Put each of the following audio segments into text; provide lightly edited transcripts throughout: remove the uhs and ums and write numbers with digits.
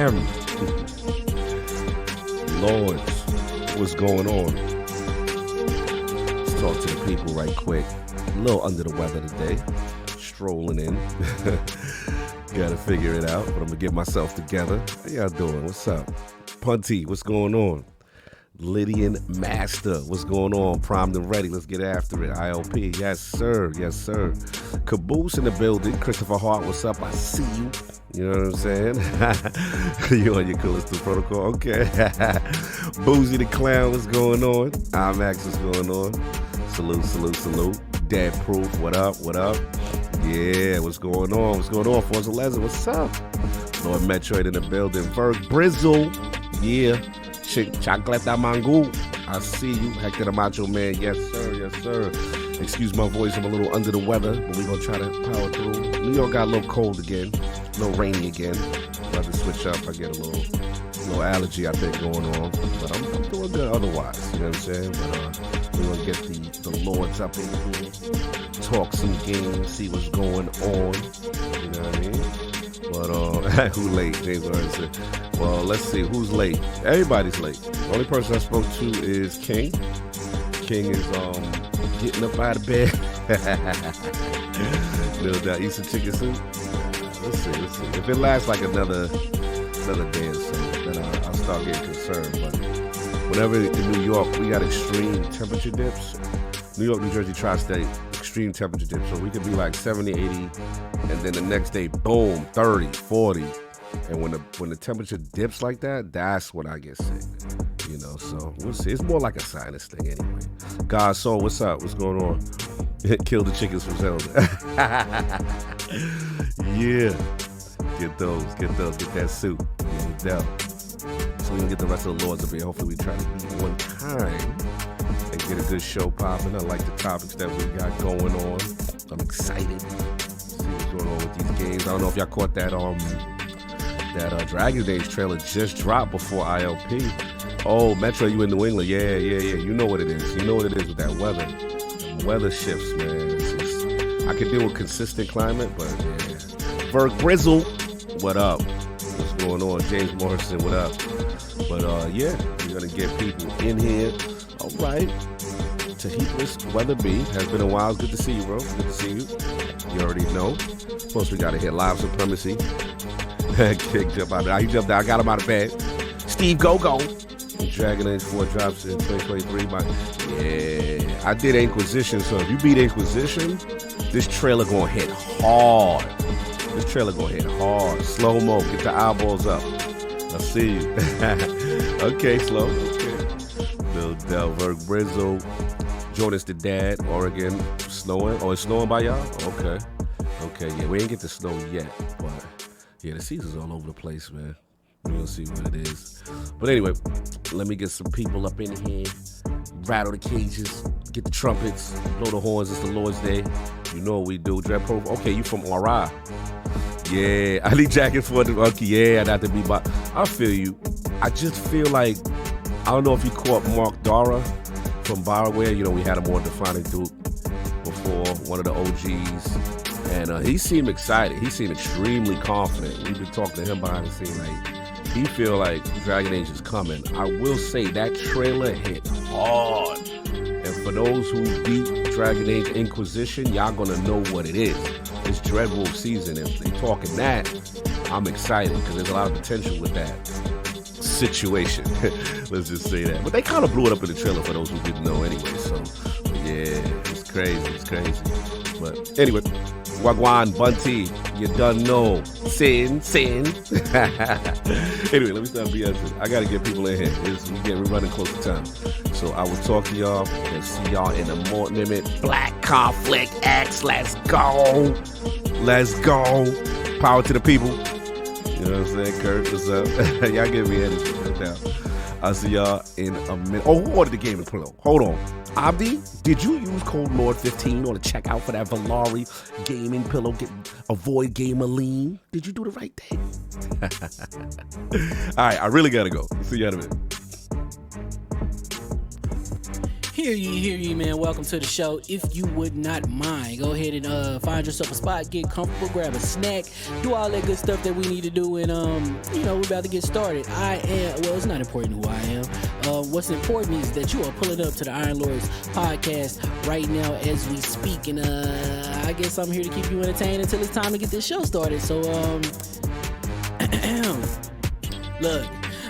fam. Lords, what's going on? Let's talk to the people right quick. A little under the weather today. Strolling in. Gotta figure it out, but I'm gonna get myself together. How y'all doing? What's up? Punty, what's going on? Lydian Master, what's going on? Primed and ready, let's get after it. ILP, yes sir, yes sir. Caboose in the building. Christopher Hart, what's up? I see you. You know what I'm saying? You on your CallistoProtocol, okay. Boozy the Clown, what's going on? IMAX, what's going on? Salute, salute, salute. Dead Proof, what up, what up? Yeah, what's going on? What's going on? Forza Leslie, what's up? Lord Metroid in the building. Berg Brizzle, yeah. Chocolate Mango, I see you. Hector the Macho Man, yes sir, yes sir. Excuse my voice, I'm a little under the weather, but we're gonna try to power through. New York got a little cold again, a little rainy again. About to switch up, I get a little allergy I think going on, but I'm doing good otherwise, you know what I'm saying? But we're gonna get the Lords up in here, talk some games, see what's going on, you know what I mean? But who late? James Arnson. Well, let's see who's late. Everybody's late. The only person I spoke to is King. King is getting up out of bed. Little doubt, eat some chicken soup. Let's see. If it lasts like another day or so, then I'll start getting concerned. But whenever in New York we got extreme temperature dips, New York, New Jersey, tri-state, extreme temperature dips. So we could be like 70, 80, and then the next day, boom, 30, 40. And when the temperature dips like that, that's when I get sick. You know, so we'll see. It's more like a sinus thing anyway. God Soul, what's up? What's going on? Kill the chickens from Zelda. Yeah. Get that soup. No doubt. So we can get the rest of the Lords up here. Hopefully we try to eat one time and get a good show popping. I like the topics that we got going on. I'm excited to see what's going on with these games. I don't know if y'all caught that Dragon Age trailer just dropped before ILP. Oh, Metro, you in New England? Yeah. You know what it is. You know what it is with that weather. Weather shifts, man. I can deal with consistent climate, but yeah. Berg Brizzle, what up? What's going on? James Morrison, what up? But yeah, we're gonna get people in here. All right. Tahiti's Weather B, has been a while. Good to see you, bro. Good to see you. You already know. Plus, we gotta hit Live Supremacy. Kick jump out there. He jumped out. I got him out of bed. Steve Go-Go. Dragon Age 4 drops in 2023. Yeah, I did Inquisition, so if you beat Inquisition, this trailer gonna hit hard. Slow-mo, get the eyeballs up. I see you. Okay, slow. Okay. Lil Delberg Brizzo. Jonas the Dad, Oregon. Snowing. Oh, it's snowing by y'all? Okay, yeah, we ain't get the snow yet, but yeah, the season's all over the place, man. We're gonna see what it is. But anyway, let me get some people up in here. Rattle the cages, get the trumpets, blow the horns. It's the Lord's Day. You know what we do. Dread Pro. Okay, you from RI. Yeah, I need jacket for the okay. Yeah, not to be by. I feel you. I just feel like I don't know if you caught Mark Dara from Bioware. You know, we had him on Defining Duke before, one of the OGs. And he seemed excited. He seemed extremely confident. We've been talking to him behind the scene. Like, he feel like Dragon Age is coming. I will say that trailer hit hard. And for those who beat Dragon Age Inquisition, y'all gonna know what it is. It's Dreadwolf season. If they talking that, I'm excited because there's a lot of potential with that situation. Let's just say that. But they kind of blew it up in the trailer for those who didn't know anyway. So, yeah, it's crazy. But anyway, Wagwan Bunty, you done know. Sin. Anyway, let me stop BSing. I gotta get people in here. We're running close to time. So I will talk to y'all and see y'all in a minute. Black Conflict X, let's go. Power to the people. You know what I'm saying? Kurt, what's up? Y'all give me energy. I'll see y'all in a minute. Oh, who ordered the gaming pillow? Hold on. Abdi, did you use code LORD15 on the checkout for that Valari gaming pillow? Avoid gamer-lean? Did you do the right thing? All right, I really gotta go. See you in a minute. Hear ye, man. Welcome to the show. If you would not mind, go ahead and find yourself a spot, get comfortable, grab a snack, do all that good stuff that we need to do, and we're about to get started. It's not important who I am. What's important is that you are pulling up to the Iron Lords podcast right now as we speak, and I guess I'm here to keep you entertained until it's time to get this show started. So look.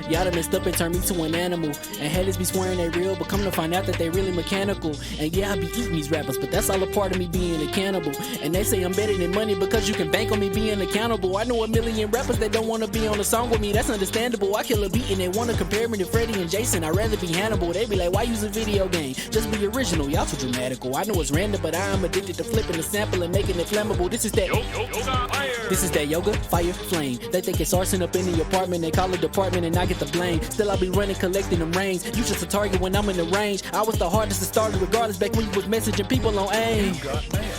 Y'all done messed up and turned me to an animal, and haters be swearing they real, but come to find out that they really mechanical. And yeah, I be eating these rappers, but that's all a part of me being a cannibal. And they say I'm better than money because you can bank on me being accountable. I know a million rappers that don't wanna be on a song with me, that's understandable. I kill a beat and they wanna compare me to Freddie and Jason. I'd rather be Hannibal. They be like, why use a video game? Just be original, y'all too dramatical. I know it's random, but I am addicted to flipping the sample and making it flammable. This is that This is that yoga, fire, flame. They think it's arson up in the apartment, they call it department and I get the blame. Still I be running, collecting them rings. You just a target when I'm in the range. I was the hardest to start regardless back when you was messaging people on AIM.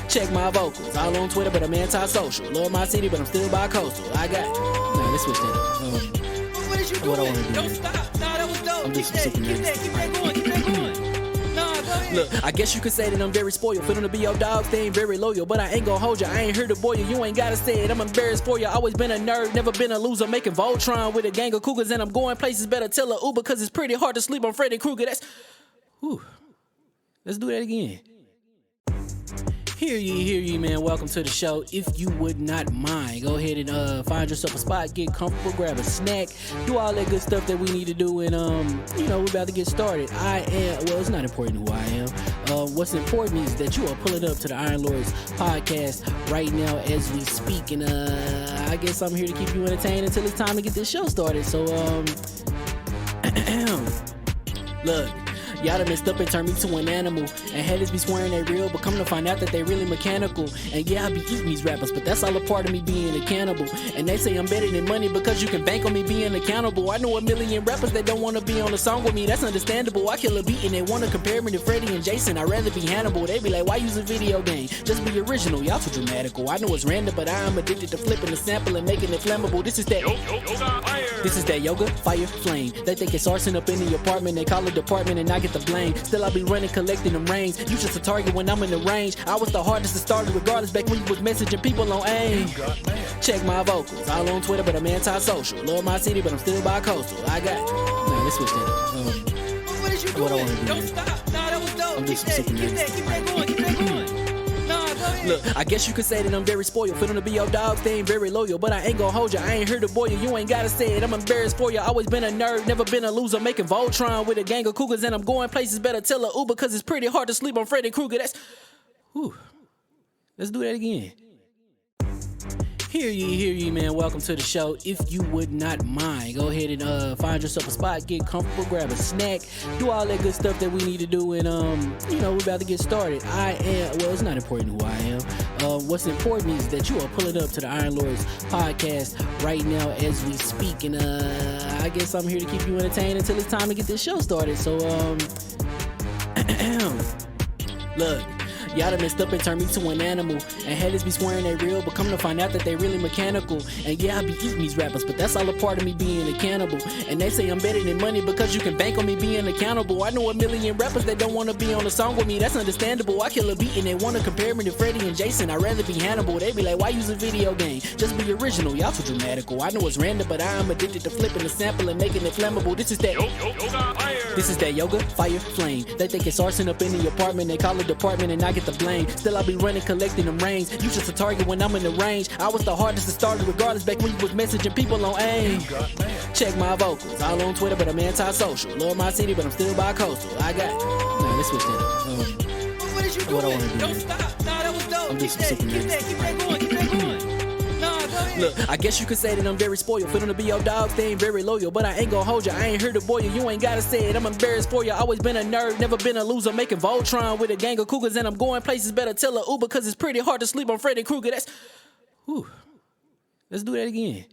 Check my vocals, all on Twitter but I'm anti-social. Love my city but I'm still bi-coastal. I got, let's switch that up. What is you doing? What I wanna do. Don't stop. Nah, that was dope. I'm just Keep that going. Keep that going. Nah, go ahead. Look, I guess you could say that I'm very spoiled. For them to be your dogs, they ain't very loyal. But I ain't gon' hold ya, I ain't here to boil you. You ain't gotta say it, I'm embarrassed for ya. Always been a nerd, never been a loser. Making Voltron with a gang of cougars. And I'm going places, better tell a Uber. Cause it's pretty hard to sleep on Freddy Krueger. Let's do that again. Hear ye, man. Welcome to the show. If you would not mind, go ahead and find yourself a spot, get comfortable, grab a snack, do all that good stuff that we need to do, and we're about to get started. It's not important who I am. What's important is that you are pulling up to the Iron Lords podcast right now as we speak, and I guess I'm here to keep you entertained until it's time to get this show started. So look. Y'all done messed up and turned me to an animal, and haters be swearing they real, but come to find out that they really mechanical. And yeah, I be eating these rappers, but that's all a part of me being a cannibal. And they say I'm better than money because you can bank on me being accountable. I know a million rappers that don't wanna be on a song with me, that's understandable. I kill a beat and they wanna compare me to Freddie and Jason. I'd rather be Hannibal. They be like, why use a video game? Just be original, y'all too dramatical. I know it's random, but I am addicted to flipping the sample and making it flammable. This is that This is that yoga, fire, flame. They think it's arson up in the apartment, they call it department and I get the blame. Still I be running, collecting them rings. You just a target when I'm in the range. I was the hardest to start regardless back when you was messaging people on AIM. Check my vocals, all on Twitter but I'm anti-social. Love my city but I'm still bi-coastal. I got, let's switch that up. What is you doing? What I wanna do. Don't stop. Nah, that was dope. I'm Keep just that sick of going. Keep that going. Nah, go ahead. Look, I guess you could say that I'm very spoiled. For them to be your dogs, they ain't very loyal. But I ain't gon' hold ya, I ain't here to boil you. You ain't gotta say it, I'm embarrassed for ya. Always been a nerd, never been a loser. Making Voltron with a gang of cougars. And I'm going places, better tell a Uber. Cause it's pretty hard to sleep on Freddy Krueger. Let's do that again. Hear ye, man. Welcome to the show. If you would not mind, go ahead and find yourself a spot, get comfortable, grab a snack, do all that good stuff that we need to do, and we're about to get started. It's not important who I am. What's important is that you are pulling up to the Iron Lords podcast right now as we speak, and I guess I'm here to keep you entertained until it's time to get this show started. So look. Y'all done messed up and turned me to an animal, and haters be swearing they real, but come to find out that they really mechanical. And yeah, I be eating these rappers, but that's all a part of me being a cannibal. And they say I'm better than money because you can bank on me being accountable. I know a million rappers that don't wanna be on a song with me, that's understandable. I kill a beat and they wanna compare me to Freddie and Jason. I'd rather be Hannibal. They be like, why use a video game? Just be original, y'all too dramatical. I know it's random, but I am addicted to flipping the sample and making it flammable. This is that This is that yoga, fire, flame. They think it's arson up in the apartment, they call it department and I get the blame. Still I be running, collecting them rings. You just a target when I'm in the range. I was the hardest to start regardless back when you was messaging people on AIM. Check my vocals, all on Twitter but I'm anti-social. Love my city but I'm still bi-coastal. I got, let's switch that up. What is you doing? What I wanna do. Don't stop. Nah, that was dope. I'm just sick of Keep that going. Nah, go ahead. Look, I guess you could say that I'm very spoiled. For them to be your dogs, they ain't very loyal. But I ain't gon' hold ya, I ain't here to boil you. You ain't gotta say it, I'm embarrassed for ya. Always been a nerd, never been a loser. Making Voltron with a gang of cougars. And I'm going places, better tell a Uber. Cause it's pretty hard to sleep on Freddy Krueger. Let's do that again.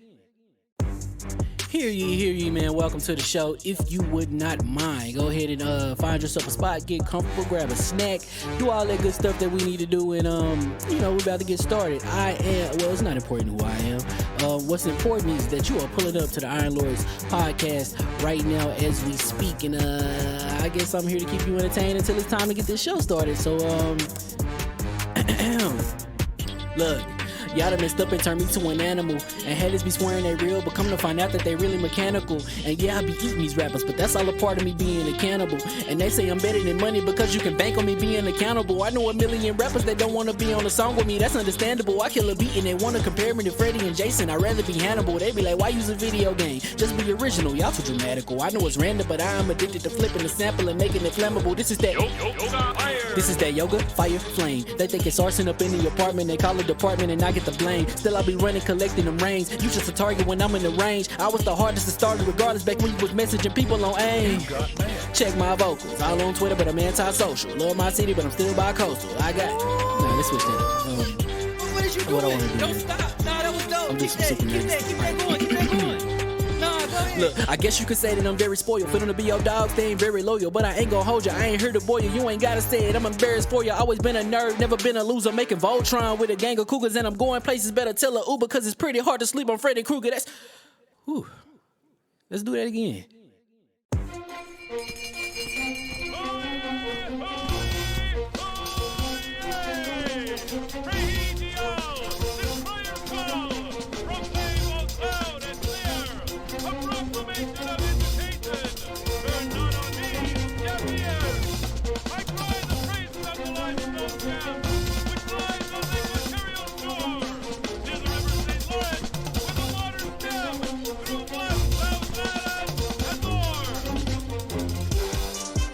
Hear ye, man. Welcome to the show. If you would not mind, go ahead and find yourself a spot, get comfortable, grab a snack, do all that good stuff that we need to do, and we're about to get started. It's not important who I am. What's important is that you are pulling up to the Iron Lords podcast right now as we speak, and I guess I'm here to keep you entertained until it's time to get this show started. So, look. Y'all done messed up and turned me to an animal. And haters be swearing they real, but come to find out that they really mechanical. And yeah, I be eating these rappers, but that's all a part of me being a cannibal. And they say I'm better than money because you can bank on me being accountable. I know a million rappers that don't want to be on a song with me, that's understandable. I kill a beat and they want to compare me to Freddie and Jason. I'd rather be Hannibal. They be like, why use a video game? Just be original, y'all too dramatical. I know it's random, but I am addicted to flipping the sample and making it flammable. This is that yoga, fire, flame. They think it's arson up in the apartment, they call it department and I get the blame. Still I be running, collecting them reins. You just a target when I'm in the range. I was the hardest to start regardless back when you was messaging people on AIM. Check my vocals, all on Twitter, but I'm anti-social. Love my city, but I'm still bi-coastal. Let's switch that. What is you doing? What I wanna do. Don't stop. Nah, that was dope. I'm Keep just super that going. Keep that going. Nah, go ahead. Look, I guess you could say that I'm very spoiled. For them to be your dogs, they ain't very loyal. But I ain't gon' hold you, I ain't here to boil you. You ain't gotta say it, I'm embarrassed for you. Always been a nerd, never been a loser. Making Voltron with a gang of cougars. And I'm going places, better tell a Uber. Cause it's pretty hard to sleep on Freddy Krueger. Whew. Let's do that again.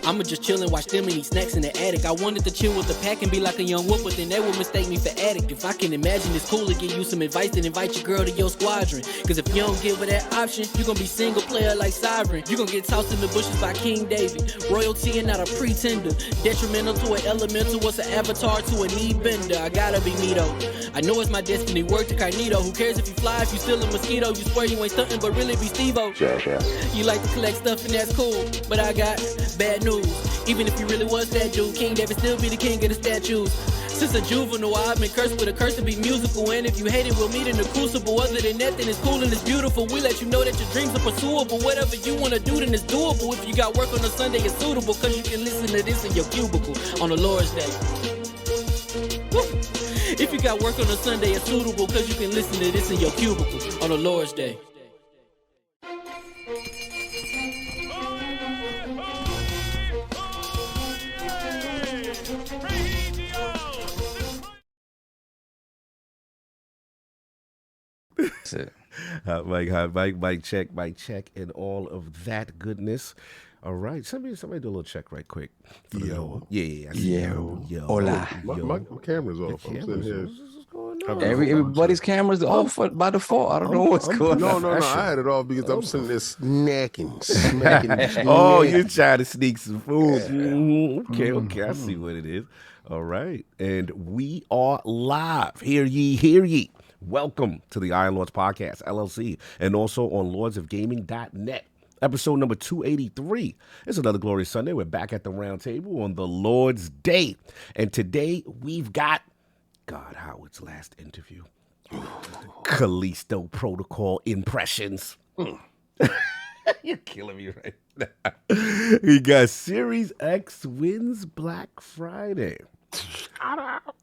I'ma just chill and watch them and eat snacks in the attic. I wanted to chill with the pack and be like a young whoop, but then they would mistake me for addict. If I can imagine it's cool to give you some advice, then invite your girl to your squadron. Cause if you don't give her that option, you gon' be single player like Sovereign. You gon' get tossed in the bushes by King David. Royalty and not a pretender. Detrimental to an elemental, what's an avatar to a knee bender? I gotta be me though. I know it's my destiny, work to Cognito. Who cares if you fly, if you still a mosquito? You swear you ain't stunting, but really be Steve-O. You like to collect stuff and that's cool, but I got bad news. Even if you really was that dude, King David still be the king of the statues. Since a juvenile, I've been cursed with a curse to be musical. And if you hate it, we'll meet in the crucible. Other than that, then it's cool and it's beautiful. We let you know that your dreams are pursuable. Whatever you wanna do, then it's doable. If you got work on a Sunday, it's suitable. Cause you can listen to this in your cubicle on the Lord's Day. Woo. If you got work on a Sunday, it's suitable. Cause you can listen to this in your cubicle on the Lord's Day. That's it. Mic check, and all of that goodness. All right, somebody do a little check right quick. Yo. Yo. Hola. My camera's off. I'm sitting here. What's going on? Everybody's cameras off by default. I don't know what's going on. No. I had it off because I'm sitting there smacking. Oh, you're trying to sneak some food. Okay, I see what it is. All right, and we are live. Hear ye. Welcome to the Iron Lords Podcast, LLC, and also on lordsofgaming.net. Episode number 283. It's another glorious Sunday. We're back at the round table on the Lord's Day. And today we've got God Howard's last interview. Callisto Protocol impressions. You're killing me right now. We got Series X wins Black Friday. Shout out.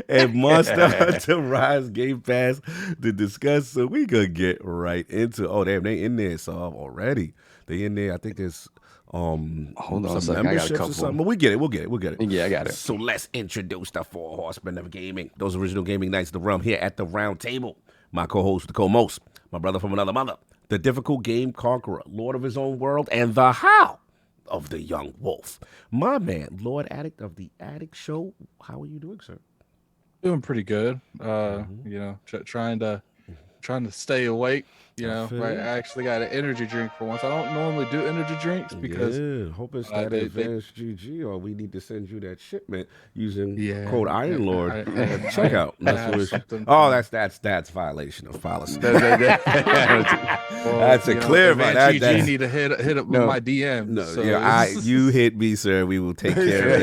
And MonsterHunterRise Game Pass to discuss. So we gonna get right into. Oh damn, they in there already. They in there. I think there's hold on some a memberships I got a or something. But we get it. Yeah, I got it. So let's introduce the four horsemen of gaming. Those original gaming knights of the realm here at the round table. My co-host, the co-most, my brother from another mother, the difficult game conqueror, lord of his own world, and the how of the young wolf. My man, Lord Addict of the Addict Show. How are you doing, sir? Doing pretty good. You know, trying to trying to stay awake. You I know, feel right? you. I actually got an energy drink for once. I don't normally do energy drinks because hope it's uh, that they- advanced GG, or we need to send you that shipment using code I- Iron Lord I- at I- checkout. I That's have what it's. something Oh, from- that's violation of policy. Well, That's a you know, clear Advanced that- GG that's- need to hit up my DMs. No, so yeah, you hit me, sir. We will take care of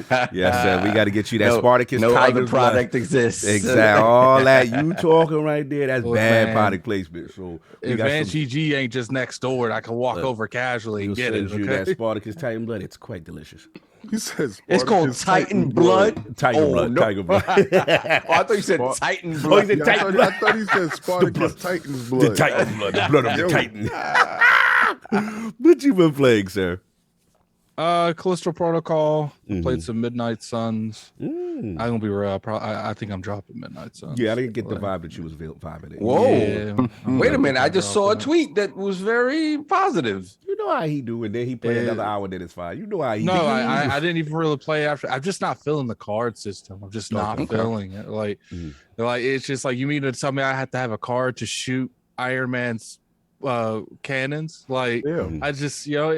that. Yes, sir. We got to get you that Spartacus. No Tiger other product exists. Exactly. All that you talking right there. That's Look, bad man, product placement. So we got Advanced some. GG ain't just next door. I can walk over casually and We'll get send it. you Okay? that Spartacus Titan blood. It's quite delicious. He says It's called Titan Blood. Tiger Oh, blood. no. Tiger blood. Oh, I thought you said Titan Oh, Blood. he said Yeah, Titan I thought he said Spartacus Titan's blood. The Titan blood. The blood of the Yo. Titan. What you been playing, sir? Callisto Protocol. Played some Midnight Suns. Mm. I'm gonna be real. I think I'm dropping Midnight Suns. Yeah, I didn't get the vibe that you was vibing it. Whoa. Yeah, Wait a minute. I I'm just saw a dropping it. tweet that was very positive. You know how he do, and then he play Yeah. another hour, then it's fine. You know how he No, do. I didn't even really play after. I'm just not feeling the card system. I'm just not Okay. feeling it. Like, Mhm. like it's just like you mean to tell me I had to have a card to shoot Iron Man's cannons? Like, Yeah. I just, you know,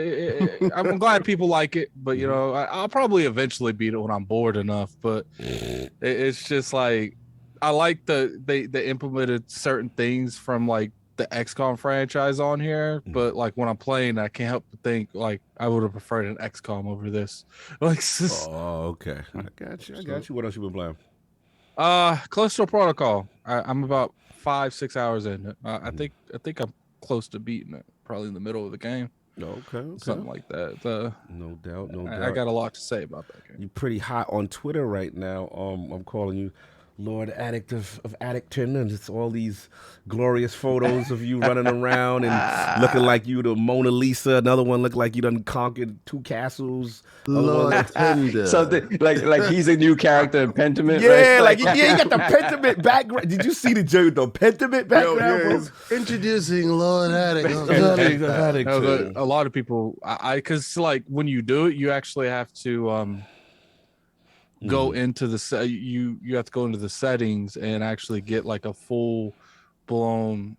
I'm glad people like it, but you know, I'll probably eventually beat it when I'm bored enough. But it's just like I like they implemented certain things from like the XCOM franchise on here, but like when I'm playing, I can't help but think like I would have preferred an XCOM over this. Like, Oh, okay. I got you. I got you. What else you been playing? Callisto Protocol. I'm about 5-6 hours in it. I think I'm close to beating it. Probably in the middle of the game, Okay. something like that. No doubt. No doubt. I got a lot to say about that game. You're pretty hot on Twitter right now. I'm calling you Lord Addict of Addicton, and it's all these glorious photos of you running around and looking like you the Mona Lisa. Another one looked like you done conquered 2 castles. Lord Tender. Something like he's a new character in Pentiment. Yeah, right? like he got the Pentiment background. Did you see the joke? The Pentiment Yo, background, bro? it's introducing Lord Addict. A lot of people, because like when you do it, you actually have to go into the you have to go into the settings and actually get like a full blown.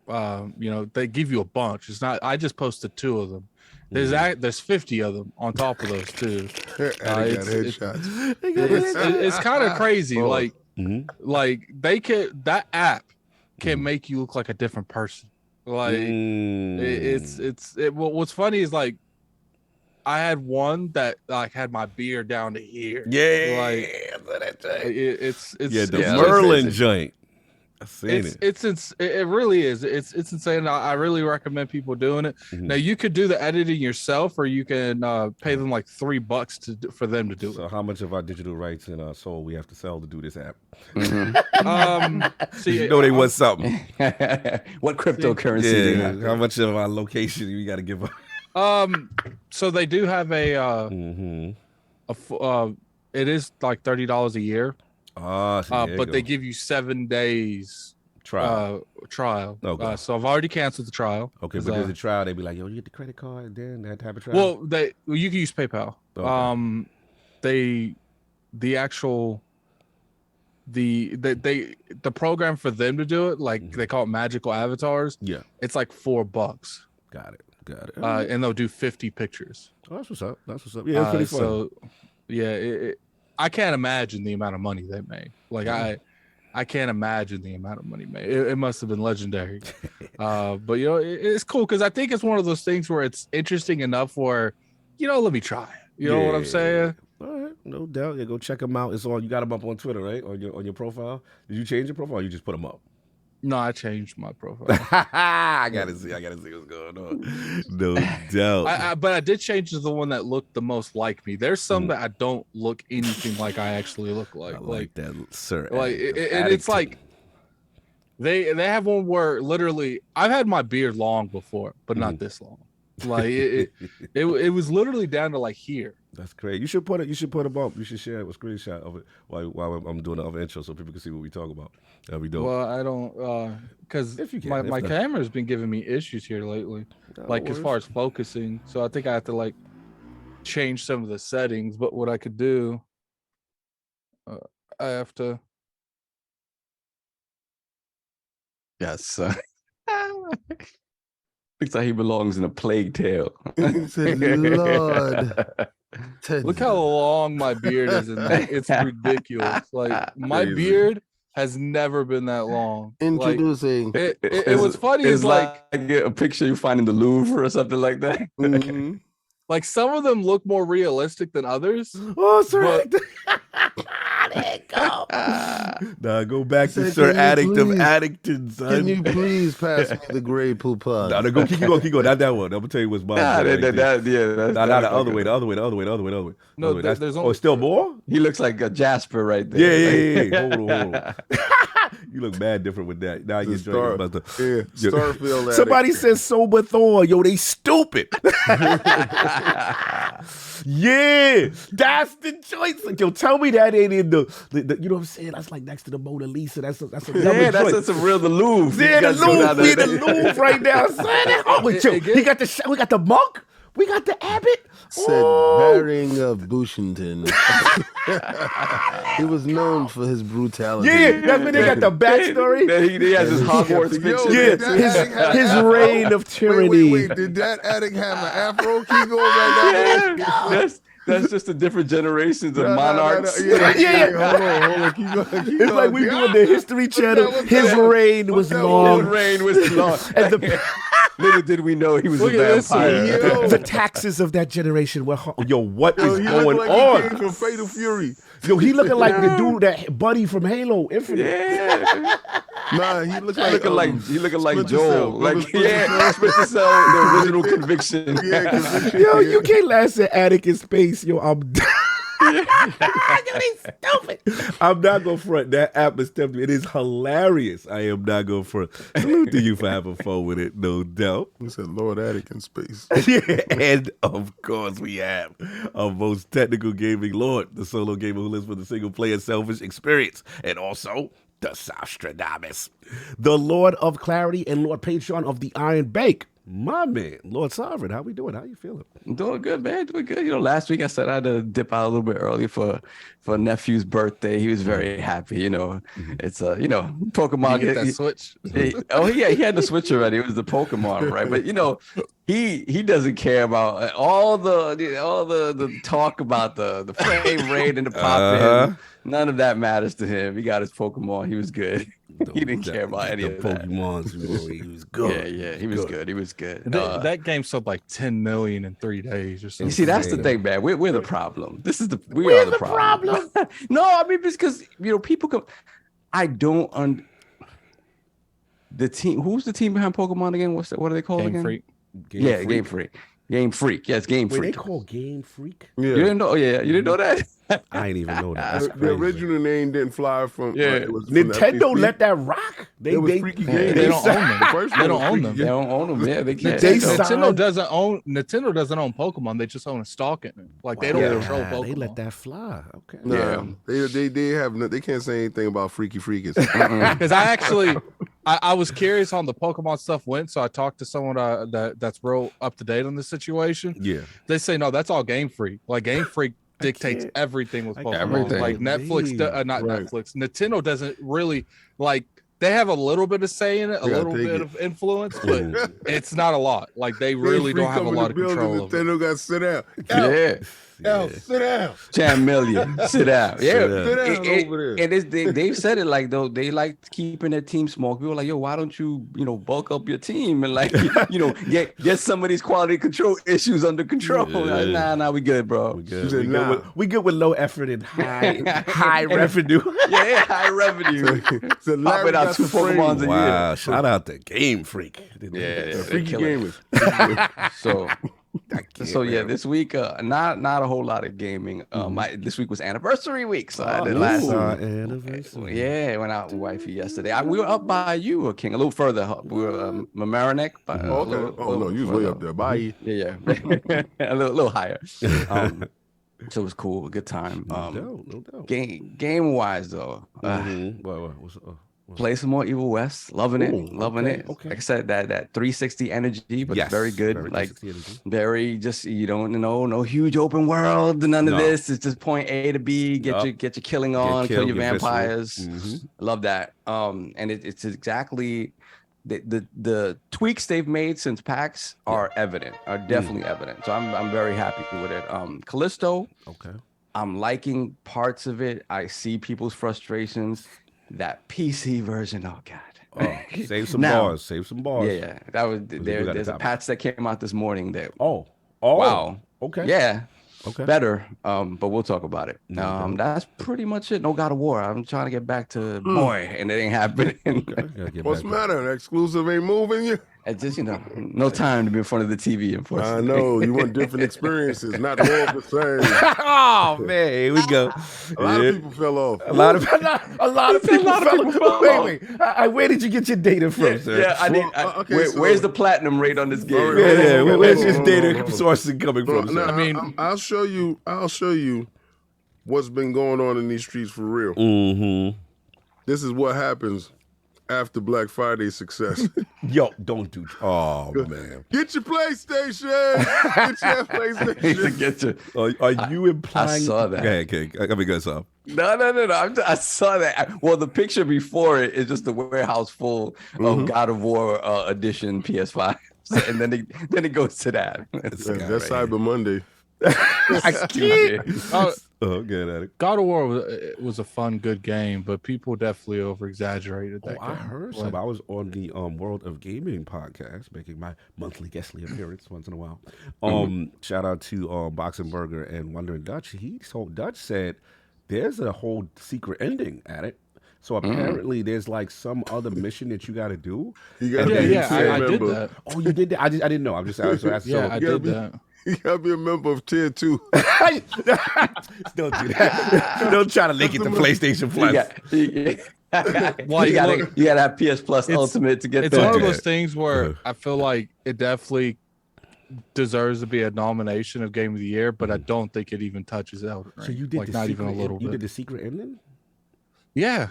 You know, they give you a bunch. It's not. I just posted 2 of them. There's 50 of them on top of those 2. Addict got headshots. It's kind of crazy. Oh. Like they can, that app can make you look like a different person. Like what's funny is like I had one that like had my beard down to here. Yeah, like it's the Merlin joint. I seen it. It really is. It's insane. I really recommend people doing it. Now you could do the editing yourself, or you can pay them like $3 for them to do So it. how much of our digital rights and our soul we have to sell to do this app? See, You know they want something. What cryptocurrency do you Yeah, have? how much of our location we got to give up? so they do have a it is like $30 a year. But they give you 7 days trial. trial. Okay. So I've already canceled the trial. Okay, but there's a trial. They be like, yo, you get the credit card, then that type of trial. Well, you can use PayPal. Okay. The program for them to do it, like they call it magical avatars. Yeah, it's like $4. got it. And they'll do 50 pictures. Oh, that's what's up. Yeah, it's pretty fun. So yeah, I can't imagine the amount of money they made. Like I can't imagine the amount of money made. It must have been legendary. But you know, it's cool because I think it's one of those things where it's interesting enough where, you know, let me try it. You know what I'm saying? All right, no doubt. Yeah, go check them out. It's on. You got them up on Twitter, right? On your profile. Did you change your profile? Or you just put them up? No, I changed my profile. I gotta see what's going on. No doubt. But I did change to the one that looked the most like me. There's some that I don't look anything like I actually look like. I like that, sir. Like and it's like they have one where literally I've had my beard long before, but not this long. Like it was literally down to like here. That's great. You should put it. You should put them up. You should share a screenshot of it while I'm doing the other intro so people can see what we talk about. That'd be dope. Well, I don't because my camera's been giving me issues here lately, like as far as focusing. So I think I have to like change some of the settings. But what I could do, I have to. Yes. Looks like he belongs in a Plague Tale. He said, Lord. Look how long my beard is in that. It's ridiculous. Like my Crazy. beard has never been that long. Introducing. It was funny. It's Is like a picture you find in the Louvre or something like that. Mhm. like some of them look more realistic than others. Oh, Sir But- there you go. Nah, go back to Said, Sir "Can you Addington please- Addington, son. Can you please pass me the gray poupon? Nah, go, keep going. Not that one. I'm gonna tell you what's mine. Nah, right there. that's Nah, the other way. good. The other way. No, That's, there's oh, only still more? He looks like a Jasper right there. Yeah. Hold on. You look mad different with that. Now you're Star- about to. Yeah, Starfield addict. Somebody says sober Thor. Yo, they stupid. Yeah, that's the choice. Like, yo, tell me that ain't in the you know what I'm saying? That's like next to the Mona Lisa. That's another Yeah, choice. that's a real the Louvre. Yeah, You the guys go down Louvre. We there. the Louvre right now, son. Oh, wait, yo, we got the monk. We got the abbot. Said Oh. Baring of Bushington. He was known for his brutality. Yeah, that's when they got the backstory. He has his Hogwarts Yo, fiction. Yeah, did that addict have his an afro? reign of tyranny. Wait. Did that addict have an afro? Keep going right now. Yeah, that's just the different generations of monarchs. Yeah. Hold on. Keep going. It's like we doing the History Channel. His reign was His long. reign was long. And the Little did we know he was Look a at this vampire. Yo. the taxes of that generation were yo, what Yo, is he going looked like he came on? from Fatal Fury. Yo, he looking like the dude that buddy from Halo Infinite. Yeah, Nah, he looked he looking like Splinter Joel. Cell. Like Splinter yeah, Splinter Cell, the original Conviction. Yeah, Conviction. Yo, you can't last at Attic in space. Yo, I'm Yo, they stupid. I'm not gonna front. That app is tempting. It is hilarious. I am not gonna front. Salute to you for having fun with it, no doubt. He said Lord Attic in space. Yeah, and of course we have our most technical gaming lord, the solo gamer who lives for the single player selfish experience, and also the Sostradamus, the Lord of Clarity and Lord Patreon of the Iron Bank. My man, Lord Sovereign, how we doing? How you feeling? Doing good, man. Doing good. You know, last week I said I had to dip out a little bit early for nephew's birthday. He was very happy. You know, it's Pokemon. You get that Switch. He had the Switch already. It was the Pokemon, right? But you know, he doesn't care about all the talk about the frame rate and the pop in. None of that matters to him. He got his Pokemon. He was good. He didn't care about any of that. Pokemons. He was good. Yeah, he was good. He was good. That game sold like 10 million in 3 days or something. You see, that's the thing, man. We're the problem. We are the problem. No, I mean because people come. I don't the team. Who's the team behind Pokemon again? What are they called Game again? Freak. Game Freak. Game Freak. Yes, Game Wait, Freak. they call Game Freak? Yeah. You didn't know? Yeah, you didn't know that. I ain't even know that. That's The crazy. original name didn't fly from. It was from Nintendo the let that rock. It was Freaky Games. They don't own them. The first They one don't was own Freaky them. They don't own them. Yeah, they can't. They Nintendo doesn't own Pokemon. They just own a stock in it. Like they don't control Pokemon. They let that fly. Okay. Nah, they can't say anything about Freaky Freakers. Because I was curious on the Pokemon stuff went, so I talked to someone that's real up to date on the situation. Yeah. They say no, that's all Game Freak. Like Game Freak dictates everything with Pokemon. Everything. Like Netflix, not Right. Netflix. Nintendo doesn't really like. They have a little bit of say in it, a Yeah, little take bit it. of influence, but it's not a lot. Like they really don't have a lot of control over it. Nintendo got to sit down. Yeah. Sit down. Chameleon, sit down. Yeah, Sit down over there. And they've said it like though they like keeping their team small. People are like, yo, why don't you bulk up your team and like get some of these quality control issues under control? Like, nah, we good, bro. We good. She said, nah. We good with low effort and high revenue. Yeah, high revenue. So Popping Larry out got 2 the frame. Pokemons a year. Wow! Shout out to Game Freak. Yeah, Freaky killing it. Gamers. So yeah, this week not a whole lot of gaming. This week was anniversary week, so I did last. Anniversary. Yeah, went out with wifey yesterday. We were up by you, King, a little further up. We were Mamaroneck. No, you was way up there. Bye. Yeah, a little higher. So it was cool, a good time. No doubt. Game wise though, What's up? Play some more Evil West. Loving it. Loving okay, it. okay. Like I said, that 360 energy, but it's very good. very Like 360 energy. very just you don't know, no huge open world, none of No. this. It's just point A to B. Get Yup. your killing on, kill your get visceral. vampires. Love that. And it's exactly the tweaks they've made since PAX are evident, are definitely evident. So I'm very happy with it. Callisto. Okay. I'm liking parts of it. I see people's frustrations. That PC version, oh god. Oh, save some Now- bars. Save some bars. Yeah. That was we got there's a a patch that came out this morning that Oh. wow. Okay. Yeah. Okay. Better. But we'll talk about it. No doubt. That's pretty much it. No God of War. I'm trying to get back to boy, and it ain't happening. Gotta get What's back the matter? An exclusive ain't moving you? It's just, no time to be in front of the TV, I unfortunately. know. You want different experiences, not more of the same. Oh man, here we go. A lot of people fell off. A lot of people fell. Wait. Where did you get your data from, sir? Yeah, I need. okay, where's the platinum rate on this game? Yeah. Where's this Hold data on. sourcing coming from, sir? I mean, I'll show you what's been going on in these streets for real. Mm-hmm. This is what happens after Black Friday success. Yo, don't do. Oh man. Get your PlayStation. Get your PlayStation. Get to. Are you implying? I saw that. Okay. I mean, go so. No. I saw that. Well, the picture before it is just the warehouse full of God of War edition PS5, and then it goes to that. That's Cyber Monday. I can't. Oh, good at it. God of War was a fun, good game, but people definitely over exaggerated that. I heard some. I was on the World of Gaming podcast, making my monthly guestly appearance once in a while. Shout out to Boxenberger and Wondering Dutch. Dutch said there's a whole secret ending at it. So apparently there's like some other mission that you got to do. I did that. Oh, you did that? I didn't know. I'm just asking. I did that. You gotta be a member of Tier 2. Don't do that. Don't try to link it to PlayStation Plus. You gotta have PS Plus Ultimate to get it's there. one of those things where I feel like it definitely deserves to be a nomination of Game of the Year, but I don't think it even touches Elden Ring. So you did like the not secret, even a little You bit. did the secret ending? Yeah,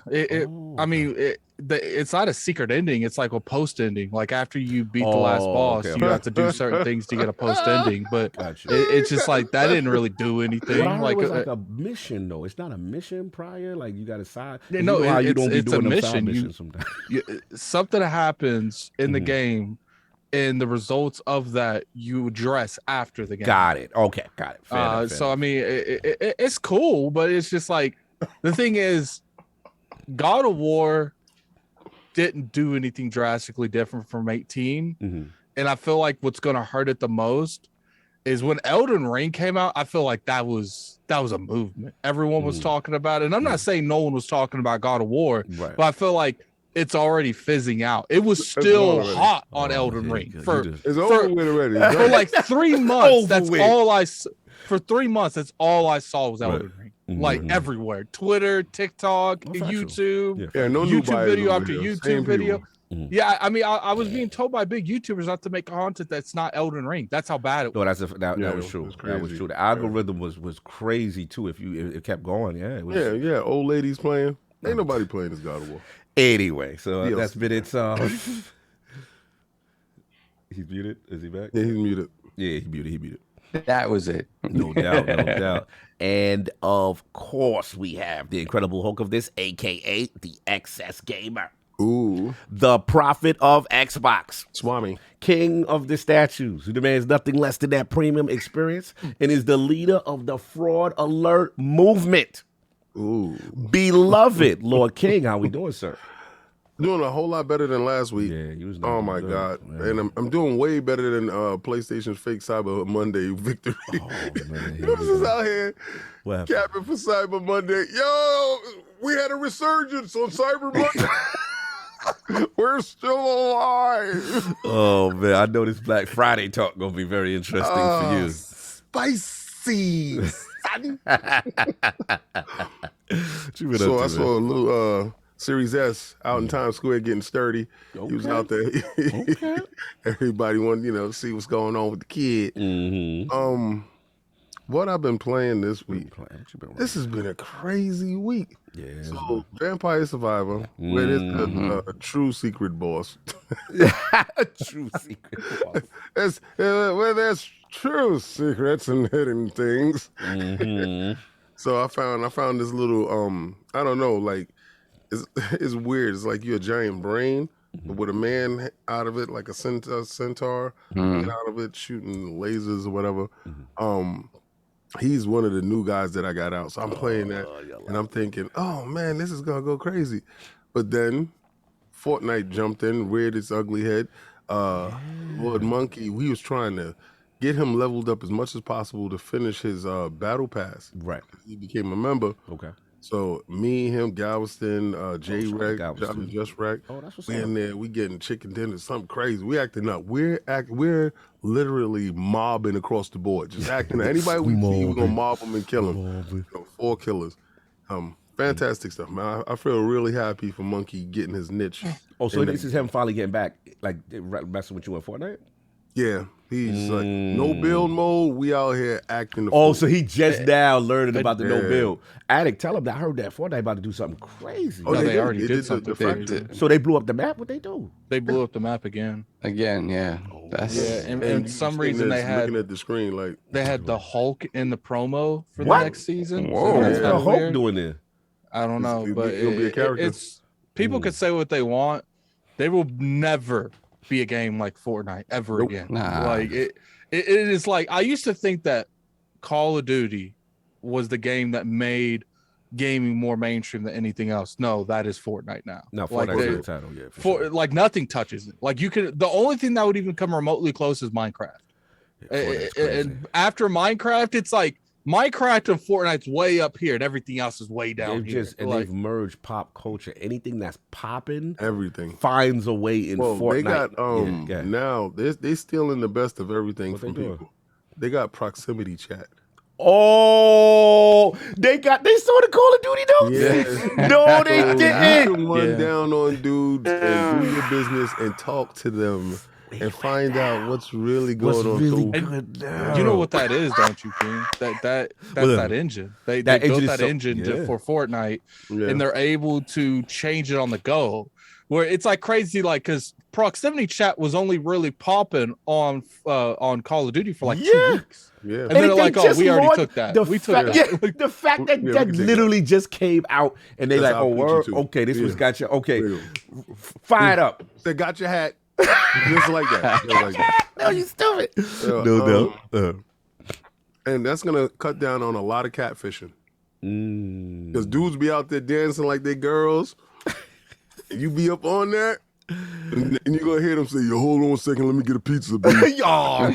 I mean, it's not a secret ending. It's like a post ending. Like after you beat the last boss, you have to do certain things to get a post ending. But it's just like that didn't really do anything. But I heard Like, it was like a mission though. It's not a mission prior. Like you got to side. No, it's a mission. Sometimes. Something happens in the game, and the results of that you address after the game. Got it. Okay, got it. Fair enough. So I mean, it's cool, but it's just like the thing is, God of War didn't do anything drastically different from 18. And I feel like what's going to hurt it the most is when Elden Ring came out. I feel like that was a movement. Everyone was talking about it. And I'm not saying no one was talking about God of War, but I feel like it's already fizzing out. It was still hot on Elden Ring it's over with already. For like 3 months. For 3 months, that's all I saw was Elden Ring. Like everywhere, Twitter, TikTok, YouTube, YouTube video after YouTube video. Yeah, I mean, I was being told by big YouTubers not to make content that's not Elden Ring. That's how bad it was. No, that was true. That was true. The algorithm was crazy too. If it kept going, it was. Old ladies playing. Ain't nobody playing this God of War. Anyway, so that's been it. He's muted. Is he back? Yeah, he's muted. Yeah, he muted. That was it. No doubt. And of course, we have the Incredible Hulk of this, aka the XS Gamer. Ooh. The prophet of Xbox. Swami. King of the statues, who demands nothing less than that premium experience, and is the leader of the Fraud Alert movement. Ooh. Beloved Lord King, how we doing, sir? Doing a whole lot better than last week. Yeah, you was oh my God. Yeah. And I'm doing way better than PlayStation's fake Cyber Monday victory. Oh, man. This is out here capping for Cyber Monday. Yo, we had a resurgence on Cyber Monday. We're still alive. Oh man, I know this Black Friday talk gonna be very interesting for you. Spicy. So I saw a little Series S out in Times Square getting sturdy. He was out there. Everybody wanted, to see what's going on with the kid. what I've been playing this week. This has Right. been a crazy week. Yeah. So, Vampire Survivor, where there's a true secret boss. A true secret boss. Where there's true secrets and hidden things. So I found this little I don't know, like it's weird. It's like you're a giant brain, but with a man out of it, like a centaur, get out of it shooting lasers or whatever. He's one of the new guys that I got out. So I'm playing that and I'm thinking, oh man, this is gonna go crazy. But then Fortnite jumped in, reared its ugly head. Lord Monkey, we was trying to get him leveled up as much as possible to finish his battle pass. Right. He became a member. Okay. So me, him, Galveston, J-Rec, Galveston. Just Rec, Oh, that's what's we up. in there, we getting chicken dinner, something crazy. We acting up. We're literally mobbing across the board, just acting up. Anybody we see, we're gonna mob them and kill them. 4 killers. Fantastic stuff, man. I feel really happy for Monkey getting his niche. Oh, so this is him finally getting back, like messing with you in Fortnite? Yeah, he's like no build mode. We out here acting. The Oh, fool. so he just now learning about the no Yeah. build. Addict, tell him that I heard that Fortnite about to do something crazy. No, they already did the something. factory. So they blew up the map? What they do? They blew up the map again. Again, yeah. That's Yeah, and And some you reason sitting they there had looking at the screen like the Hulk in the promo for What? the next season. Whoa. So What's that's the kinda Hulk weird. doing there? I don't know, He's but gonna be a character. it's people could say what they want. They will never be a game like Fortnite ever again. Nah. Like it is like I used to think that Call of Duty was the game that made gaming more mainstream than anything else. No, that is Fortnite now. No, like Fortnite's they- the title, yeah. for like nothing touches it. Like you could the only thing that would even come remotely close is Minecraft. Fortnite's crazy. And after Minecraft, it's like Minecraft and Fortnite's way up here, and everything else is way down They've here. just and Like, they've merged pop culture. Anything that's popping everything. finds a way in Well, Fortnite. they got Yeah. now they stealing the best of everything What they from doing? people. They got proximity chat. Oh, they saw the Call of Duty notes? Yeah. No, they So you didn't. can run Yeah. down on dudes and do your business and talk to them and find out what's really What's going on. really So good now? you know what that is, don't you, King? That's What? that engine. They That built engine is that so- engine yeah. for Fortnite, yeah. and they're able to change it on the go. Where it's like crazy, like because proximity chat was only really popping on Call of Duty for like 2 Yeah. weeks, yeah. and they're like, "Oh, just we already launched took that. The We took fact, it." yeah, the fact that Yeah, we that can take literally just came out, and they That's like, oh, RPG word, too. okay, this was Yeah. gotcha. Okay, Yeah. fire it up. They got your hat. Just like that. Just like that. No, you stupid. Yeah, No. And that's gonna cut down on a lot of catfishing. Mm. Because dudes be out there dancing like they girls. You be up on that, and you're gonna hear them say, "Yo, hold on a second, let me get a pizza, B." Y'all,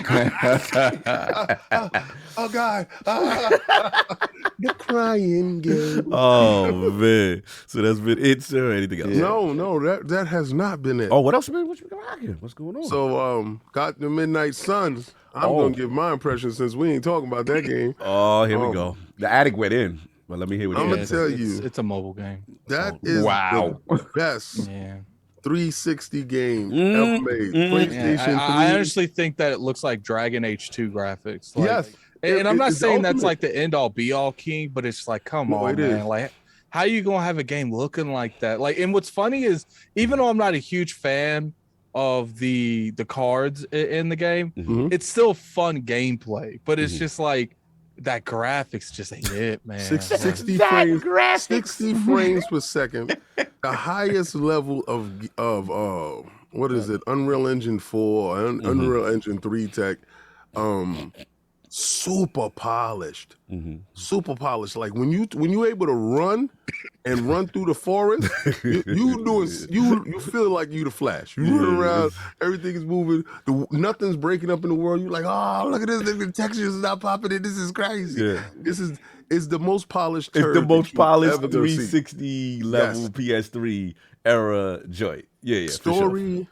Oh God, the crying game. oh man. So that's been it, sir. Anything else? No, that has not been it. Oh, what else, man? What you got here? What's going on? So got the Midnight Suns. I'm Oh. gonna give my impression since we ain't talking about that game. Oh, here we go. The addict went in. Well, let me hear what I'm he gonna has. tell it's, you. it's a mobile game. That is Wow. the best Yeah. 360 game Mm, ever made. mm. PlayStation 3. I honestly think that it looks like Dragon Age 2 graphics. Like, Yes. and I'm not It's saying that's ultimate. like the end all be all, King, but it's like, come No, on, it man. is. Like, how you gonna have a game looking like that? Like, and what's funny is, even though I'm not a huge fan of the cards in the game, Mhm. it's still fun gameplay. But it's Mhm. just like that graphics just ain't it, man. 60 That frames, graphics. 60 frames per second. The highest level of what is it? Unreal Engine 4, Unreal Engine 3 tech. Super polished. Mhm. Super polished. Like when you able to run and run through the forest, you feel like you the Flash. You run around, everything is moving, nothing's breaking up in the world. You're like, oh, look at this, the textures is not popping in. This is crazy. Yeah. This is the most polished. It's turd the that most you polished ever gonna see. 360 level PS3 era joint. Yeah, for sure. Story.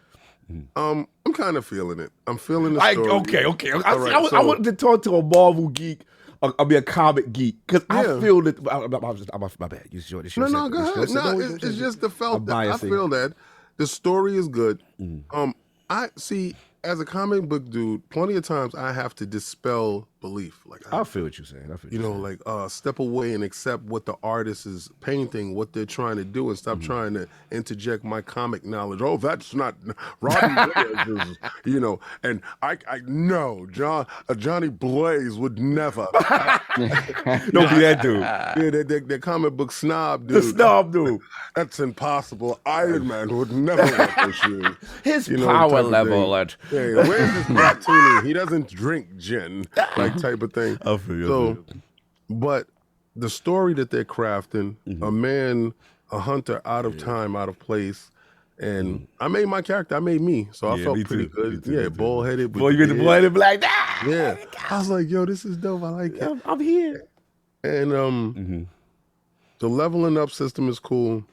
I'm kind of feeling it. I'm feeling the I, story. okay. All right, I so- wanted to talk to a Marvel geek. I mean, a comic geek, because I Yeah. feel that. My bad. You sure? No, go ahead. No, it's just the felt I'm that I biasing. feel that the story is good. Mm. I see. as a comic book dude, plenty of times I have to dispel belief. Like I feel what you're saying. Step away and accept what the artist is painting, what they're trying to do, and stop trying to interject my comic knowledge. Oh, that's not Robbie Williams, And I know Johnny Blaze would never. Don't be that dude. Yeah, that comic book snob dude. The snob dude. That's impossible. Iron Man would never wear those shoes. His power level. Yeah, where's this martini? He doesn't drink gin, type of thing. I feel you. But the story that they're crafting, a hunter out of time, out of place, and I made my character. I made me, so I felt pretty good. Me too. Bald headed. Boy, you get the bald-headed black. Yeah, I was like, yo, this is dope. I like it. I'm here. And the leveling up system is cool.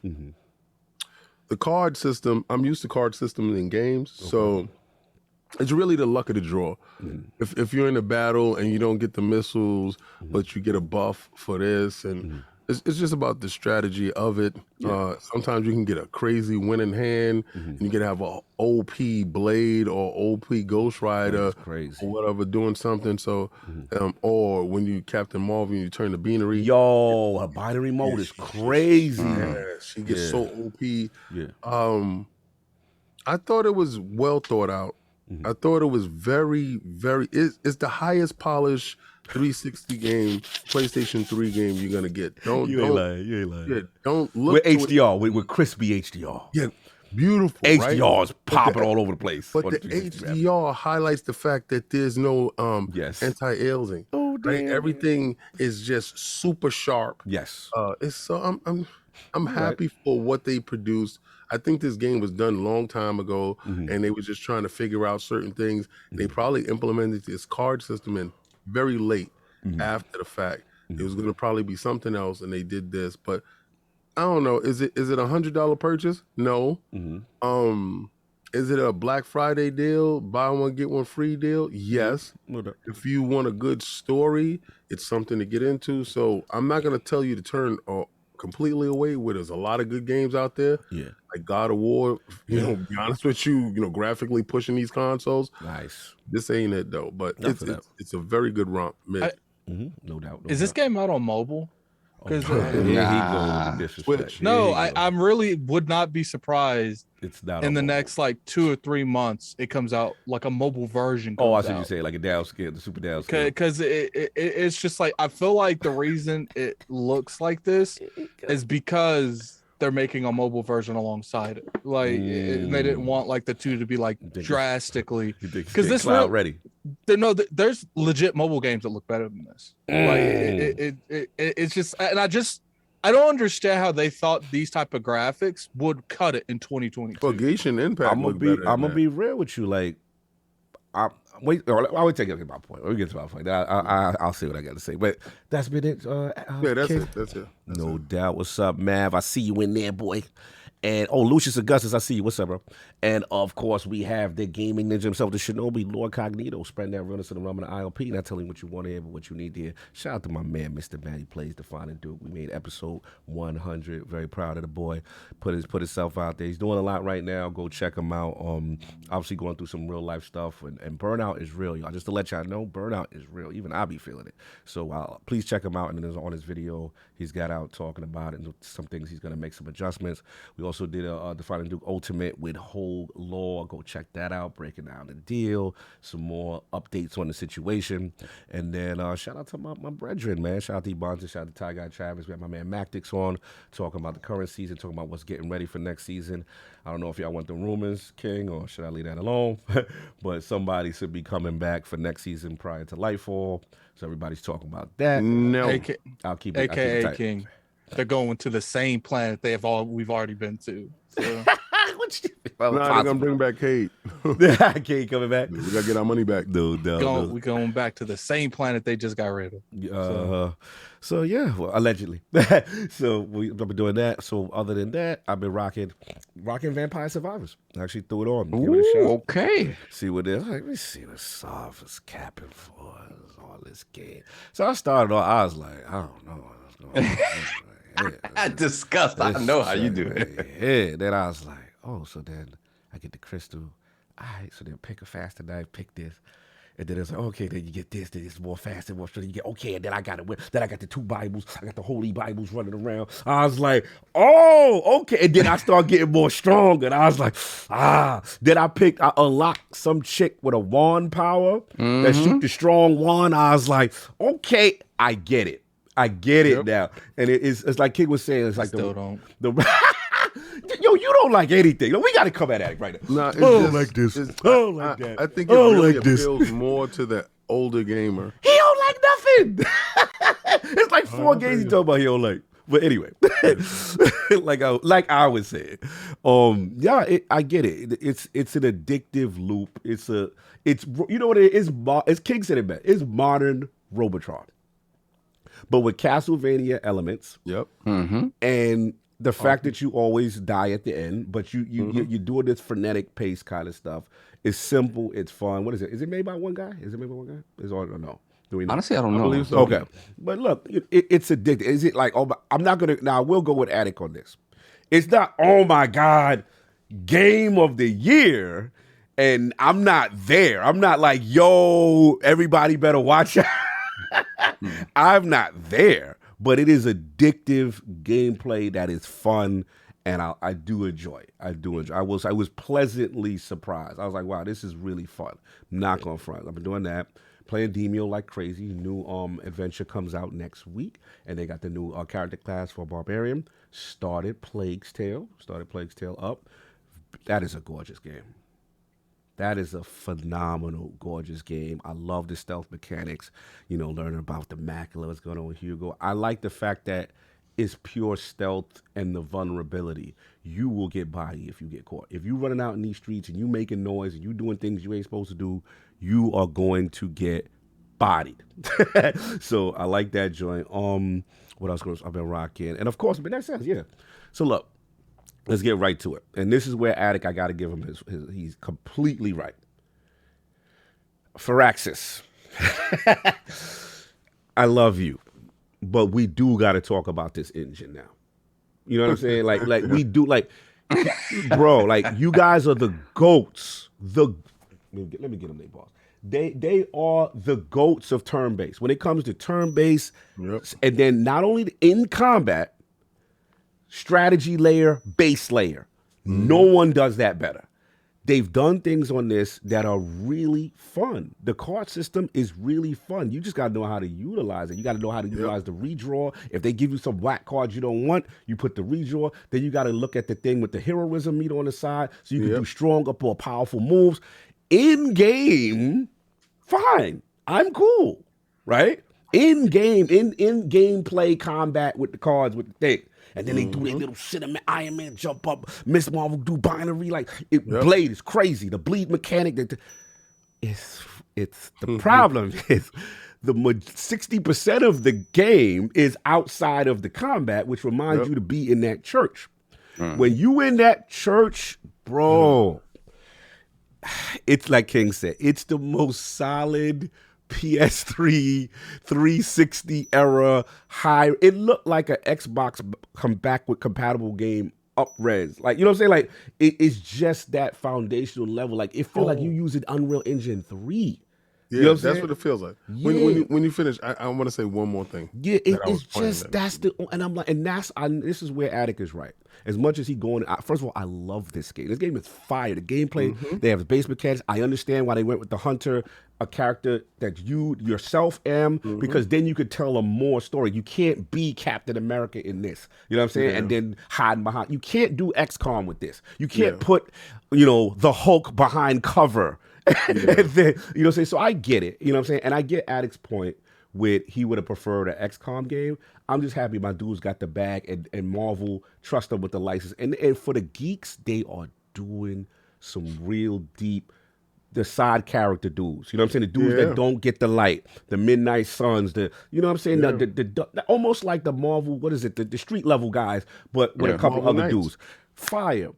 The card system, I'm used to card systems in games, so it's really the luck of the draw. If you're in a battle and you don't get the missiles, but you get a buff for this, and it's just about the strategy of it. Sometimes you can get a crazy winning hand, and you can have a OP Blade or OP Ghost Rider or whatever doing something. So, or when you Captain Marvel, you turn the beanery. Yo, her binary mode is crazy. Yeah, she gets so OP. Yeah. I thought it was well thought out. I thought it was very, very. It's the highest polished 360 game, PlayStation 3 game you're gonna get. You ain't lying. Yeah, don't look with HDR, with crispy HDR. Yeah, beautiful. HDR is popping all over the place. But the HDR highlights the fact that there's no anti-aliasing. Oh, damn. Right? Everything is just super sharp. Yes. It's so I'm happy for what they produced. I think this game was done a long time ago, and they were just trying to figure out certain things. They probably implemented this card system in very late after the fact. It was going to probably be something else, and they did this. But I don't know. Is it $100 purchase? No. Is it a Black Friday deal? Buy one get one free deal? Yes. If you want a good story, it's something to get into. So I'm not going to tell you to turn completely away. Where there's a lot of good games out there. Yeah. Like God of War, to be honest with you, graphically pushing these consoles. Nice. This ain't it though, but it's a very good romp. No doubt. Is this game out on mobile? He goes disrespect. No, I really would not be surprised. It's not in the next 2 or 3 months. It comes out like a mobile version. I see you say like a downscale, the super downscale. Because it's just like I feel like the reason it looks like this is because they're making a mobile version alongside it. Like they didn't want the two to be drastically because this cloud ready. There's legit mobile games that look better than this. It's just, and I don't understand how they thought these type of graphics would cut it in 2022. Well, Genshin Impact. I'm gonna be real with you. I would take it to my point. When we get to my point, I'll see what I got to say. But that's been it. That's it. That's no doubt. What's up, Mav? I see you in there, boy. And Lucius Augustus, I see you. What's up, bro? And of course, we have the gaming ninja himself, the Shinobi, LordCognito, spreading that realness of the realm of the ILP, not telling you what you want to hear, but what you need to hear. Shout out to my man, Mr. Matt. He plays the Fine and Duke. We made episode 100. Very proud of the boy. Put himself out there. He's doing a lot right now. Go check him out. Obviously going through some real life stuff, and burnout is real, y'all. Just to let y'all know, burnout is real. Even I be feeling it. So please check him out. And then on his video, he's got out talking about it and some things he's going to make some adjustments. We also did the Fine and Duke Ultimate with whole lore. Go check that out, breaking down the deal, some more updates on the situation. And then shout out to my brethren, man. Shout out to Ebonza, shout out to Ty Guy Travis. We have my man Mactix on, talking about the current season, talking about what's getting ready for next season. I don't know if y'all want the rumors, King, or should I leave that alone? But somebody should be coming back for next season prior to Lightfall. So everybody's talking about that. No. I'll keep it. AKA King. They're going to the same planet we've already been to. So. They're gonna bring back Kate. Kate coming back. We gotta get our money back. No. We're going back to the same planet they just got rid of. So yeah, well, allegedly. So we've been doing that. So other than that, I've been rocking Vampire Survivors. I actually threw it on. Give it a shot. Okay. See what it is. Let me see what Soft is capping for all this game. So I started off. I was like, I don't know what's going on. Disgust. I know how you do it. Yeah. Then I was like, so then I get the crystal. all right, so they'll pick a faster knife, pick this. And then it's like, okay, then you get this, then it's more faster, more straight. You get, okay, and then I got it. Then I got the 2 Bibles. I got the Holy Bibles running around. I was like, oh, okay. And then I start getting more strong. And I was like, Then I unlocked some chick with a wand power that shoot the strong wand. I was like, okay, I get it. I get it now. And it's like King was saying, it's like don't. Yo, you don't like anything. We got to come at it right now. No, I don't like this. I don't like that. I think it really appeals more to the older gamer. He don't like nothing. It's like 4 games he talking about he don't like. But anyway, like I was saying, I get it. It's an addictive loop. It's you know what it is? It's King said it best. It's modern Robotron, but with Castlevania elements. Yep. And the fact that you always die at the end, but you're doing this frenetic pace kind of stuff. It's simple. It's fun. What is it? Is it made by one guy? Is all or no? Do we know? Honestly, I don't know. believe so. Okay, but look, it's addictive. Is it like? Oh, I'm not gonna. Now I will go with Attic on this. It's not. Oh my God, game of the year, and I'm not there. I'm not like, yo, everybody better watch out. I'm not there. But it is addictive gameplay that is fun, and I do enjoy it. I was pleasantly surprised. I was like, wow, this is really fun. Not gonna front. I've been doing that. Playing Demio like crazy. New adventure comes out next week, and they got the new character class for Barbarian. Started Plague's Tale up. That is a gorgeous game. That is a phenomenal, gorgeous game. I love the stealth mechanics, learning about the macula, what's going on with Hugo. I like the fact that it's pure stealth and the vulnerability. You will get body if you get caught. If you're running out in these streets and you making noise and you doing things you ain't supposed to do, you are going to get bodied. So I like that joint. What else I've been rocking? And of course, but that sense, yeah. So look. Let's get right to it. And this is where Attic, I got to give him he's completely right. Firaxis, I love you, but we do got to talk about this engine now. You know what I'm saying? Like we do, bro, you guys are the GOATs. Let me get them their boss. They are the GOATs of turn-based. When it comes to turn-based, and then not only in combat, strategy layer, base layer. No one does that better. They've done things on this that are really fun. The card system is really fun. You just got to know how to utilize it. You got to know how to utilize the redraw. If they give you some whack cards you don't want, you put the redraw. Then you got to look at the thing with the heroism meter on the side so you can do stronger, more powerful moves. In game, fine. I'm cool, right? In game, in gameplay combat with the cards, with the thing. And then they do their little cinematic Iron Man jump up, Miss Marvel do binary, Blade is crazy. The bleed mechanic, it's the problem is the 60% of the game is outside of the combat, which reminds you to be in that church. When you in that church, bro, it's like King said, it's the most solid PS3 360 era high. It looked like an Xbox come back with compatible game up res. You know what I'm saying? It's just that foundational level. It feels like you using Unreal Engine 3. Yeah, you know that's what it feels like. Yeah. When you finish, I want to say one more thing. Yeah, it's just and I'm like, and this is where Attic is right. As much as he going, first of all, I love this game. This game is fire. The gameplay, they have base mechanics. I understand why they went with the Hunter, a character that you yourself am, because then you could tell a more story. You can't be Captain America in this. You know what I'm saying? And then hide behind. You can't do XCOM with this. You can't put, the Hulk behind cover. And then, you know what I'm saying? So I get it. You know what I'm saying? And I get Addict's point with he would have preferred an XCOM game. I'm just happy my dudes got the bag and Marvel trust them with the license. And for the geeks, they are doing some real deep, the side character dudes. You know what I'm saying? The dudes that don't get the light, the Midnight Suns, you know what I'm saying? The almost like the Marvel, what is it? The street level guys, but with a couple Marvel other Knights. dudes. Fire.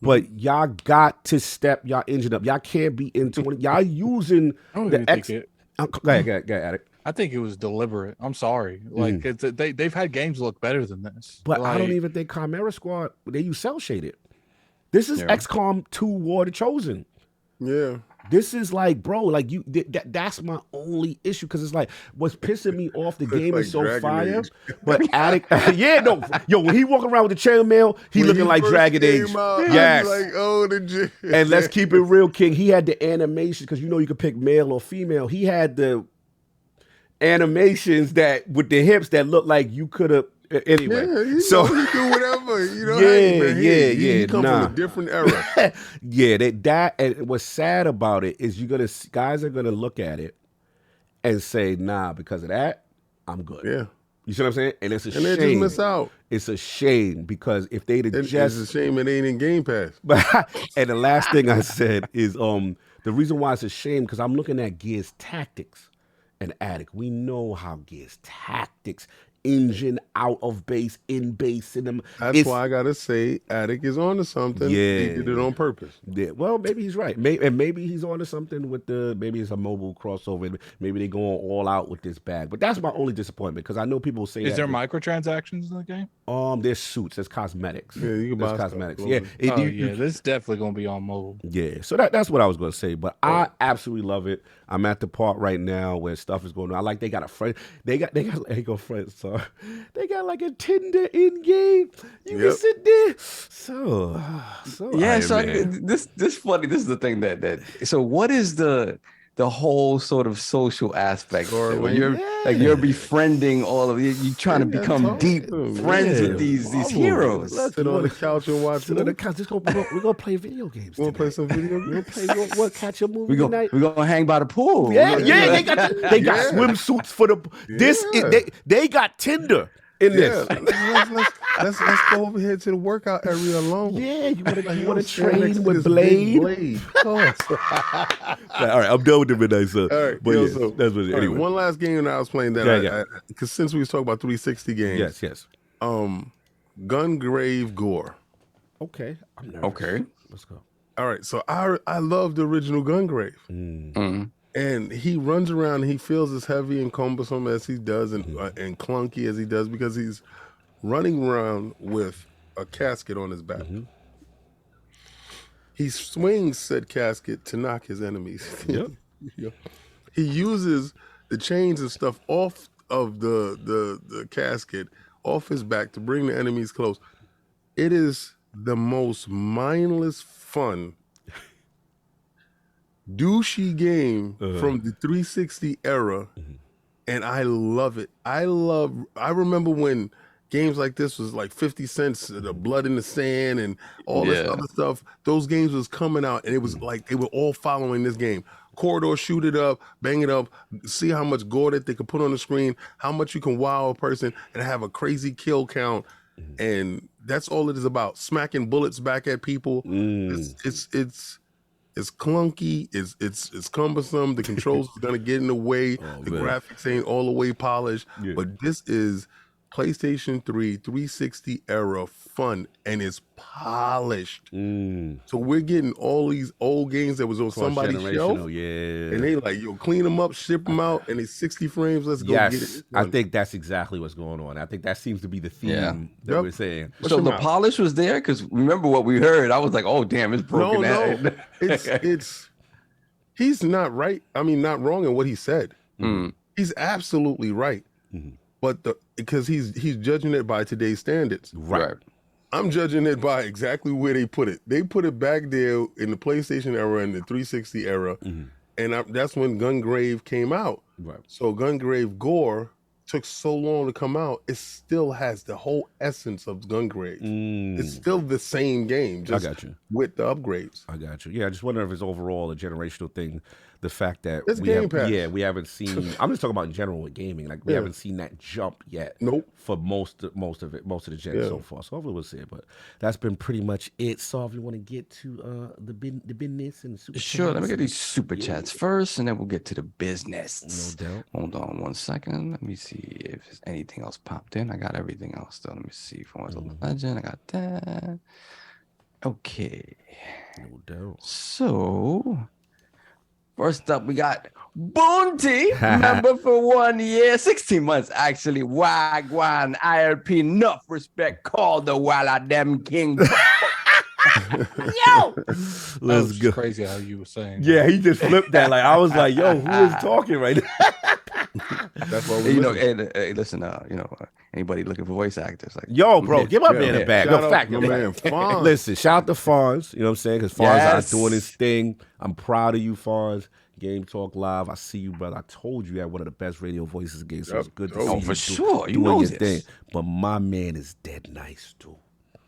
But y'all got to step y'all engine up. Y'all can't be in 20. Y'all using the X. Go ahead, Attic. I think it was deliberate. I'm sorry. They've had games look better than this. But I don't even think Chimera Squad, they use cell shaded. This is XCOM 2 War of the Chosen. Yeah. This is like, bro, like that's my only issue, because it's like what's pissing me off. The game like is so Dragon fire, Age. but Attic, yeah, no, yo, when he walking around with the chainmail, he When looking like first Dragon came Age. out, Yes, I was like, oh, the and let's keep it real, King. He had the animation, because you could pick male or female. He had the animations that with the hips that look like you could have. Anyway, yeah, so he do whatever, Yeah, hey, man, he come nah. from a different era. Yeah, that and what's sad about it is guys are gonna look at it and say, nah, because of that, I'm good. Yeah, you see what I'm saying? And it's a and shame. they just miss out. It's a shame, because if they'd have It's just a shame it ain't in Game Pass. and the last thing I said is the reason why it's a shame, because I'm looking at Gears Tactics and Attic. We know how Gears Tactics engine out of base, in base, in them. That's why I gotta say, Attic is onto something. Yeah, They did it on purpose. Yeah, well, maybe he's right. Maybe he's onto something with maybe it's a mobile crossover. Maybe they're going all out with this bag. But that's my only disappointment, because I know people say Is there microtransactions in the game? There's suits, there's cosmetics. Yeah, you can buy cosmetics. stuff. Yeah, This is definitely gonna be on mobile. Yeah, so that's what I was gonna say. But I absolutely love it. I'm at the part right now where stuff is going on. I like they got a friend. They got friends. So they got like a Tinder in game. You can sit there. So yeah. Iron So Man. this funny. This is the thing that. So what is the whole sort of social aspect when you're befriending all of you trying to become deep friends with these heroes. Let's sit on the couch and watch. Sit on the couch. We're gonna play video games. We're gonna play some video games. We'll catch a movie tonight. We're gonna hang by the pool. Yeah. They got swimsuits for the. They got Tinder in this. Let's go over here to the workout area alone. Yeah, you want to train with Blade. All right, I'm done with the midnight sun. All right, but so that's what. Anyway, one last game that I was playing that because since we was talking about 360 games, yes. Gungrave Gore. Okay, I'm nervous. Okay, let's go. All right, so I love the original Gungrave. And he runs around and he feels as heavy and cumbersome as he does and clunky as he does, because he's running around with a casket on his back. He swings said casket to knock his enemies. Yep. He uses the chains and stuff off of the casket, off his back, to bring the enemies close. It is the most mindless fun douchey game from the 360 era, and I love it. I remember when games like this was like 50 cents, the Blood in the Sand and all this other stuff. Those games was coming out, and it was like they were all following this game. Corridor, shoot it up, bang it up, see how much gore that they could put on the screen, how much you can wow a person and have a crazy kill count. And that's all it is about. Smacking bullets back at people. It's clunky. It's cumbersome. The controls is gonna get in the way. The graphics ain't all the way polished. But this is PlayStation 3, 360 era fun, and it's polished. So we're getting all these old games that was on somebody's shelf, and they like, yo, clean them up, ship them out, and it's 60 frames. Let's go get it. I think that's exactly what's going on. I think that seems to be the theme that we're saying. So the polish was there, because remember what we heard. I was like, oh damn, it's broken. No, it's he's not right. I mean, not wrong in what he said. He's absolutely right. But because he's judging it by today's standards. Right. I'm judging it by exactly where they put it. They put it back there in the PlayStation era and the 360 era, and that's when Gungrave came out. Right. So Gungrave Gore took so long to come out. It still has the whole essence of Gungrave. It's still the same game, just with the upgrades. I got you. Yeah, I just wonder if it's overall a generational thing. The fact that it's Game Pass. We haven't seen. I'm just talking about in general with gaming. Like we haven't seen that jump yet. Nope. For most of the gen so far. So hopefully we'll see it. But that's been pretty much it. So if you want to get to the business and super sure, chats. let me get these super chats first, and then we'll get to the business. No doubt. Hold on 1 second. Let me see if there's anything else popped in. I got everything else though. Let me see. From What's a Legend, I got that. Okay. No doubt. So first up, we got Bounty, member for 1 year, 16 months actually. Wagwan, ILP, enough respect, call the Walla them king. That was Let's just go. crazy how you were saying. Yeah, he just flipped that. Like I was like, yo, who is talking right now? That's what we You know, listen. and listen, anybody looking for voice actors, like Yo, bro, give my man a bag. Shout No, out fact, my yo, man fact. Fonz. Listen, shout out to Fonz. You know what I'm saying? Because Fonz Yes. out doing his thing. I'm proud of you, Fonz. Game Talk Live. I see you, brother. I told you had one of the best radio voices again, so it's good to see oh, you for sure. You doing know your this. thing. But my man is dead nice too.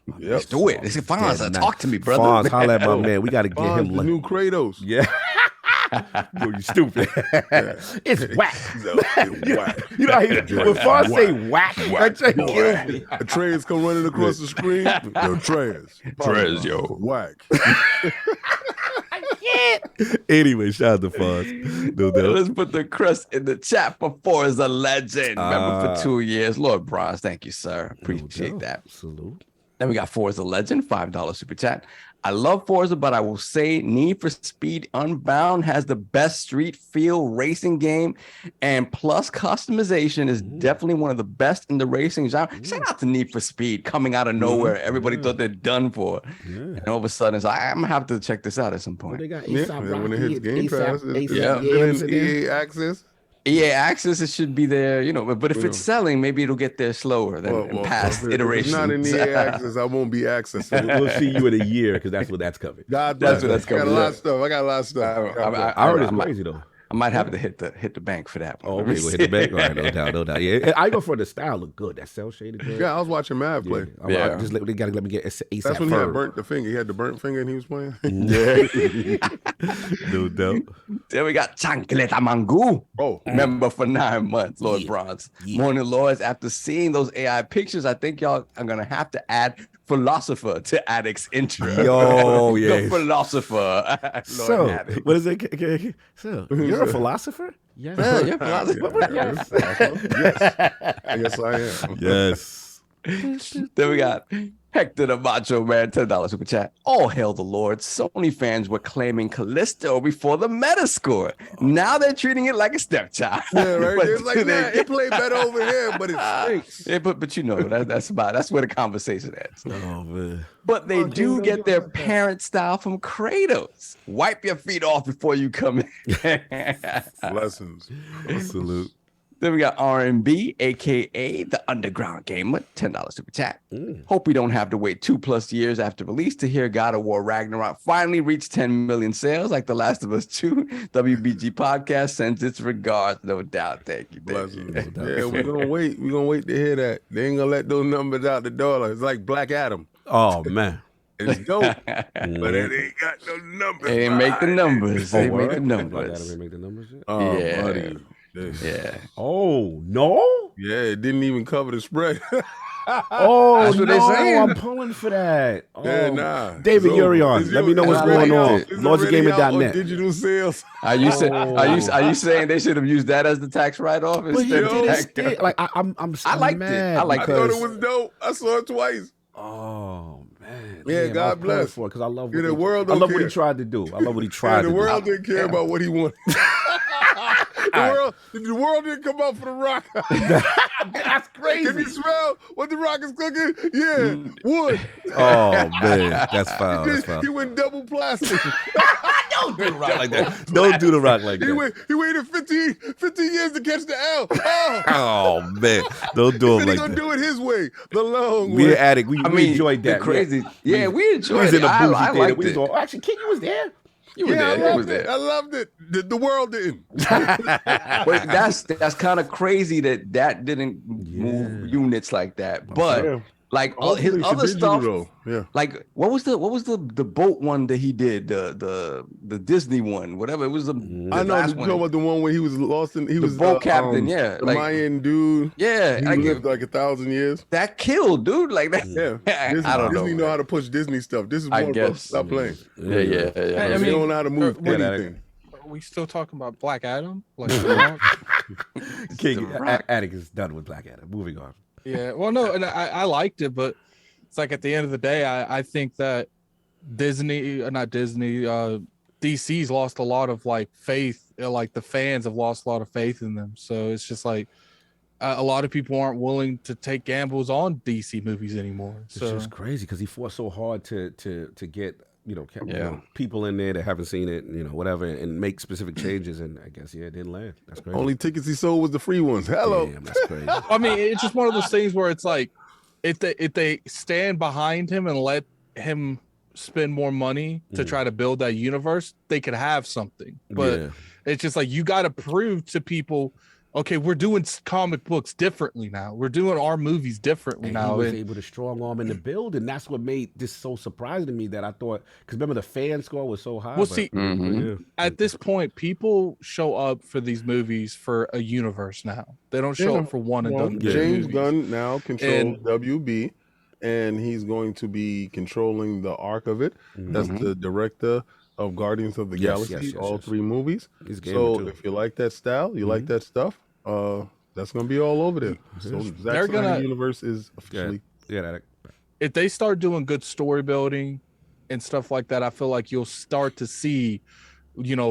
Yep. Let's do it. It's Fonz. Dead Talk nice. to me, brother. Fonz, holla at my man. We got to get Fonz, him. the new Kratos. Yeah. Yo, you stupid. It's whack. You know how when Fonz say whack, that shit kills me. Atreus come running across the screen. Yo, Trez, yo. Whack. Anyway, shout out to Fonz. No doubt. Let's put the crust in the chat for Forza Legend. Remember for 2 years. Lord Bronze, thank you, sir. Appreciate that. Salute. Then we got Forza Legend, $5 super chat. I love Forza, but I will say Need for Speed Unbound has the best street feel racing game, and plus customization is definitely one of the best in the racing genre. Shout out to Need for Speed coming out of nowhere. Everybody thought they're done for. And all of a sudden, it's like, I'm going to have to check this out at some point. They got Yeah, ASAP when it hits Game Pass, Games it's in there. EA Access. EA Access, it should be there, but if it's selling, maybe it'll get there slower than past if iterations. it's not in EA Access, I won't be accessing it. We'll see you in a year because that's what that's covered. God That's bless. what that's I got a coming, lot yeah. of stuff. I got a lot of stuff. I heard it's crazy though. I might have to hit the bank for that one. Oh, Let me okay, go hit see. the bank. All right, no doubt. Yeah, I go for the style. Look good. That cell shaded good. Yeah, I was watching Mav play. I just they gotta let me get ASAP. That's when he had Ferg. burnt the finger. He had the burnt finger and he was playing. No doubt. Then we got Chancleta Mangu. Oh, Member for 9 months, Lord Bronze. Morning Lords, after seeing those AI pictures, I think y'all are going to have to add philosopher to Addict's intro. Yo, yeah. The philosopher. Lord So, Addict. what is it? So, you're a philosopher? Yes. Yeah, you're a philosopher. yes, I am. Yes. Then we got Hector the Macho Man, $10 super chat. All hail the Lord. Sony fans were claiming Callisto before the Metascore. Now they're treating it like a stepchild. Yeah, right. But It's like, do they nah, it played better over here, but it stinks. Yeah, but that's where the conversation ends. Oh man. But they do get their parent style from Kratos. Wipe your feet off before you come in. Lessons. Salute. Then we got R&B, aka the Underground Gamer, $10 super chat. Hope we don't have to wait 2+ years after release to hear God of War Ragnarok finally reach 10 million sales like The Last of Us 2. WBG Podcast sends its regards, no doubt. Thank you. Blessings. Yeah, we're gonna wait. We're gonna wait to hear that. They ain't gonna let those numbers out the door. It's like Black Adam. Oh man. It's dope, but it ain't got no numbers. They didn't make the numbers. They word? make the Gotta numbers. make the numbers yet? Oh, Yeah. buddy. Yeah. Oh no. Yeah, it didn't even cover the spread. Oh, That's what no, they saying. I'm pulling for that. Oh. Yeah, nah. David It's over. Urion, It's let me know what's already going out. on. It's already out on LordsGamer.net. digital sales. Are you saying they should have used that as the tax write-off But he instead did of it still. Like I'm I liked it. mad I liked I thought because- it was dope. I saw it twice. Oh man. Yeah, Damn, God I was pulling bless. for it because I love Yeah, what the world I don't love what he care. tried to do. I love what he Yeah, tried the to world do. didn't care about what he wanted. The world didn't come out for the rock. That's Can crazy. you smell what the rock is cooking? Yeah, wood. Oh man, that's foul. That's foul. He went double plastic. Don't do the rock like that. Don't do the rock like that. He waited 15 years to catch the L. Oh, Oh man, don't do he him said he like gonna that. do it his way, the long We way. an addict. We enjoyed the that. crazy. Yeah, we We enjoyed was it. in the I boozy theater. liked We was it. all, actually, King, you was there. You were Yeah, there. I You was loved it. there. I loved it. The world didn't. But that's kind of crazy that didn't move units like that. But Yeah. like all his Hopefully it's other digital, stuff, though. Yeah. like what was the boat one that he did, the Disney one, whatever it was, the I know last you're one. talking about the one where he was lost in. He The was boat captain, yeah, the like- Mayan dude. Yeah, He like, lived like 1,000 years. that killed, dude. Like that. Yeah, I don't know. Disney know how to push Disney stuff. This is I more guess. stop playing. Yeah. I They mean, don't know how to move yeah, anything. Are we still talking about Black Adam? Like, The Rock? King, The Rock. Attic is done with Black Adam. Moving on. Yeah, well, no, and I liked it, but it's like at the end of the day, I think that DC's lost a lot of like faith, like the fans have lost a lot of faith in them. So it's just like a lot of people aren't willing to take gambles on DC movies anymore. It's So just crazy because he fought so hard to get you know people in there that haven't seen it, whatever, and make specific changes. And I guess it didn't land. That's crazy. Only tickets he sold was the free ones. Hello. Damn, that's crazy. I mean, it's just one of those things where it's like, if they stand behind him and let him spend more money to try to build that universe, they could have something. But it's just like, you got to prove to people, okay, we're doing comic books differently now. We're doing our movies differently now. He was able to strong arm in the build, and that's what made this so surprising to me, that I thought, because remember the fan score was so high. Well, see, at this point, people show up for these movies for a universe now. They don't show up for one and done. James movies. Gunn now controls WB, and he's going to be controlling the arc of it. That's the director of Guardians of the Galaxy, all three movies. So if you like that style, you like that stuff, that's going to be all over there. So Zack Snyder universe is officially. If they start doing good story building and stuff like that, I feel like you'll start to see,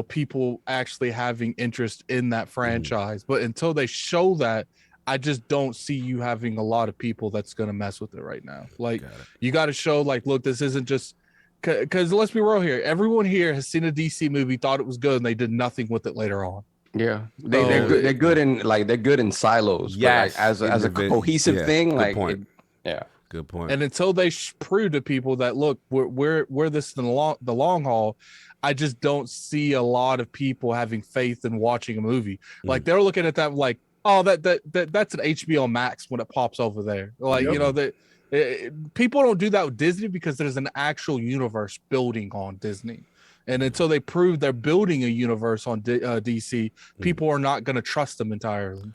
people actually having interest in that franchise. But until they show that, I just don't see you having a lot of people that's going to mess with it right now. Like, you got to show, like, look, this isn't just, because let's be real here. Everyone here has seen a DC movie, thought it was good, and they did nothing with it later on. Yeah, they're good in silos. Yes, but like, as a cohesive thing. Good like, point. Yeah. Good point. And until they prove to people that, look, we're this in the long haul, I just don't see a lot of people having faith in watching a movie. Like, they're looking at that like, oh, that's an HBO Max when it pops over there. Like, people don't do that with Disney because there's an actual universe building on Disney. And until they prove they're building a universe on DC, people are not going to trust them entirely.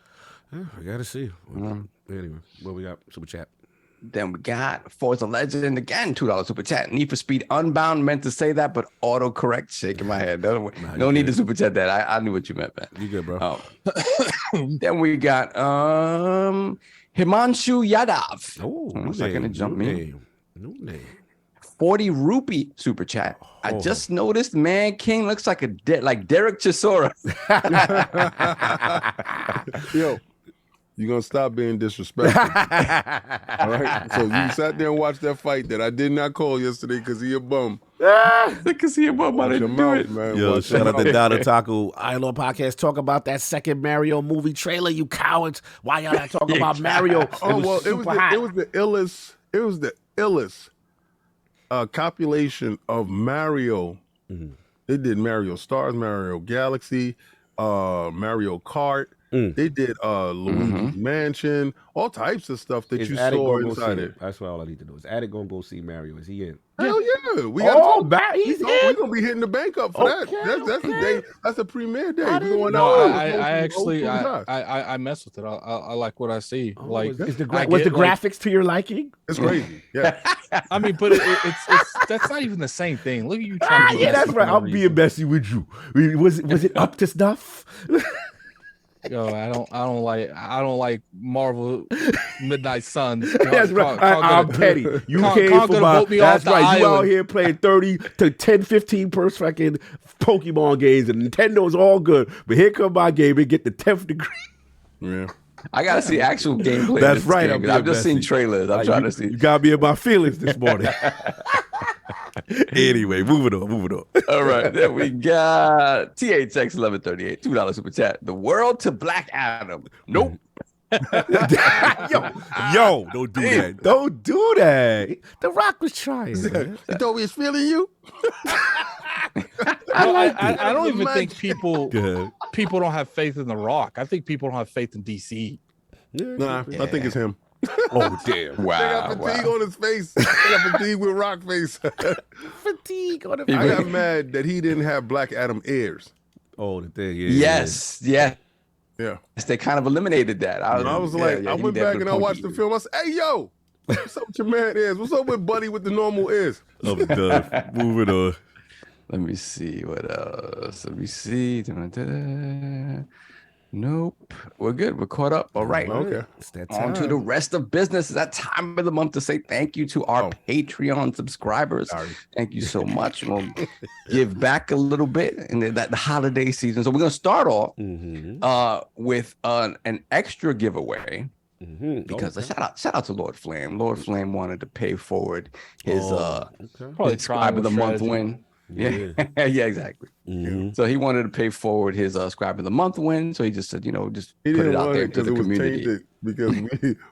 Yeah, I got to see. Anyway, what we got? Super chat. Then we got Forza Legend again, $2 super chat. Need for Speed Unbound, meant to say that, but autocorrect, shaking my head. No need to super chat that. I knew what you meant, man. You good, bro? Then we got Himanshu Yadav. Oh, looks like gonna jump me. New name. 40 rupee super chat. I just noticed Man King looks like like Derek Chisora. Yo, you're going to stop being disrespectful. All right? So you sat there and watched that fight that I did not call yesterday because he a bum. Because he a bum. I didn't do it. Man. Yo, shout out to Down Otaku. Lord Podcast, talk about that second Mario movie trailer, you cowards. Why y'all not talking about Mario? It was the illest compilation of Mario. They did Mario Stars, Mario Galaxy, Mario Kart. They did Luigi's Mansion, all types of stuff that you saw inside it. That's what all I need to know. Is Attic gonna go see Mario? Is he in? Hell yeah! We're gonna be hitting the bank up for that. That's the day. That's a premiere day. I mess with it. I like what I see. Was the graphics to your liking? It's crazy. Yeah. I mean, but it's that's not even the same thing. Look at you trying to. Yeah, that's right. I'm being messy with you. Was it up to snuff? Yo, I don't like Marvel Midnight Suns. That's right. I'm petty. You came from my. That's right. You out here playing 30 to 10, 15 per second Pokemon games, and Nintendo's all good. But here come my game and get the 10th degree. Yeah. I gotta see actual gameplay. That's right. I've just seen trailers. I'm trying to see. You got me in my feelings this morning. Anyway, moving on. All right, then we got THX 1138, $2 super chat. The world to Black Adam. Nope. yo, don't do that. Don't do that. The Rock was trying. Man. You thought we was feeling you? I don't even think people don't have faith in The Rock. I think people don't have faith in DC. Nah, I think it's him. Oh, damn. Wow. They got fatigue on his face. They got fatigue with Rock face. Fatigue on the face. I got mad that he didn't have Black Adam ears. Oh, the thing. Yes. They kind of eliminated that. I was like, I went back and I watched the film. I said, hey, yo, what's up with your man ears? What's up with Buddy with the normal ears? I'm done. Moving on. Let me see what else. Let me see. Nope. We're good. We're caught up. All right. Okay. It's that time. On to the rest of business. It's that time of the month to say thank you to our Patreon subscribers. Sorry. Thank you so much. We'll give back a little bit in the holiday season. So we're going to start off with an extra giveaway. Because shout out to Lord Flame. Lord Flame wanted to pay forward his Probably Scribe of the Month strategy. win. Yeah, yeah, exactly. So he wanted to pay forward his Scribe of the Month win. So he just said, just He put didn't it out want there it to because the it was community. tainted because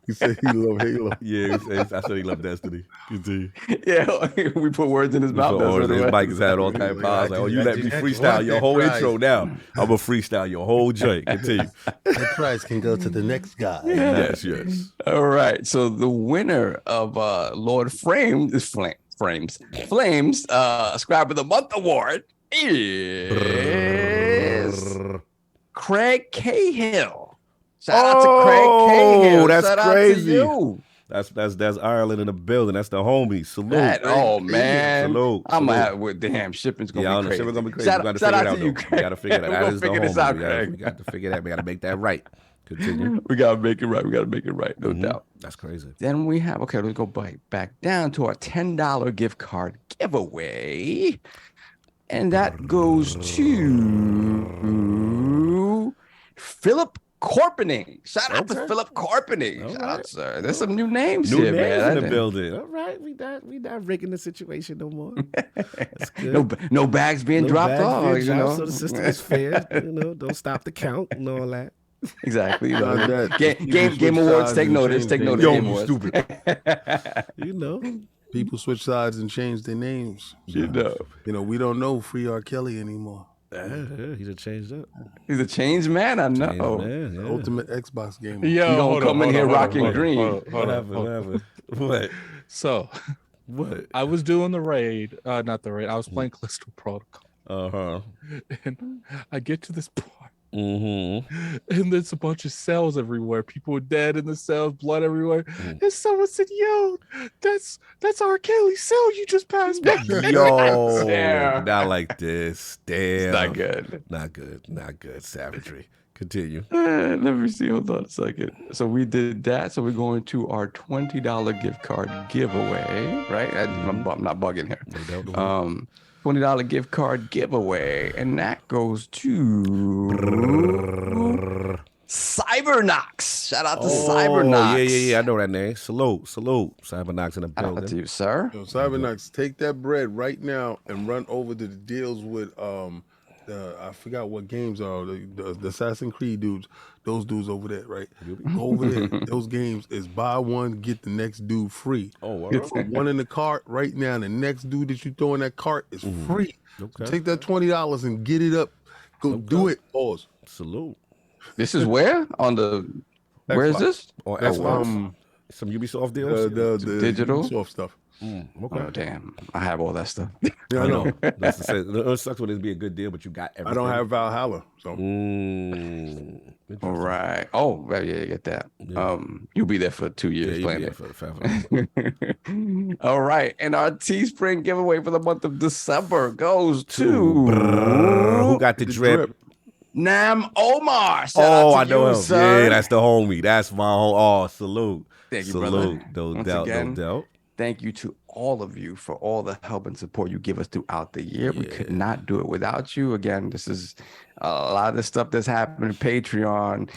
we said he loved Halo. Yeah, I said he loved Destiny. Continue. Yeah, we put words in his mouth. That's what it His was. mic has had all type of powers. Like, you let me freestyle your whole intro now. I'm gonna freestyle your whole joint. Continue. The prize can go to the next guy. Yes. All right. So the winner of Lord Flames Scribe of the Month award is Craig Cahill. Shout out to Craig Cahill. That's Shout out crazy. to you. That's Ireland in the building. That's the homie. Salute. Man. Salute. I'm gonna have damn shipping's gonna be crazy. Shipping's gonna be crazy. Shout We gotta out figure it to out. you, We Craig. gotta figure that We're out. gonna That is the figure this homie. out, We Craig. got to figure that. We gotta make that right. Continue. We gotta make it right. No doubt. That's crazy. Then we have, let's go back down to our $10 gift card giveaway. And that goes to Philip Corpening. Shout out to Philip Corpening. Shout out, sir. There's some new names New here, names man. in the building. All right, we not rigging the situation no more. That's good. No bags being dropped bags off, being dropped, so the system is fair. Don't stop the count and all that. Exactly. Not that. Game Awards, take notice. Take notice. Yo, Game you Awards. stupid. People switch sides and change their names. You know. We don't know Free R. Kelly anymore. He just changed up. He's a changed man, I know. Man, yeah. Ultimate Xbox gamer. Yo, You gonna hold come on, in hold here on, hold on, rocking hold on, green. hold on, hold on, hold on. Whatever. What? So, What? I was doing the raid, not the raid. I was playing Callisto Protocol, and I get to this part, and there's a bunch of cells everywhere. People were dead in the cells, blood everywhere. And someone said, "Yo, that's R. Kelly's cell you just passed by." Yo, Damn. not like this. Damn. Not good. Not good. Savagery. Continue. Let me see. Hold on a second. So we did that. So we're going to our $20 gift card giveaway, right? I'm not bugging here. $20 gift card giveaway, and that goes to Cybernox. Shout out to Cybernox. Yeah. I know that name. Salute. Cybernox in the Shout out to building. you, sir. Yo, Cybernox, take that bread right now and run over to the deals with I forgot what games are the Assassin's Creed dudes. Those dudes over there, right? Over there, those games is buy one get the next dude free. Oh, wow. Put one in the cart right now. The next dude that you throw in that cart is free. Okay. So take that $20 and get it up. Go do it. Pause. Salute. This is where on the. Where is Xbox. this? Or That's Xbox. Some Ubisoft deals. the Digital? Ubisoft stuff. Okay. Oh damn! I have all that stuff. Yeah, I know. It sucks when it be a good deal, but you got everything. I don't have Valhalla, so All right. Oh, yeah, you get that. You'll be there for 2 years playing it. All right, and our Teespring giveaway for the month of December goes to Who got the drip? Nam Omar. Shout Oh, out I to know you, him. sir. Yeah, that's the homie. That's my home. Oh, salute. Thank you, salute. brother. No Once doubt. again, No doubt. Thank you to all of you for all the help and support you give us throughout the year. We could not do it without you. Again, this is a lot of the stuff that's happening. Patreon,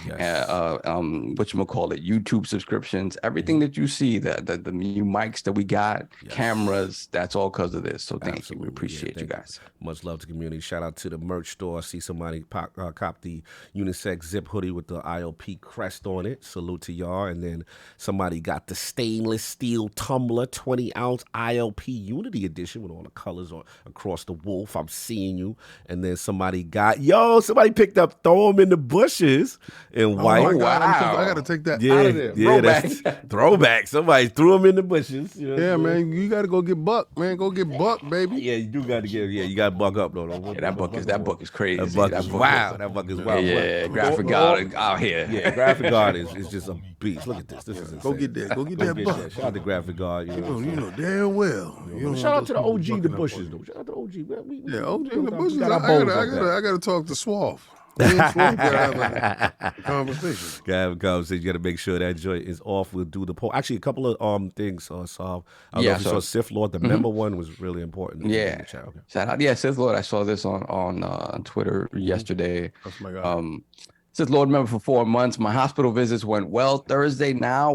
whatchamacallit, YouTube subscriptions, everything that you see, the new mics that we got, cameras, that's all because of this. So thank you. We appreciate you guys. Much love to the community. Shout out to the merch store. I see somebody cop the unisex zip hoodie with the IOP crest on it. Salute to y'all. And then somebody got the stainless steel tumbler, 20-ounce IOP Unity Edition with all the colors on across the wolf. I'm seeing you. And then somebody picked up Throw 'em in the Bushes in white. Oh my God, I got to take that Yeah, out of there. yeah, that's throwback. Somebody threw him in the bushes. You know Yeah, man, you got to go get buck, man. Go get buck, baby. Yeah, you do got to get. Yeah, you got to buck up though. That book is crazy. That buck is wow. That buck is wow. Yeah, graphic art out here. Yeah, graphic art is just a beast. Look at this. This is insane. Go get that. Go get that buck. Shout out to graphic art. You know damn well. shout out to the OG the bushes though. Shout out to the OG. Yeah, OG the bushes. I got to talk to Swaff. We ain't supposed to have a conversation. Gotta have a conversation. You gotta make sure that joint is off. We'll do the poll. Actually, a couple of things. Saw. I don't know if you saw Sith Lord. The member one was really important. Yeah. In the chat. Okay. Shout out. Yeah, Sith Lord. I saw this on Twitter yesterday. That's my God. Says Lord member for 4 months. My hospital visits went well Thursday. Now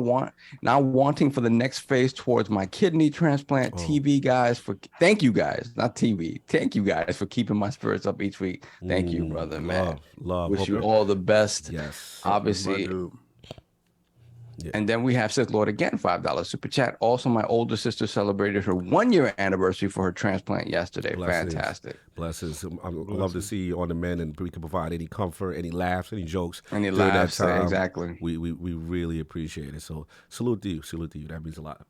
wanting for the next phase towards my kidney transplant. TV guys thank you guys, not TV. Thank you guys for keeping my spirits up each week. Thank you, brother, man. Love. Wish you all the best. Yes. Obviously. Yeah. And then we have Sith Lord again, $5 super chat. Also, my older sister celebrated her 1-year anniversary for her transplant yesterday. Blessings. Fantastic. Blessings. I love to see you on the men, and we can provide any comfort, any laughs, any jokes. Any during laughs, that time. exactly. We really appreciate it. So salute to you. That means a lot.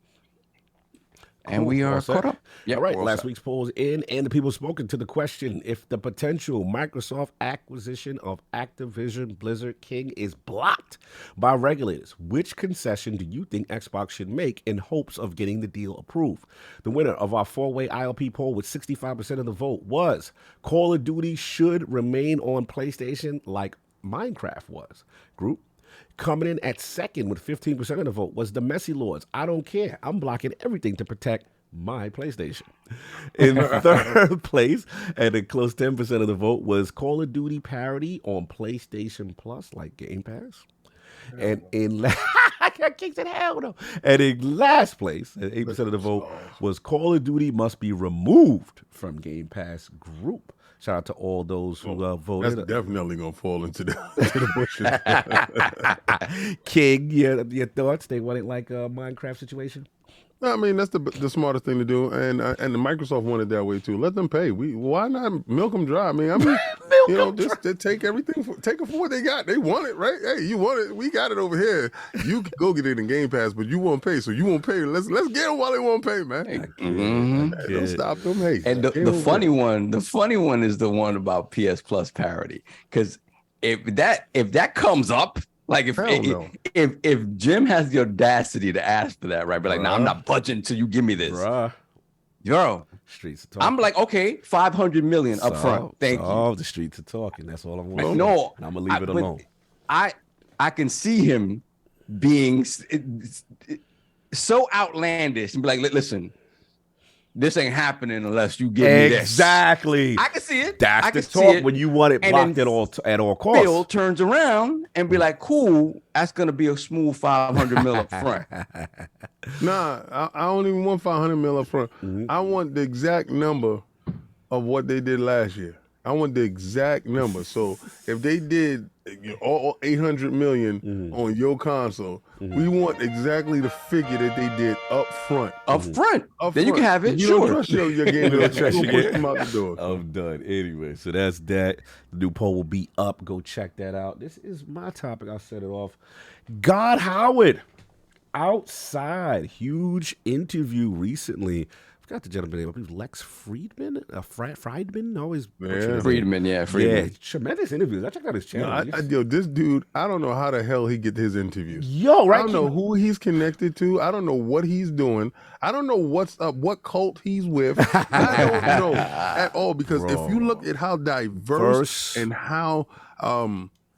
And we are caught up. Yeah, all right. Last week's poll is in, and the people spoken to the question: if the potential Microsoft acquisition of Activision Blizzard King is blocked by regulators, which concession do you think Xbox should make in hopes of getting the deal approved? The winner of our 4-way ILP poll with 65% of the vote was Call of Duty should remain on PlayStation like Minecraft was. Group. Coming in at second with 15% of the vote was the Messy Lords. I don't care. I'm blocking everything to protect my PlayStation. In third place, and a close 10% of the vote was Call of Duty parody on PlayStation Plus, like Game Pass. And in hell no. And in last place, at 8% of the vote was Call of Duty must be removed from Game Pass group. Shout out to all those who voted. That's definitely gonna fall into the bushes. King, your thoughts? They want it like a Minecraft situation? I mean, that's the smartest thing to do, and the Microsoft wanted that way too. Let them pay. Why not milk them dry? I mean, just they take everything, take it for what they got. They want it, right? Hey, you want it? We got it over here. You can go get it in Game Pass, but you won't pay, so you won't pay. Let's get them while they won't pay, man. Don't stop them. Hey, and the funny one is the one about PS Plus parody, because if that comes up. Like if Jim has the audacity to ask for that, right? But like, nah, I'm not budging until you give me this. Yo, streets are talking. I'm like, okay, $500 million up front. Thank you. Oh, the streets are talking. That's all I'm wanting. No, and I'm gonna leave it alone. I can see him being so outlandish and be like, listen, this ain't happening unless you give me this. Exactly. I can see it. That's the talk when you want it blocked at all costs. Bill turns around and be like, cool, that's going to be a smooth $500 million up front. Nah, I don't even want $500 million up front. I want the exact number of what they did last year. I want the exact number. So if they did all 800 million on your console, we want exactly the figure that they did up front. Then you can have it. You don't trust your game. You don't trust your game out the door. I'm done. Anyway, so that's that. The new poll will be up. Go check that out. This is my topic. I'll set it off. ToddHoward outside. Huge interview recently. Got the gentleman name. I believe Lex Friedman, Friedman, always Friedman. Yeah, tremendous interviews. I checked out his channel. This dude, I don't know how the hell he get his interviews. Right? I don't know who he's connected to. I don't know what he's doing. I don't know what's up, what cult he's with. I don't know at all, because if you look at how diverse and how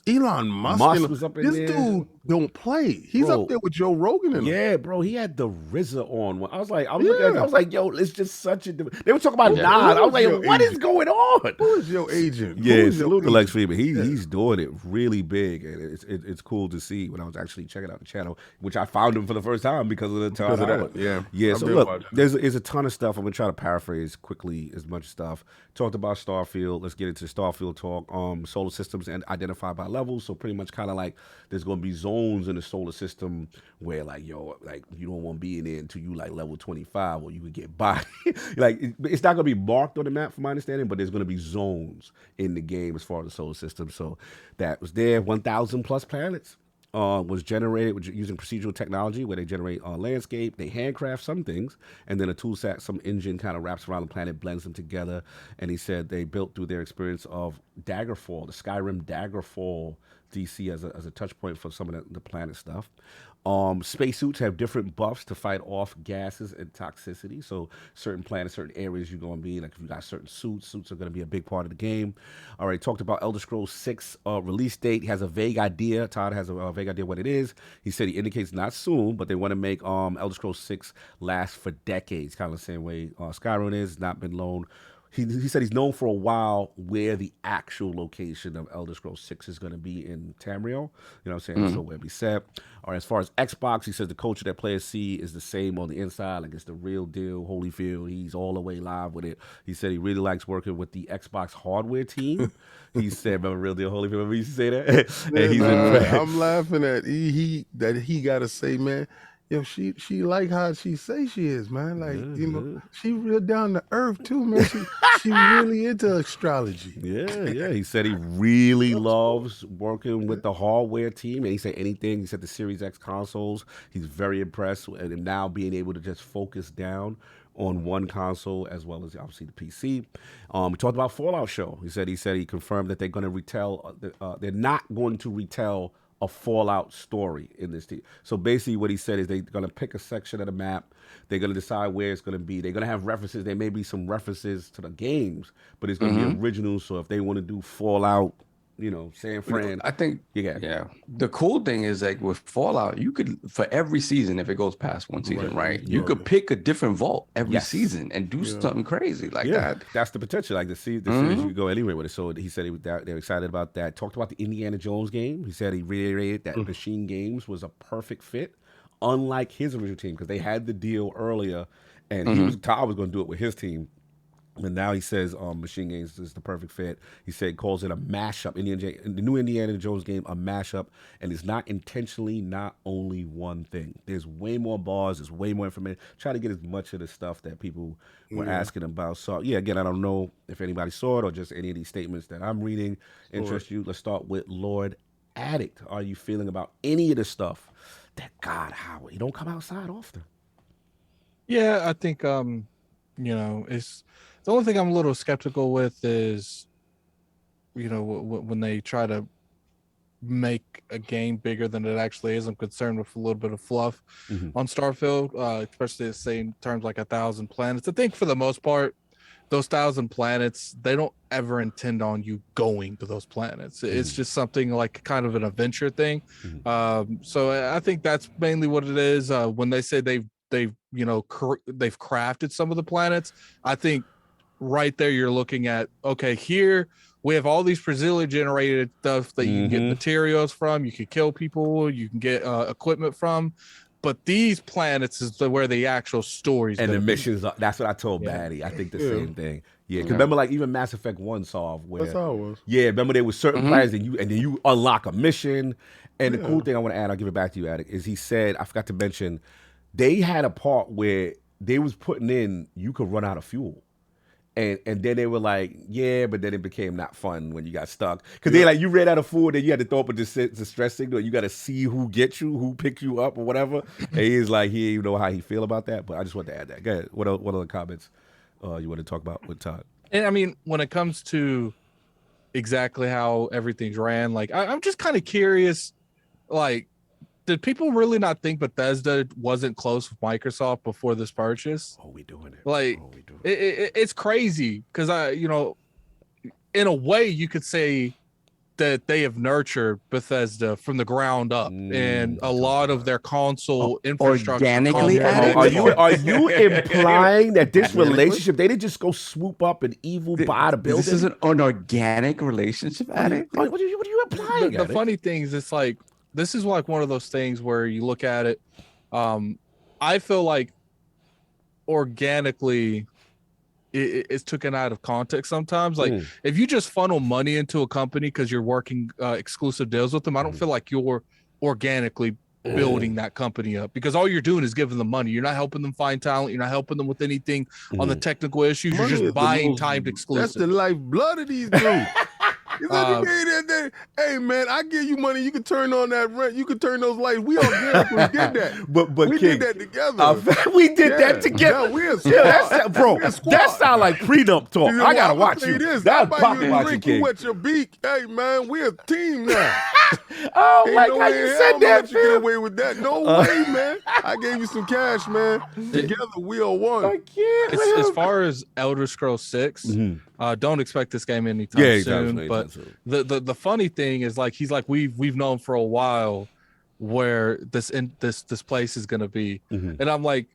Elon Musk was up in there. This dude don't play. He's up there with Joe Rogan and yeah, bro. He had the RZA on. I was like, yo, it's just such a. They were talking about Nod. I was like, what is going on? Who is your agent? Yeah, salute to Lex Friedman. He's doing it really big, and it's cool to see. When I was actually checking out the channel, which I found him for the first time because of the ToddHoward. Yeah. So look, there's a ton of stuff. I'm gonna try to paraphrase quickly as much stuff. Talked about Starfield. Let's get into Starfield talk. Solar systems and identified by levels. So pretty much kind of like there's gonna be zones in the solar system where like you don't want to be in there until you like level 25 or you could get by. It's not gonna be marked on the map from my understanding, but there's gonna be zones in the game as far as the solar system. So that was there. 1,000 plus planets was generated using procedural technology where they generate landscape, they handcraft some things, and then a tool set, some engine kind of wraps around the planet, blends them together. And he said they built through their experience of Daggerfall, the Skyrim Daggerfall DC as a touch point for some of the planet stuff. Spacesuits have different buffs to fight off gases and toxicity. So certain planets, certain areas you're going to be, like if you got certain suits are going to be a big part of the game. All right, talked about Elder Scrolls 6 release date. He has a vague idea. Todd has a vague idea what it is. He said he indicates not soon, but they want to make Elder Scrolls 6 last for decades, kind of the same way Skyrim is, not been known. He said he's known for a while where the actual location of Elder Scrolls 6 is going to be in Tamriel. You know what I'm saying? So where it be set. Or as far as Xbox, he says the culture that players see is the same on the inside. Like it's the real deal, Holyfield. He's all the way live with it. He said he really likes working with the Xbox hardware team. He said, remember real deal, Holyfield? Remember he used to say that? Yeah, And he's I'm laughing at he got to say, man, yo, she like how she say she is, man. Like, you know, she real down to earth too, man. She really into astrology. Yeah. He said he really loves working with the hardware team. And he said anything. He said the Series X consoles, he's very impressed. And now being able to just focus down on one console as well as obviously the PC. We talked about Fallout show. He said he confirmed that they're going to retell. They're not going to retell a Fallout story in this team. So basically what he said is they're going to pick a section of the map. They're going to decide where it's going to be. They're going to have references. There may be some references to the games, but it's going to be original. So if they want to do Fallout, you know, San Fran. I think, yeah. The cool thing is like with Fallout, you could, for every season, if it goes past one season, right? You could pick a different vault every season and do something crazy like that. That's the potential. Like the series, you could go anywhere with it. So he said they're excited about that. Talked about the Indiana Jones game. He said he reiterated that Machine Games was a perfect fit, unlike his original team, because they had the deal earlier, and Todd was going to do it with his team. And now he says Machine Games is the perfect fit. He said calls it a mashup. The new Indiana Jones game, a mashup, and it's not intentionally not only one thing. There's way more bars. There's way more information. Try to get as much of the stuff that people were asking about. So, yeah, again, I don't know if anybody saw it or just any of these statements that I'm reading interest you. Let's start with Lord Addict. Are you feeling about any of the stuff that God, Howard, you don't come outside often? Yeah, I think, you know, it's... The only thing I'm a little skeptical with is, you know, when they try to make a game bigger than it actually is. I'm concerned with a little bit of fluff on Starfield, especially saying terms like 1,000 planets. I think for the most part, those 1,000 planets, they don't ever intend on you going to those planets. It's just something like kind of an adventure thing. So I think that's mainly what it is. When they say they've you know, they've crafted some of the planets, I think right there you're looking at, okay, here we have all these procedurally generated stuff that you can get materials from, you can kill people, you can get equipment from, but these planets is where the actual stories and the missions are, that's what I told Batty. I think the same thing. Yeah, because remember, like even Mass Effect 1 solved where that's how it was. Yeah, remember there was certain planets and then you unlock a mission. And the cool thing I want to add, I'll give it back to you, Attic, is he said, I forgot to mention, they had a part where they was putting in you could run out of fuel. And then they were like, yeah, but then it became not fun when you got stuck. Because they like, you ran out of food, and you had to throw up a distress signal. You got to see who gets you, who picked you up or whatever. And he's like, he didn't even know how he feel about that. But I just want to add that. Go ahead. What other comments you want to talk about with Todd? And I mean, when it comes to exactly how everything's ran, like, I'm just kind of curious, like, did people really not think Bethesda wasn't close with Microsoft before this purchase? Oh, we doing it. Like, it's crazy because you know, in a way, you could say that they have nurtured Bethesda from the ground up, and a lot of their console infrastructure. Organically, are you implying that this relationship they didn't just go swoop up and evil buy the building? This is an organic relationship, Addict? What are you implying? The funny thing is, it's like, this is like one of those things where you look at it. I feel like organically it's taken out of context sometimes. Like if you just funnel money into a company because you're working exclusive deals with them, I don't feel like you're organically building that company up, because all you're doing is giving them money. You're not helping them find talent. You're not helping them with anything on the technical issues. You're just buying timed exclusive. That's the lifeblood of these dudes. Hey man, I give you money. You can turn on that rent. You can turn those lights. We organically did that. But we King, did that together. We did that together. Yeah, we're a squad. Bro, that sound like prenup talk. I gotta watch you. This. That's I buy pocket you a watching, drink, King. you wet your beak. Hey man, we're a team now. Oh, Ain't like no how way you in hell said I'm gonna that, let you get Phil. away with that. No way, man. I gave you some cash, man. Together we are one. I can't. As far as Elder Scrolls 6, don't expect this game anytime soon. But the funny thing is, like, he's like, we've known for a while where this place is gonna be, and I'm like,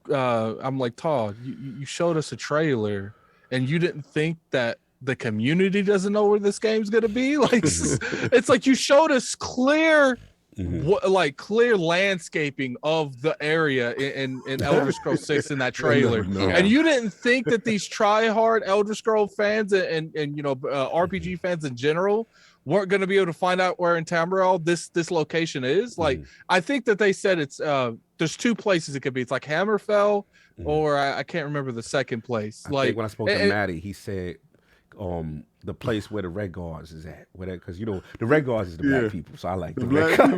Todd, you showed us a trailer, and you didn't think that the community doesn't know where this game's gonna be? Like, it's like you showed us clear landscaping of the area in Elder Scrolls 6 in that trailer, and you didn't think that these try-hard Elder Scrolls fans and RPG fans in general weren't going to be able to find out where in Tamriel this location is. Like, I think that they said it's there's two places it could be. It's like Hammerfell, or I can't remember the second place. I think when I spoke to Maddie, he said the place where the Red Guards is at, because the Red Guards is the black people, so I like the Red Guards.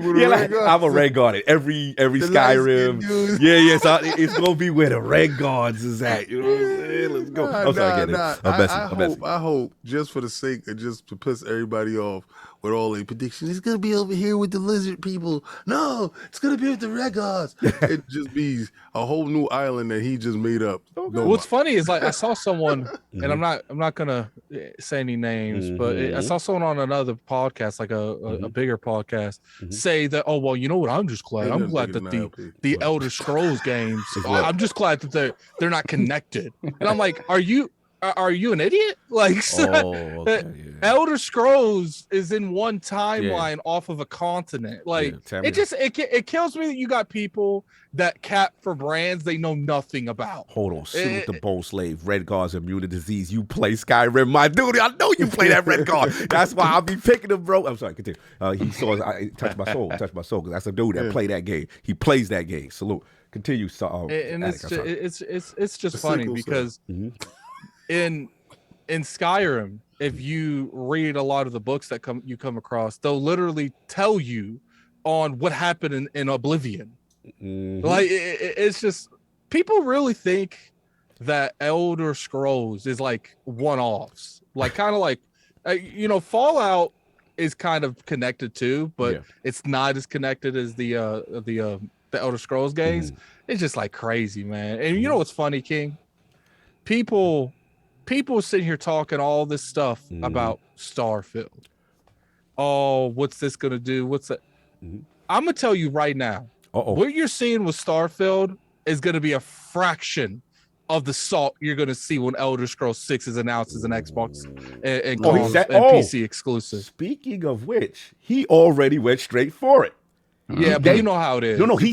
I'm a Red Guard at every Skyrim. Yeah. So it's gonna be where the Red Guards is at. You know what I'm saying? Let's go. I'm sorry, I hope, just for the sake of just to piss everybody off with all the predictions, it's gonna be over here with the lizard people. No, it's gonna be with the Red Guards. It just be a whole new island that he just made up. What's funny is, like, I saw someone, and I'm not gonna say any names, but I saw someone on another podcast, like a bigger podcast, say that, oh well, you know what? I'm just glad. I'm glad that the Elder Scrolls games. I'm just glad that they're not connected. And I'm like, are you an idiot? Like, Elder Scrolls is in one timeline off of a continent. Like, it kills me that you got people that cap for brands they know nothing about. Hold on, Salute the Bold Slave. Red Guards immune to disease. You play Skyrim, my dude. I know you play that Red Guard. That's why I'll be picking him, bro. I'm sorry, continue. He saw touch my soul, because that's a dude that play that game. He plays that game. Salute. Continue. And it's just funny because in Skyrim, if you read a lot of the books that you come across, they'll literally tell you on what happened in Oblivion. Like, it's just, people really think that Elder Scrolls is like one-offs, like kind of like Fallout is kind of connected too, but it's not as connected as the Elder Scrolls games. It's just like crazy, man. And you know what's funny, King? People sitting here talking all this stuff about Starfield. Oh, what's this gonna do? What's that? I'm gonna tell you right now. What you're seeing with Starfield is gonna be a fraction of the salt you're gonna see when Elder Scrolls 6 is announced as an Xbox and PC exclusive. Speaking of which, he already went straight for it. Yeah, but you know how it is. No, he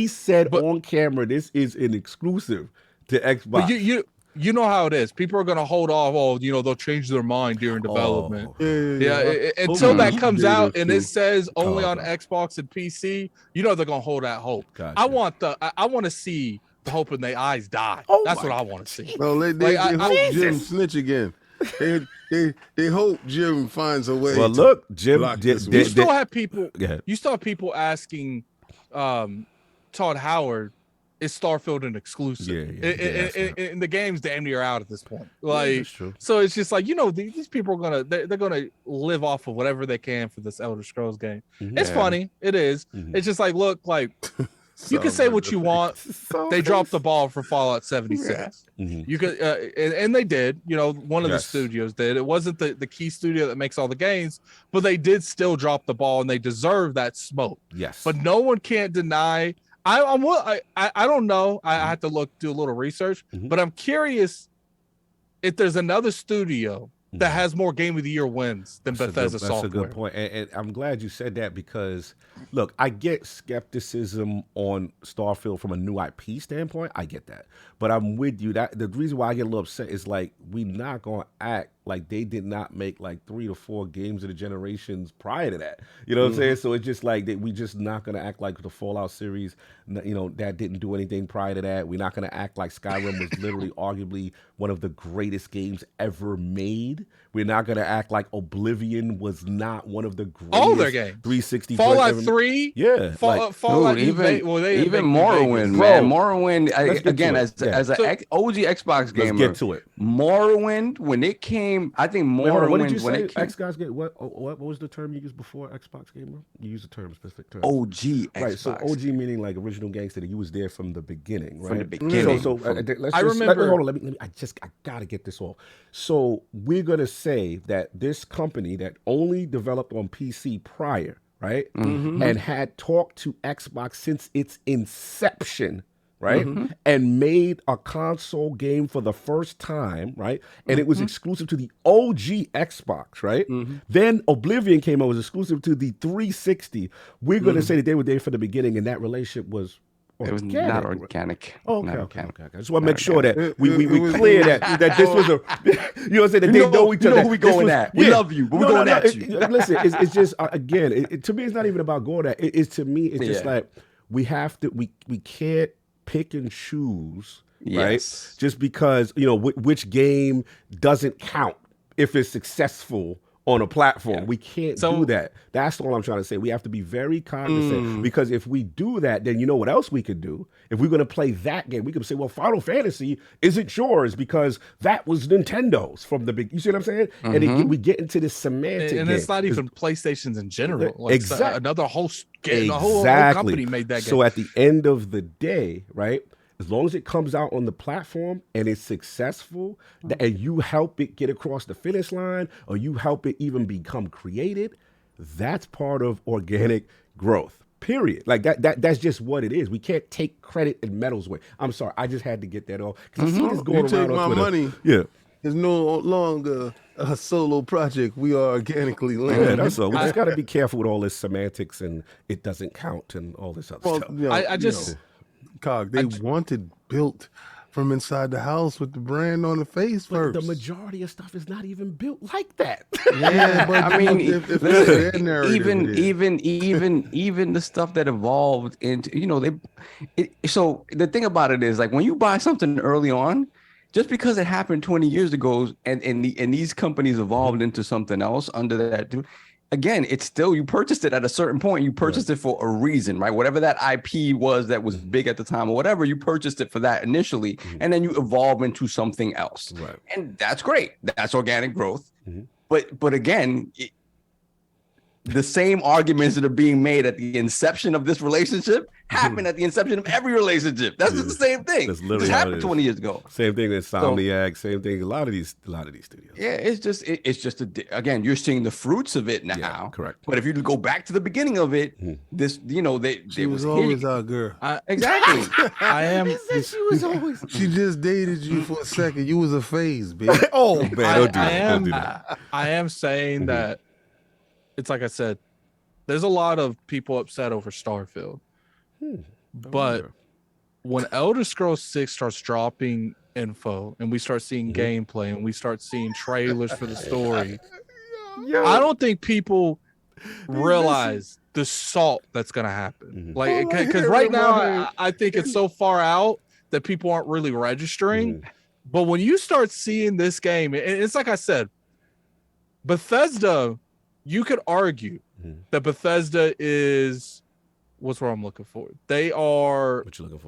said on camera, this is an exclusive to Xbox. But you know how it is. People are going to hold off. Oh, they'll change their mind during development. Until that comes out and it says only on Xbox and PC, they're going to hold that hope. Gotcha. I want to see the hope in their eyes die. That's what I want to see. Well, they hope Jim snitch again. They hope Jim finds a way. Well, look, Jim. You still have people. You still have people asking Todd Howard, is Starfield an exclusive? And the game's damn near out at this point. Like, so it's just like, these people are they're gonna live off of whatever they can for this Elder Scrolls game. It's funny, it is. It's just like, look, like, you can say what you want. They dropped the ball for Fallout 76. You could, and they did. One of the studios did. It wasn't the key studio that makes all the games, but they did still drop the ball, and they deserve that smoke. Yes. But no one can't deny. I don't know. I have to do a little research, but I'm curious if there's another studio that has more Game of the Year wins than Bethesda Software. That's a good point, and I'm glad you said that because, look, I get skepticism on Starfield from a new IP standpoint. I get that, but I'm with you. That the reason why I get a little upset is like we not gonna act like they did not make like 3 to 4 games of the generations prior to that. You know what I'm saying? So it's just like that we just not gonna act like the Fallout series, that didn't do anything prior to that. We're not gonna act like Skyrim was literally arguably one of the greatest games ever made. We're not gonna act like Oblivion was not one of the greatest. All their games. 360 Fallout 3. Yeah. Fallout even Morrowind, man. Morrowind again as an OG Xbox gamer. Let's get to it. Morrowind, when it came, I think Wait, hold on, what did Morrowind, you when say? it came, Xbox game. What was the term you used before Xbox gamer? You used a term, specific term. OG Xbox. Right. So OG meaning like original gangster. That you was there from the beginning, right? From the beginning. So let's just, remember. Hold on. Let me. I gotta get this off. So we're gonna say that this company that only developed on PC prior, right, and had talked to Xbox since its inception, right, and made a console game for the first time, right, and it was exclusive to the OG Xbox, right. Then Oblivion came out, was exclusive to the 360. We're going to say that they were there from the beginning, and that relationship was It was not organic. Oh, Not okay. organic. I just want to make sure that we was- clear that this was a, you know what I'm saying, that they know each you other. know who we This going was- at. We love you, but we're going at you. Listen, it's just, again, to me, it's not even about going at. It's to me, it's just Yeah. like, we have to, we can't pick and choose, right? Yes. Just because, you know, which game doesn't count if it's successful on a platform. We can't do that. That's all I'm trying to say. We have to be very cognizant, because if we do that, then you know what else we could do? If we're going to play that game, we could say, well, Final Fantasy isn't yours because that was Nintendo's from the big, you see what I'm saying? And we get into this semantic And game. it's not even PlayStations in general. Like Exact- another whole game, a whole company made that game. So at the end of the day, right, as long as it comes out on the platform and it's successful, and you help it get across the finish line, or you help it even become created, that's part of organic growth. Period. Like that's just what it is. We can't take credit and medals away. I'm sorry, I just had to get that off because I see this going You take around my on Twitter. money. Yeah. It's no longer a solo project. We are organically Yeah, linked. that's all. We just got to be careful with all this semantics and it doesn't count and all this other stuff. You know, I just- you know, Cog, they wanted built from inside the house with the brand on the face But first. the majority of stuff is not even built like that. Yeah, but I mean, if that's their narrative, even it is. even the stuff that evolved into, you know, so the thing about it is, like, when you buy something early on, just because it happened 20 years ago and these companies evolved into something else under that, again, it's still, you purchased it at a certain point. You purchased it for a reason, right? Whatever that IP was that was big at the time or whatever, you purchased it for that initially, and then you evolve into something else. Right. And that's great. That's organic growth. But again, the same arguments that are being made at the inception of this relationship happen at the inception of every relationship. That's just the same thing. That's It literally just how it happened is. 20 years ago. Same thing with Insomniac, same thing. A lot of these studios. Yeah, it's just again, you're seeing the fruits of it now. Yeah, correct. But if you go back to the beginning of it, this, you know, She was always our girl. exactly. I am. She was always. She just dated you for a second. You was a phase, bitch. Oh man, don't do that. Don't do I that. I am saying that it's like I said, there's a lot of people upset over Starfield. But when Elder Scrolls 6 starts dropping info and we start seeing gameplay and we start seeing trailers for the story, I don't think people realize the salt that's going to happen. Like, because right now, I think it's so far out that people aren't really registering. But when you start seeing this game, and it's like I said, Bethesda, you could argue that Bethesda is, what's what I'm looking for? They are What you looking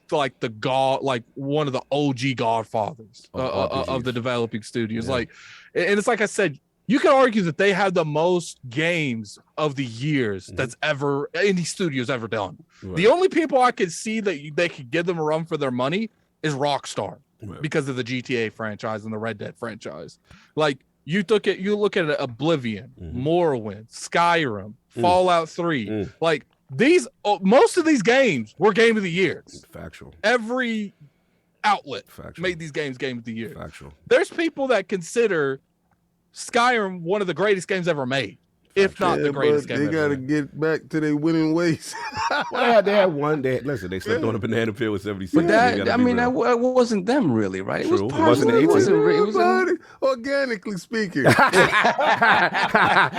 for? like the god, like one of the OG godfathers of the developing studios. Like, and it's like I said, you could argue that they have the most games of the years that's ever any studio's ever done. Right. The only people I could see that they could give them a run for their money is Rockstar because of the GTA franchise and the Red Dead franchise. Like, you look at Oblivion, Morrowind, Skyrim, Fallout 3. Like, these, most of these games were game of the year. Factual. Every outlet Factual. made these games game of the year. Factual. There's people that consider Skyrim one of the greatest games ever made, if not the greatest game They ever gotta made. get back to their winning ways. Well, they had one. They slept on a banana peel with 76. But that, I mean, that wasn't them really, right? It was True. It part wasn't of the it. 80s. It was Organically speaking.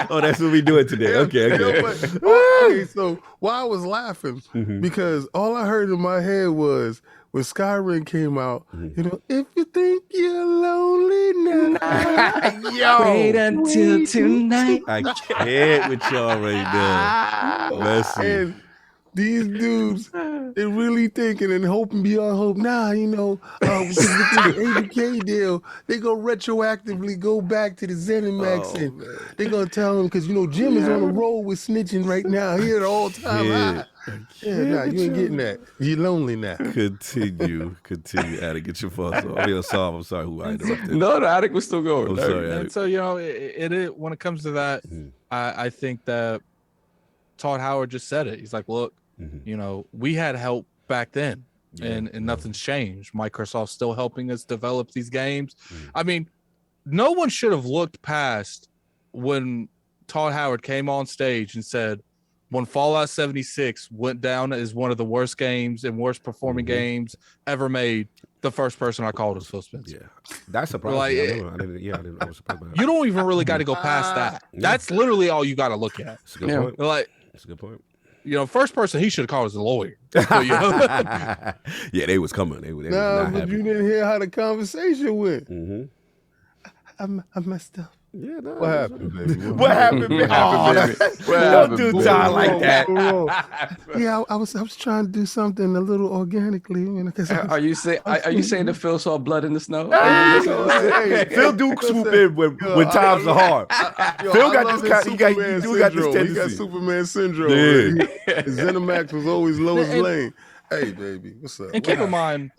Oh, that's what we doing today. Okay. You know, Okay. but, okay, so why I was laughing because all I heard in my head was when Skyrim came out, you know, if you think you're lonely now, wait until tonight. I can't with y'all right now. Let's see. and These dudes, they really thinking and hoping beyond hope. Nah, with this ABK deal, they gonna retroactively go back to the ZeniMax and they gonna tell him because Jim is on the roll with snitching right now. He at an all-time high. Yeah, you ain't getting that. You're lonely now. Continue, Attic. Get your thoughts off. I'm sorry who I interrupted. No, the Attic was still going. I'm sorry, Attic. And so it when it comes to that, I think that Todd Howard just said it. He's like, look, we had help back then, and nothing's changed. Microsoft's still helping us develop these games. I mean, no one should have looked past when Todd Howard came on stage and said, when Fallout 76 went down as one of the worst games and worst performing games ever made, the first person I called was Phil Spencer. Yeah, that's surprising. Like, I was surprised by that. You don't even really got to go past that. That's literally all you got to look at. That's a good point. Like, that's a good point. First person he should have called was a lawyer. Yeah, they was coming. They was not but happy. you didn't hear how the conversation went. I messed up. Yeah, no. What happened, baby? What happened, baby? Don't do Todd like that. Yeah, I was trying to do something a little organically. Are you saying that Phil saw blood in the snow? Phil do swoop in when times are hard. Phil got this kind. You got this tendency. He got Superman syndrome. Yeah. His ZeniMax was always Lois Lane. Hey, baby, what's up? And keep in mind,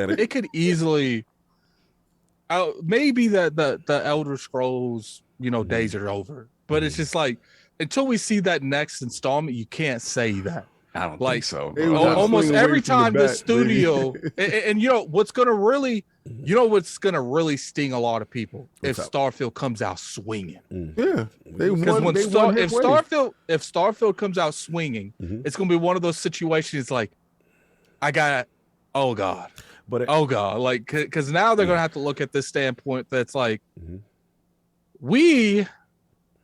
it could easily. Maybe the Elder Scrolls, days are over, but it's just like until we see that next installment, you can't say that. I don't think so. Almost every time the studio, and what's gonna really sting a lot of people if Starfield comes out swinging. Yeah, if Starfield comes out swinging, it's gonna be one of those situations like, oh God. Like, because now they're gonna have to look at this standpoint that's like, we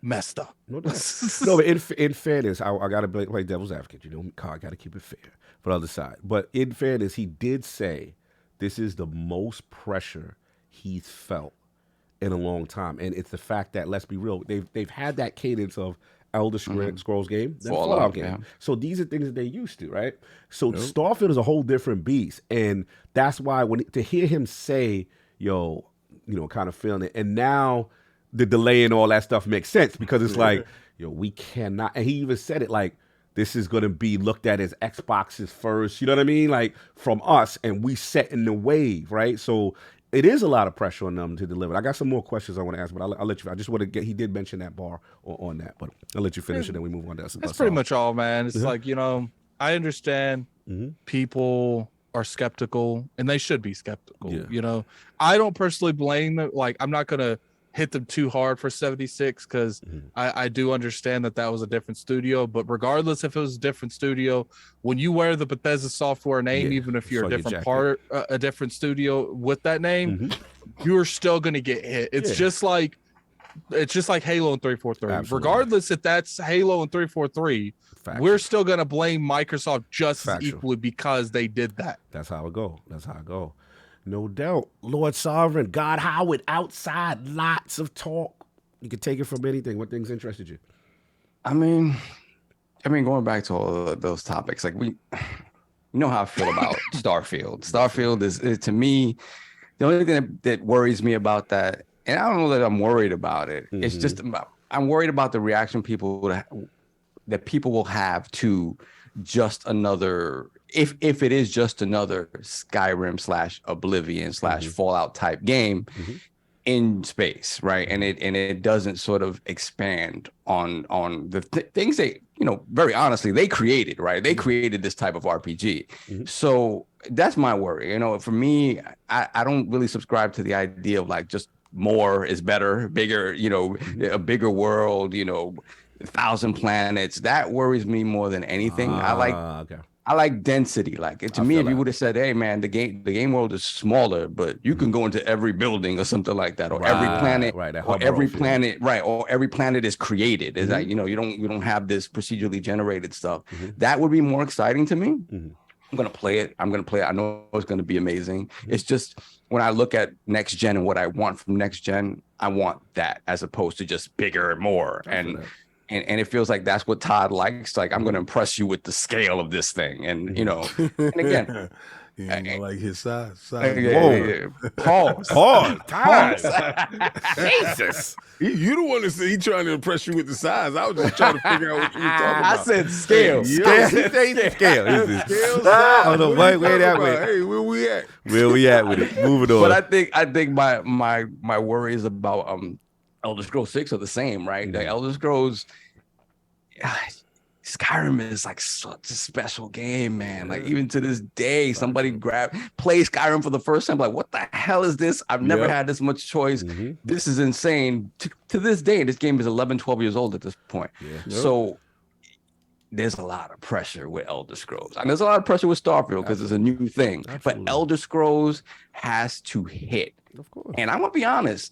messed up. No, but in fairness, I gotta play devil's advocate. I gotta keep it fair for the other side. But in fairness, he did say this is the most pressure he's felt in a long time, and it's the fact that, let's be real, they've had that cadence of Elder Scrolls game, then Fallout game. Yeah. So these are things that they're used to, right? So Starfield is a whole different beast, and that's why to hear him say, kind of feeling it, and now the delay and all that stuff makes sense because it's like, we cannot, and he even said it like, this is going to be looked at as Xbox's first, you know what I mean? Like from us, and we set in the wave, right? So it is a lot of pressure on them to deliver. I got some more questions I want to ask, but I'll let you. I just want to get. He did mention that bar on that, but I'll let you finish and then we move on to that. That's pretty much all, man. It's like I understand people are skeptical, and they should be skeptical. Yeah. I don't personally blame them. Like, I'm not gonna hit them too hard for 76 because I do understand that was a different studio. But regardless if it was a different studio, when you wear the Bethesda software name, even if you're a different a different studio with that name, you're still gonna get hit. It's just like Halo and 343. Absolutely. Regardless if that's Halo and 343, we're still gonna blame Microsoft just as equally because they did that. That's how it go. No doubt. Lord Sovereign, God Howard, outside, lots of talk. You can take it from anything. What things interested you? I mean, going back to all of those topics, like you know how I feel about Starfield. Starfield is to me, the only thing that worries me about that, and I don't know that I'm worried about it. It's just I'm worried about the reaction that people will have to just another. If it is just another Skyrim / Oblivion / Fallout type game in space, right? And it doesn't sort of expand on the things they, very honestly, they created, right? They created this type of RPG. So that's my worry. For me, I don't really subscribe to the idea of like just more is better, bigger, a bigger world, 1,000 planets. That worries me more than anything. I like density. Like to me, if you would have said, "Hey, man, the game world is smaller, but you can go into every building or something like that, or every planet, or every planet, or every planet is created." Is that you don't have this procedurally generated stuff. That would be more exciting to me. I'm gonna play it. I know it's gonna be amazing. It's just when I look at next gen and what I want from next gen, I want that as opposed to just bigger and more. And And it feels like that's what Todd likes. Like, I'm going to impress you with the scale of this thing. And, you know, and again, you ain't like his size. Pause. Jesus. You the one that said he trying to impress you with the size. I was just trying to figure out what you were talking about. I said scale. Scale. Scale Oh, no, wait that way. Hey, where we at? Where we at with it? Moving on. But I think my worries about Elder Scrolls 6 are the same, right? The Elder Scrolls, Skyrim is like such a special game, man. Like, even to this day, somebody play Skyrim for the first time, like, what the hell is this? I've never had this much choice. This is insane. To this day, this game is 11, 12 years old at this point. So there's a lot of pressure with Elder Scrolls. And there's a lot of pressure with Starfield because it's a new thing. But Elder Scrolls has to hit. Of course. And I'm going to be honest.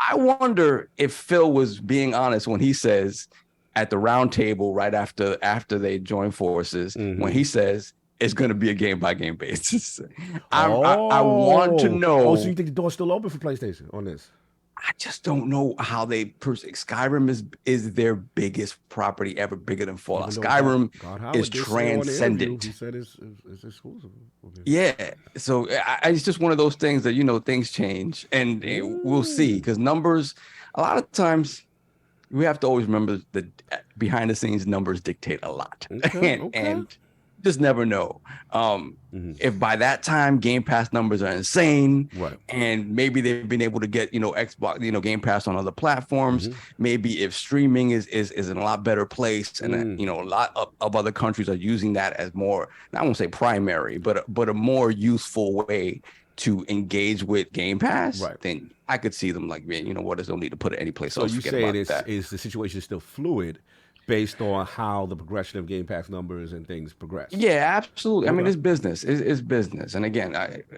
I wonder if Phil was being honest when he says at the round table right after they join forces, when he says it's going to be a game-by-game basis. I want to know. Oh, so you think the door's still open for PlayStation on this? I just don't know how they Skyrim is their biggest property ever, bigger than Fallout. Skyrim is transcendent. He said it's exclusive. Yeah, so it's just one of those things that, you know, things change, and we'll see, because numbers, a lot of times we have to always remember that behind the scenes numbers dictate a lot. And just never know. If by that time Game Pass numbers are insane, and maybe they've been able to get, you know, Xbox, you know, Game Pass on other platforms, maybe if streaming is in a lot better place, and you know, a lot of other countries are using that as more, I won't say primary, but a more useful way to engage with Game Pass, then I could see them like, man, you know what, there's no need to put it anyplace else. So you say is the situation still fluid based on how the progression of Game Pass numbers and things progress? Yeah, absolutely. I mean, it's business. It's business. And again,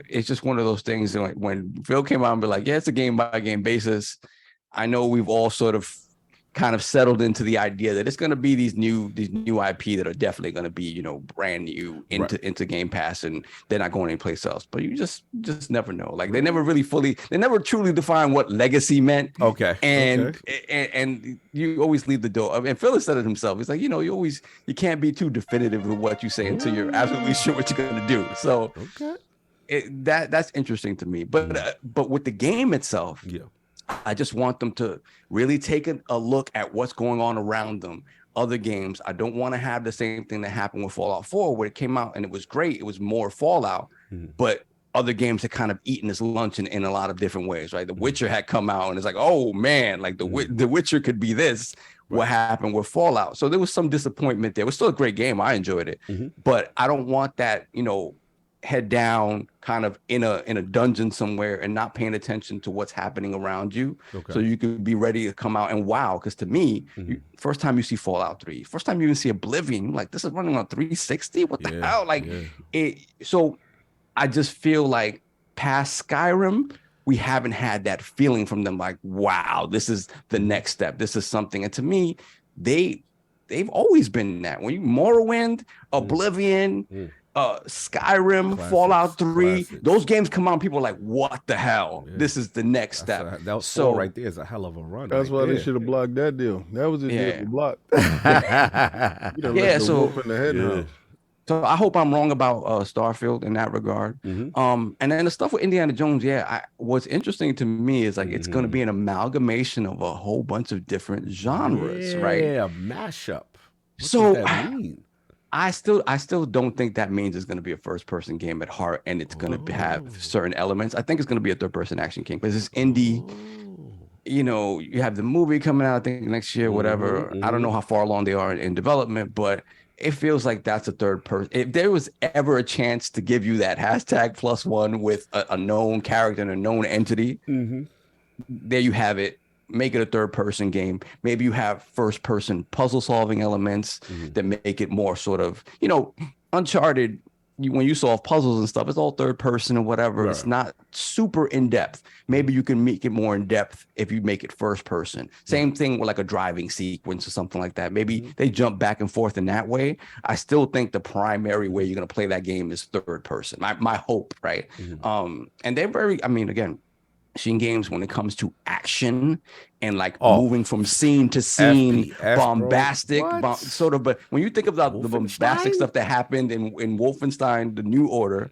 it's just one of those things that, like, when Phil came out and be like, yeah, it's a game-by-game basis, I know we've all sort of kind of settled into the idea that it's going to be these new IP that are definitely going to be, you know, brand new into Game Pass, and they're not going anyplace else. But you just never know. Like, they never truly define what legacy meant. And you always leave the door. I mean, Phil said it himself. He's like, you know, you can't be too definitive with what you say until you're absolutely sure what you're going to do. So that's interesting to me. But with the game itself, I just want them to really take a look at what's going on around them. Other games. I don't want to have the same thing that happened with Fallout 4, where it came out and it was great. It was more Fallout, but other games had kind of eaten its lunch in a lot of different ways, right? The Witcher had come out and it's like, oh man, like the Witcher could be this. What happened with Fallout? So there was some disappointment there. It was still a great game. I enjoyed it, but I don't want that, you know, head down kind of in a dungeon somewhere and not paying attention to what's happening around you. So you could be ready to come out and wow. Because to me, first time you see Fallout 3, first time you even see Oblivion, you're like, this is running on 360. What the hell? Like it. So I just feel like past Skyrim, we haven't had that feeling from them. Like, wow, this is the next step. This is something. And to me, they've always been that. When you Morrowind, Oblivion, Skyrim, Fallout 3, those games come out and people are like, what the hell? This is the next step. That was so right there is a hell of a run. That's why they should have blocked that deal. That was a deal to block. So I hope I'm wrong about Starfield in that regard. And then the stuff with Indiana Jones, what's interesting to me is like it's going to be an amalgamation of a whole bunch of different genres, right? Yeah, a mashup. What so does that mean? I still don't think that means it's going to be a first-person game at heart, and it's going to have certain elements. I think it's going to be a third-person action game, because it's indie. You know, you have the movie coming out, I think next year, whatever. I don't know how far along they are in development, but it feels like that's a third person. If there was ever a chance to give you that #+1 with a known character and a known entity, there you have it. Make it a third-person game. Maybe you have first-person puzzle-solving elements that make it more sort of, you know, Uncharted. When you solve puzzles and stuff, it's all third-person or whatever. It's not super in-depth. Maybe you can make it more in-depth if you make it first-person. Same thing with like a driving sequence or something like that. Maybe they jump back and forth in that way. I still think the primary way you're going to play that game is third-person. My hope, right? And they're very, I mean, again, games when it comes to action and like moving from scene to scene, FPS, bombastic, bro. sort of. But when you think about the bombastic stuff that happened in Wolfenstein: The New Order,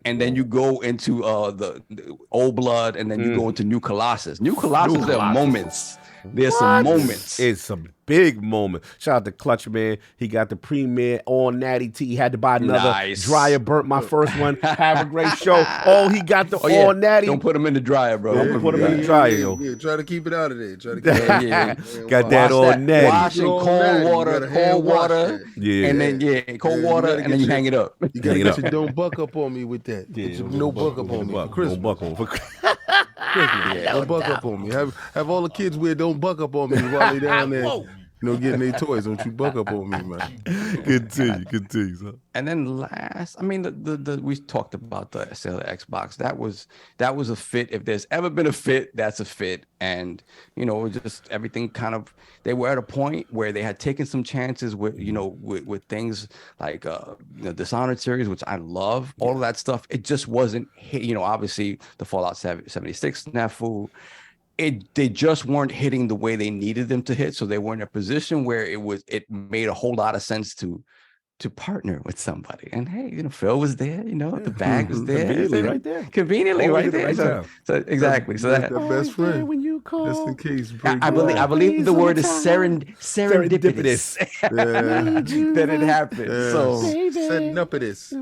and then you go into the Old Blood, and then you go into New Colossus. New Colossus, there are moments. There's some moments. It's a big moment. Shout out to Clutch, man. He got the premiere on Natty T. He had to buy another dryer. Burnt my first one. Have a great show. Oh, he got the all Natty. Don't put him in the dryer, bro. Don't put him in the dryer, yo. Yeah, try to keep it out of there. Try to keep it out of there. Got that all Natty. Wash in cold water. Yeah. And then cold water, and then you hang it up. You gotta get your don't buck up on me with that. Yeah, no buck up on me for Christmas. Don't buck on for Christmas. Don't buck up on me. Have all the kids wear don't buck up on me while they down there. Getting their toys. Don't you buck up on me, man. Continue, son. And then last, I mean, we talked about the sale of Xbox. That was a fit. If there's ever been a fit, that's a fit. And just everything kind of, they were at a point where they had taken some chances with with things like Dishonored series, which I love. All of that stuff. It just wasn't hit. Obviously the Fallout 76 snafu. They just weren't hitting the way they needed them to hit, so they were in a position where it made a whole lot of sense to partner with somebody. And hey, Phil was there, the bag was there, conveniently right there. So exactly. So that best friend when you call. Just in case. I believe the word is serendipitous that it happened. So serendipitous.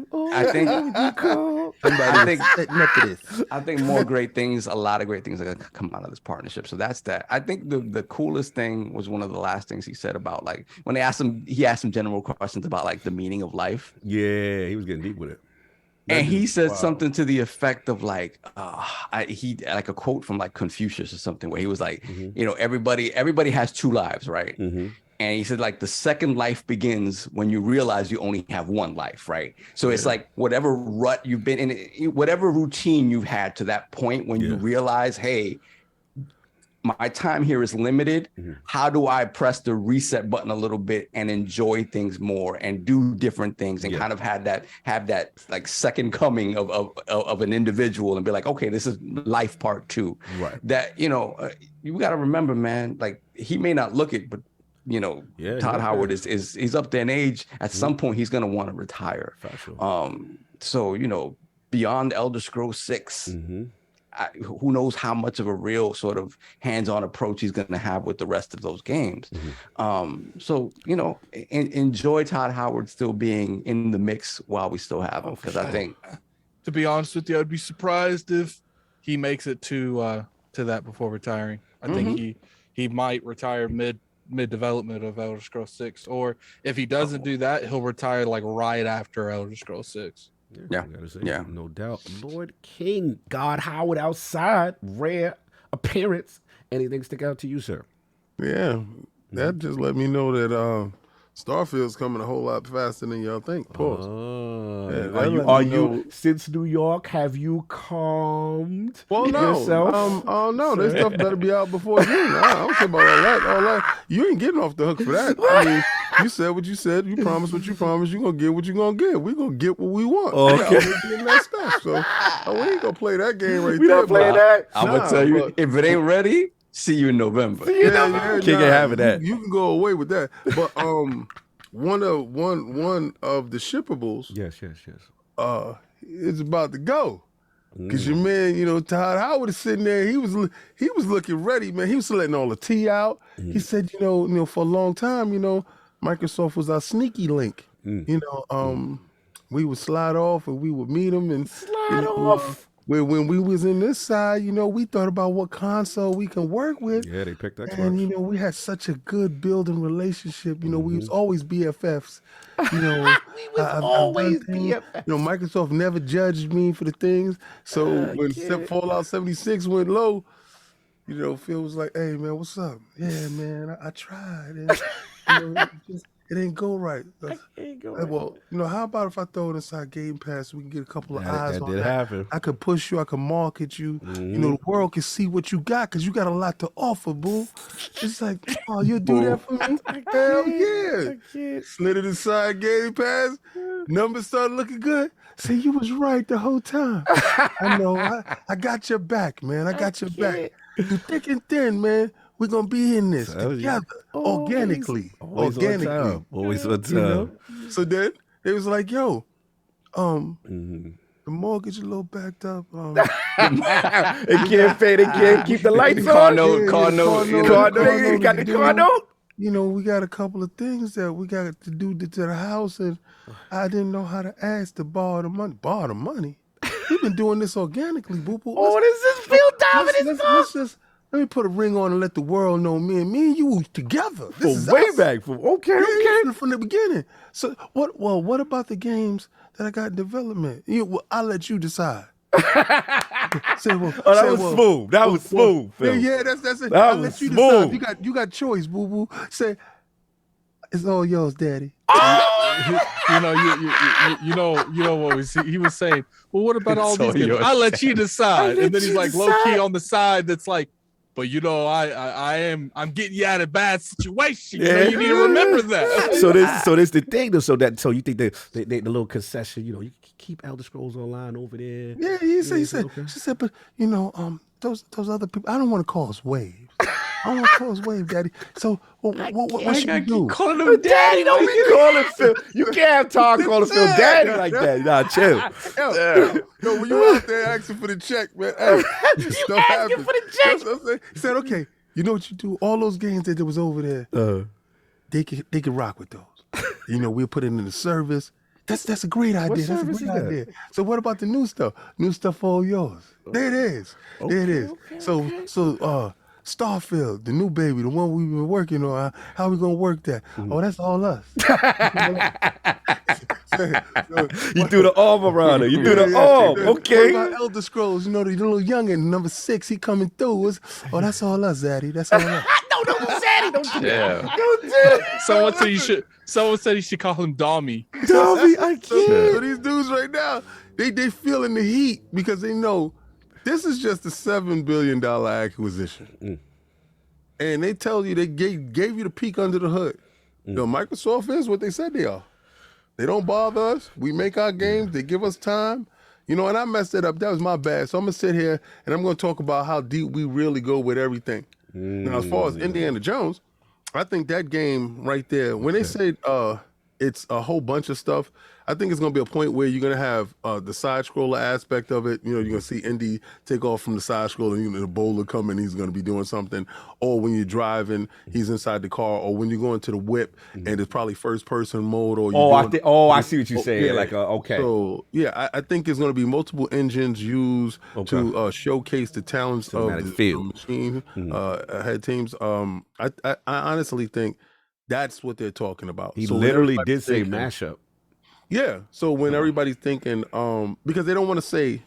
I think more great things, a lot of great things are gonna come out of this partnership. So that's that. I think the coolest thing was one of the last things he said about like when he asked some general questions about like the meaning of life. Yeah, he was getting deep with it. And he said something to the effect of like, he like a quote from like Confucius or something, where he was like, everybody has two lives, right? And he said like the second life begins when you realize you only have one life, right? So it's like whatever rut you've been in, whatever routine you've had to that point when you realize, hey, my time here is limited. How do I press the reset button a little bit and enjoy things more and do different things and kind of have that like second coming of an individual and be like, okay, this is life part 2. Right. That, you got to remember, man, like he may not look it, but Todd Howard is he's up there in age. At some point, he's going to want to retire. So, beyond Elder Scrolls 6, who knows how much of a real sort of hands-on approach he's going to have with the rest of those games. So, enjoy Todd Howard still being in the mix while we still have him. Because I think, to be honest with you, I'd be surprised if he makes it to that before retiring. I think he might retire mid development of Elder Scrolls 6, or if he doesn't do that, he'll retire like right after Elder Scrolls 6. Yeah, no doubt. Lord King, God Howard outside, rare appearance. Anything stick out to you, sir? Yeah, that just let me know that Starfield's coming a whole lot faster than y'all think. Pause. Are you since New York? Have you calmed yourself? No, this stuff better be out before June. I don't care about all that. You ain't getting off the hook for that. I mean, you said what you said. You promised what you promised. You gonna get what you gonna get. We gonna get what we want. Okay. That stuff. So we ain't gonna play that game right there. We don't play that. I'm gonna tell you, if it ain't ready, see you in November. Can't have that. You can go away with that. But one of the shippables. Yes. Is about to go. Cause your man, Todd Howard is sitting there. He was looking ready, man. He was letting all the tea out. He said, for a long time, Microsoft was our sneaky link. We would slide off and we would meet them and slide off. When we was in this side, we thought about what console we can work with. Yeah, they picked Xbox. And we had such a good building relationship. We was always BFFs. We was always BFFs. Microsoft never judged me for the things. So when Fallout 76 went low, Phil was like, "Hey man, what's up? Yeah, man, I tried. And, It ain't go right. Ain't go Hey, well, how about if I throw it inside Game Pass? We can get a couple of eyes that on did that. happen. I could push you. I could market you. The world can see what you got because you got a lot to offer, boo. It's like, oh, you'll do that for me? Hell yeah. Slid it inside Game Pass. Numbers started looking good. See, you was right the whole time. I know. I got your back, man. I got your back. Through thick and thin, man. We're going to be in this together, organically. Always on time. Always on time. So then it was like, yo, the mortgage a little backed up. It can't pay. They can't keep the lights on. Car note. They got the car note. We got a couple of things that we got to do to the house, and I didn't know how to ask to borrow the money. Borrow the money? We've been doing this organically, boo-boo. This is Phil Dominant. Let me put a ring on and let the world know me and you was together. This is way us. back. Okay. From the beginning. So what about the games that I got in development? I'll let you decide. That was smooth. That was smooth, Phil. Yeah, that's it. I'll let you smooth. decide. You got choice, boo-boo. Say, it's all yours, daddy. You know what he was saying. Well, what about all these games? I'll let you decide. And then he's like low key on the side. That's like, but I'm getting you out of bad situation. Yeah. You need to remember that. So this the thing though. So you think the little concession, you can keep Elder Scrolls Online over there. Yeah, he said. Okay. She said, but those other people. I don't want to cause waves. I don't want to cause waves, Daddy. So what should we do? Calling him Daddy. Don't be calling Phil. You can't have Todd calling Phil Daddy like that. Nah, chill. No, when you out there asking for the check, man, stuff happens. For the check. He said, okay, you know what you do? All those games that was over there, they can rock with those. We'll put it in the service. That's a great idea. That's a great idea. So what about the new stuff? New stuff all yours. There it is. Okay, there it is. Okay. So Starfield, the new baby, the one we've been working on. How we gonna work that? Oh, that's all us. You threw the arm around her. You threw the arm. Okay. What about Elder Scrolls? The little youngin, number 6, he coming through. That's all us, Zaddy. That's all us. No, Zaddy. Don't do that. Don't do it. Someone said he should call him Dommy. Dommy, I can't. So these dudes right now, they feeling the heat because they know this is just a $7 billion acquisition. And they tell you they gave you the peek under the hood. Microsoft is what they said they are. They don't bother us. We make our games. They give us time. And I messed it up. That was my bad. So I'm going to sit here and I'm going to talk about how deep we really go with everything. Now, as far as Indiana Jones, I think that game right there, when they say it's a whole bunch of stuff, I think it's going to be a point where you're going to have the side scroller aspect of it. You're going to see Indy take off from the side scroller and the bowler come in, he's going to be doing something. Or when you're driving, he's inside the car. Or when you're going to the whip and it's probably first person mode. Or I see what you're saying. Yeah. Like, okay. So, yeah, I think it's going to be multiple engines used to showcase the talents of the machine head teams. I honestly think that's what they're talking about. He literally did say mashup. Yeah. So when everybody's thinking, because they don't want to say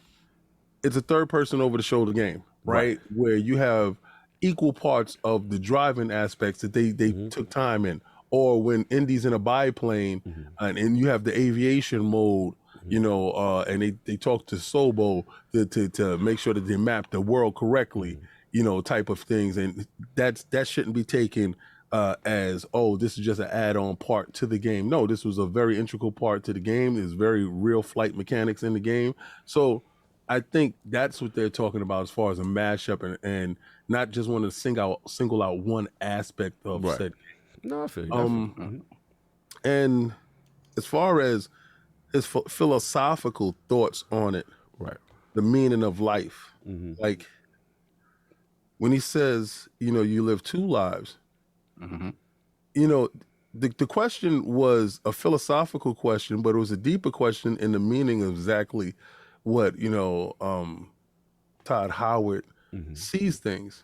it's a third person over the shoulder game, right? Where you have equal parts of the driving aspects that they took time in, or when Indy's in a biplane and you have the aviation mode, and they talk to Sobo to make sure that they map the world correctly, type of things, and that shouldn't be taken as, this is just an add-on part to the game. No, this was a very integral part to the game. There's very real flight mechanics in the game. So I think that's what they're talking about as far as a mashup and not just want to single out one aspect of said game. No, I feel you. And as far as his philosophical thoughts on it, the meaning of life, like when he says, you live 2 lives, the question was a philosophical question, but it was a deeper question in the meaning of exactly what, Todd Howard sees things.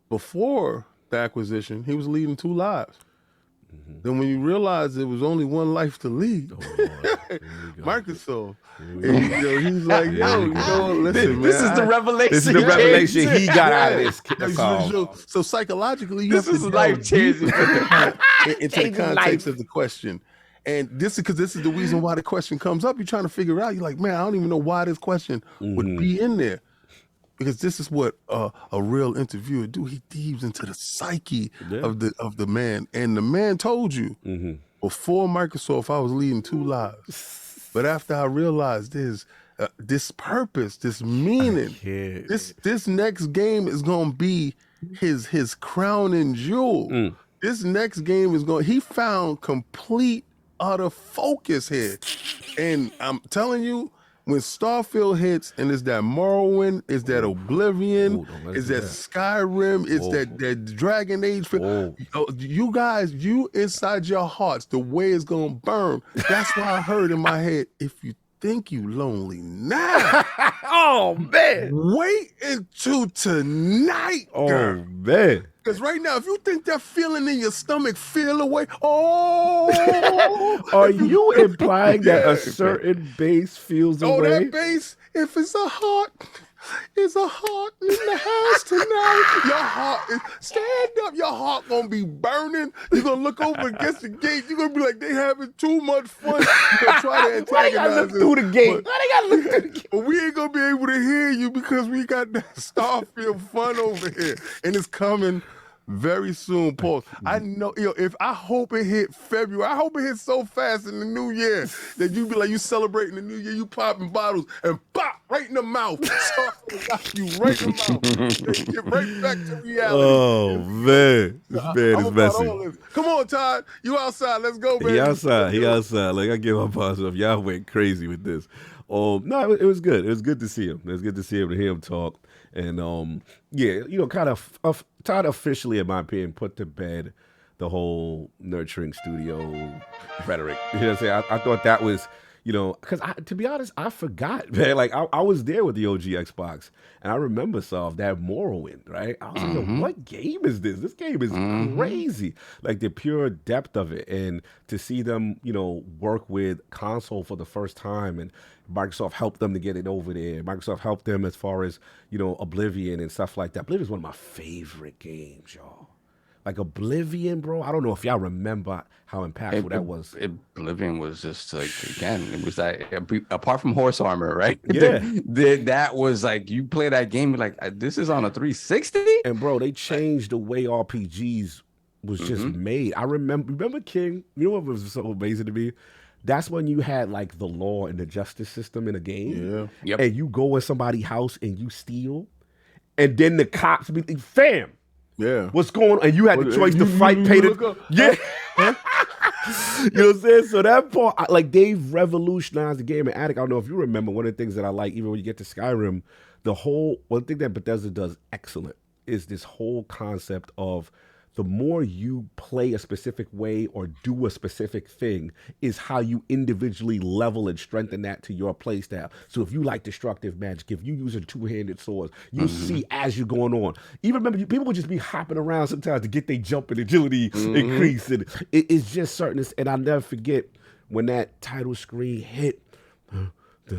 Before the acquisition, he was leading 2 lives. Then when you realize there was only one life to lead, Microsoft, and, he's like, yo, listen, man. This is the revelation. This is the revelation he got out of this. So psychologically, you this have is to life changing into the context of the question. And this is the reason why the question comes up. You're trying to figure it out. You're like, man, I don't even know why this question would be in there. Because this is what a real interviewer do. He dives into the psyche of the man. And the man told you, before Microsoft, I was leading 2 lives. But after I realized there's this purpose, this meaning, this next game is going to be his crowning jewel. This next game is he found complete, utter focus here. And I'm telling you, when Starfield hits and it's that Morrowind, it's that Oblivion, it's that Skyrim, it's that Dragon Age. You guys, you inside your hearts, the way it's gonna burn. That's why I heard in my head, if you think you lonely now, oh man, wait until tonight, girl. Oh man. Because right now, if you think that feeling in your stomach feel away, are you implying that a certain bass feels away? Oh, that bass, if it's a heart in the house tonight. Your heart, stand up, your heart gonna be burning. You're gonna look over against the gate. You're gonna be like, they having too much fun. You're gonna try to antagonize Why they gotta look through the gate? Why they gotta look through the gate? But we ain't gonna be able to hear you because we got that Starfield fun over here. And it's coming very soon, Paul. I know, I hope it hit February. I hope it hit so fast in the new year that you be like, you celebrating the new year, you popping bottles and pop right in the mouth. Got you right in the mouth. Get right back to reality. Oh man, this man is messy. Come on, Todd. You outside. Let's go, baby. He outside. Like, I give up on stuff. Y'all went crazy with this. No, it was good. It was good to see him. It was good to see him, to hear him talk. And kind of Todd officially, in my opinion, put to bed the whole nurturing studio rhetoric. You know what I'm saying? I thought that was, because to be honest, I forgot, man. Like I was there with the OG Xbox, and I remember that Morrowind, right? I was like, what game is this? This game is crazy. Like the pure depth of it, and to see them, work with console for the first time, and Microsoft helped them to get it over there. Microsoft helped them as far as, Oblivion and stuff like that. Oblivion is one of my favorite games, y'all. Like Oblivion, bro. I don't know if y'all remember how impactful that was. Oblivion was just like, again, it was like, apart from horse armor, right? Yeah. That was like, you play that game, like, this is on a 360? And bro, they changed the way RPGs was just made. I remember King, you know what was so amazing to me? That's when you had like the law and the justice system in a game. Yeah. Yep. And you go in somebody's house and you steal. And then the cops be like, fam, yeah, what's going on? And you had the choice to fight, pay the... Yeah. You know what I'm saying? So that part, they've revolutionized the game. And Attic, I don't know if you remember, one of the things that I like, even when you get to Skyrim, one thing that Bethesda does excellent is this whole concept of the more you play a specific way or do a specific thing is how you individually level and strengthen that to your play style. So if you like destructive magic, if you use a two-handed sword, you see as you're going on. Even remember, people would just be hopping around sometimes to get their jump and agility increase. And it's just certain. And I'll never forget when that title screen hit. Bro,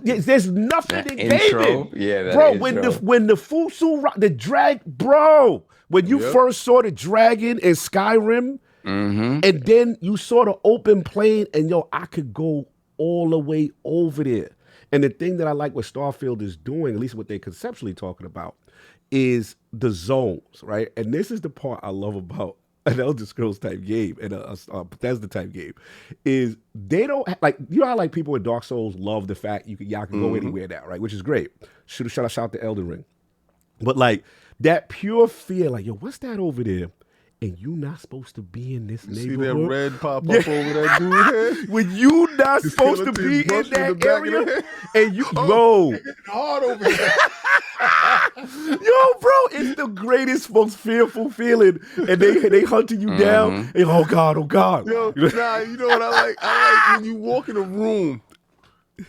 there's nothing that in intro, gaming. Bro, when the Fusu, the drag, bro, when you first saw the dragon in Skyrim, and then you saw the open plain, and I could go all the way over there. And the thing that I like what Starfield is doing, at least what they're conceptually talking about, is the zones, right? And this is the part I love about an Elder Scrolls type game and a Bethesda type game, is they don't how people in Dark Souls love the fact y'all can go anywhere now, right? Which is great. Shout out to Elden Ring. But that pure fear, what's that over there? And you not supposed to be in this neighborhood. See that red pop up over that dude head? When you not supposed to be in that area, and you hard over here. Yo, bro, it's the greatest, most fearful feeling. And they hunting you down. And, oh God. Yo, you know what I like? I like when you walk in a room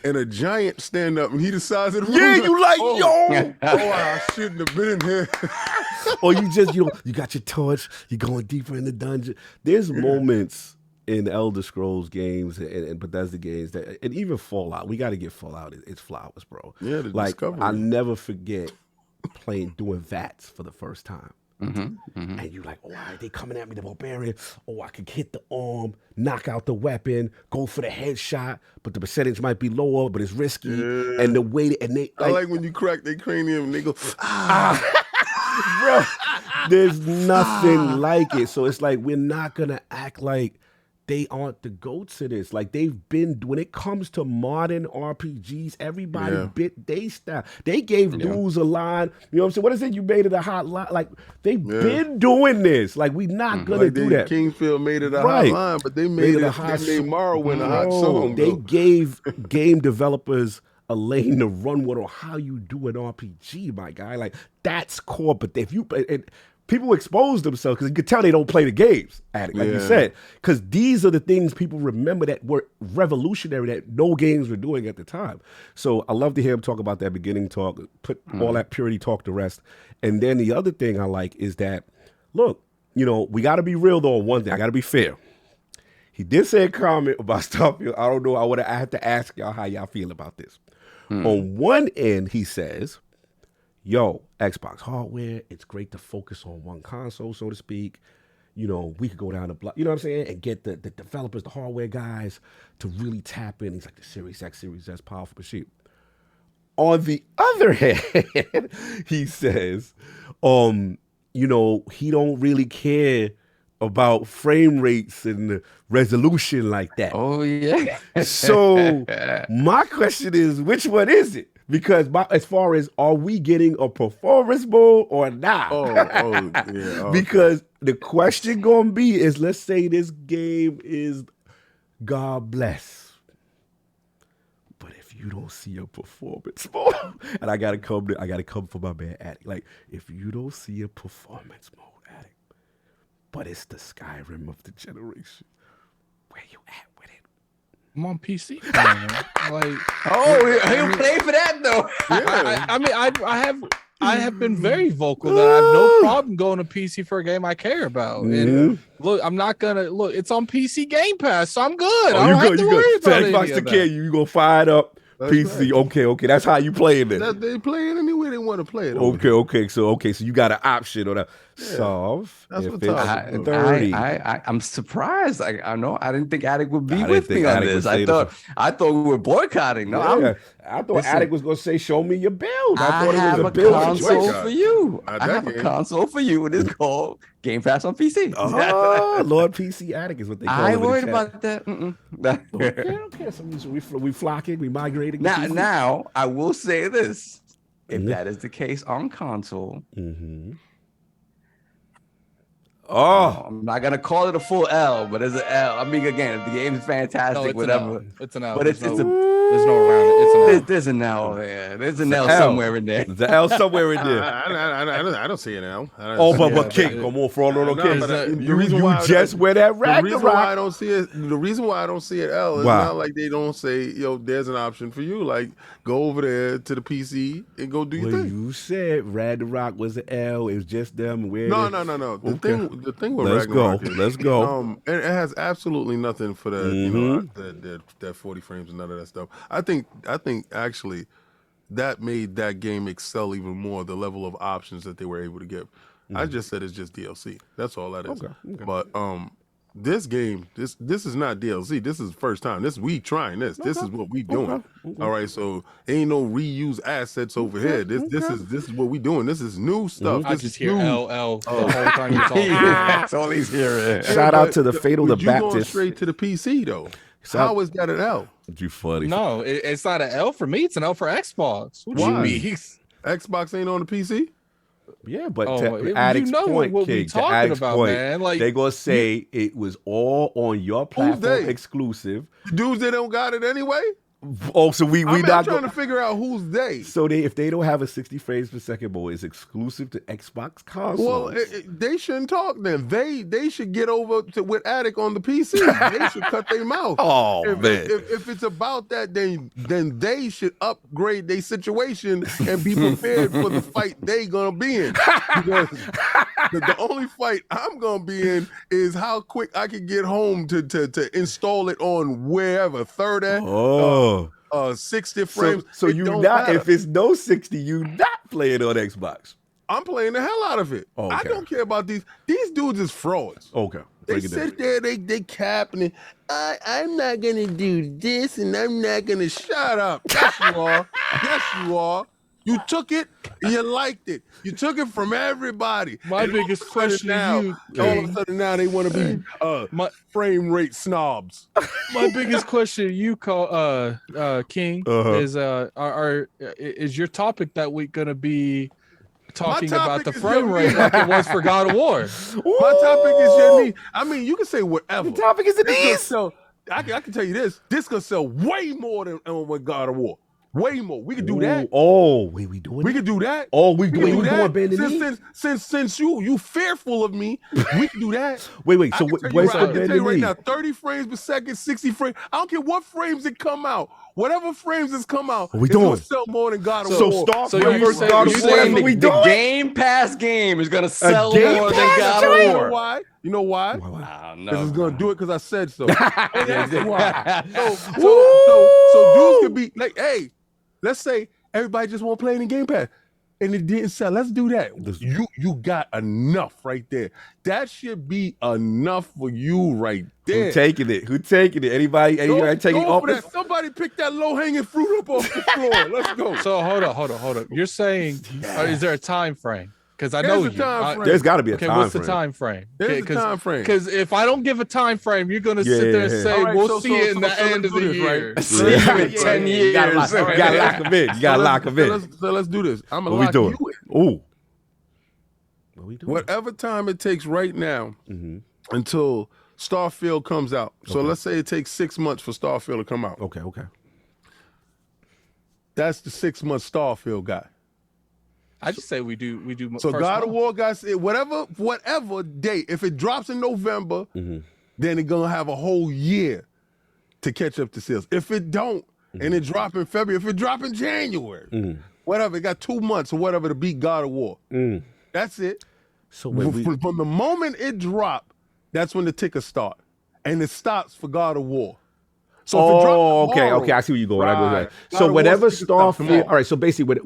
and a giant stand up and he decides to you like, yo. I shouldn't have been here. or you just, you got your torch, you're going deeper in the dungeon. There's moments in Elder Scrolls games and Bethesda games that, and even Fallout, we got to get Fallout. It's flowers, bro. Yeah, the like discovery. I never forget doing VATS for the first time. And you like, oh, they coming at me, the barbarian. Oh, I could hit the arm, knock out the weapon, go for the headshot, but the percentage might be lower, but it's risky. Yeah. And the way and they, I like when you crack their cranium and they go, bro, there's nothing like it. So it's like we're not gonna act like they aren't the goats to this. Like they've been, when it comes to modern RPGs, everybody bit they style. They gave dudes a line. You know what I'm saying? What is it? You made it a hot line. Like they've been doing this. Like we not gonna do that. Kingsfield made it a hot line, but they made it a hot. They made Morrowind a hot song. They gave game developers a lane to run with on how you do an RPG, my guy. Like that's core. But if you people expose themselves because you can tell they don't play the games, Addict, like you said, because these are the things people remember that were revolutionary that no games were doing at the time. So I love to hear him talk about that beginning talk, put all that purity talk to rest. And then the other thing I like is that, look, we got to be real though on one thing. I got to be fair. He did say a comment about Starfield. I don't know. I have to ask y'all how y'all feel about this. On one end, he says, yo, Xbox hardware, it's great to focus on one console, so to speak. We could go down the block, you know what I'm saying, and get the developers, the hardware guys to really tap in. He's like the Series X, Series S, powerful machine. On the other hand, he says, he don't really care about frame rates and resolution like that. Oh, yeah. So my question is, which one is it? Because as far as are we getting a performance mode or not? Because the question gonna be is, let's say this game is God bless, but if you don't see a performance mode, and I gotta come for my man Addict. Like if you don't see a performance mode, Addict, but it's the Skyrim of the generation, where you at with it? I'm on PC. Like, he'll play for that though. I have been very vocal that I have no problem going to PC for a game I care about. And look, I'm not gonna look. It's on PC Game Pass, so I'm good. I don't have to worry about it. Xbox to care you gonna fire it up. That's PC, right. Okay. That's how you playing it. They play it any way they want to play it. Okay. So you got an option on that. Solve. That's what I'm surprised. I know. I didn't think Addict would be with me on this. I thought we were boycotting. No, I thought Addict was gonna say, "Show me your build." I thought it was a build console for you. I have a console for you, and it's called Game Pass on PC. Oh, Lord PC Addict is what they call it. I ain't worried about that. Okay. So we flocking, we migrating. Now I will say this: if that is the case on console. I'm not gonna call it a full L, but it's an L. I mean, again, if the game is fantastic, whatever. It's an L. But there's no around it. It's an L. There's an L there. There's an L somewhere in there. There's an L somewhere in there. I don't see an L. But King, come on, for all little kids. The reason why just wear that Ragnarok. The reason why I don't see it. The reason why I don't see an L is not like they don't say, there's an option for you. Like, go over there to the PC and go do your thing. You said Ragnarok was an L. It was just them. No. The thing with Ragnarok Let's go. And it has absolutely nothing for that 40 frames and none of that stuff. I think actually that made that game excel even more, the level of options that they were able to give. I just said it's just DLC. That's all that is. Okay. But this game, this is not DLC. This is the first time. We trying this. This is what we doing. Okay. All right, so ain't no reuse assets over here. This is what we doing. This is new stuff. I just hear LL the whole time you're talking. That's all he's hearing. Shout out to the Fatal the Baptist. You going straight to the PC though. How is that an L? You funny. No, it's not an L for me. It's an L for Xbox. What Why? You mean? Xbox ain't on the PC? Yeah, but to Addict's point, what we talking about, man. Like, they gonna say it was all on your platform exclusive. Dudes that don't got it anyway? Oh, so we I'm not trying to figure out who's they. So if they don't have a 60 frames per second mode, it's exclusive to Xbox consoles. Well, they shouldn't talk then. They should get over to with Attic on the PC. They should cut their mouth. Oh, man. If it's about that, then they should upgrade their situation and be prepared for the fight they gonna be in. Because the only fight I'm gonna be in is how quick I can get home to install it on wherever 60 frames. So you not matter. If it's no 60, you not playing on Xbox. I'm playing the hell out of it. Oh, okay. I don't care about these. These dudes is frauds. Okay. They sit there, they capping it. I'm not gonna do this, and I'm not gonna shut up. Yes, you are. Yes, you are. You took it, you liked it. You took it from everybody. My biggest question now, to you, all of a sudden now they want to be frame rate snobs. My biggest question to you, King, is your topic that week gonna be talking about the frame rate like it was for God of War? My topic is your knee. I mean, you can say whatever. The topic is the knees. So I can tell you this. This gonna sell way more than God of War. Way more. We can do that. Oh, wait, we doing? We can do that. Oh, we doing that. Since you fearful of me, we can do that. Wait. So what's the I can tell you right now, 30 frames per second, 60 frames. I don't care what frames it come out. Whatever frames it's come out, it's gonna sell more than God of War. So Starfield versus God of War. The Game Pass game is gonna sell more than God of War. You know why? Because it's gonna do it because I said so. That's why. So dudes could be like, hey. Let's say everybody just want to play in the Game Pass and it didn't sell. Let's do that. You got enough right there. That should be enough for you right there. Who taking it? Anybody taking it off? Somebody pick that low-hanging fruit up off the floor. Let's go. So hold up. You're saying, is there a time frame? Because I know there's got to be a time frame. What's the time frame? There's a time frame. Because if I don't give a time frame, you're going to sit there and say, we'll see it in the end of the year. See you in 10 years. You got to lock them in. So let's do this. I'm going to lock you in. Ooh. What we doing? Whatever time it takes right now until Starfield comes out. So let's say it takes 6 months for Starfield to come out. Okay. That's the 6 month Starfield guy. I just say we do. So God of War guys, whatever date, if it drops in November, then it's gonna have a whole year to catch up to sales. If it don't, and it drop in February, if it drop in January, whatever, it got 2 months or whatever to beat God of War. That's it. So from the moment it drop, that's when the tickers start, and it stops for God of War. So okay. I see where you're going. Right. So whenever Starfield, all right. So basically,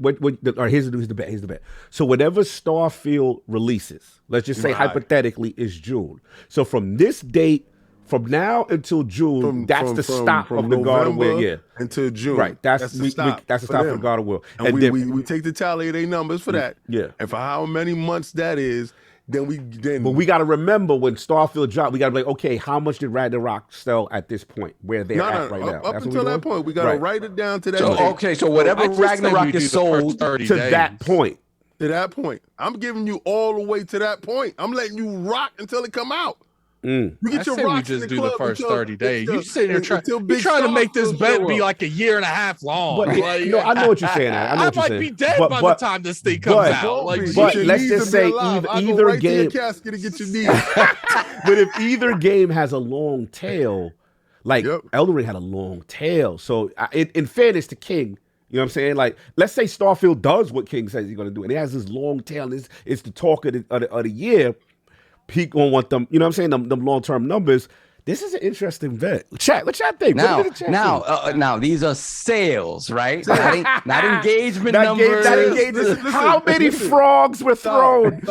here's the bet. So whenever Starfield releases, let's just say hypothetically, is June. So from this date, from now until June, that's the stop of the God of War. Yeah, until June. Right. That's the stop. That's the stop for God of War. And we take the tally of their numbers for that. Yeah. And for how many months that is. But we got to remember when Starfield dropped, we got to be like, okay, how much did Ragnarok sell at this point? Where they're at right now? Up until that point, we got to write it down to that. So whatever Ragnarok is sold to that point. To that point, I'm giving you all the way to that point. I'm letting you rock until it come out. You get your rocks in the club the first 30 days. You sitting there trying to make this bet be like a year and a half long. But, I know what you're saying. I might be dead by the time this thing comes out. But let's just say either game. Casket to get your knees. But if either game has a long tail, like Elden Ring had a long tail. So in fairness to King, you know what I'm saying? Like, let's say Starfield does what King says he's going to do, and it has this long tail. And it's the talk of the year. He gonna want them, you know what I'm saying? Them long-term numbers. This is an interesting bet. Chat, what y'all think? Now, these are sales, right? Not engagement numbers. How many frogs were thrown?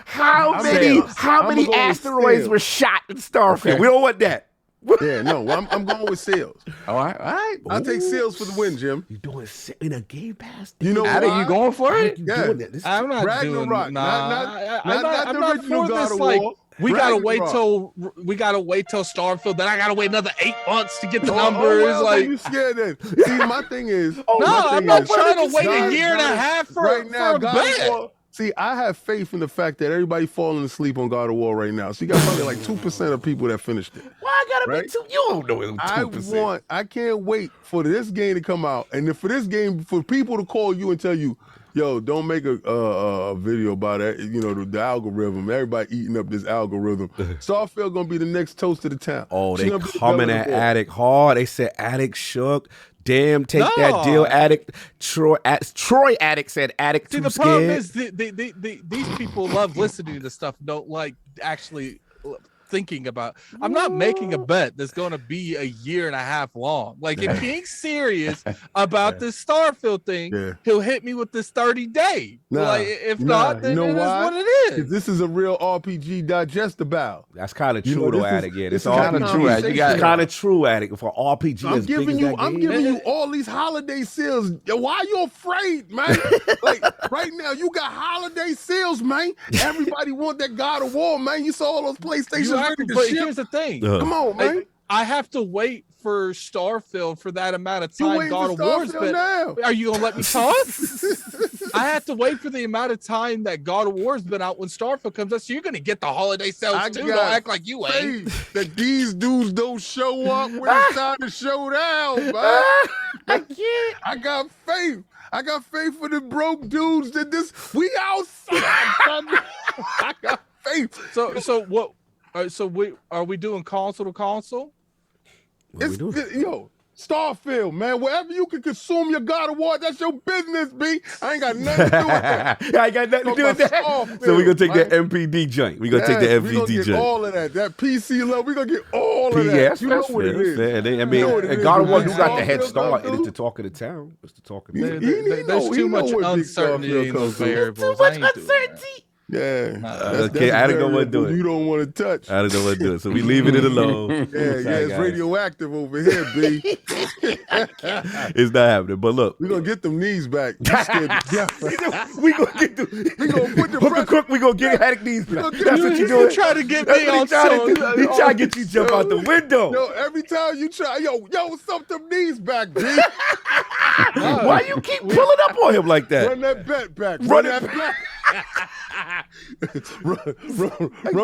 How many asteroids were shot in Starfield? Okay. We don't want that. Yeah, no, I'm going with sales. All right. I'll take sales for the win, Jim. You doing in a Game Pass? You know what? Are you going for it? Yeah. I'm not Ragnarok. I'm not for this. Like, we gotta wait till Starfield. Then I gotta wait another 8 months to get the numbers. Like, you scared then? See, my thing is, I'm not trying to wait a year and a half for a bet. See, I have faith in the fact that everybody falling asleep on God of War right now. So you got probably like 2% of people that finished it. Why I gotta Right? be 2? You don't know it was 2%. I can't wait for this game to come out, and for this game, for people to call you and tell you, yo, don't make a video about it. You know, the algorithm. Everybody eating up this algorithm. Starfield gonna be the next toast of the town. Oh, She they gonna be the coming belle at of the ball. Attic hard. They said Attic shook. Damn, take that deal, Attic. Troy Attic said Attic See, too the scared. problem is these people love listening to stuff, don't like actually thinking about. I'm not making a bet that's going to be a year and a half long. Like, if King's serious about this Starfield thing, he'll hit me with this 30-day. Like, if not, then it is what it is. This is a real RPG digestible. That's kind of true, though, Attic. Yeah, it's kind of true. Kind of true, Attic. For RPG, I'm giving you all these holiday sales. Why are you afraid, man? Like, right now, you got holiday sales, man. Everybody want that God of War, man. You saw all those PlayStations ready to But ship. here's the thing. Come on, man. I have to wait for Starfield for that amount of time. God of War's been. Are you gonna let me talk? I have to wait for the amount of time that God of War's been out when Starfield comes out. So you're gonna get the holiday sales too. Don't act like you ain't. That these dudes don't show up when it's time to show down, man. I can't. I got faith. I got faith for the broke dudes that we outside. I got faith. So what? So are we doing console to console? Yo, Starfield, man. Wherever you can consume your God of War, that's your business, B. I ain't got nothing to do with that. I ain't got nothing to do with that. So we're going to take that MPD joint. We're going to take the MPD joint. We're going to get all of that. That PC love, we're going to get all of that. Yes, you know what it is. I mean, God of War do got the head start. It's the talk of the town. It's the talk of the town. There's too much uncertainty in those variables. Too much uncertainty. Yeah. Okay, I don't know what to do. You don't want to touch. I don't know what to do. So we leaving it alone. It's radioactive over here, B. It's not happening. But look, we're gonna get them knees back. we gonna get them. We gonna put the hook crook. We gonna get Attic knees back. That's what you doing. Try to get me on show. He try to get you jump out the window. Yo, every time you try, yo, what's up them knees back, B? Why you keep pulling up on him like that? Run that bet back. Run that back. run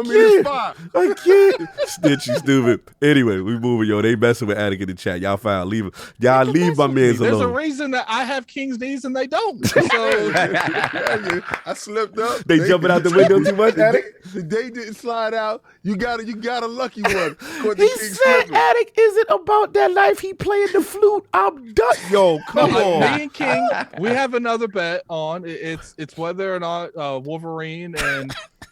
me the spot. I can't. Snitch, you stupid. Anyway, we moving, yo. They messing with Attic in the chat. Y'all fine. Leave him. Y'all leave my mans alone. There's a reason that I have King's knees and they don't. So I slipped up. They jumping out the window too much, Attic? They didn't slide out. You got a lucky one. He said Attic isn't about that life. He playing the flute. I'm done. Yo, come on. Me and King, we have another bet on. It's whether or not Wolverine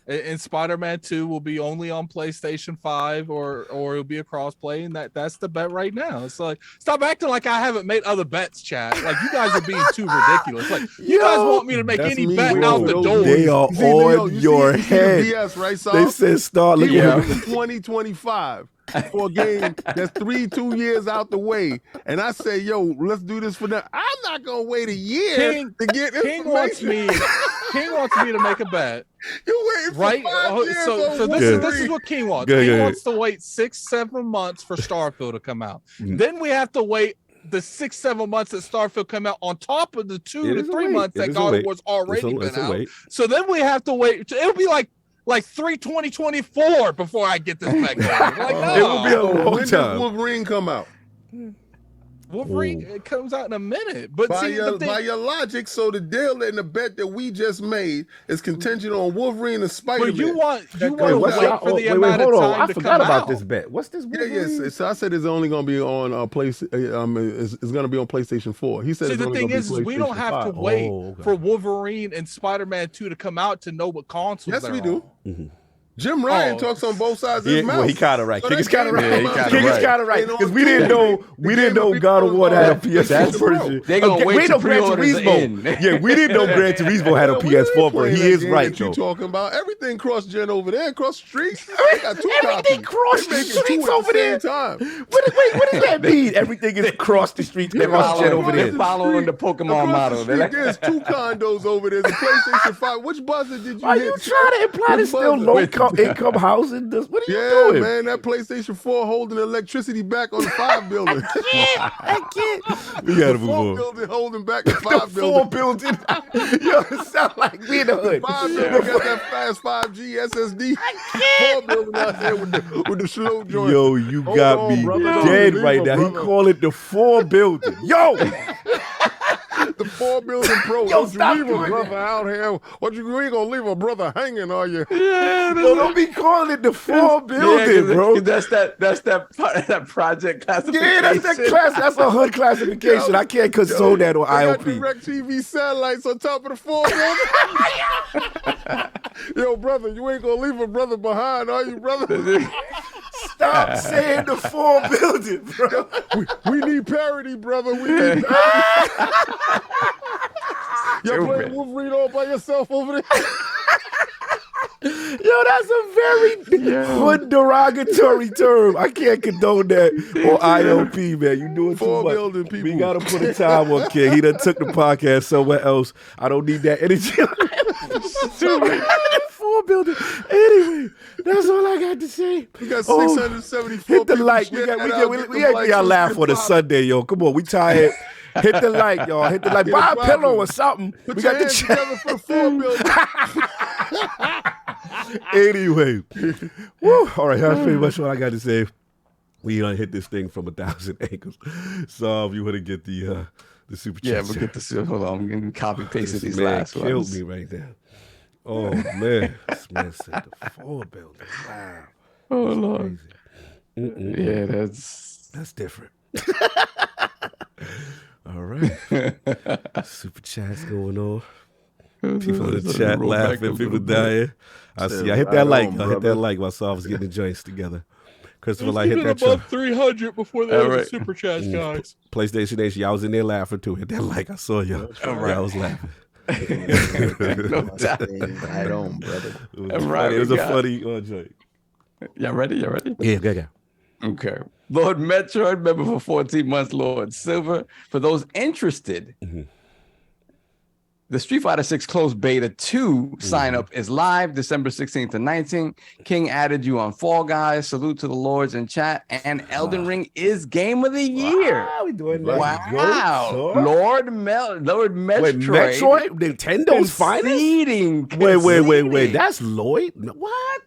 and Spider-Man 2 will be only on PlayStation 5 or it'll be a cross-play, and that's the bet right now. It's like, stop acting like I haven't made other bets, chat. Like, you guys are being too ridiculous. Like, you guys want me to make any bet out the door. They are on your head. BS, right, they said start looking at 2025 for a game that's 2 years out the way, and I say, yo, let's do this for them. I'm not gonna wait a year to get King wants me to make a bet. You waiting for right? 5 years So this is what King wants. King wants to wait 6-7 months for Starfield to come out. Then we have to wait the 6-7 months that Starfield come out on top of the 2 to 3 months that God of War's already been out. So then we have to wait. It'll be like 2024 before I get this back. Like, no. It will be a long when time. Does Wolverine come out? Wolverine it comes out in a minute. But by your logic, so the deal and the bet that we just made is contingent on Wolverine and Spider-Man. But you want to wait for the amount of time to forgot come about out. this bet. What's this? Yes. So I said it's only going to be on it's going to be on PlayStation 4. He said. See, the thing is we don't have to wait for Wolverine and Spider-Man 2 to come out to know what consoles. Yes, we do. Mm-hmm. Jim Ryan talks on both sides of his mouth. Well, he kind of right. King is kind of right. King is kind of right. Because we didn't know God of War had a PS4 version. They're going to wait to pre-orders in. Yeah, we didn't know Gran Turismo had a PS4 version. He is right, though. You talking about everything cross-gen over there, across the street? They got 2 everything cross the streets over there. Wait, what does that mean? Everything is across the streets, cross-gen over there. They're following the Pokemon model. There's 2 condos over there. The PlayStation 5. Which buzzer did you hit? Are you trying to imply there's still low income housing. What are you Yeah, doing? man, that PlayStation 4 holding the electricity back on the 5 building. I can't. We gotta The move 4 on. building holding back the The 5 4 building. building. Yo, it sound like we in the hood. 5 building got that fast 5G SSD. 4 building out there with the slow joint. Yo, you Hold got on, me brother. Don't dead leave right her, now. brother. He call it the 4 building. Yo, The 4 building pro. Yo, Don't you stop leave a doing brother out here. You ain't gonna leave a brother hanging, are you? Yeah, yo, don't be calling it the 4 building, bro. That's that project classification. Yeah, that's that class. That's a hood classification. I can't console that on I got IOP. direct TV satellites on top of the 4 building. Yo, brother, you ain't gonna leave a brother behind, are you, brother? Stop saying the 4 building, bro. We need parity, brother. We need parity. Y'all playing Wolverine all by yourself over there? Yo, that's a very hood derogatory term. I can't condone that on IOP, man. You doing too 4 much. building people. We gotta put a time on King. He done took the podcast somewhere else. I don't need that energy. 4 building. Anyway, that's all I got to say. We got 674 Hit the people like. We sharing got out. we Get ain't the likes. got Let's laugh get for the poppin'. Sunday, yo. Come on, we tired. Hit the like, y'all. Hit the like. Get Buy it a pillow poppin'. or something. Put We your got the hands check. together for the 4 building. Anyway, woo. All right, that's pretty much what I got to say. We hit this thing from 1,000 angles. So if you want to get the super chat, Yeah, we'll get this. Hold on, I'm going to copy paste this these man last killed ones. me right there. Oh man, this man said the 4 building. Wow. Oh That's Lord. crazy. Yeah, that's different. All right, super chats going on. People in the chat laughing, people dying. I see. I hit that like. I hit that like while I was getting the joints together. Christopher, like, hit that above 300 before the right. super chats, guys. PlayStation Nation, y'all was in there laughing too. Hit that like. I saw y'all. Y'all was laughing. no doubt. Right on, brother. It was, Right, funny. It was we a got- funny joke. Y'all ready? Y'all ready? Yeah, yeah. Okay. Lord Metroid, member for 14 months, Lord Silver. For those interested, the Street Fighter 6 closed beta 2 sign up is live December 16th and 19th. King added you on Fall Guys. Salute to the Lords in chat. And Elden Ring is game of the year. Wow, we doing that. Wow. Sure. Lord Metroid. Wait, Metroid? Nintendo's finest? Wait. That's Lloyd? What?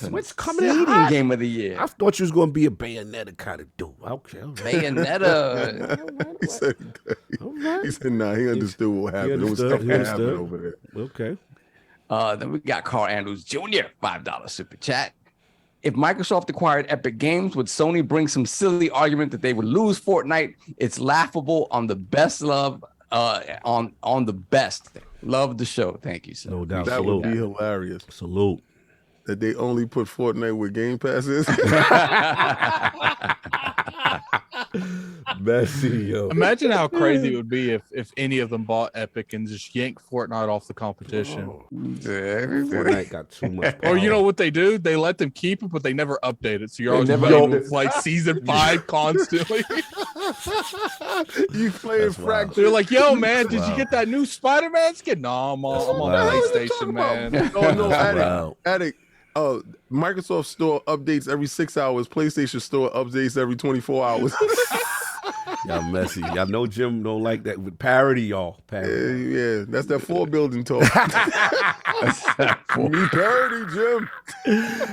What's coming in hot? Game of the year. I thought you was going to be a Bayonetta kind of dude. Okay. All right. Bayonetta. He said, nah, he understood what happened. It was stuff that happened over there. Okay. Then we got Carl Andrews Jr., $5 super chat. If Microsoft acquired Epic Games, would Sony bring some silly argument that they would lose Fortnite? It's laughable on the best love, on the best. Love the show. Thank you, sir. No doubt. That Salute. would be hilarious. Salute. That they only put Fortnite with Game Pass is. Messy, yo. Imagine how crazy it would be if any of them bought Epic and just yanked Fortnite off the competition. Fortnite got too much power. Or you know what they do? They let them keep it, but they never update it. So you're always never playing update with like season 5 constantly. You playing That's wild. Fracture. They're like, yo, man, did you get that new Spider-Man skin? No, I'm on wild. PlayStation, man. No, Wow. Addict. Microsoft Store updates every 6 hours. PlayStation Store updates every 24 hours. Y'all messy. Y'all know Jim don't like that with parody, y'all. Parody. Yeah, that's that 4 building talk. Me parody, Jim.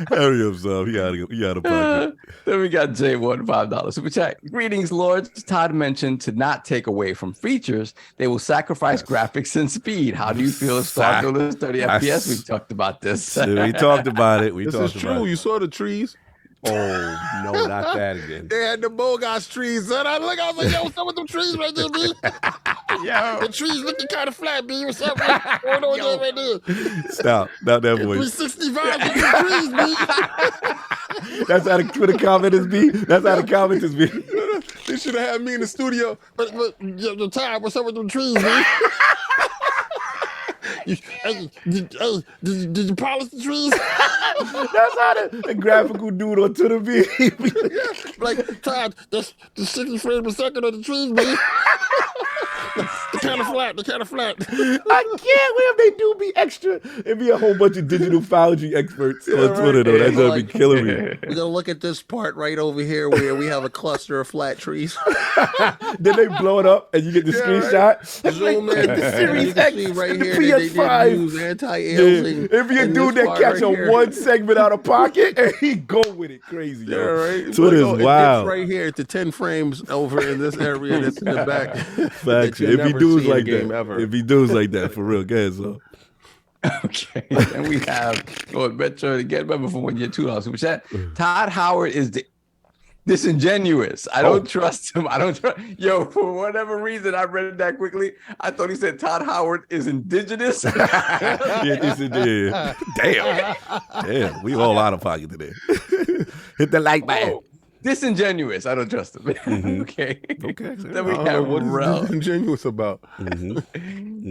Hurry up, son. He out of pocket. Then we got J1, $5 super chat. Greetings, Lords. Todd mentioned to not take away from features, they will sacrifice graphics and speed. How do you feel if Starfield is 30 FPS? We've talked about this. We talked about it. This is true. You saw the trees. Oh, no, not that again. They had the bogus trees. Son. I was like, yo, what's up with them trees right there, B? Yo. The trees looking kind of flat, B. What's up going on there right there? Stop. Not that voice. 365 with the trees, B. That's how the comment is, B. That's how the comment is, B. They should have had me in the studio. But the time, what's up with them trees, B? Did you polish the trees? That's how the graphical dude on Twitter be. Like, Todd, that's the 60 frames per second of the trees, B. They're kind of flat. They're kind of flat. I can't wait if they do be extra. It'd be a whole bunch of digital foundry experts on Twitter, though. That's gonna be killing me. We're gonna look at this part right over here where we have a cluster of flat trees. Then they blow it up and you get the screenshot. Zoom in. The Series You can X, see right here PS5. they use anti-aliasing. It'd be a in dude this that part catch right on here. one segment out of pocket and he go with it crazy. Yeah, Yo. right. Twitter is It wild. dips right here to 10 frames over in this area that's in the back. Facts. you'll If he never dudes see in like game that, ever. if he dudes like that, for real, guys. So. Okay, and we have Lord Metro to get remember for 1 year, $2 super chat. Todd Howard is disingenuous. I don't trust him. I don't trust. Yo, for whatever reason, I read that quickly. I thought he said Todd Howard is indigenous. Yeah. Damn. We all out of pocket today. Hit the like button. Oh, disingenuous. I don't trust him. Okay. Okay. Then we I don't got know what Rel. is disingenuous about. Then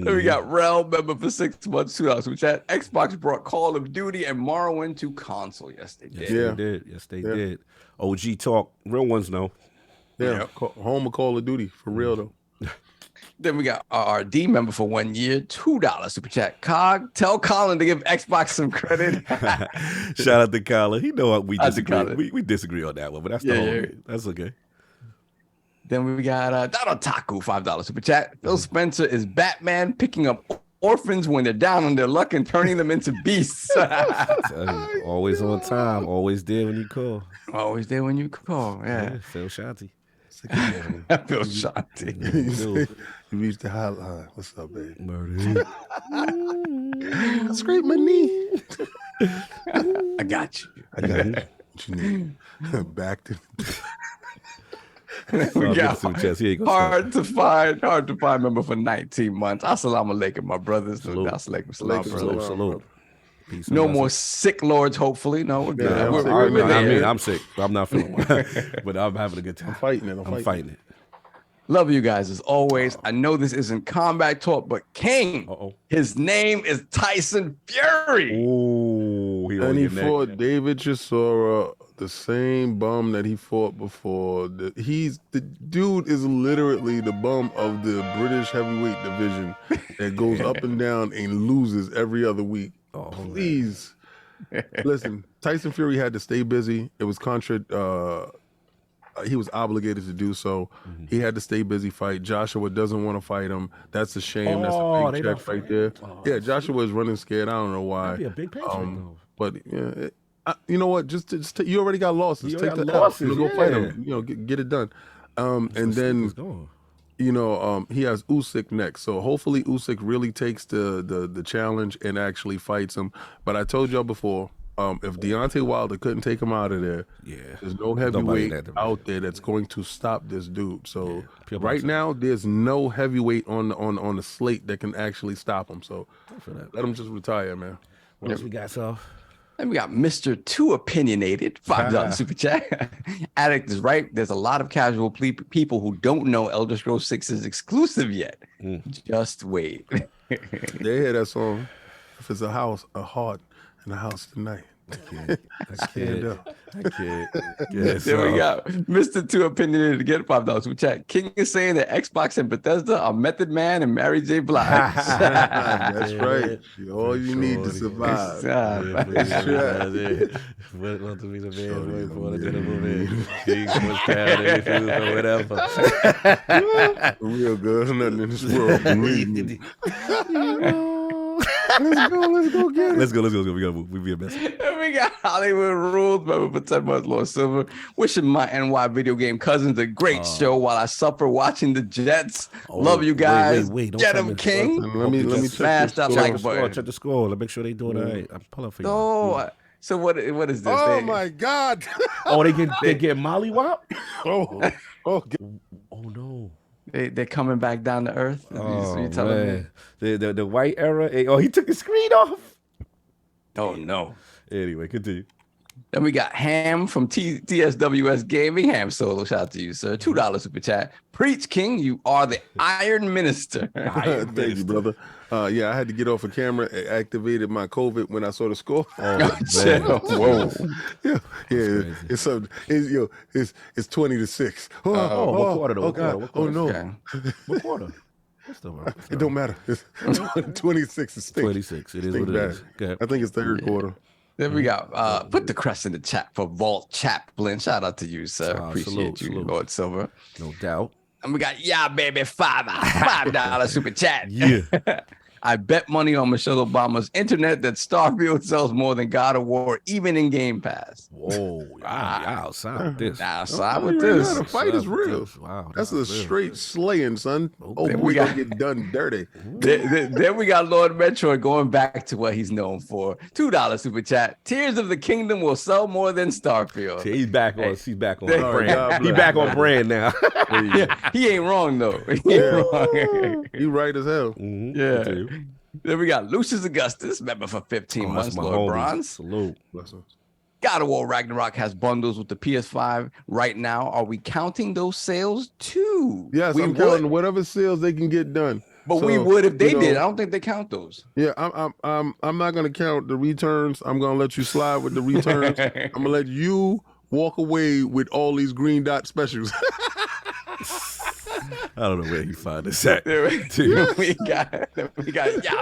we got Rel, member for 6 months, $2 super chat. Xbox brought Call of Duty and Morrowind to console. Yes, they did. Yes, they did. Yes, they did. OG talk. Real ones know. Yeah, home of Call of Duty for real though. Then we got RRD member for 1 year, $2 super chat. Cog, tell Colin to give Xbox some credit. Shout out to Colin. He know what we Shout out to disagree. Colin. We disagree on that one, but that's the whole. That's okay. Then we got Taku, $5 super chat. Phil Spencer is Batman picking up orphans when they're down on their luck and turning them into beasts. Always on time. Always there when you call. Always there when you call. Yeah. Phil Shanti. Phil Shanti. You reached the hotline. What's up, baby? Murder. Scrape my knee. I got you. I got it. What you need? Back to. We got hard to find member for 19 months. Assalamu alaikum, my brothers. Salute. Peace No more sick lords, hopefully. No, we're good. Yeah, We're there. I'm sick. I'm not feeling well, but I'm having a good time. I'm fighting it. I'm fighting it. Love you guys as always. I know this isn't combat talk, but King, his name is Tyson Fury. Oh, and he fought David Chisora, the same bum that he fought before. The dude is literally the bum of the British heavyweight division that goes up and down and loses every other week. Please. Listen, Tyson Fury had to stay busy. It was he was obligated to do so. He had to stay busy fight. Joshua doesn't want to fight him. That's a shame. That's a big check right there. Yeah, Joshua is running scared. I don't know why. That'd be a big paycheck, though. But yeah, you know what? Just you already got losses. Take the losses. Go fight him. You know, get it done. And then he has Usyk next. So hopefully Usyk really takes the challenge and actually fights him. But I told y'all before, if Deontay Wilder couldn't take him out of there, there's no heavyweight out there that's going to stop this dude. So right now, there's no heavyweight on the slate that can actually stop him. So let him just retire, man. What else we got, so? And we got Mr. Too Opinionated, $5 super chat. Addict is right. There's a lot of casual people who don't know Elder Scrolls 6 is exclusive yet. Just wait. They hear that song. If it's a house, a heart, and a house tonight. I can't. There we go. Mr. Too Opinionated to get $5 super chat. King is saying that Xbox and Bethesda are Method Man and Mary J. Blige. That's right. All you need to survive. Welcome to be the man for the whatever. Real good. Nothing in this world. Let's go get it. Let's go. We be a mess. We got Hollywood Rules, member for 10 months, Lord Silver. Wishing my NY video game cousins a great show while I suffer watching the Jets. Love you guys. Wait. Get them, King. Let me smash that like button. Check the score. Let's make sure they doing all right. I'm pulling for you. Oh, so what is this? Oh my God. They get mollywop? Oh no. They're coming back down to earth. Oh, man. The white era. He took the screen off. Oh, no. Anyway, continue. Then we got Ham from TSWS Gaming. Ham Solo, shout out to you, sir. $2 super chat. Preach, King. You are the Iron Minister. Thank you, brother. I had to get off a camera. It activated my COVID when I saw the score. Whoa. Yeah. It's 20-6. What quarter though? Oh, God. What Oh no. What quarter? It don't matter. It's 26 is stink. 26. It is what it is. Okay. I think it's third quarter. Then we got put the crest in the chat for Vault Chaplin. Shout out to you, sir. Appreciate you, Lord Silver. No doubt. And we got baby $5 super chat. Yeah. I bet money on Michelle Obama's internet that Starfield sells more than God of War, even in Game Pass. Whoa, outside with this. Outside with this. The fight is real. Wow, that's a straight slaying, son. Okay. We gonna get done dirty. Then we got Lord Metroid going back to what he's known for. $2 super chat. Tears of the Kingdom will sell more than Starfield. He's back on. He's back on brand. He's back on brand now. Yeah, he ain't wrong though. He ain't wrong. He right as hell. Yeah. Then we got Lucius Augustus, member for 15 months, Lord Bronze. Salute. God of War Ragnarok has bundles with the PS5 right now. Are we counting those sales too? Yes, I'm counting whatever sales they can get done. But we would if they did. I don't think they count those. Yeah, I'm not gonna count the returns. I'm gonna let you slide with the returns. I'm gonna let you walk away with all these green dot specials. I don't know where you find this at. we got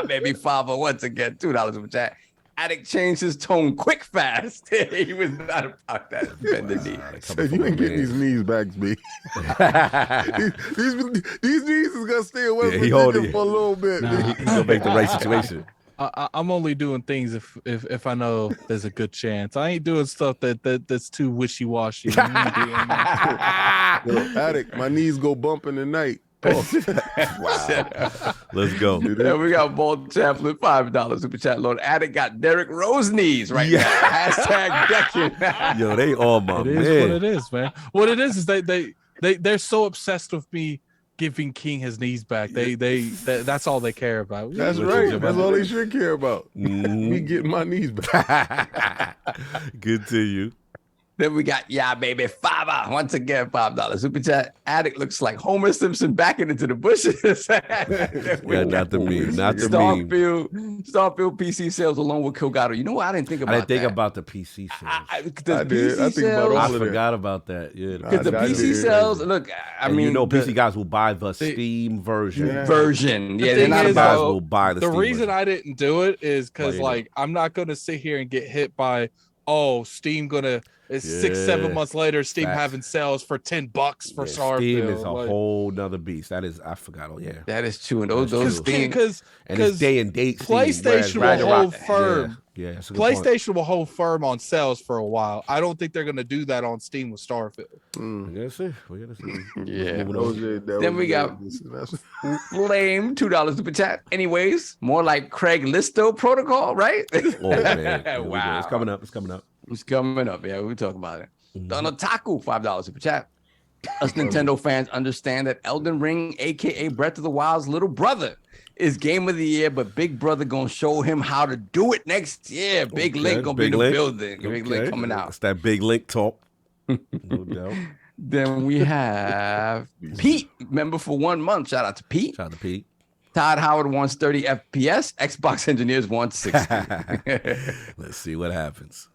baby Fava once again, $2 super chat. Addict changed his tone quick fast. He was not about that. You ain't getting these knees back, B. these knees is gonna stay away from Virginia for a little bit. He's gonna make the right situation. I'm only doing things if I know there's a good chance. I ain't doing stuff that's too wishy-washy. Addict, my knees go bumping tonight. Wow. Let's go. Then we got Vault Chaplin, $5 super chat. Lord Addict got Derrick Rose knees right now. Hashtag decking. Yo, they all my man. It is what it is, man. What it is they're so obsessed with me giving King his knees back. That's all they care about. That's right. That's all they should care about. Me getting my knees back. Good to you. Then we got baby $5 once again, $5 super chat. Addict looks like Homer Simpson backing into the bushes. Not the meme. Starfield PC sales alone with Kilgado. You know what? I didn't think about that. I didn't think about the PC sales. I forgot about that. Yeah, because the PC sales. Look, I mean, PC guys will buy the Steam version. Yeah, they're not guys will buy the. The Steam reason version. I didn't do it is because I'm not going to sit here and get hit by Steam gonna. It's 6-7 months later, Steam having sales for $10 for Starfield. Steam is a whole nother beast. That is, I forgot. Oh yeah, that is true. And those Steam because it's day and date. PlayStation will hold firm. Yeah, PlayStation will hold firm on sales for a while. I don't think they're going to do that on Steam with Starfield. We gotta see. Yeah. Then we got Flame, $2 super chat. Anyways, more like Callisto Protocol, right? Oh man! Wow, it's coming up. It's coming up. Yeah, we'll talk about it. Donataku, $5 super chat. Us Nintendo fans understand that Elden Ring, aka Breath of the Wild's little brother, is game of the year, but Big Brother gonna show him how to do it next year. Big Link gonna be in the building. Big Link coming out. It's that Big Link talk. No doubt. Then we have Pete, member for 1 month. Shout out to Pete. Shout out to Pete. Todd Howard wants 30 FPS. Xbox engineers want 60. Let's see what happens.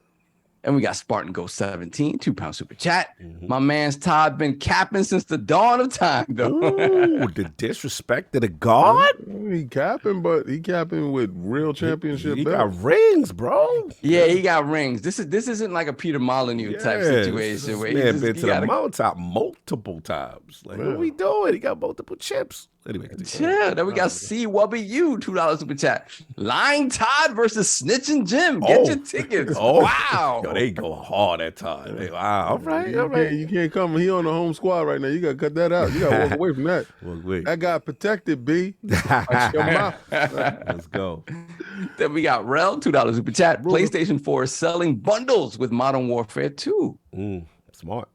And we got Spartan Go 17, £2 super chat. My man's Todd been capping since the dawn of time, though. Ooh, the disrespect to the god? He capping, but he capping with real championship. He got rings, bro. Yeah, he got rings. This isn't like a Peter Molyneux type situation. Where man been to the mountaintop multiple times. Like, what we doing? He got multiple chips. Anyway, yeah, then we got CWU, $2 super chat. Lying Todd versus Snitching Jim. Get your tickets. Wow. Yo, they go hard at Todd. Wow. All right. You can't come. He on the home squad right now. You got to cut that out. You got to walk away from that. That guy protected, B. Watch your mouth. Let's go. Then we got Rel, $2 super chat. PlayStation 4 is selling bundles with Modern Warfare 2. Smart.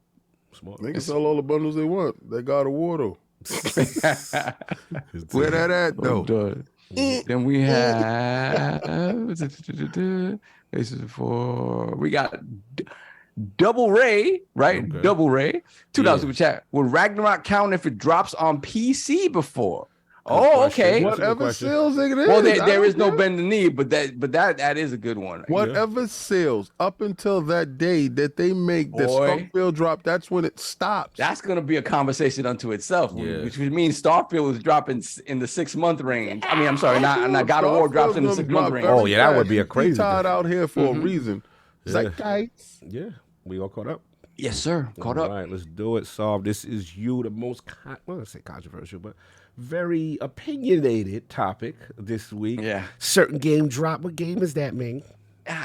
They can sell all the bundles they want. They got a war, though. Where that at though? Then we have we got Double Ray, right? Okay. Double Ray, $2 super chat. Will Ragnarok count if it drops on PC before? Oh, okay. Whatever sells, it is. Well, there is no bend the knee, but that is a good one. Whatever sells up until that day that they make the Starfield drop, that's when it stops. That's going to be a conversation unto itself, which means Starfield is dropping in the 6 month range. I mean, I'm sorry, not God of War drops in the 6 month range. Oh yeah, that would be a crazy. Todd out here for a reason. Zeitgeist. Yeah, we all caught up. Yes, sir. Caught up. All right, let's do it. Solve. This is the most, well, let's say controversial, but very opinionated topic this week. Yeah. Certain game drop. What game is that, man?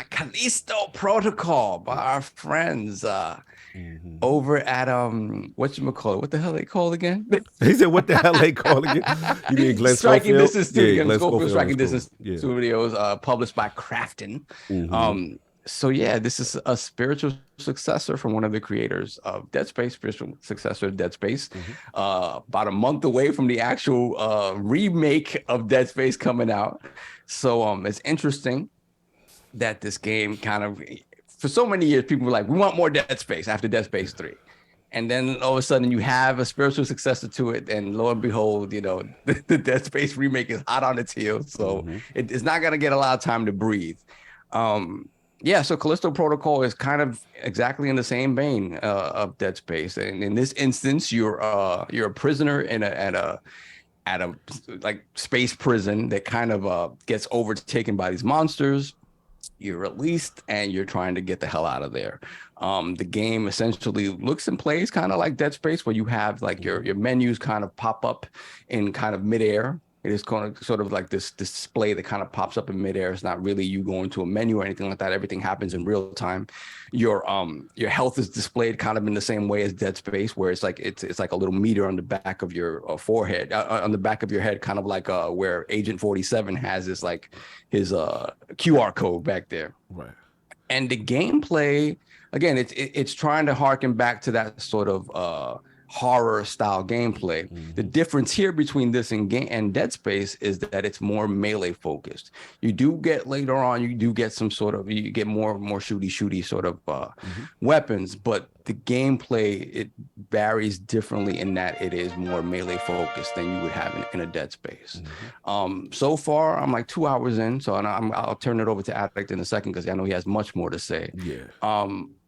Callisto Protocol by our friends over at whatchamacallit? What the hell they called again? He said, "What the hell they called again?" You mean Glenn Striking Schofield? Distance Studios. Glenn Schofield Schofield Striking was Distance cool. Studios, published by Crafton. So yeah, this is a spiritual successor from one of the creators of Dead Space, spiritual successor of Dead Space. About a month away from the actual remake of Dead Space coming out. So it's interesting that this game kind of, for so many years, people were like, we want more Dead Space after Dead Space 3. And then all of a sudden you have a spiritual successor to it, and lo and behold, you know, the Dead Space remake is hot on its heels. So it's not going to get a lot of time to breathe. Yeah, so Callisto Protocol is kind of exactly in the same vein of Dead Space, and in this instance, you're a prisoner at a like space prison that kind of gets overtaken by these monsters. You're released, and you're trying to get the hell out of there. The game essentially looks and plays kind of like Dead Space, where you have like your menus kind of pop up in kind of midair. It is kind of sort of like this display that kind of pops up in midair. It's not really you going to a menu or anything like that. Everything happens in real time. Your health is displayed kind of in the same way as Dead Space, where it's like it's like a little meter on the back of your forehead, on the back of your head, kind of like where Agent 47 has this like his QR code back there. Right. And the gameplay, again, it's trying to harken back to that sort of horror style gameplay. The difference here between this and Dead Space is that it's more melee focused. You do get later on, you do get some sort of, you get more shooty sort of weapons, but the gameplay, it varies differently in that it is more melee focused than you would have in a Dead Space. So far, I'm like 2 hours in, so I'll turn it over to Addict in a second because I know he has much more to say. Yeah.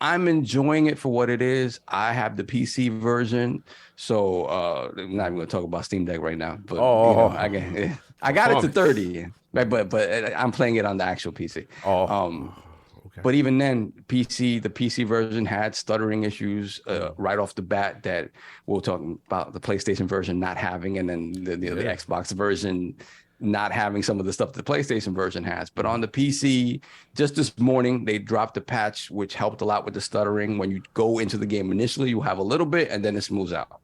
I'm enjoying it for what it is. I have the PC version, so I'm not even going to talk about Steam Deck right now. But you know, I got it to 30, but I'm playing it on the actual PC. Okay. But even then, the PC version had stuttering issues right off the bat that we'll talk about the PlayStation version not having, and then the Xbox version not having some of the stuff the PlayStation version has. But on the PC, just this morning, they dropped a patch which helped a lot with the stuttering. When you go into the game initially, you have a little bit and then it smooths out.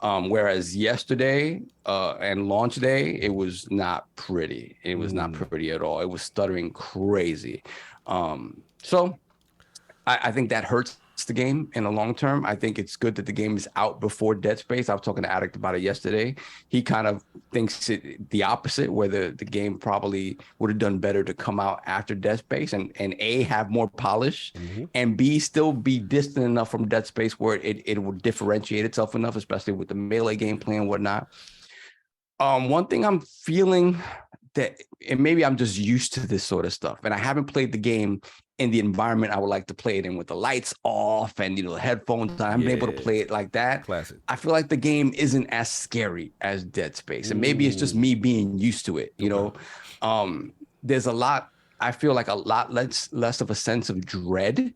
Whereas yesterday and launch day, it was not pretty. It was not pretty at all. It was stuttering crazy. So I think that hurts the game in the long term. I think it's good that the game is out before Dead Space. I was talking to Addict about it yesterday. He kind of thinks the opposite, where the game probably would have done better to come out after Dead Space and A, have more polish, and B, still be distant enough from Dead Space where it would differentiate itself enough, especially with the melee gameplay and whatnot. One thing I'm feeling that, and maybe I'm just used to this sort of stuff, and I haven't played the game in the environment I would like to play it in, with the lights off and the headphones. I haven't been able to play it like that. Classic. I feel like the game isn't as scary as Dead Space, and maybe it's just me being used to it. You know, there's a lot. I feel like a lot less of a sense of dread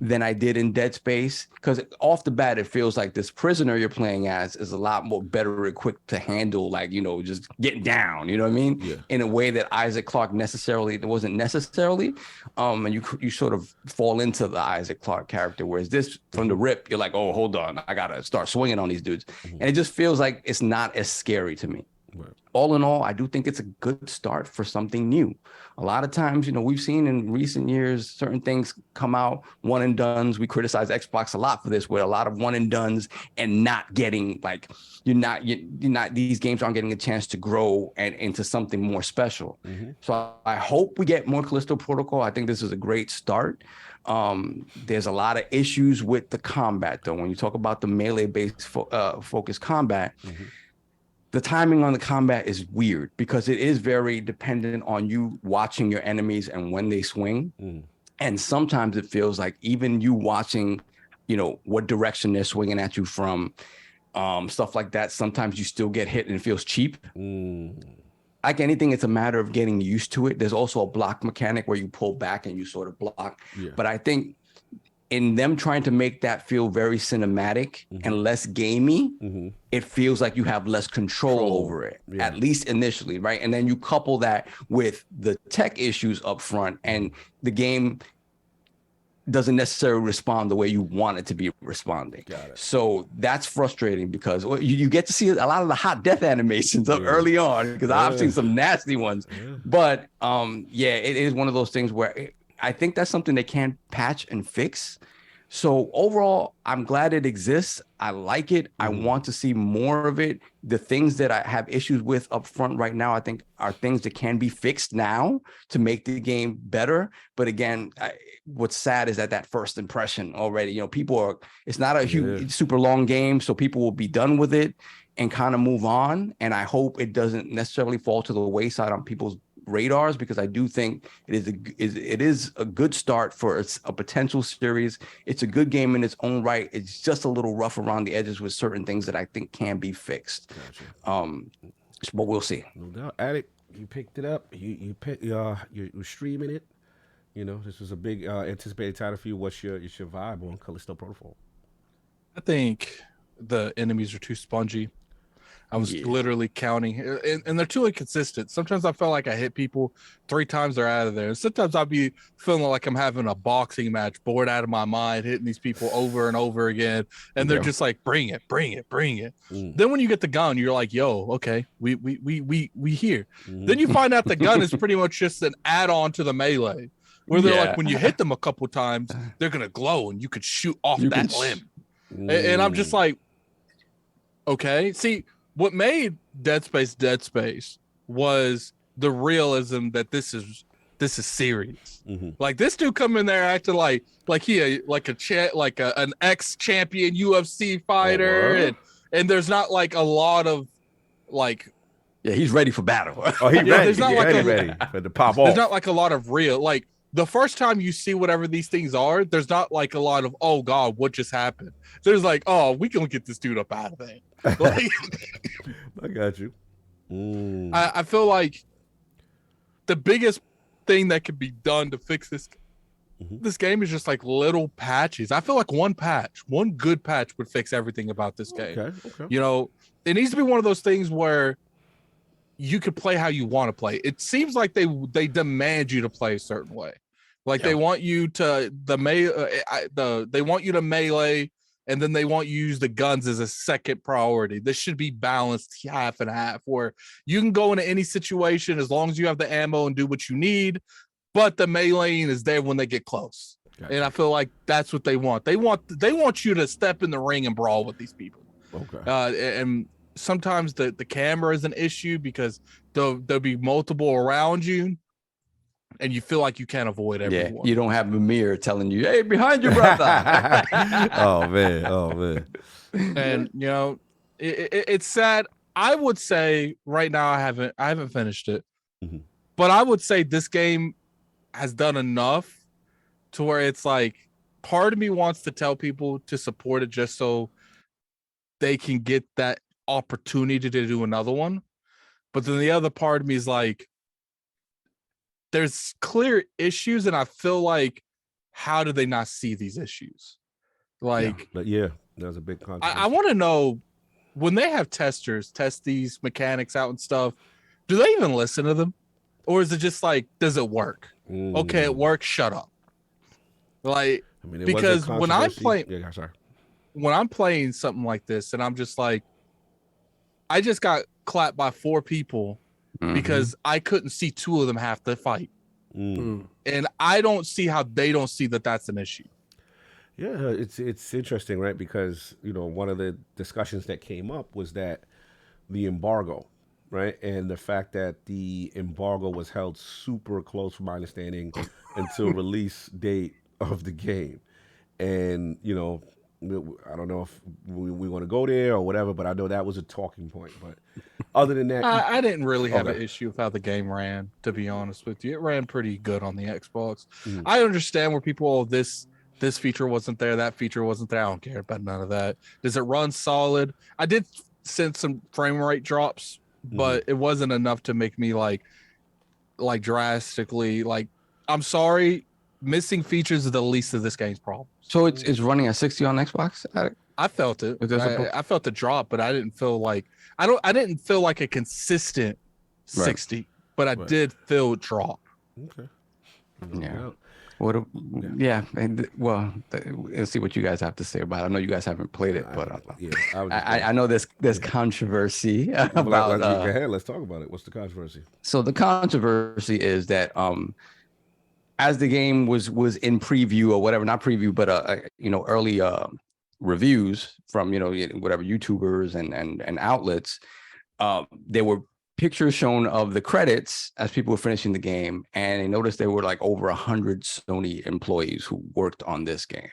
than I did in Dead Space, because off the bat, it feels like this prisoner you're playing as is a lot more better equipped to handle, like, just get down, you know what I mean? Yeah. In a way that Isaac Clarke wasn't necessarily. And you sort of fall into the Isaac Clarke character, whereas this, from the rip, you're like, oh, hold on, I gotta start swinging on these dudes. And it just feels like it's not as scary to me. Right. All in all, I do think it's a good start for something new. A lot of times, we've seen in recent years certain things come out one and dones. We criticize Xbox a lot for this, with a lot of one and dones and not getting, like, these games aren't getting a chance to grow and into something more special. So I hope we get more Callisto Protocol. I think this is a great start. There's a lot of issues with the combat, though. When you talk about the melee-based focused combat, the timing on the combat is weird because it is very dependent on you watching your enemies and when they swing. And sometimes it feels like even you watching, what direction they're swinging at you from, stuff like that. Sometimes you still get hit and it feels cheap. Like anything, it's a matter of getting used to it. There's also a block mechanic where you pull back and you sort of block. Yeah. But I think in them trying to make that feel very cinematic and less gamey, it feels like you have less control over it, at least initially, right? And then you couple that with the tech issues up front, and the game doesn't necessarily respond the way you want it to be responding. So that's frustrating because you get to see a lot of the hot death animations up early on, because I've seen some nasty ones. But it is one of those things where I think that's something they can patch and fix. So overall, I'm glad it exists. I like it. I want to see more of it. The things that I have issues with up front right now, I think are things that can be fixed now to make the game better. But again, what's sad is that first impression already, it's not a huge, super long game. So people will be done with it and kind of move on. And I hope it doesn't necessarily fall to the wayside on people's radars, because I do think it is a good start for a potential series. It's a good game in its own right. It's just a little rough around the edges with certain things that I think can be fixed. But we'll see. No doubt. Addict, you picked it up. You're streaming it. This was a big anticipated title for you. What's your vibe on Callisto Protocol? I think the enemies are too spongy. I was literally counting, and they're too inconsistent. Sometimes I felt like I hit people 3 times, they're out of there. And sometimes I'll be feeling like I'm having a boxing match, bored out of my mind, hitting these people over and over again. And they're just like, bring it. Then when you get the gun, you're like, yo, okay, we here. Then you find out the gun is pretty much just an add-on to the melee, where they're like, when you hit them a couple times, they're going to glow and you could shoot off that limb. And I'm just like, okay, see, what made Dead Space was the realism that this is serious. Like, this dude come in there acting like an ex-champion UFC fighter, and there's not like a lot of like. Yeah, he's ready for battle. Oh, he's ready. There's not ready for the pop off. There's not like a lot of real, like, the first time you see whatever these things are, there's not like a lot of, oh God, what just happened? There's like, oh, we gonna get this dude up out of there. Like, I got you. I feel like the biggest thing that could be done to fix this game is just like little patches. I feel like one good patch would fix everything about this game. Okay. It needs to be one of those things where you could play how you want to play. It seems like they demand you to play a certain way. Like they want you to they want you to melee, and then they want you to use the guns as a second priority. This should be balanced half and half, where you can go into any situation as long as you have the ammo and do what you need, but the meleeing is there when they get close. Gotcha. And I feel like that's what they want. They want you to step in the ring and brawl with these people. Okay. And sometimes the camera is an issue because there'll be multiple around you, and you feel like you can't avoid everyone. Yeah, you don't have a mirror telling you, "Hey, behind you, brother." Oh man. And it's sad. I would say right now I haven't finished it, but I would say this game has done enough to where it's like, part of me wants to tell people to support it just so they can get that opportunity to do another one. But then the other part of me is like, there's clear issues, and I feel like, how do they not see these issues? Like, there's a big controversy. I want to know, when they have testers test these mechanics out and stuff, do they even listen to them? Or is it just like, does it work? Okay, it works, shut up. Like, because when I'm playing something like this, and I'm just like, I just got clapped by 4 people because I couldn't see 2 of them have to fight. And I don't see how they don't see that that's an issue. Yeah, it's interesting, right? Because, one of the discussions that came up was that the embargo, right? And the fact that the embargo was held super close, from my understanding, until release date of the game. And, I don't know if we want to go there or whatever, but I know that was a talking point. But other than that, I didn't really have Okay. an issue with how the game ran, to be honest with you. It ran pretty good on the Xbox. Mhm. I understand where people, this feature wasn't there, that feature wasn't there. I don't care about none of that. Does it run solid? I did sense some frame rate drops, but it wasn't enough to make me like drastically like, I'm sorry, missing features are the least of this game's problem. So it's running at 60 on Xbox? I felt it. Is there some- I felt the drop, but I didn't feel like I didn't feel like a consistent 60, but I Right. did feel it drop. okay. Yeah. Well, let's see what you guys have to say about it. I know you guys haven't played it, but I know there's controversy about. Go ahead, let's talk about it. What's the controversy? So the controversy is that as the game was in preview or whatever, not preview, but early reviews from whatever YouTubers and outlets, there were pictures shown of the credits as people were finishing the game, and they noticed there were like over 100 Sony employees who worked on this game.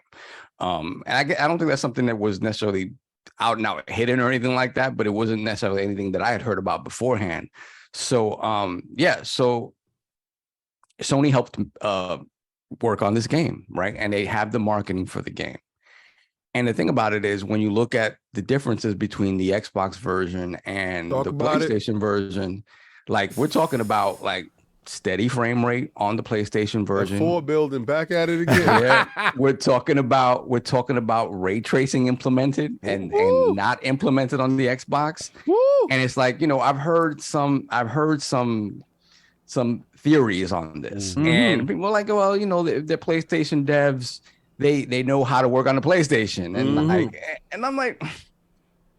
And I don't think that's something that was necessarily out and out hidden or anything like that, but it wasn't necessarily anything that I had heard about beforehand. So so Sony helped work on this game, right? And they have the marketing for the game. And the thing about it is, when you look at the differences between the Xbox version and the PlayStation version, like we're talking about like steady frame rate on the PlayStation version. 4 building back at it again. Yeah. We're talking about ray tracing implemented and not implemented on the Xbox. Woo! And it's like, I've heard some theories on this, and people are like, well, the PlayStation devs, they know how to work on the PlayStation, and I'm like,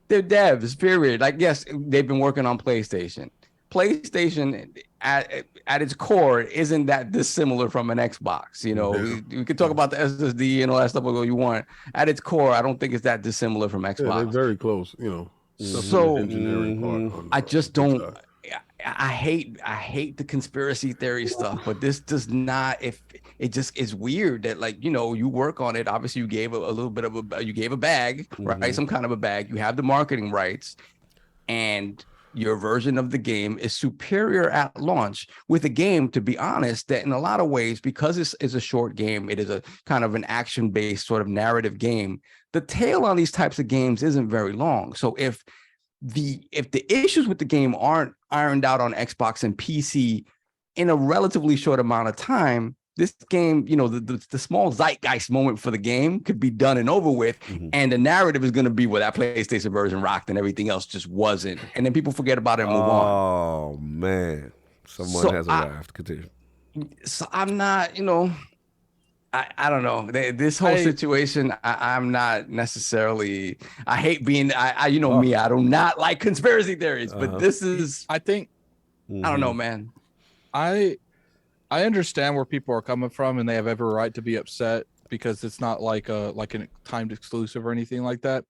they're devs, period. Like, yes, they've been working on PlayStation. PlayStation at its core isn't that dissimilar from an Xbox. We could talk about the SSD and all that stuff all you want. At its core, I don't think it's that dissimilar from Xbox. Yeah, they're very close. So engineering part I just don't. I hate the conspiracy theory stuff, but this does not. If it just is weird that, like, you work on it. Obviously, you gave you gave a bag, right? Some kind of a bag. You have the marketing rights, and your version of the game is superior at launch with a game, to be honest, that in a lot of ways, because it's a short game, it is a kind of an action-based sort of narrative game. The tail on these types of games isn't very long. So if the issues with the game aren't ironed out on Xbox and PC in a relatively short amount of time, this game, the small zeitgeist moment for the game could be done and over with. And the narrative is going to be, well, that PlayStation version rocked and everything else just wasn't. And then people forget about it and move on. Oh, man. Someone has arrived. Continue. So I'm not, I don't know. This whole situation, I'm not necessarily, I hate being, me, I do not like conspiracy theories, but this is, I think, I don't know, man. I understand where people are coming from, and they have every right to be upset because it's not like a timed exclusive or anything like that.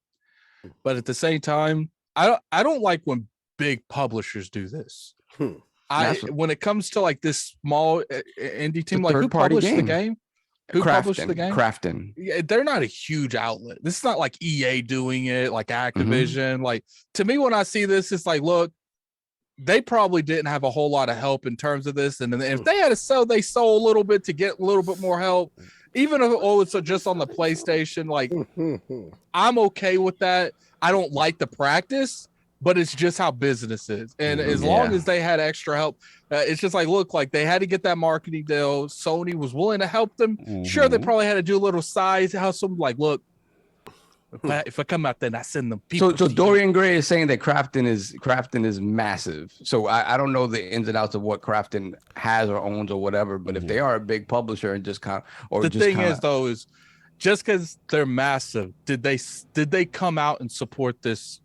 But at the same time, I don't like when big publishers do this. When it comes to like this small indie team, like who published the game? Who published the game? Crafton. Yeah, they're not a huge outlet. This is not like EA doing it, like Activision. Like, to me, when I see this, it's like, look, they probably didn't have a whole lot of help in terms of this. And if they had to sell, they sold a little bit to get a little bit more help. Even if it's just on the PlayStation, like, I'm okay with that. I don't like the practice, but it's just how business is. And as long as they had extra help, it's just like, look, like they had to get that marketing deal. Sony was willing to help them. Sure, they probably had to do a little size hustle. Like, look, if I come out there and I send them people. So Dorian Gray is saying that Crafton is massive. So I don't know the ins and outs of what Crafton has or owns or whatever, but if they are a big publisher and just kind of, or the just thing is though, is just because they're massive, did they come out and support this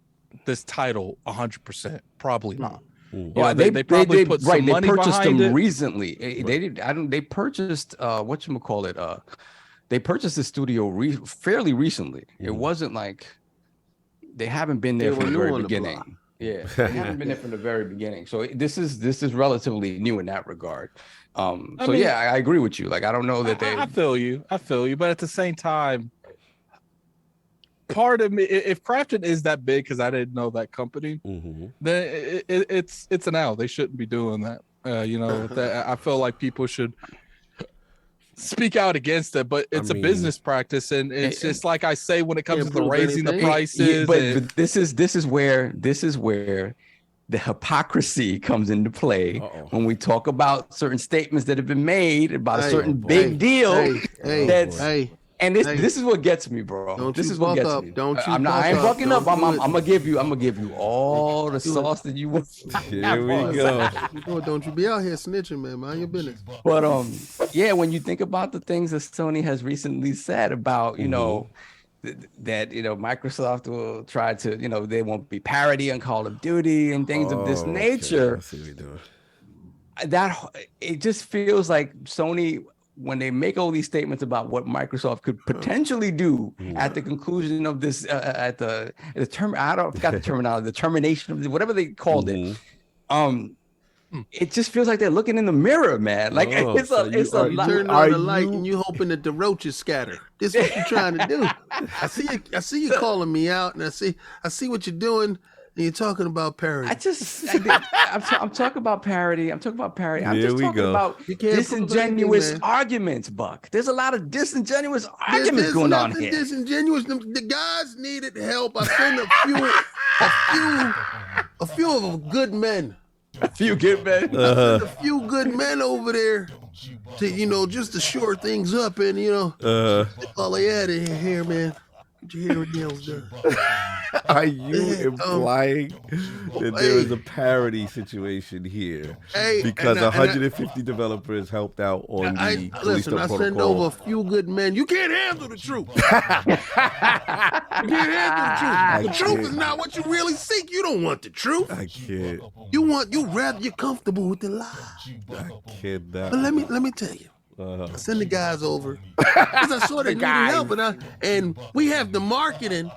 title 100%? Probably not. Yeah, they probably put some money purchased behind them it recently. They purchased whatchamacallit, they purchased the studio fairly recently. It wasn't like they haven't been there from the very beginning. Yeah, they haven't been there from the very beginning. So this is relatively new in that regard. I agree with you. Like, I don't know that they. I feel you, but at the same time, part of me, if Crafton is that big, because I didn't know that company, then it's an L. They shouldn't be doing that. I feel like people should speak out against it, but it's a business practice, and it's just like I say when it comes to the raising the prices. But this is where the hypocrisy comes into play when we talk about certain statements that have been made about a certain big deal. And this is what gets me, bro. This is what gets me. I ain't bucking up. I'm gonna give you all the sauce that you want. Here we go. Don't you be out here snitching, man. Mind your business. But when you think about the things that Sony has recently said about, that Microsoft will try to, they won't be parody on Call of Duty and things of this nature. I see what you're doing. That it just feels like Sony, when they make all these statements about what Microsoft could potentially do at the conclusion of this, at the term, I forgot the terminology, the termination of whatever they called it. It just feels like they're looking in the mirror, man. Like it's a lot. Turn on the light and you hoping that the roaches scatter. This is what you're trying to do. I see you calling me out, and I see what you're doing. And you're talking about parody. I'm talking about parody. I'm talking about disingenuous arguments, Buck. There's a lot of disingenuous arguments going on here. Disingenuous. The guys needed help. I sent a few of good men. A few good men. A few good men over there to, just to shore things up, and all they had in here, man. Get your hair and nails done. Are you implying that there is a parody situation here because 150 developers helped out on the Callisto Protocol? I send over a few good men. You can't handle the truth. You can't handle the truth. The truth is not what you really seek. You don't want the truth. I can't. You're comfortable with the lie. I cannot. But let me tell you. I send the guys over because I saw they needed help, and we have the marketing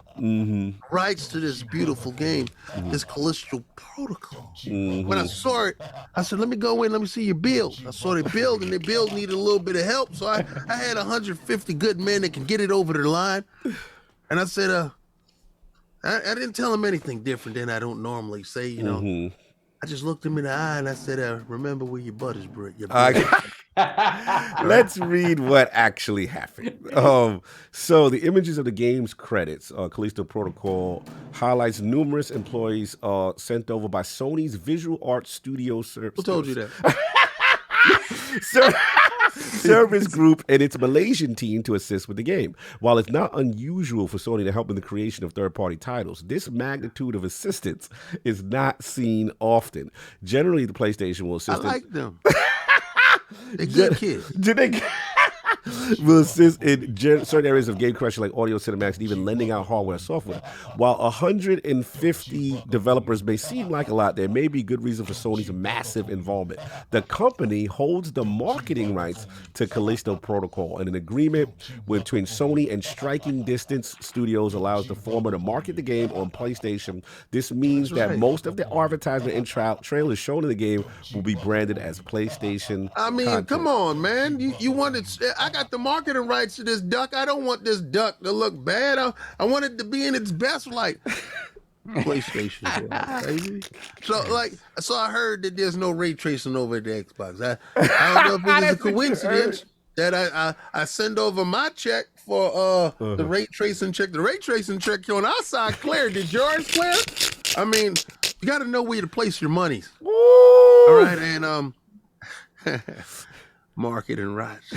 rights to this beautiful game, this Callisto Protocol. When I saw it, I said, "Let me go in, let me see your build." I saw their build, and their build needed a little bit of help, so I had 150 good men that can get it over the line, and I said, I didn't tell them anything different than I don't normally say, I just looked him in the eye and I said, remember where your butt is, Britt. Let's read what actually happened. So the images of the game's credits, Callisto Protocol, highlights numerous employees sent over by Sony's Visual Arts Studio service. Who told you that? Service group and its Malaysian team to assist with the game. While it's not unusual for Sony to help in the creation of third-party titles, this magnitude of assistance is not seen often. Generally, the PlayStation will assist. I like them. They're good kids. Will assist in certain areas of game creation like audio, cinematics, and even lending out hardware and software. While 150 developers may seem like a lot, there may be good reason for Sony's massive involvement. The company holds the marketing rights to Callisto Protocol, and an agreement between Sony and Striking Distance Studios allows the former to market the game on PlayStation. This means that most of the advertisement and trailers shown in the game will be branded as PlayStation content. Come on, man. You wanted... I got the marketing rights to this duck. I don't want this duck to look bad. I want it to be in its best light. PlayStation, baby. So I heard that there's no ray tracing over at the Xbox. I don't know if it's a coincidence that I send over my check for the ray tracing check. The ray tracing check on our side clear. Did yours clear? You got to know where to place your monies. Woo! All right, and marketing rights.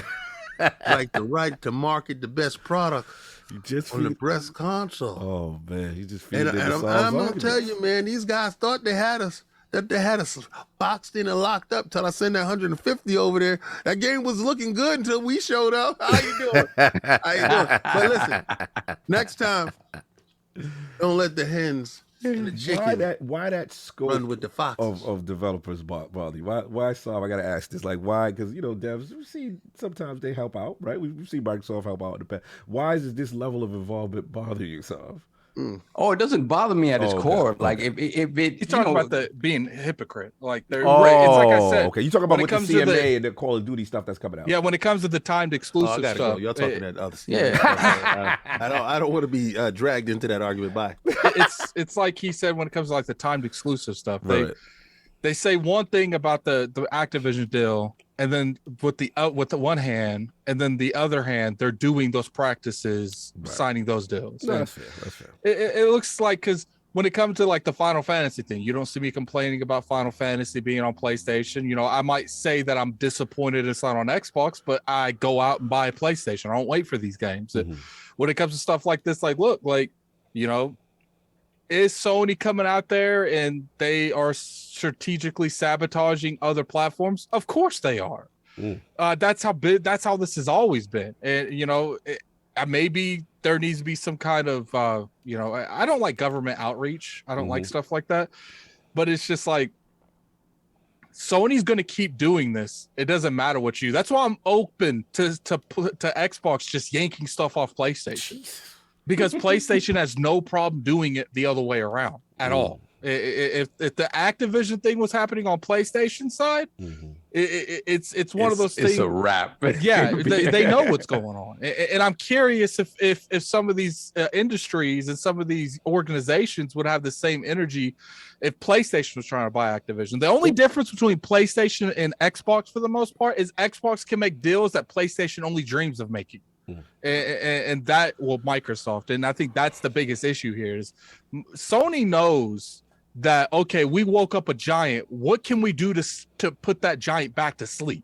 Like the right to market the best product on the best console. Oh man, you just feed and I'm gonna tell you, man, these guys thought they had us boxed in and locked up till I sent that 150 over there. That game was looking good until we showed up. How you doing? But listen, next time, don't let the hens and the chicken why that scope run with the foxes of developers bother you? Why Sam? I gotta ask this. Like, why? Because devs, we see sometimes they help out, right? We've seen Microsoft help out in the past. Why does this level of involvement bother you, Sam? Oh, it doesn't bother me at its Oh, okay. core. Okay. Like if it, He's talking about the being a hypocrite. Like they're Oh, it's like I said. okay. You talking about when with it the comes to CMA and the Call of Duty stuff that's coming out? Yeah, when it comes to the timed Oh, I exclusive gotta stuff. go. Y'all talking that other stuff. Yeah. I don't want to be dragged into that argument. Bye. It's like he said when it comes to like the timed exclusive stuff. Right. They say one thing about the Activision deal, and then with the one hand, and then the other hand, they're doing those practices, signing those deals. No, that's fair. That's fair. It looks like, because when it comes to like the Final Fantasy thing, you don't see me complaining about Final Fantasy being on PlayStation. You know, I might say that I'm disappointed it's not on Xbox, but I go out and buy a PlayStation. I don't wait for these games. Mm-hmm. When it comes to stuff like this, like, look, like, you know, is Sony coming out there and they are strategically sabotaging other platforms? Of course they are. That's how this has always been. And, you know, maybe there needs to be some kind of, you know, I don't like government outreach. I don't like stuff like that. But it's just like, Sony's going to keep doing this. It doesn't matter what you. That's why I'm open to Xbox just yanking stuff off PlayStation. Because PlayStation has no problem doing it the other way around at all. If the Activision thing was happening on PlayStation side, it's one of those things. It's a wrap. Yeah, they know what's going on, and I'm curious if some of these industries and some of these organizations would have the same energy if PlayStation was trying to buy Activision. The only difference between PlayStation and Xbox, for the most part, is Xbox can make deals that PlayStation only dreams of making. And that Microsoft, and I think that's the biggest issue here is Sony knows that, okay, we woke up a giant. What can we do to put that giant back to sleep?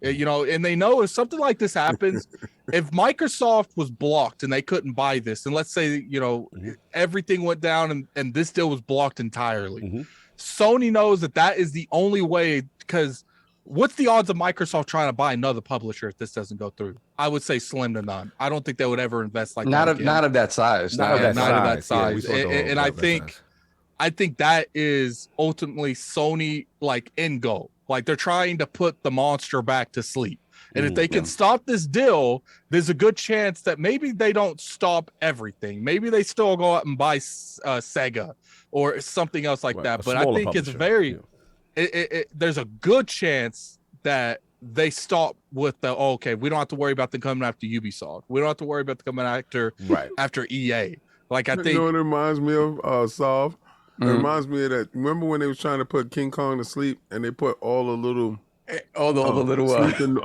You know, and they know if something like this happens, if Microsoft was blocked and they couldn't buy this, and let's say, you know, everything went down and this deal was blocked entirely, Sony knows that is the only way, because what's the odds of Microsoft trying to buy another publisher if this doesn't go through? I would say slim to none. I don't think they would ever invest like not that. Not of that size. Not of that size. Yeah, and I think that is ultimately Sony like end goal. Like they're trying to put the monster back to sleep. And if they can stop this deal, there's a good chance that maybe they don't stop everything. Maybe they still go out and buy Sega or something else like that. But I think it's very there's a good chance that they stop with the okay, we don't have to worry about them coming after Ubisoft. We don't have to worry about them coming after EA. Like I think, you know what it reminds me of, Solve? It reminds me of that. Remember when they was trying to put King Kong to sleep and they put all the little sleeping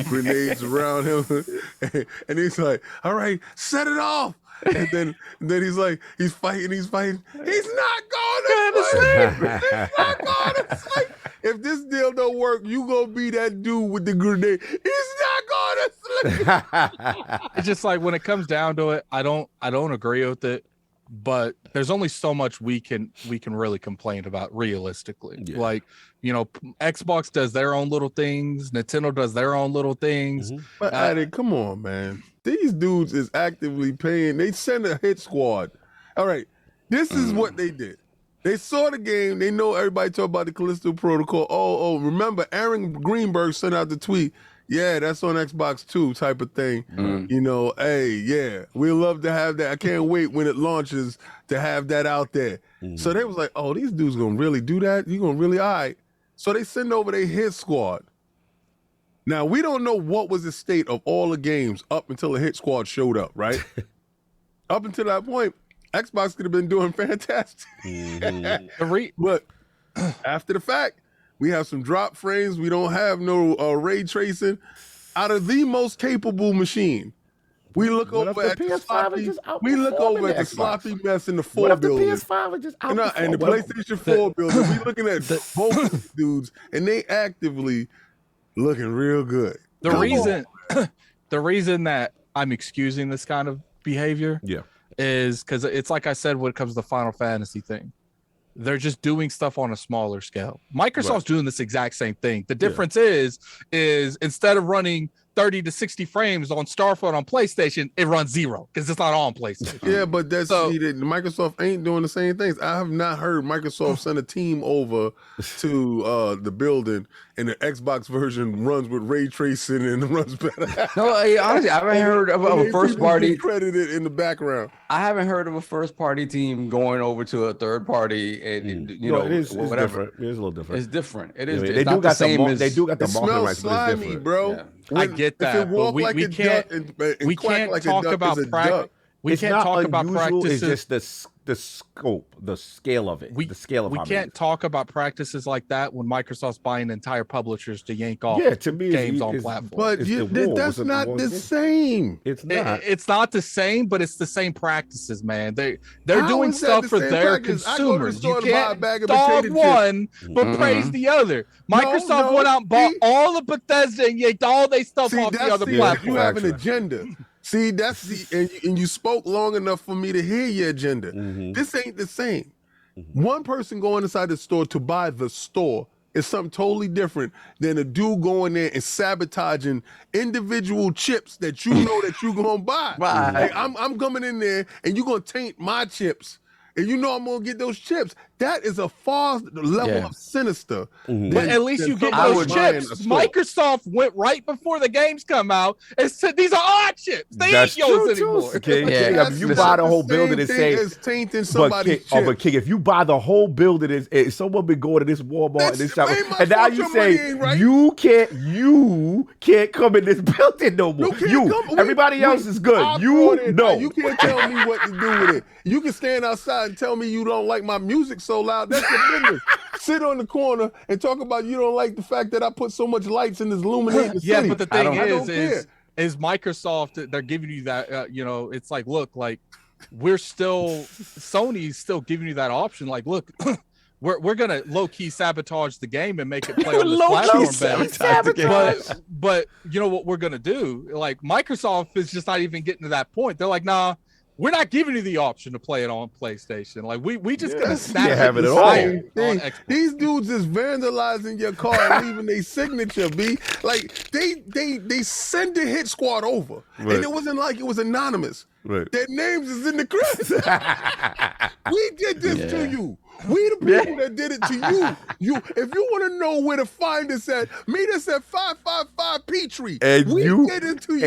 grenades around him, and he's like, "All right, set it off." And then he's like, he's fighting. He's not going to sleep. He's not going to sleep. If this deal don't work, you gonna be that dude with the grenade. He's not going to sleep. It's just like when it comes down to it, I don't agree with it. But there's only so much we can really complain about realistically. Yeah. Like, you know, Xbox does their own little things, Nintendo does their own little things. But Addy, come on, man. These dudes is actively paying. They send a hit squad. All right, this is what they did. They saw the game. They know everybody talk about the Callisto Protocol. Oh, remember Aaron Greenberg sent out the tweet. Yeah, that's on Xbox 2 type of thing. You know, hey, yeah, we love to have that. I can't wait when it launches to have that out there. So they was like, oh, these dudes gonna really do that? You gonna really, all right. So they send over their hit squad. Now, we don't know what was the state of all the games up until the hit squad showed up, right? Up until that point, Xbox could have been doing fantastic. But after the fact, we have some drop frames. We don't have no ray tracing. Out of the most capable machine, we look over at the sloppy mess in the 4 building. And the PlayStation 4 building. We looking at both dudes, and they actively looking real good. The reason that I'm excusing this kind of behavior is because it's like I said when it comes to the Final Fantasy thing. They're just doing stuff on a smaller scale. Microsoft's doing this exact same thing. The difference is instead of running 30 to 60 frames on Starfield on PlayStation, it runs 0 because it's not on PlayStation. Yeah, but that's Microsoft ain't doing the same things. I have not heard Microsoft send a team over to the building and the Xbox version runs with ray tracing and runs better. No, honestly, I haven't heard of a first party credited in the background. I haven't heard of a first party team going over to a third party and it is whatever. Different. It is a little different. It's different. It is. They do got they do got the marketing rights, but it's slimy, different. bro. Yeah. I get that, but we can't talk about practice. We can't talk about practices. It's just the scope, the scale of it. We can't talk about practices like that when Microsoft's buying entire publishers to yank off to me, games on platforms. But that's not the same. It's not. It's not the same, but it's the same practices, man. They're doing stuff for their consumers. You can't dog one, but praise the other. Microsoft went out and bought all of Bethesda and yanked all their stuff off the other platforms. You have an agenda. See, that's and you spoke long enough for me to hear your agenda. This ain't the same. One person going inside the store to buy the store is something totally different than a dude going there and sabotaging individual chips that you know that you're gonna buy. Right. Like, I'm coming in there and you're gonna taint my chips. And you know I'm gonna get those chips. That is a far level of sinister. But at least you get those chips. Microsoft went right before the games come out and said these are our chips. They ain't yours anymore. If you buy the whole building and say, but King, if you buy the whole building, and someone been going to this Walmart and this shop, and now you say you can't come in this building no more. Everybody else is good. You can't tell me what to do with it. You can stand outside and tell me you don't like my music so loud. That's your business. Sit on the corner and talk about you don't like the fact that I put so much lights in this illuminated city. Yeah, but the thing is Microsoft, they're giving you that, it's like, look, like Sony's still giving you that option. Like, look, we're gonna low key sabotage the game and make it play on the platform. But you know what we're gonna do? Like Microsoft is just not even getting to that point. They're like, nah, we're not giving you the option to play it on PlayStation. Like we just gonna snap have it at all. These dudes is vandalizing your car and leaving their signature. Like they send the hit squad over, and it wasn't like it was anonymous. Right. Their names is in the credits. We did this to you. We the people that did it to you. If you want to know where to find us at, meet us at 555 Petrie. And we did it to you.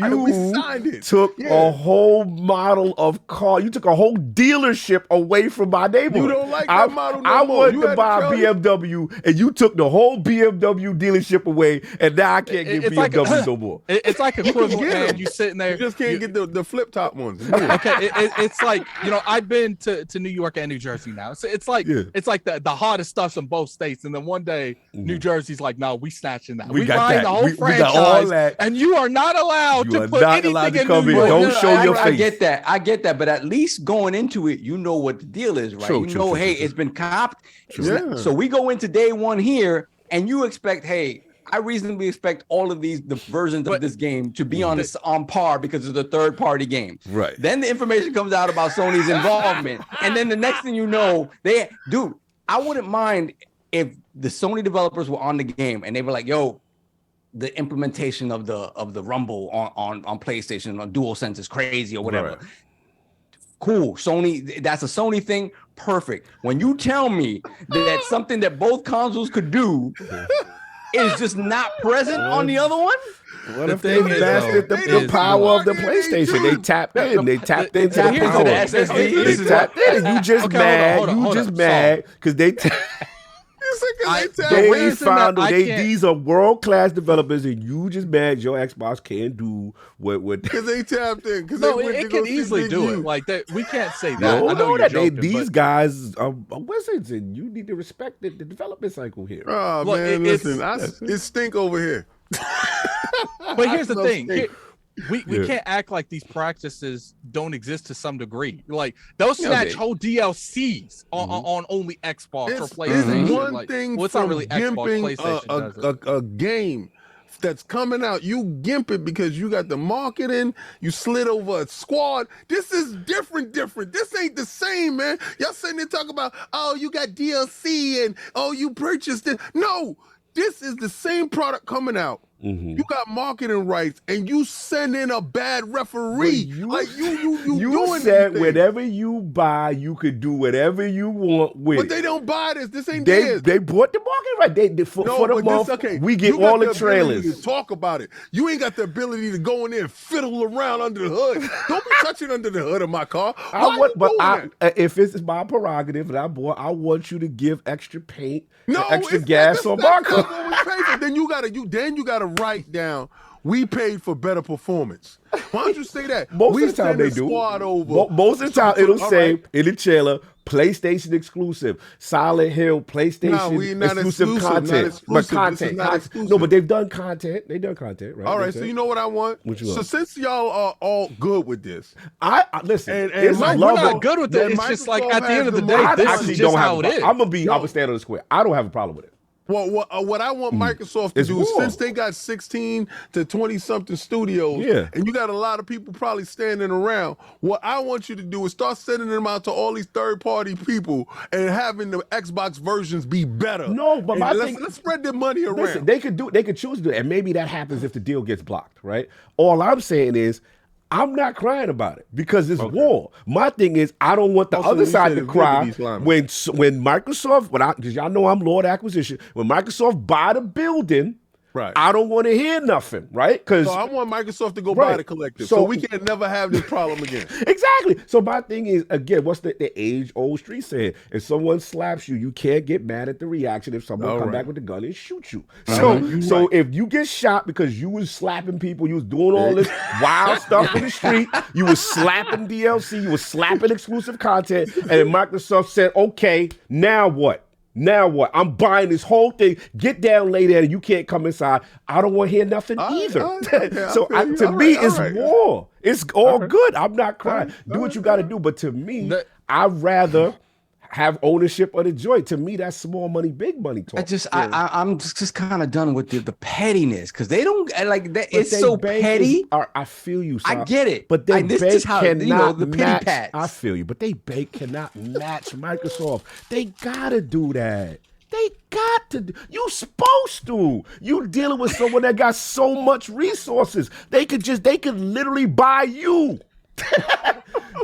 And we signed it. Took a whole model of car. You took a whole dealership away from my neighborhood. You don't like that model no I more. wanted to buy a BMW, and you took the whole BMW dealership away, and now I can't get BMW no more. It's like equivalent, man. You sitting there. You just can't get the flip top ones. Okay, it's like, I've been to New York and New Jersey now. So it's like the hottest stuff's in both states, and then one day New Jersey's like, no, we snatching that. We buying the whole franchise, got all that. And you are not allowed to put anything in New York. Don't show your face. I get that, but at least going into it, you know what the deal is, right? True, it's been copped. So we go into day one here, and you expect, hey, I reasonably expect all of the versions of this game to be on par because it's a third-party game. Right. Then the information comes out about Sony's involvement, and then the next thing you know, I wouldn't mind if the Sony developers were on the game and they were like, "Yo, the implementation of the Rumble on PlayStation on DualSense is crazy or whatever." Right. Cool, Sony. That's a Sony thing. Perfect. When you tell me that that's something that both consoles could do. Is just not present on the other one? What if they mastered the power of the PlayStation? They tapped in. They tapped into the power. The SSD. They tapped in. You just mad because they these are world-class developers, and you just mad your Xbox can't do what because they tapped in. It can easily do it. Like that, we can't say that. No, I know these guys are wizards, and you need to respect the development cycle here. Oh man, listen, it stink over here. But here's the thing. We can't act like these practices don't exist to some degree. Like they'll snatch whole DLCs on only Xbox or PlayStation. It's one thing it's from not really Xbox, PlayStation a game that's coming out. You gimp it because you got the marketing. You slid over a squad. This is different. This ain't the same, man. Y'all sitting there talking about, oh, you got DLC and oh, you purchased it. No, this is the same product coming out. You got marketing rights, and you send in a bad referee. You doing said things. whatever you buy, you could do whatever you want with. But they don't buy this. This ain't They theirs. they bought the market right. They for the month. We get You got all the ability to trailers. talk about it. You ain't got the ability to go in there and fiddle around under the hood. Don't be touching under the hood of my car. If it's my prerogative and I want you to give extra paint, extra it's- gas on my car. That's what we pay for. Then you gotta write down. We paid for better performance. Why don't you say that? Most of the time they do. Most of the time it'll say in the trailer, PlayStation exclusive, Silent Hill, PlayStation exclusive content. But content. No, but they've done content. They've done content, right? All right, so you know what I want? What you want? So since y'all are all good with this, I listen. And we're not good with it. It's just like at the end of the day, this is just how it is. I'm gonna stand on the square. I don't have a problem with it. Well, what I want Microsoft to do is, since they got 16 to 20 something studios, and you got a lot of people probably standing around, what I want you to do is start sending them out to all these third party people and having the Xbox versions be better. No, but let's spread their money around. Listen, they could choose to do it, and maybe that happens if the deal gets blocked, right? All I'm saying is, I'm not crying about it because it's war. My thing is, I don't want the other side to cry when Microsoft, because y'all know I'm Lord Acquisition, when Microsoft buy the building, right? I don't want to hear nothing, right? Because I want Microsoft to go buy the collective, so we can never have this problem again. Exactly. So my thing is, again, what's the age-old street saying? If someone slaps you, you can't get mad at the reaction if someone come back with a gun and shoot you. So if you get shot because you was slapping people, you was doing all this wild stuff in the street, you was slapping DLC, you was slapping exclusive content, and then Microsoft said, okay, now what? Now what? I'm buying this whole thing. Get down, lay there, and you can't come inside. I don't want to hear nothing either. To me, it's war. It's all good. I'm not crying. Do what you got to do. But to me, I'd rather have ownership of the joint. To me, that's small money, big money talk. I'm just kind of done with the pettiness because they don't like that. It's so petty. I feel you. I get it, but they this is how the match, pity pat. I feel you, but they cannot match Microsoft. They gotta do that. They got to. You supposed to. You dealing with someone that got so much resources. They could literally buy you.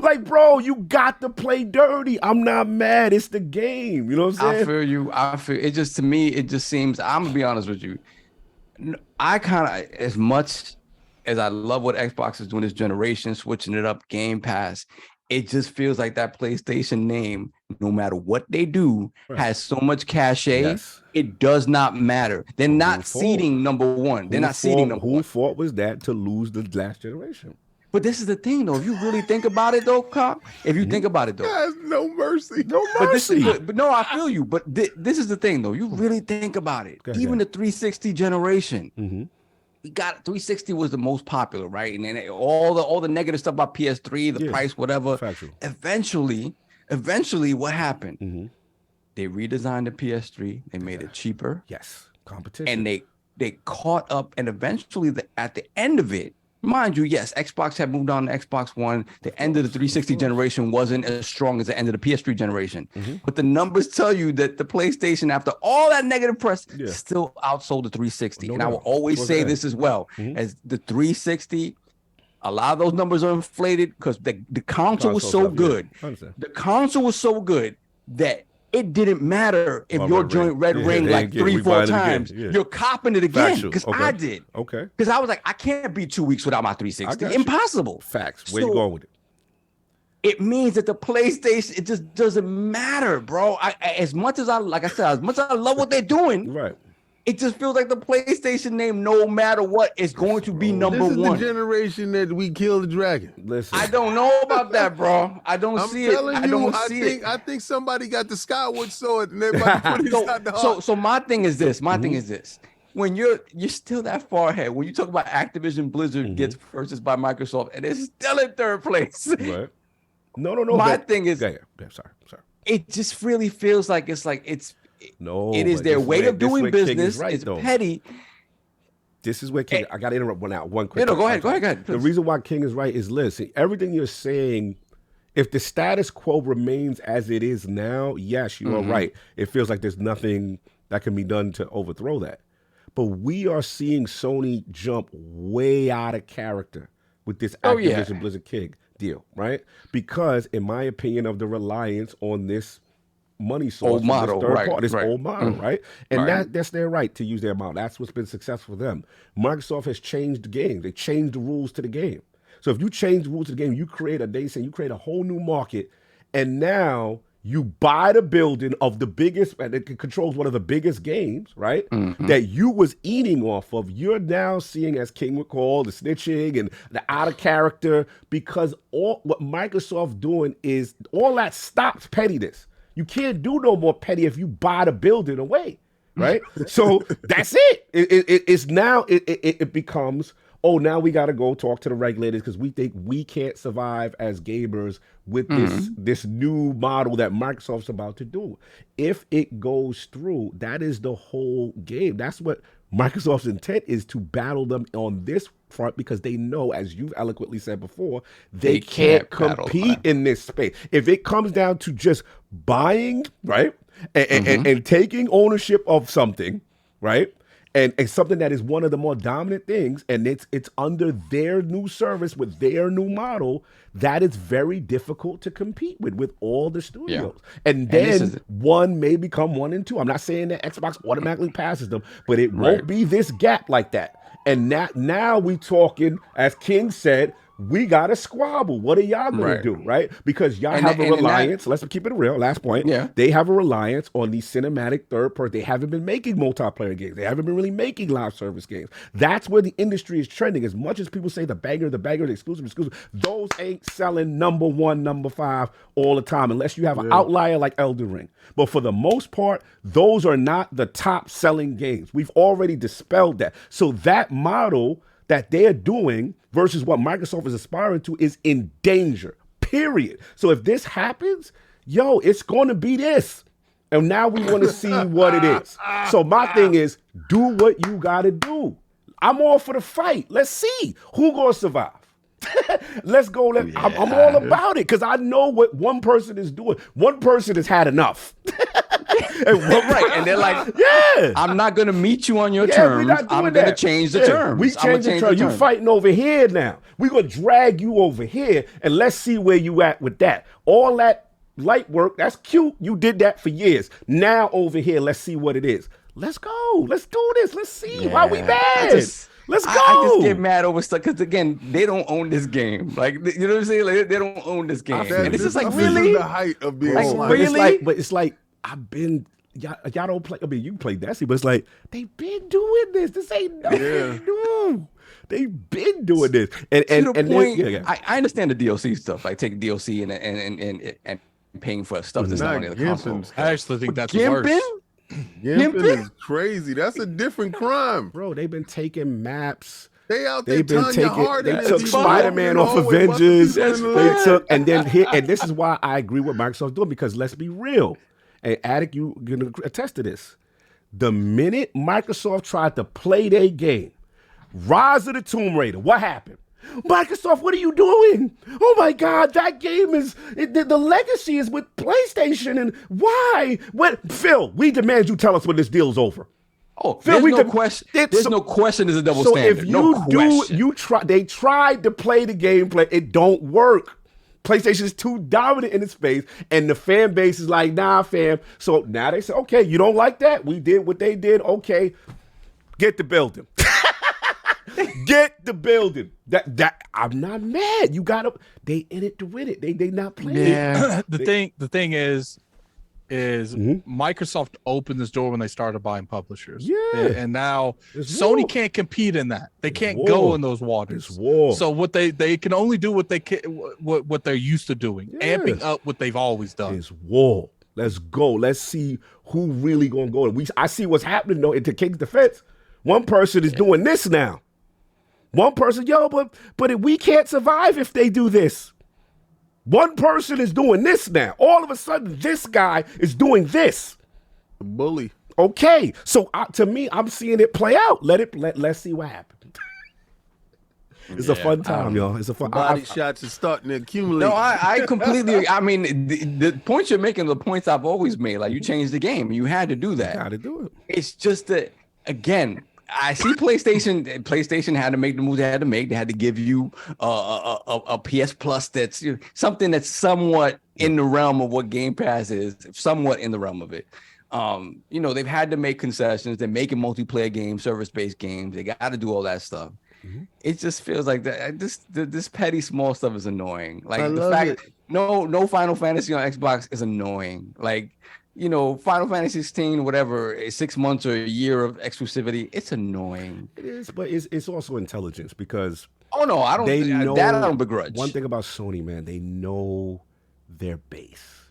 Like, bro, you got to play dirty. I'm not mad. It's the game. You know what I'm saying? I feel you. It just, to me, it just seems, I'm going to be honest with you. I kind of, as much as I love what Xbox is doing this generation, switching it up, Game Pass, it just feels like that PlayStation name, no matter what they do, has so much cachet. Yes. It does not matter. They're not seeding number one. They're not seeding number one. Who fault was that to lose the last generation? But this is the thing, though. If you really think about it, though, Cop, if you think about it, though. There's no mercy. No mercy. But no, I feel you. But this is the thing, though. You really think about it. Even the 360 generation. We got 360 was the most popular, right? And then all the negative stuff about PS3, the price, whatever. Factual. Eventually, what happened? They redesigned the PS3. They made it cheaper. Yes, competition. And they caught up. And eventually, at the end of it, mind you, yes, Xbox had moved on to Xbox One. The end of the 360 generation wasn't as strong as the end of the PS3 generation. But the numbers tell you that the PlayStation, after all that negative press, still outsold the 360. And I will always say this as well, as the 360, a lot of those numbers are inflated because the console was so good. The console was so good that it didn't matter if your joint red ring like 3-4 times. You're copping it again because I did. Okay. Because I was like, I can't be 2 weeks without my 360. Impossible. Facts. Where you going with it? It means that the PlayStation, it just doesn't matter, bro. As much as I love what they're doing, right? It just feels like the PlayStation name, no matter what, is going to be number one. This is the generation that we killed the dragon. Listen, I don't know about that, bro. I don't see it. I think somebody got the Skyward Sword and everybody put it inside the heart. So my thing is this. When you're still that far ahead, when you talk about Activision Blizzard gets purchased by Microsoft and it's still in third place. Right. No. My thing is, sorry. It just really feels like it's it is their way of doing business. It's petty. This is where King. I got to interrupt one quick. Go ahead. The reason why King is right is, listen, everything you're saying, if the status quo remains as it is now, yes, you are right. It feels like there's nothing that can be done to overthrow that. But we are seeing Sony jump way out of character with this Activision Blizzard King deal, right? Because, in my opinion, of the reliance on this money source, old model, this old model, right? And that's their right to use their model. That's what's been successful for them. Microsoft has changed the game. They changed the rules to the game. So if you change the rules to the game, you create a whole new market, and now you buy the building of the biggest, and it controls one of the biggest games, right? That you was eating off of. You're now seeing, as King would call, the snitching and the out of character, because all what Microsoft doing is all that stops pettiness. You can't do no more petty if you buy the building away, right? So that's it. It becomes, oh, now we got to go talk to the regulators because we think we can't survive as gamers with this new model that Microsoft's about to do. If it goes through, that is the whole game. That's what Microsoft's intent is, to battle them on this front, because they know, as you've eloquently said before, they can't compete in this space. If it comes down to just buying, right, and taking ownership of something, right, and something that is one of the more dominant things, and it's under their new service with their new model, that is very difficult to compete with all the studios. And then one may become 1 and 2. I'm not saying that Xbox automatically passes them, but it won't be this gap like that. And now we talking, as King said, we got to squabble. What are y'all going to do, right? Because y'all have a reliance. Let's keep it real. Last point. Yeah. They have a reliance on the cinematic third person. They haven't been making multiplayer games. They haven't been really making live service games. That's where the industry is trending. As much as people say the banger, the exclusive, those ain't selling number 1, number 5 all the time, unless you have an outlier like Elden Ring. But for the most part, those are not the top selling games. We've already dispelled that. So that model that they're doing versus what Microsoft is aspiring to is in danger, period. So if this happens, it's going to be this. And now we want to see what it is. So my thing is, do what you got to do. I'm all for the fight. Let's see who going to survive. Let's go. I'm all about it, because I know what one person is doing. One person has had enough. And they're like, I'm not going to meet you on your terms. I'm going to change the terms. We change the terms. You fighting over here now. We're going to drag you over here, and let's see where you at with that. All that light work, that's cute. You did that for years. Now over here, let's see what it is. Let's go. Let's do this. Let's see why we mad. Let's go. I just get mad over stuff because, again, they don't own this game. Like, you know what I'm saying? Like, they don't own this game. And it's just like, really? The height of being But it's like, I've been, y'all don't play. I mean, you play Destiny, but it's like, they've been doing this. This ain't nothing new. They've been doing this. And to the point, I understand the DLC stuff, like taking DLC and paying for stuff that's not on the console. I actually think that's worse. Gimping is crazy. That's a different crime, bro. They've been taking maps. They out there telling you hard. They took Spider-Man off Avengers. They took, and this is why I agree with Microsoft doing, because let's be real. And Attic, you're gonna attest to this. The minute Microsoft tried to play their game, Rise of the Tomb Raider, what happened? Microsoft, what are you doing? Oh my God, that game the legacy is with PlayStation, and why? Phil, we demand you tell us when this deal's over. Oh, Phil, there's no question. There's no question. There's a double standard. So if they tried to play the gameplay, it don't work. PlayStation is too dominant in the space, and the fan base is like, nah, fam. So now they say, okay, you don't like that? We did what they did. Okay, get the building. Get the building. That I'm not mad. You got to. They in it to win it. They not playing. Yeah. The thing is Microsoft opened this door when they started buying publishers. Yeah. And now Sony can't compete in that. They can't go in those waters. So what they can only do what they're used to doing, amping up what they've always done. It's war. Let's go. Let's see who really gonna go. I see what's happening though. To King's defense, one person is doing this now. One person, but we can't survive if they do this. One person is doing this now. All of a sudden, this guy is doing this. The bully. Okay, so to me, I'm seeing it play out. Let's see what happens. It's a fun time, y'all. It's a fun. Body shots are starting to accumulate. No, I completely. I mean, the points you're making, the points I've always made. Like, you changed the game. You had to do that. Got to do it. It's just that, again, I see PlayStation had to make the moves they had to make. They had to give you a PS Plus that's something that's somewhat in the realm of what Game Pass is, somewhat in the realm of it. They've had to make concessions. They're making multiplayer games, service-based games. They got to do all that stuff. It just feels like that. This petty small stuff is annoying. Like the fact no Final Fantasy on Xbox is annoying. Like, Final Fantasy 16, whatever, 6 months or a year of exclusivity, it's annoying. It is, but it's also intelligence because I don't begrudge. One thing about Sony, man, they know their base.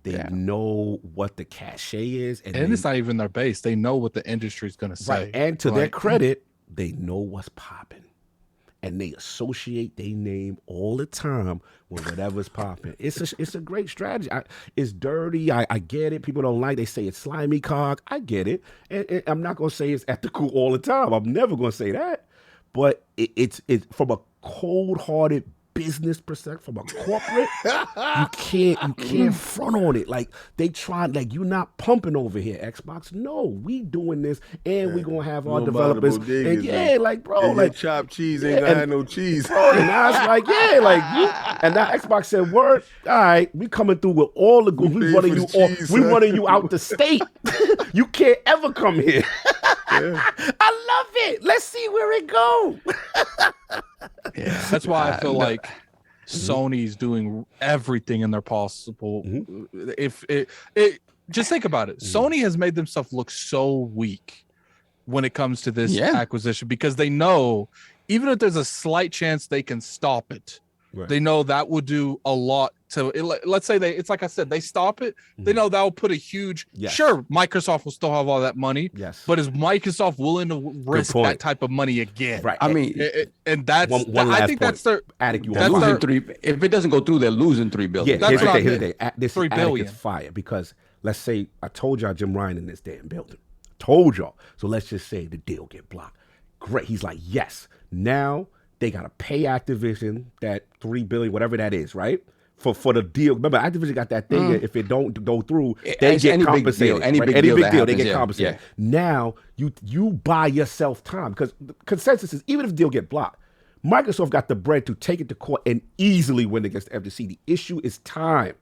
They know what the cachet is, and it's not even their base. They know what the industry's going to say. Right. And to their credit, they know what's popping, and they associate their name all the time with whatever's popping. It's a great strategy. It's dirty. I get it. People don't like. They say it's slimy cock. I get it, and I'm not going to say it's ethical all the time. I'm never going to say that, but it's from a cold-hearted business perspective, from a corporate, you can't front on it. Like they try, like you're not pumping over here, Xbox. No, we doing this, and we gonna have our developers. And like bro, like chopped cheese ain't gonna have no cheese. Bro, and I was like, and now Xbox said, "Word, all right, we coming through with all the goods. We running you out the state. You can't ever come here." I love it. Let's see where it goes. That's why I feel like Sony's doing everything in their possible. If it just think about it, Sony has made themselves look so weak when it comes to this acquisition because they know even if there's a slight chance they can stop it, they know that would do a lot to it. Let's say it's like I said, they stop it. They know that will put a huge. Sure, Microsoft will still have all that money. But is Microsoft willing to risk that type of money again? Right. I mean, and that's I think that's their. Losing $3. If it doesn't go through, they're losing $3 billion. Yeah, here's the thing. This $3 billion is fire because let's say I told y'all Jim Ryan in this damn building. Told y'all. So let's just say the deal get blocked. Great. He's like, yes. Now they gotta pay Activision that $3 billion, whatever that is, right? For the deal. Remember, Activision got that thing. If it don't go through, they get compensated. Any big deal, they get compensated. Now you buy yourself time because the consensus is even if the deal get blocked, Microsoft got the bread to take it to court and easily win against the FTC. The issue is time.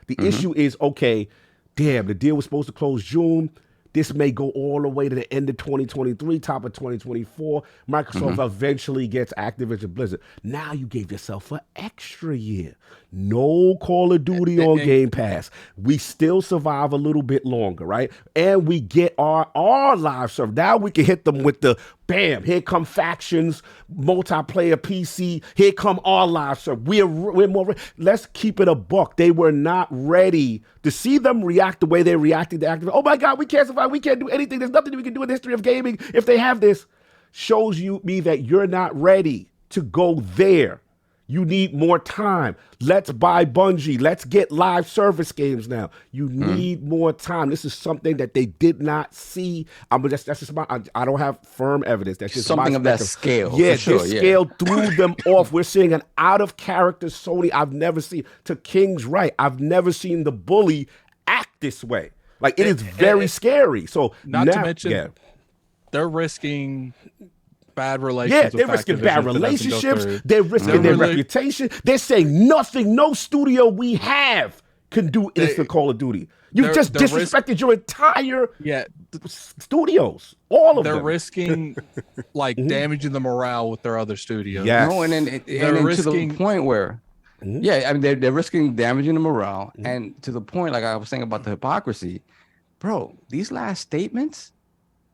The issue is, okay, damn, the deal was supposed to close June. This may go all the way to the end of 2023, top of 2024. Microsoft eventually gets Activision Blizzard. Now you gave yourself an extra year. No Call of Duty on Game Pass. We still survive a little bit longer, right? And we get our live server. Now we can hit them with the bam, here come factions, multiplayer PC. Here come our live server. We're more. Let's keep it a buck. They were not ready to see them react the way they reacted to Activision. Oh my God, we can't survive. We can't do anything. There's nothing we can do in the history of gaming if they have this. Shows me that you're not ready to go there. You need more time. Let's buy Bungie. Let's get live service games now. You need more time. This is something that they did not see. I don't have firm evidence. That's just something of that scale. Yeah, this scale threw them off. We're seeing an out of character Sony I've never seen. To King's right, I've never seen the bully act this way. Like it is very scary. So not to mention, they're risking bad relations. Yeah, they're risking bad relationships. They're risking their reputation. They're saying nothing, no studio we have can do this for Call of Duty. You just disrespected your entire studios. All of them. They're risking damaging the morale with their other studios. Yes. No, and risking to the point where they're risking damaging the morale. And to the point, like I was saying about the hypocrisy, bro, these last statements,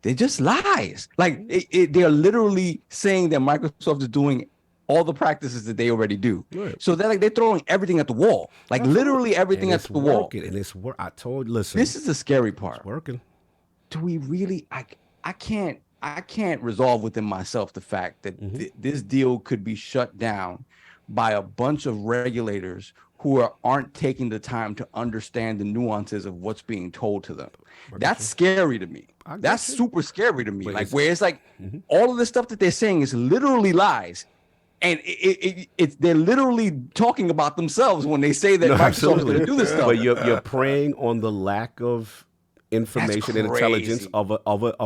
they're just lies. Like they're literally saying that Microsoft is doing all the practices that they already do. Right. So they're throwing everything at the wall, like literally everything at the wall. And it's work. I told you, listen. This is the scary part. It's working. Do we really? I can't resolve within myself the fact that this deal could be shut down by a bunch of regulators who aren't taking the time to understand the nuances of what's being told to them. That's scary to me. That's super scary to me. Like where it's like all of the stuff that they're saying is literally lies. And they're literally talking about themselves when they say that Microsoft is going to do this stuff. But you're preying on the lack of information and intelligence of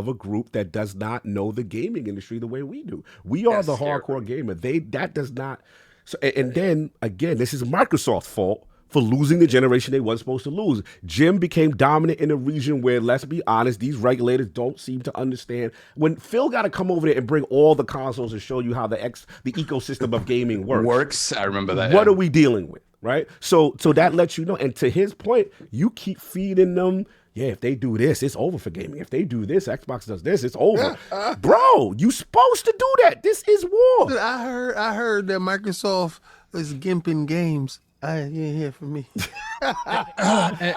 a group that does not know the gaming industry the way we do. We are the hardcore gamer. That does not. So, and then again, this is Microsoft's fault for losing the generation they weren't supposed to lose. Jim became dominant in a region where, let's be honest, these regulators don't seem to understand. When Phil got to come over there and bring all the consoles and show you how the ecosystem of gaming works. I remember that. What are we dealing with, right? So that lets you know. And to his point, you keep feeding them. Yeah, if they do this, it's over for gaming. If they do this, Xbox does this, it's over. Bro, you supposed to do that. This is war. Dude, I heard that Microsoft is gimping games. I didn't hear from me.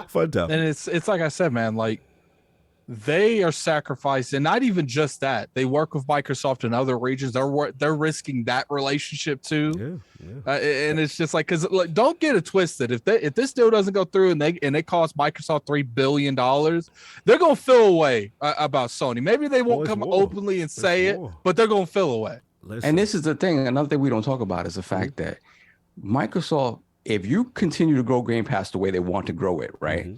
Fun time. And it's like I said, man, like they are sacrificing, not even just that. They work with Microsoft in other regions. They're risking that relationship too. Yeah. And it's just like, because like, don't get it twisted. If this deal doesn't go through and it costs Microsoft $3 billion, they're gonna feel away about Sony. Maybe they won't come openly and say it, but they're gonna feel away. Listen. And this is the thing. Another thing we don't talk about is the fact that Microsoft, if you continue to grow Game Pass the way they want to grow it, right?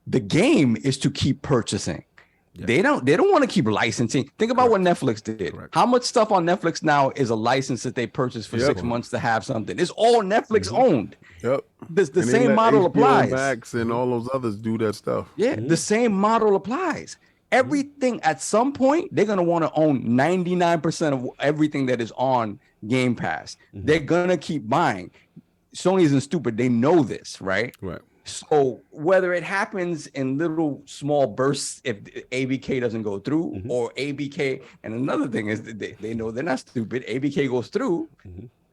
The game is to keep purchasing. Yeah. They don't want to keep licensing. Think about what Netflix did. Correct. How much stuff on Netflix now is a license that they purchased for 6 months to have something? It's all Netflix owned. Yep. The same model applies. Max and all those others do that stuff. Yeah, the same model applies. Everything at some point, they're going to want to own 99% of everything that is on Game Pass. They're going to keep buying. Sony isn't stupid. They know this, right? Right. So whether it happens in little small bursts, if ABK doesn't go through, or ABK, and another thing is they know they're not stupid. ABK goes through,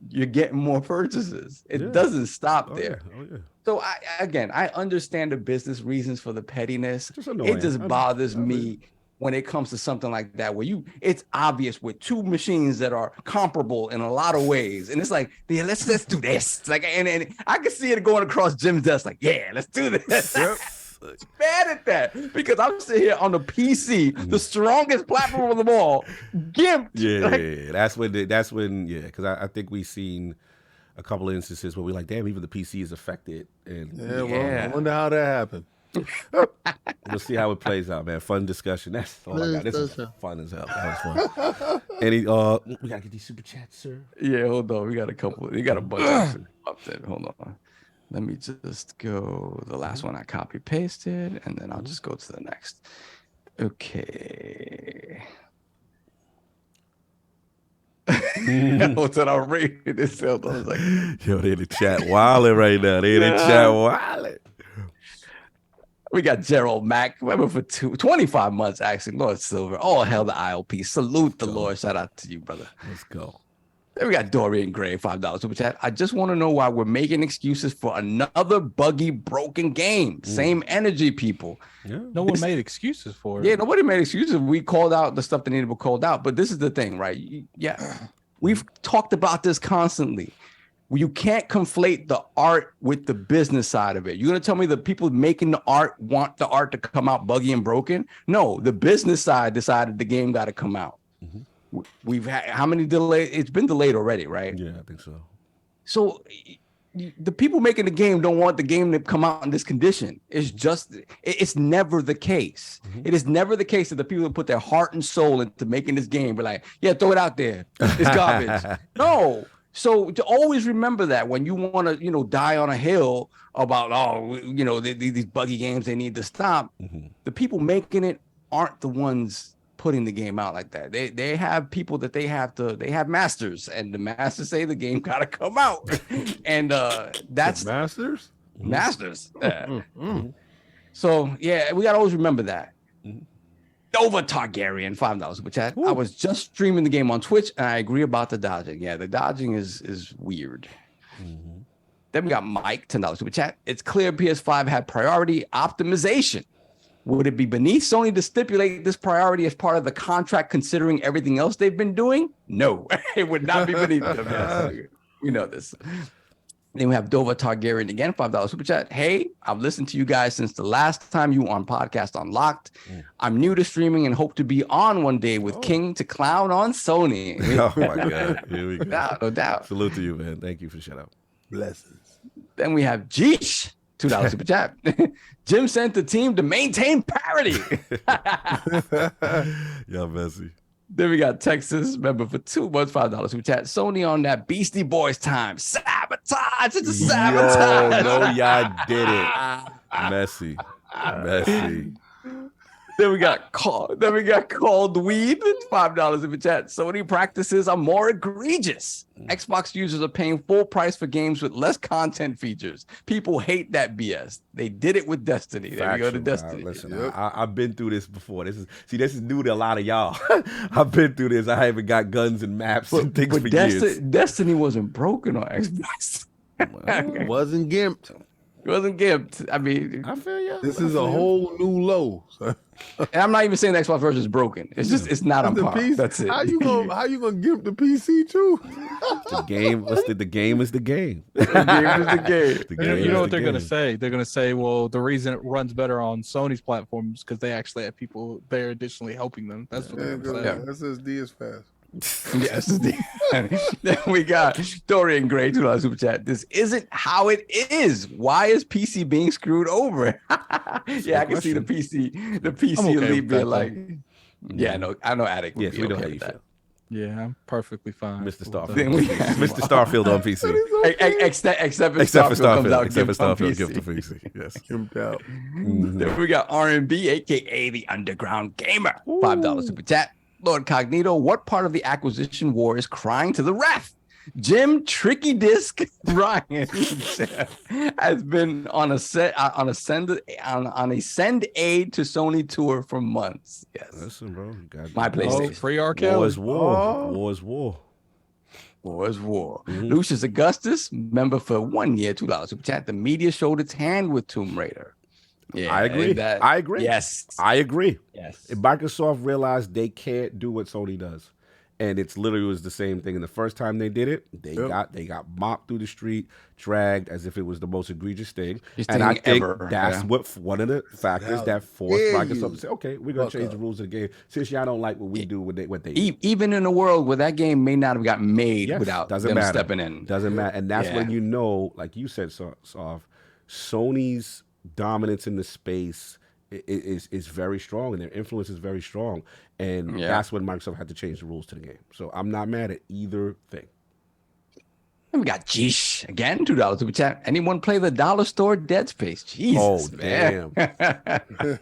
you're getting more purchases. It doesn't stop there. Yeah. So I understand the business reasons for the pettiness. It just bothers me when it comes to something like that, where it's obvious with two machines that are comparable in a lot of ways. And it's like, yeah, let's do this. Like, and I can see it going across Jim's desk, like, yeah, let's do this. It's bad at that because I'm sitting here on the PC, the strongest platform of them all, gimped. Yeah, that's when, because I think we've seen a couple of instances where we're like, damn, even the PC is affected. And I wonder how that happened. We'll see how it plays out, man. Fun discussion. That's all I got. This is fun as hell. That was fun. We gotta get these super chats, sir. Yeah, hold on. We got a couple. You got a bunch up there. Hold on. Let me just go. The last one I copy pasted, and then I'll just go to the next. Okay. What's that? I'm reading this. I was like, yo, they in the chat wilding right now. They in the chat wilding. We got Gerald Mack, remember for 25 months, actually. Lord Silver, all hell the ILP. Salute the Lord. Shout out to you, brother. Let's go. Then we got Dorian Gray, $5 super chat. I just want to know why we're making excuses for another buggy, broken game. Same energy, people. Yeah. No one made excuses for it. Yeah, nobody made excuses. We called out the stuff that needed to be called out. But this is the thing, right? Yeah, we've talked about this constantly. You can't conflate the art with the business side of it. You're going to tell me the people making the art want the art to come out buggy and broken? No, the business side decided the game got to come out. We've had how many delays? It's been delayed already, right? Yeah, I think so. So the people making the game don't want the game to come out in this condition. It's never the case. It is never the case that the people that put their heart and soul into making this game be like, yeah, throw it out there. It's garbage. No. So to always remember that when you want to, die on a hill about, these buggy games, they need to stop. The people making it aren't the ones putting the game out like that. They have people that they have masters, and the masters say the game got to come out. And that's the masters? Masters. So, yeah, we got to always remember that. Nova Targaryen, $5 super chat. I was just streaming the game on Twitch, and I agree about the dodging. Yeah, the dodging is weird. Then we got Mike, $10 super chat. It's clear PS5 had priority optimization. Would it be beneath Sony to stipulate this priority as part of the contract, considering everything else they've been doing? No, it would not be beneath them. Yes. We know this. Then we have Dova Targaryen again, $5 super chat. Hey, I've listened to you guys since the last time you were on Podcast Unlocked. I'm new to streaming and hope to be on one day with King to clown on Sony. Oh my God. Here we go. No doubt. Salute to you, man. Thank you for the shout out. Blessings. Then we have Jeesh, $2 super chat. Jim sent the team to maintain parity. Yo, Messi. Then we got Texas member for 2 months, $5 super chat. Sony on that Beastie Boys time. Sabotage. It's a sabotage. Yo, no, y'all did it. Messi. Then we got called weed. $5 in the chat. Sony practices are more egregious. Xbox users are paying full price for games with less content features. People hate that BS. They did it with Destiny. There we go to Destiny. Listen, I've been through this before. This is new to a lot of y'all. I've been through this. I haven't got guns and maps and things for years. Destiny wasn't broken on Xbox. It wasn't gimped. It wasn't gimped. I mean, I feel you. This is a whole new low. And I'm not even saying the Xbox version is broken. It's just it's not on par. That's it. How you gonna gimp the PC too? The game is the game. The game is the game. You know what they're gonna say? They're gonna say, well, the reason it runs better on Sony's platform is because they actually have people there additionally helping them. That's what they're gonna say. SSD is fast. Yes. Then we got Dorian Gray, $2 super chat. This isn't how it is. Why is PC being screwed over? Yeah, I can see the PC okay elite being like, yeah, I know Attic. Yes, we know how you that. feel. Yeah, I'm perfectly fine. Mr. Starfield. Mr. Starfield on PC. Except for Starfield. Except for Starfield gift to PC. Yes. Gimped out. Then we got R&B, aka the Underground Gamer. $5 super chat. LordCognito, what part of the acquisition war is crying to the ref? Jim Tricky Disc Ryan has been on a send aid to Sony tour for months. Yes. Listen, bro. You got my PlayStation. Free arcade. War is war. War is war. War is war. Lucius Augustus, member for 1 year, $2 super chat. The media showed its hand with Tomb Raider. Yeah, I agree. I agree. Yes. I agree. Yes. If Microsoft realized they can't do what Sony does, and it's literally was the same thing. And the first time they did it, they got mopped through the street, dragged as if it was the most egregious thing. And I think that's what one of the factors that forced Microsoft to say, okay, we're gonna change the rules of the game since y'all don't like what we do with what they do. Even in a world where that game may not have gotten made without them stepping in. Doesn't matter. And that's when you know, like you said, Soft, Sony's dominance in the space is very strong, and their influence is very strong, and that's when Microsoft had to change the rules to the game. So I'm not mad at either thing. And we got Jeesh again, $2 super chat. Anyone play the dollar store Dead Space? Jesus, man. Damn.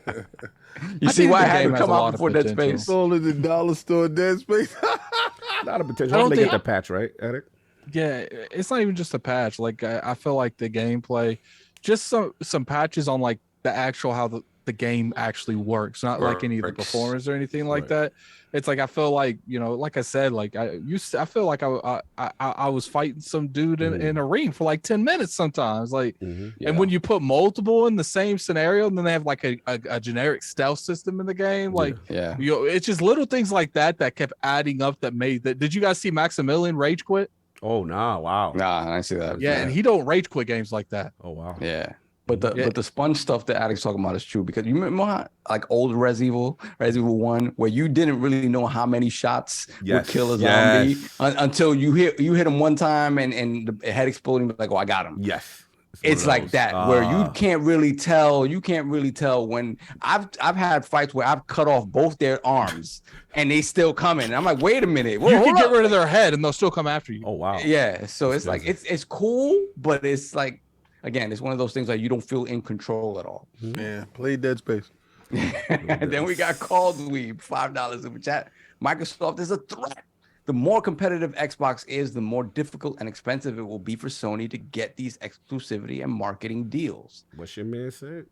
You see why I had to come out before Dead Space? Only the dollar store Dead Space. A lot of potential. I don't think they get the patch right, Attic. Yeah, it's not even just a patch. Like I feel like the gameplay, just some patches on like the actual how the game actually works, not like any of the performance or anything like that. It's like I feel like, you know, like I said, like I feel like I was fighting some dude in a ring for like 10 minutes sometimes. Like, and when you put multiple in the same scenario, and then they have like a generic stealth system in the game, like you know, it's just little things like that kept adding up that made that. Did you guys see Maximilian rage quit? Oh no! Wow. Nah, I see that. Yeah, and he don't rage quit games like that. Oh wow. Yeah. But the sponge stuff that Addict's talking about is true, because you remember how, like old Resident Evil 1, where you didn't really know how many shots would kill a zombie until you hit him one time and the head exploding, like, oh, I got him. Yes. It's like that, where you can't really tell. You can't really tell when I've had fights where I've cut off both their arms and they still coming. And I'm like, wait a minute, you can get rid of their head and they'll still come after you. Oh wow. Yeah. So it's like it's cool, but it's like, again, it's one of those things like you don't feel in control at all. Yeah, play Dead Space. And then we got Called Weeb, $5 super chat. Microsoft is a threat. The more competitive Xbox is, the more difficult and expensive it will be for Sony to get these exclusivity and marketing deals. What's your man said?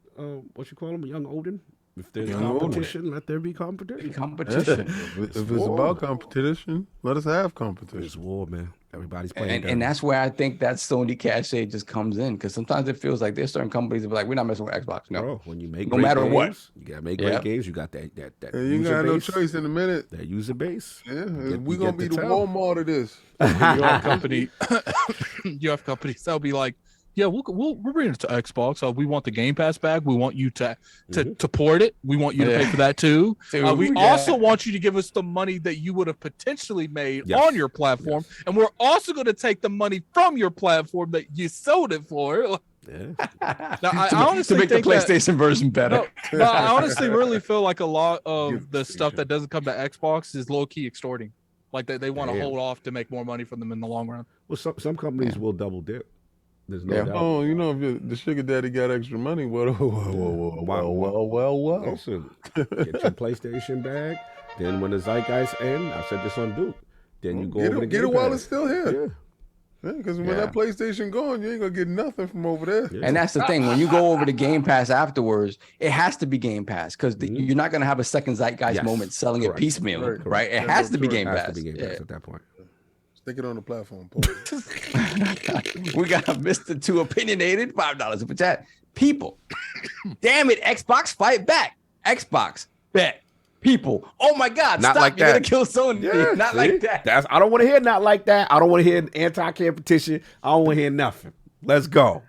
What you call him, young Odin? If there's competition, let there be competition. If it's about competition, let us have competition. It's war, man. Everybody's playing. And that's where I think that Sony cachet just comes in, because sometimes it feels like there's certain companies that be like, we're not messing with Xbox. No, bro, when you make no matter games, what, you gotta make great games. You got that and you got no choice in a minute. That user base. Yeah, we're gonna be the Walmart of this. You have companies that'll be like, yeah, we're bringing it to Xbox. We want the Game Pass back. We want you to port it. We want you to pay for that too. We also want you to give us the money that you would have potentially made on your platform, and we're also going to take the money from your platform that you sold it for. Now, I honestly to make the think that- PlayStation version better. No, I honestly really feel like a lot of the stuff that doesn't come to Xbox is low key extorting. Like they want to hold off to make more money from them in the long run. Well, some companies will double dip. There's no doubt. Oh, you know, if the sugar daddy got extra money, well. Listen, get your PlayStation bag. Then when the zeitgeist end, I said this on Duke. Then you go over to get it Game while Pass. it's still here. Yeah, because when that PlayStation gone, you ain't gonna get nothing from over there. Yeah. And that's the thing. When you go over to Game Pass afterwards, it has to be Game Pass because you're not going to have a second zeitgeist moment selling it piecemeal, right? It has to be Game Pass. Has to be Game Pass at that point. Stick it on the platform, Paul. We got Mr. Too Opinionated, $5 super chat. People, damn it, Xbox, fight back. Xbox, bet. People, oh my God, Not stop! like You're that. gonna kill Sony. Yeah, Not see? like that. I don't want to hear not like that. I don't want to hear anti-competition. I don't want to hear nothing. Let's go.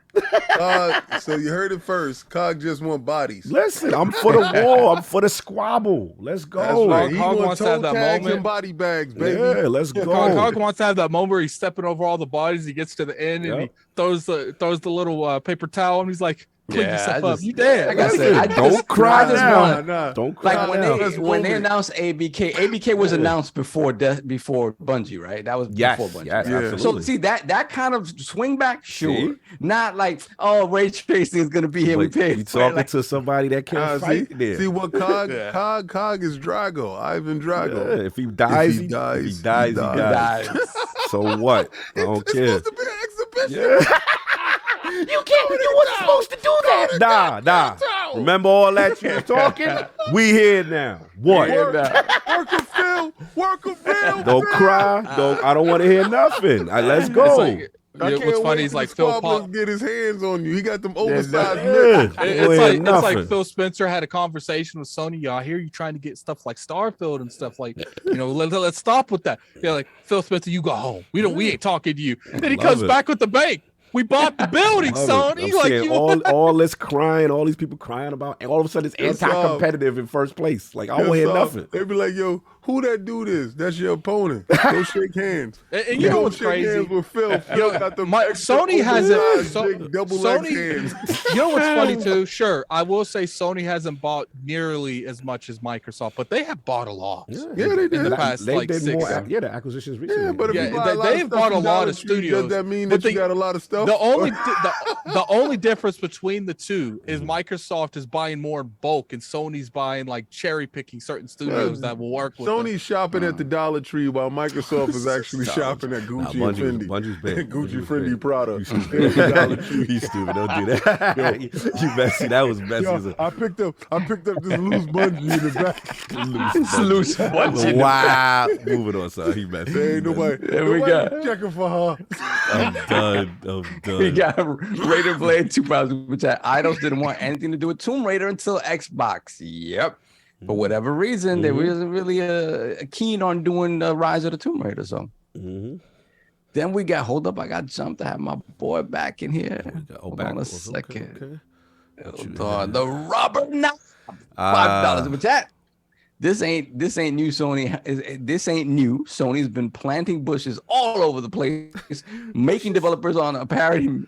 So you heard it first. Cog just want bodies. Listen, I'm for the war. I'm for the squabble. Let's go. That's right. He Cog want wants to have toe that tags moment. and body bags, baby. Yeah, let's go. Cog wants to have that moment where he's stepping over all the bodies. He gets to the end and he throws the little paper towel and he's like, "Clean yourself up. You dead." Like I said, Don't cry now. Nah. Don't cry Like now. when they announced ABK was announced before Bungie, right? That was before Bungie. Yes, right? absolutely. So see that kind of swing back, sure. See? Not like ray tracing is gonna be here. We But pay. you talking to somebody that can't fight there. See what Cog is Drago, Ivan Drago. Yeah, if he dies, he dies. So what? I don't care. Supposed to be an exhibition. Yeah. You wasn't supposed to do that. Nah. Remember all that you was talking? We here now. What? Work a film. Don't cry. I don't want to hear nothing. Let's It's go. like, I can't what's wait funny is till like the Phil squabblers Pop. get his hands on you. He got them oversized Yeah. nipples. It's like Phil Spencer had a conversation with Sony. "Yo, I hear you trying to get stuff like Starfield and stuff like, let's stop with that." Yeah, like Phil Spencer, you go home. We ain't talking to you. Then he Love comes it. back with the bank. We bought the building, Love it. Sony. I'm Like saying you. all this crying, all these people crying about, and all of a sudden it's anti-competitive in first place. Like I don't hear nothing. They be like, "Yo, who that dude is? That's your opponent. Go shake hands." And you know Go what's shake crazy? hands with Phil. Phil got them Sony hasn't. big double leg hands. You know what's funny too? Sure, I will say Sony hasn't bought nearly as much as Microsoft, but they have bought a lot. Yeah, they did. In the past, They like did 6 more. seven. Yeah, the acquisitions recently. Yeah, but if Yeah, you buy a lot they've of stuff bought a from lot Dollar of Tree, studios, does that mean but that you got a lot of stuff? The only difference between the two is Microsoft is buying more in bulk, and Sony's buying like cherry picking certain studios that will work with them. Sony's shopping at the Dollar Tree while Microsoft is actually shopping at Gucci and Fendi. Bungie's big. Gucci, Fendi, Prada. You stupid. You stupid. Don't do that. You messy. That was messy. Yo, I picked up this loose bungee in the back. Loose bungee. Wow. Moving on, son. He messy. There ain't nobody. There we go. Checking for her. I'm done. We got Raider Blade 2000, which Idols didn't want anything to do with Tomb Raider until Xbox. Yep. For whatever reason, they wasn't really keen on doing Rise of the Tomb Raider. So then we got, hold up, I got jumped to have my boy back in here. Hold on a second. Hold on. The rubber knife. $5 in the chat. This ain't new, Sony. This ain't new. Sony's been planting bushes all over the place, making developers on a parity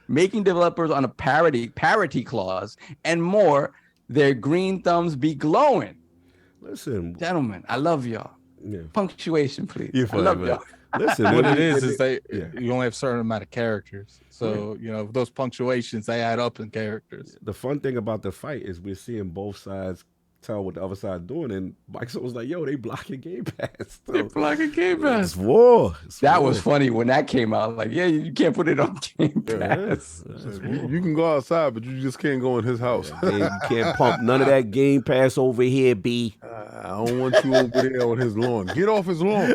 clause, and more. Their green thumbs be glowing. Listen, Gentlemen, I love y'all. Yeah. Punctuation, please. You're I funny, love man. y'all. Listen, What it is yeah. you only have a certain amount of characters. So, those punctuations, they add up in characters. The fun thing about the fight is we're seeing both sides tell what the other side doing, and Microsoft was like, "Yo, they blocking Game Pass." So, They're blocking Game Pass. it's war. That was funny when that came out. Like, yeah, you can't put it on Game Pass. You can go outside, but you just can't go in his house. Man, you can't pump none of that Game Pass over here, B. I don't want you over there on his lawn. Get off his lawn.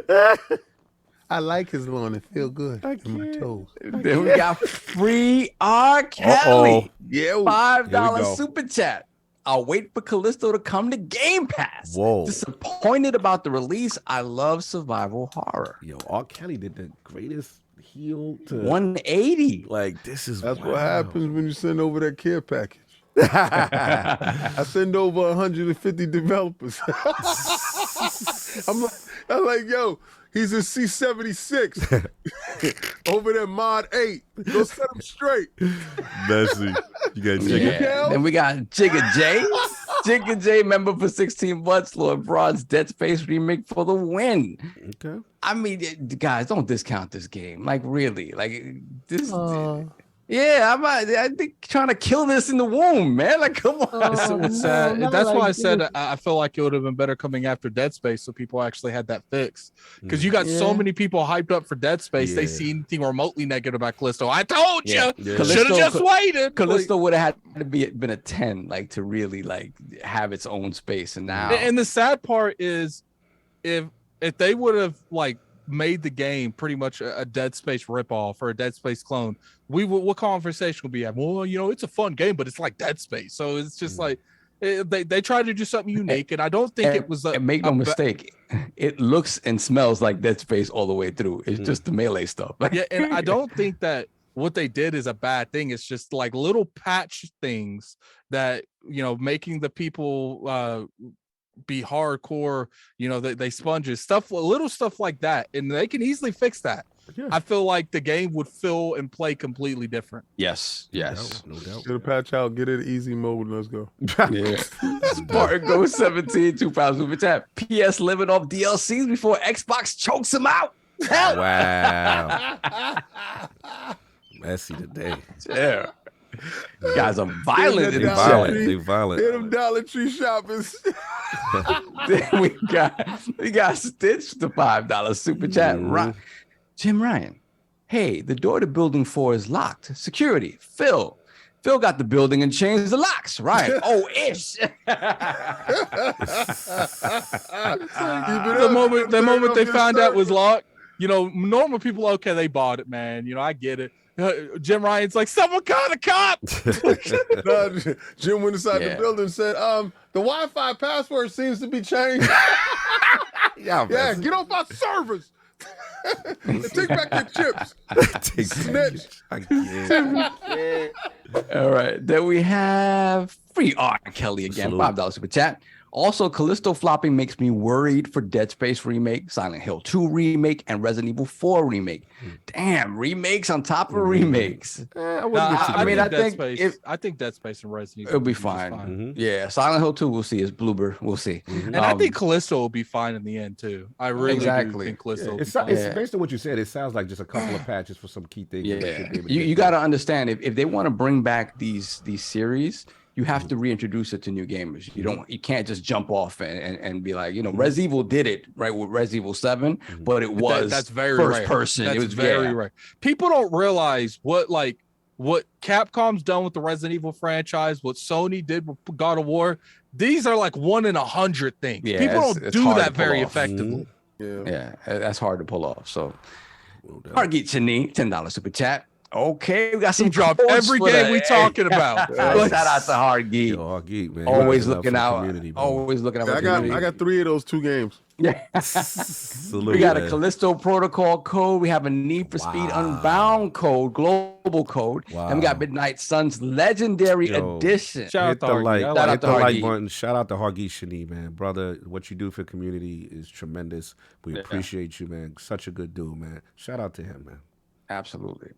I like his lawn. It feel good in my toes. Then we got Free R. Kelly. Yeah. $5 super chat. I'll wait for Callisto to come to Game Pass. Whoa. Disappointed about the release. I love survival horror. Yo, R. Kelly did the greatest heel to 180. like this is That's wow. what happens when you send over that care package. I send over 150 developers. I'm like, yo, He's in C76 over there, mod 8. Go set him straight. Messy. You got Jigga. Yeah. Then we got Jigga J. Jigga J, member for 16 months. Lord Broad's Dead Space remake for the win. Okay. I mean, guys, don't discount this game. Like, really. Like, this. Yeah, I think trying to kill this in the womb, man. Like, come on. It's sad. That's why I said I feel like it would have been better coming after Dead Space, so people actually had that fixed. Because you got so many people hyped up for Dead Space, they see anything remotely negative about Callisto. I told you, should have just waited. Callisto would have had to been a 10, like, to really like have its own space. And now, and the sad part is, if they would have like made the game pretty much a Dead Space ripoff or a Dead Space clone, what conversation would be at? Well, you know, it's a fun game, but it's like Dead Space, so it's just like they tried to do something unique, and I don't think it was. Make no mistake, it looks and smells like Dead Space all the way through. It's just the melee stuff. Yeah, and I don't think that what they did is a bad thing. It's just like little patch things that, you know, making the people be hardcore, you know, they sponges stuff, little stuff like that, and they can easily fix that. I feel like the game would feel and play completely different. Yes. No doubt. Get a patch out, get it easy mode, and let's go. Yeah. Spartan Go 17, 2,000 super chat. PS living off DLCs before Xbox chokes him out. Hell. Wow. Messy today. Yeah. You guys are violent. They violent. Hit them Dollar Tree shoppers. Then we got Stitch, the $5 super chat. Jim Ryan. Hey, the door to building 4 is locked. Security. Phil got the building and changed the locks. Ryan. ish. The moment they found out was locked, you know, normal people, okay, they bought it, man. You know, I get it. Jim Ryan's like, someone call a cop. Jim went inside the building and said, the Wi-Fi password seems to be changed. Yeah, get off our servers. Take back your chips. Snitch. All right. Then we have Free R. Kelly again. $5 super chat. Also, Callisto flopping makes me worried for Dead Space remake, Silent Hill 2 remake, and Resident Evil 4 remake. Damn, remakes on top of remakes. I think Dead Space and Resident Evil it'll be fine. Yeah, Silent Hill 2, we'll see. It's Bloober. We'll see. And I think Callisto will be fine in the end too. I really do think Callisto. It's based on what you said. It sounds like just a couple of patches for some key things. Yeah, you got to understand if they want to bring back these series, you have to reintroduce it to new gamers. You can't just jump off and be like, you know, Res Evil did it right with Res Evil 7, but it was that's very first rare. person. That's it was very rare. People don't realize what Capcom's done with the Resident Evil franchise, what Sony did with God of War. These are like 1 in 100 things. Yeah, people don't do that very effectively. Yeah, that's hard to pull off. So, Hargeet Chani, $10 super chat. Okay, we got some drop every game we talking about. Shout out to Hargeet. Hargeet, man. Always looking out. Always looking out. I got 3 of those 2 games. Yeah. We got a Callisto Protocol code. We have a Need for Speed Unbound code, global code. And we got Midnight Suns Legendary Edition. Shout out to Hargeet button. Shout out to Hargeet Shani, man. Brother, what you do for the community is tremendous. We appreciate you, man. Such a good dude, man. Shout out to him, man. Absolutely.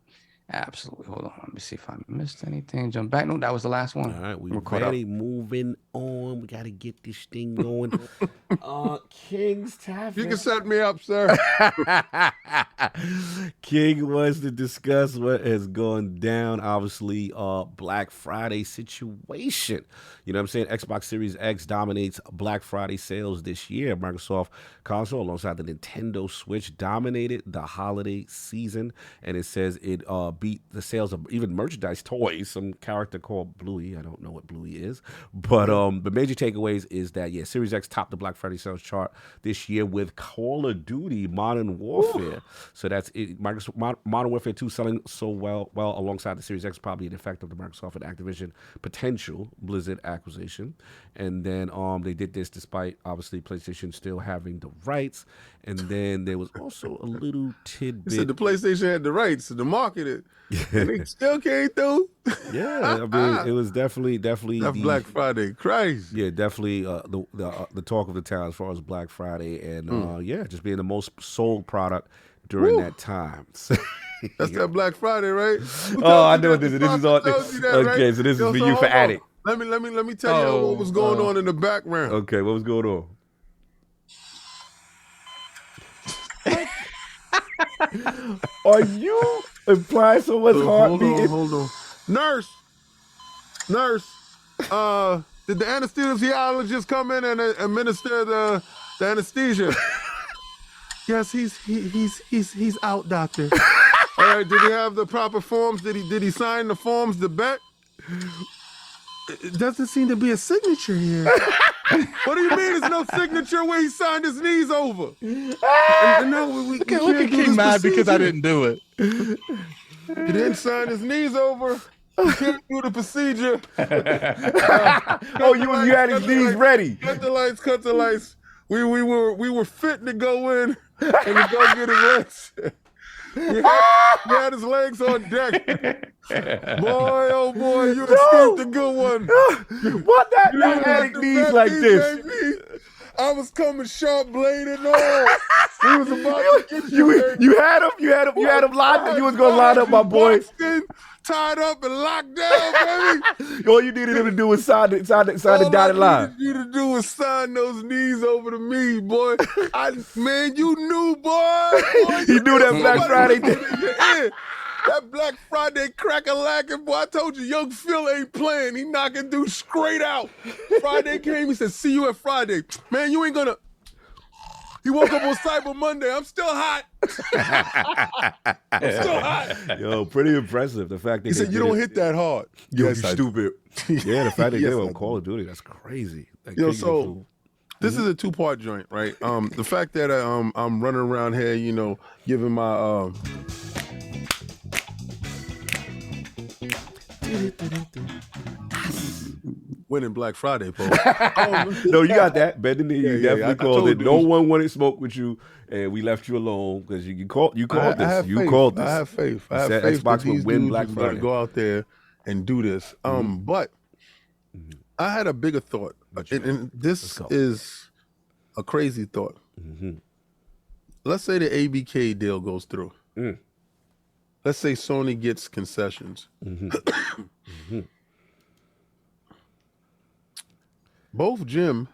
Hold on. Let me see if I missed anything. Jump back. No, that was the last one. All right, we're ready. Moving on. We got to get this thing going. King's Tavern. You can set me up, sir. King wants to discuss what has gone down. Obviously, Black Friday situation. You know what I'm saying? Xbox Series X dominates Black Friday sales this year. Microsoft console alongside the Nintendo Switch dominated the holiday season, and it says it beat the sales of even merchandise toys. Some character called Bluey. I don't know what Bluey is, but the major takeaways is that Series X topped the Black Friday sales chart this year with Call of Duty Modern Warfare. Ooh. So that's it. Microsoft Modern Warfare 2 selling so well alongside the Series X, probably an effect of the Microsoft and Activision potential Blizzard acquisition. And then they did this despite obviously PlayStation still having the rights. And then there was also a little tidbit. He said the PlayStation had the rights to market it. And they still came through. Yeah, I mean, it was definitely That the Black Friday, crazy. yeah, definitely the talk of the town as far as Black Friday, and yeah, just being the most sold product during that time. That's that Black Friday, right? Oh, I know what this is. This is all. That, Okay, right? so this is for you hold for on. Addict. Let me tell you what was going on in the background. Okay, what was going on? Are you implying so much heartbeat? Hold on. Nurse. Did the anesthesiologist come in and administer the anesthesia? Yes, he's out, doctor. All right, did he have the proper forms? Did he sign the forms to bet? It doesn't seem to be a signature here. What do you mean there's no signature where he signed his knees over? No, we can't Look at do King this mad because I procedure. didn't do it. He didn't sign his knees over. He can't do the procedure. Oh, you had his knees ready. Cut the lights. We were fit to go in and to go get his legs. We had his legs on deck. Boy, oh boy, you escaped a good one. What that Addict knees like this? Baby. I was coming sharp blade and all. We was about to get You had him lined up. You was gonna line up, my boy. Tied up and locked down, baby. All you needed him to do was sign the dotted line. All you to do was sign those knees over to me, boy. Man, you knew, boy. He knew that Black Friday day. That Black Friday crack-a-lacking, boy. I told you, young Phil ain't playing. He knocking dudes straight out. Friday came, he said, see you at Friday. Man, you ain't gonna... He woke up on Cyber Monday. I'm still hot. I'm still hot. Yo, pretty impressive. The fact that He said, you don't hit that hard. Yo, Yes, you I stupid. Yeah, the fact that they Yes, were I on Call of Duty, that's crazy. Like, Yo, kicking the so fool. this is a two-part joint, right? The fact that I'm running around here, you know, giving my winning Black Friday, folks. No, you got that. Better than you yeah, definitely I called told it. you. No one wanted smoke with you, and we left you alone because you called this. You called this. I have faith. I You have said faith Xbox that would these win dudes Black is gonna Friday. go out there and do this. But I had a bigger thought, and this go. is a crazy thought. Let's say the ABK deal goes through. Let's say Sony gets concessions. Both Jim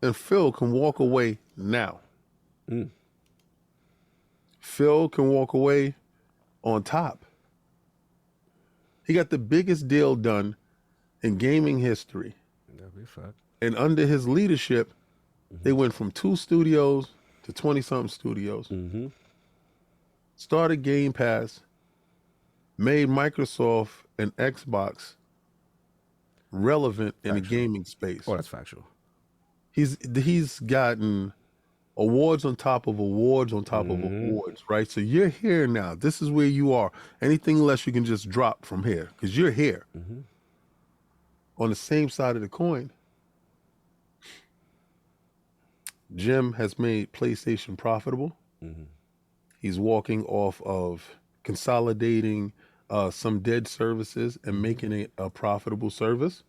and Phil can walk away now. Phil can walk away on top. He got the biggest deal done in gaming history. That'd be a fact. And under his leadership, they went from 2 studios to 20-something studios. Started Game Pass, made Microsoft and Xbox relevant in the gaming space. Oh, that's factual. He's gotten awards on top of awards on top of awards, right? So you're here now. This is where you are. Anything less you can just drop from here because you're here. On the same side of the coin, Jim has made PlayStation profitable. He's walking off of consolidating some dead services and making it a profitable service.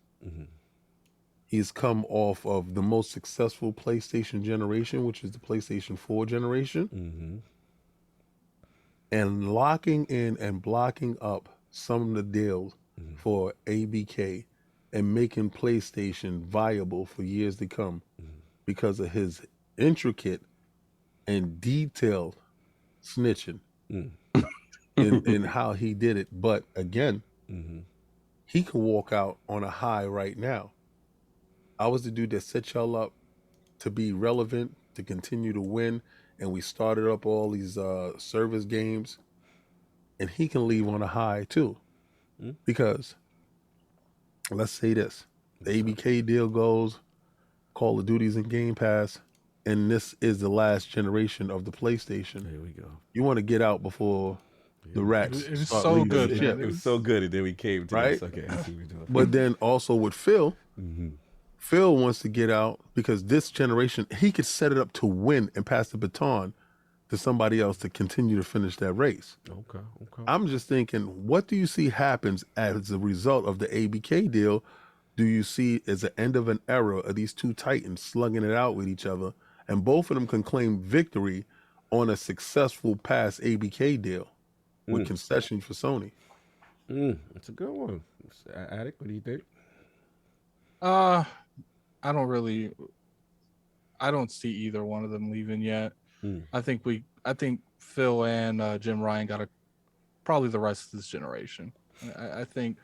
He's come off of the most successful PlayStation generation, which is the PlayStation 4 generation, and locking in and blocking up some of the deals for ABK and making PlayStation viable for years to come because of his intricate and detailed snitching in how he did it. But again, he can walk out on a high right now. I was the dude that set y'all up to be relevant, to continue to win, and we started up all these service games, and he can leave on a high too. Because let's say this, the ABK deal goes, Call of Duty's in Game Pass, and this is the last generation of the PlayStation. There we go. You want to get out before the rats. It was start so leaving good, the man. ship. It was so good, and then we came to Right? this. Okay, I see what we're doing. But then also with Phil, Phil wants to get out because this generation, he could set it up to win and pass the baton to to somebody else to continue to finish that race. Okay. I'm just thinking, what do you see happens as a result of the ABK deal? Do you see as the end of an era of these two titans slugging it out with each other, and both of them can claim victory on a successful past ABK deal with concessions for Sony? That's a good one. Attic, what do you think? I don't see either one of them leaving yet. I think Phil and Jim Ryan got probably the rest of this generation. I think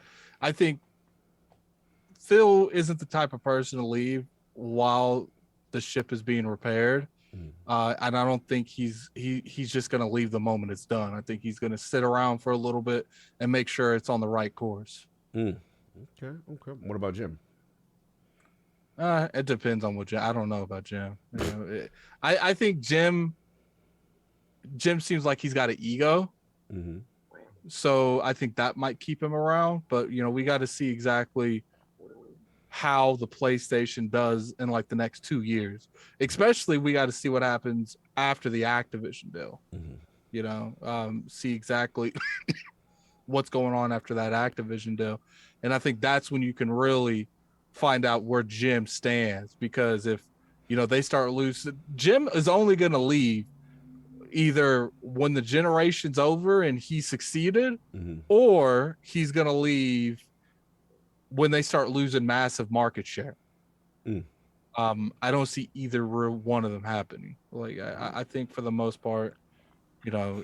Phil isn't the type of person to leave while the ship is being repaired. And I don't think he's just going to leave the moment it's done. I think he's going to sit around for a little bit and make sure it's on the right course. Okay. What about Jim? It depends on what Jim. I don't know about Jim. You know, I think Jim seems like he's got an ego. So I think that might keep him around. But, you know, we got to see exactly how the PlayStation does in like the next 2 years. Especially we got to see what happens after the Activision deal. You know, see exactly what's going on after that Activision deal. And I think that's when you can really find out where Jim stands, because if, you know, they start losing, Jim is only going to leave either when the generation's over and he succeeded, or he's going to leave when they start losing massive market share. I don't see either one of them happening. Like I think for the most part, you know,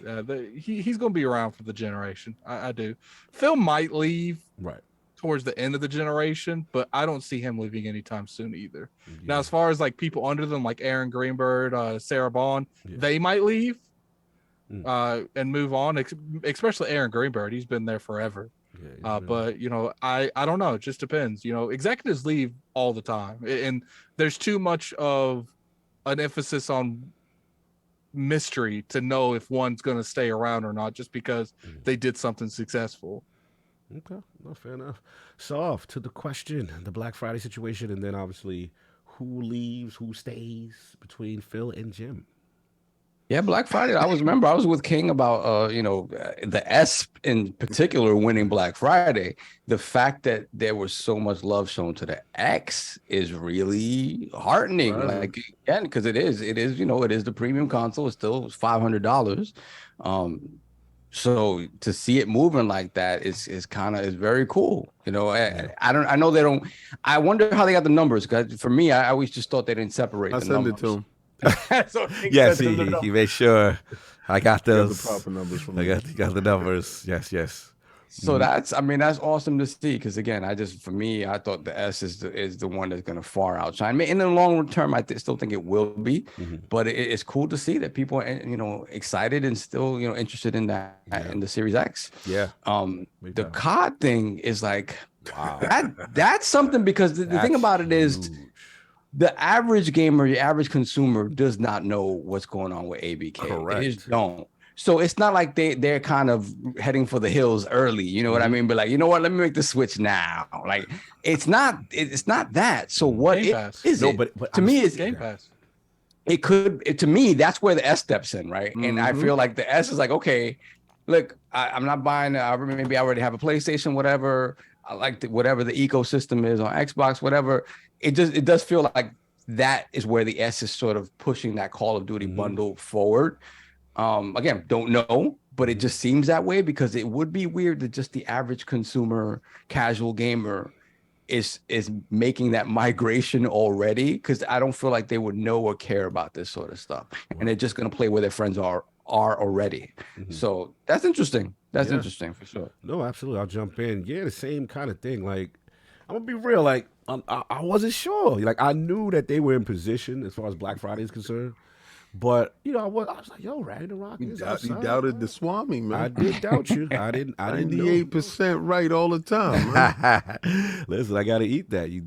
he's going to be around for the generation. I do. Phil might leave towards the end of the generation, but I don't see him leaving anytime soon either. Now, as far as like people under them, like Aaron Greenberg, Sarah Bond, they might leave and move on, especially Aaron Greenberg. He's been there forever. But, you know, I don't know. It just depends. You know, executives leave all the time, and there's too much of an emphasis on mystery to know if one's going to stay around or not just because they did something successful. Okay, no, fair enough. So off to the question, the Black Friday situation, and then obviously who leaves, who stays between Phil and Jim. Yeah, Black Friday. I was with King about you know, the S in particular winning Black Friday. The fact that there was so much love shown to the X is really heartening. Like, again, because it is, you know, it is the premium console. It's still $500. So to see it moving like that is very cool. You know, I know they don't. I wonder how they got the numbers. Because for me, I always just thought they didn't separate. I send it to him. So Yes, he made sure I got those. The proper numbers from I got the numbers. Yes. So that's awesome to see, because again, I thought the S is the one that's going to far outshine. In the long term, I still think it will be, but it's cool to see that people are, you know, excited and still, you know, interested in that in the Series X. Yeah. The COD thing is like, wow. That's something, because the thing about it is, the average gamer, the average consumer does not know what's going on with ABK. Correct. They just don't. So it's not like they're kind of heading for the hills early, you know what I mean? But like, you know what? Let me make the switch now. Like, it's not that. So what is it? But to me, it's Game Pass. It could. To me, that's where the S steps in, right? And I feel like the S is like, okay, look, I'm not buying. Maybe I already have a PlayStation, whatever. I like whatever the ecosystem is on Xbox, whatever. It does feel like that is where the S is sort of pushing that Call of Duty bundle forward. Again, don't know, but it just seems that way, because it would be weird that just the average consumer, casual gamer is making that migration already, because I don't feel like they would know or care about this sort of stuff. And they're just going to play where their friends are already. So that's interesting. That's interesting for sure. No, absolutely. I'll jump in. Yeah, the same kind of thing. Like, I'm going to be real. Like, I wasn't sure. Like, I knew that they were in position as far as Black Friday is concerned. But, you know, I was like, yo, Ragnarok is outside. You doubted the Swami, man. I did doubt you. I didn't 98% right all the time. Man. Listen, I got to eat that. You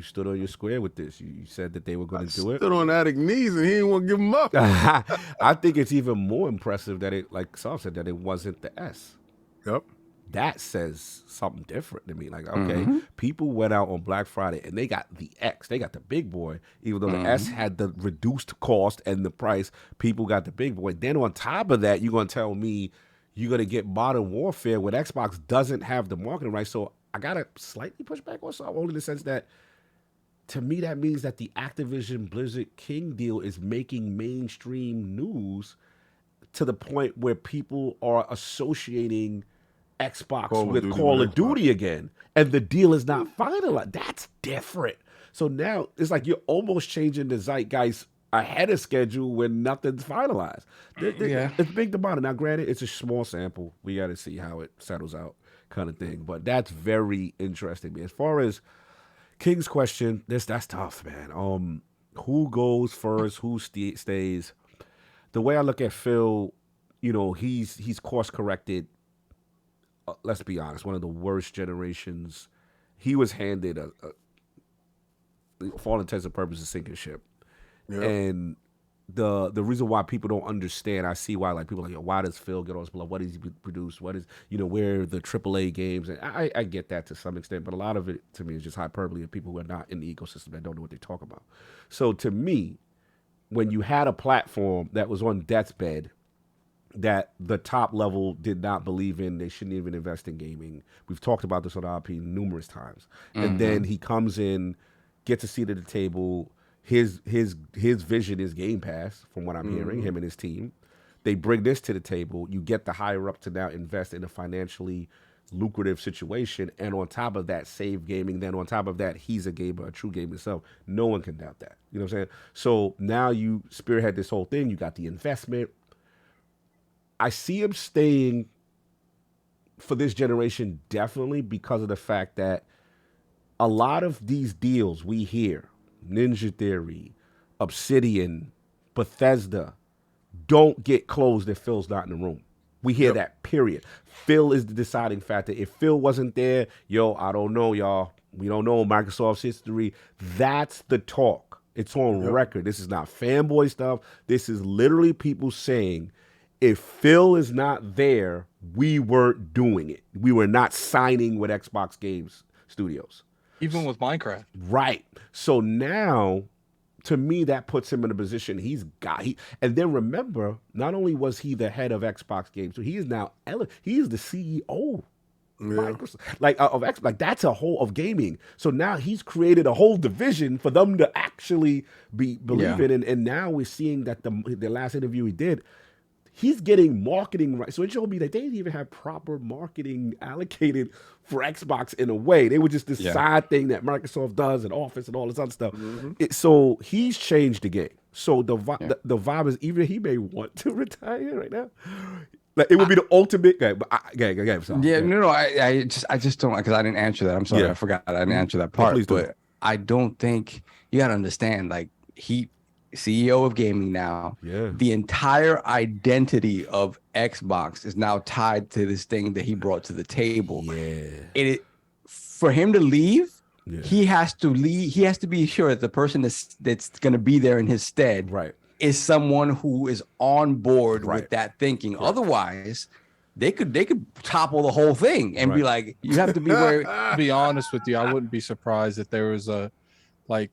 stood on your square with this. You said that they were going to do it. Stood on Attic knees and he didn't want to give them up. I think it's even more impressive that it, like Saul said, that it wasn't the S. Yep. that says something different to me. Like, okay, people went out on Black Friday and they got the X, they got the big boy, even though the S had the reduced cost and the price. People got the big boy. Then on top of that, you're gonna tell me you're gonna get Modern Warfare when Xbox doesn't have the marketing rights. So I gotta slightly push back on something, only in the sense that to me that means that the Activision Blizzard King deal is making mainstream news to the point where people are associating Xbox with Call of Duty again, and the deal is not finalized. That's different. So now it's like you're almost changing the zeitgeist ahead of schedule when nothing's finalized. It's big demand. Now, granted, it's a small sample. We got to see how it settles out, kind of thing. But that's very interesting. As far as King's question, that's tough, man. Who goes first? Who stays? The way I look at Phil, he's course corrected. Let's be honest, one of the worst generations. He was handed for all intents and purposes, sinking ship. Yep. And the reason why people don't understand, I see why, like, people are like, why does Phil get all this blood? What does he produce? What is, where are the AAA games? And I get that to some extent, but a lot of it to me is just hyperbole of people who are not in the ecosystem that don't know what they talk about. So to me, when you had a platform that was on death's bed, that the top level did not believe in, they shouldn't even invest in gaming. We've talked about this on RP numerous times. And then he comes in, gets a seat at the table. His vision is Game Pass, from what I'm hearing, him and his team. They bring this to the table. You get the higher up to now invest in a financially lucrative situation. And on top of that, save gaming. Then on top of that, he's a gamer, a true gamer himself. No one can doubt that. You know what I'm saying? So now you spearhead this whole thing. You got the investment. I see him staying for this generation definitely because of the fact that a lot of these deals we hear, Ninja Theory, Obsidian, Bethesda, don't get closed if Phil's not in the room. We hear that, period. Phil is the deciding factor. If Phil wasn't there, I don't know, y'all. We don't know Microsoft's history. That's the talk. It's on record. This is not fanboy stuff. This is literally people saying, if Phil is not there, we weren't doing it. We were not signing with Xbox Games Studios. Even with Minecraft. Right. So now, to me, that puts him in a position and then remember, not only was he the head of Xbox Games, so he is now, he is the CEO. Of Xbox. Like, that's a whole of gaming. So now he's created a whole division for them to actually believe in. And now we're seeing that the last interview he did, he's getting marketing right. So it showed me that they didn't even have proper marketing allocated for Xbox in a way. They were just this side thing that Microsoft does and Office and all this other stuff. So he's changed the game. So the vibe is, even he may want to retire right now. Like, it would be the ultimate game. But I just don't, because I didn't answer that. I'm sorry, I forgot. I didn't answer that part. But I don't think, you got to understand, like, CEO of gaming now. Yeah. The entire identity of Xbox is now tied to this thing that he brought to the table. Yeah. For him to leave, he has to leave. He has to be sure that the person that's going to be there in his stead is someone who is on board with that thinking. Right. Otherwise, they could topple the whole thing and be like, you have to be very. To be honest with you, I wouldn't be surprised if there was a, like,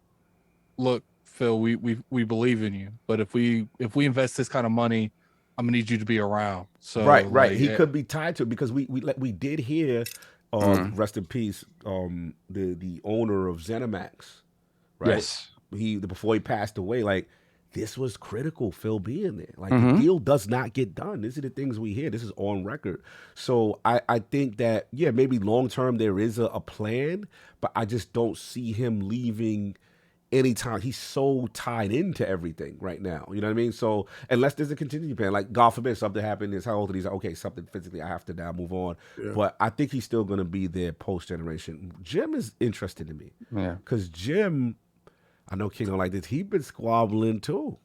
look, Phil, we believe in you, but if we invest this kind of money, I'm gonna need you to be around. So right. He could be tied to it, because we did hear, rest in peace, the owner of ZeniMax, right? Yes. Before he passed away, like, this was critical, Phil being there. Like, the deal does not get done. These are the things we hear. This is on record. So I think that, maybe long term there is a plan, but I just don't see him leaving anytime. He's so tied into everything right now. You know what I mean? So unless there's a contingency plan, like, God forbid something happened, is how old he's like, okay, something physically, I have to now move on. Yeah. But I think he's still going to be there post-generation. Jim is interesting to me. Yeah. Because Jim, I know King don't like this, he's been squabbling too.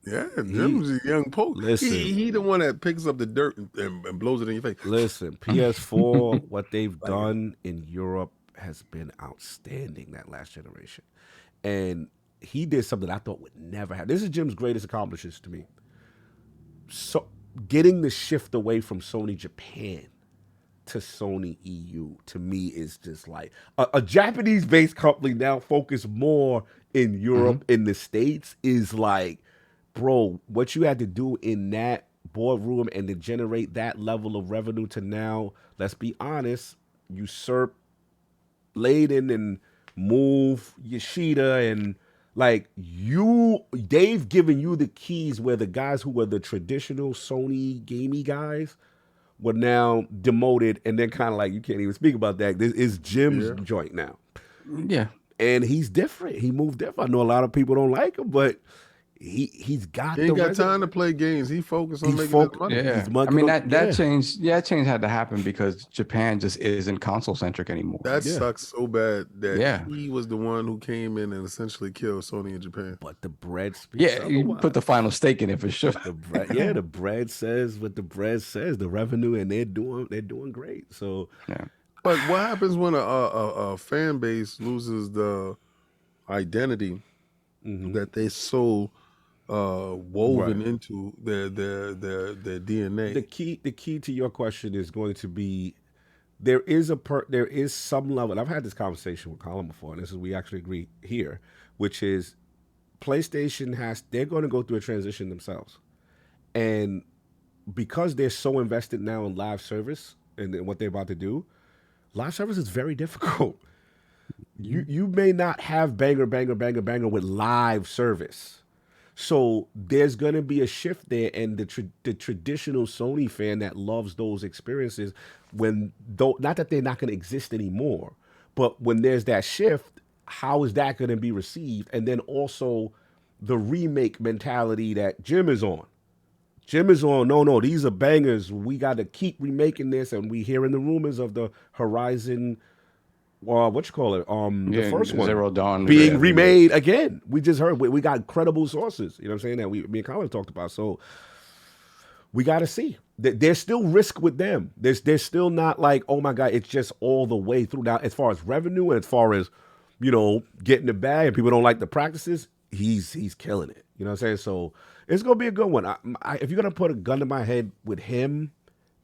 Yeah, Jim's a young poke. Listen, he the one that picks up the dirt and blows it in your face. Listen, PS4, what they've done in Europe has been outstanding that last generation. And he did something I thought would never happen. This is Jim's greatest accomplishments to me. So getting the shift away from Sony Japan to Sony EU to me is just like a Japanese-based company now focused more in Europe, in the States, is like, bro, what you had to do in that boardroom and to generate that level of revenue to now, let's be honest, usurp Layden and move Yoshida and like they've given you the keys where the guys who were the traditional Sony gamey guys were now demoted, and then kind of like, you can't even speak about that. This is Jim's joint now. Yeah. And he's different. He moved different. I know a lot of people don't like him, but he's got He ain't got time to play games. He focused on making his money. Yeah. I mean, that change had to happen because Japan just isn't console centric anymore. That sucks so bad that he was the one who came in and essentially killed Sony in Japan. But the bread speaks. You put the final stake in it for sure. The bread says what the bread says. The revenue, and they're doing great. So But what happens when a fan base loses the identity that they so woven into their DNA? The key to your question is going to be there is some level. And I've had this conversation with Colin before, and this is we actually agree here, which is PlayStation they're going to go through a transition themselves, and because they're so invested now in live service and what they're about to do, live service is very difficult. You may not have banger with live service. So there's going to be a shift there, and the traditional Sony fan that loves those experiences, not that they're not going to exist anymore, but when there's that shift, how is that going to be received? And then also the remake mentality that Jim is on. No, these are bangers. We got to keep remaking this, and we hearing the rumors of the Horizon. The first one, Zero Dawn, being remade again. We just heard we got credible sources. You know what I'm saying, that me and Colin talked about. So we got to see. There's still risk with them. There's still not like, oh my God, it's just all the way through. Now, as far as revenue and as far as, getting the bag and people don't like the practices, he's killing it. You know what I'm saying? So it's gonna be a good one. If you're gonna put a gun to my head with him,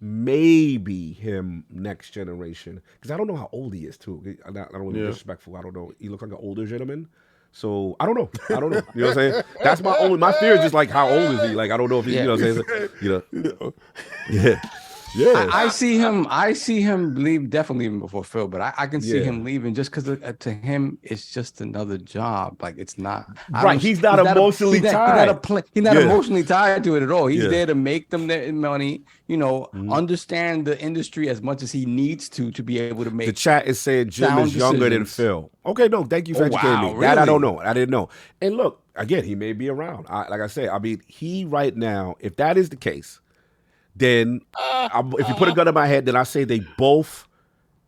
maybe him next generation, because I don't know how old he is too. I don't want to be disrespectful. I don't know. He looks like an older gentleman, so I don't know. You know what I'm saying? That's my fear is just like, how old is he? Like, I don't know if he, you know what I'm saying? Yeah. I see him leave, definitely even before Phil, but I can see him leaving just because to him it's just another job. Like, it's not right. He's not emotionally tied. He's not emotionally tied to it at all. He's there to make them their money. Understand the industry as much as he needs to be able to make. The chat is saying Jim is younger than Phil. Okay, no, thank you for educating me. Really? That I don't know. I didn't know. And look, again, he may be around. Like I say, I mean, he right now, if that is the case, then if you put a gun in my head, then I say they both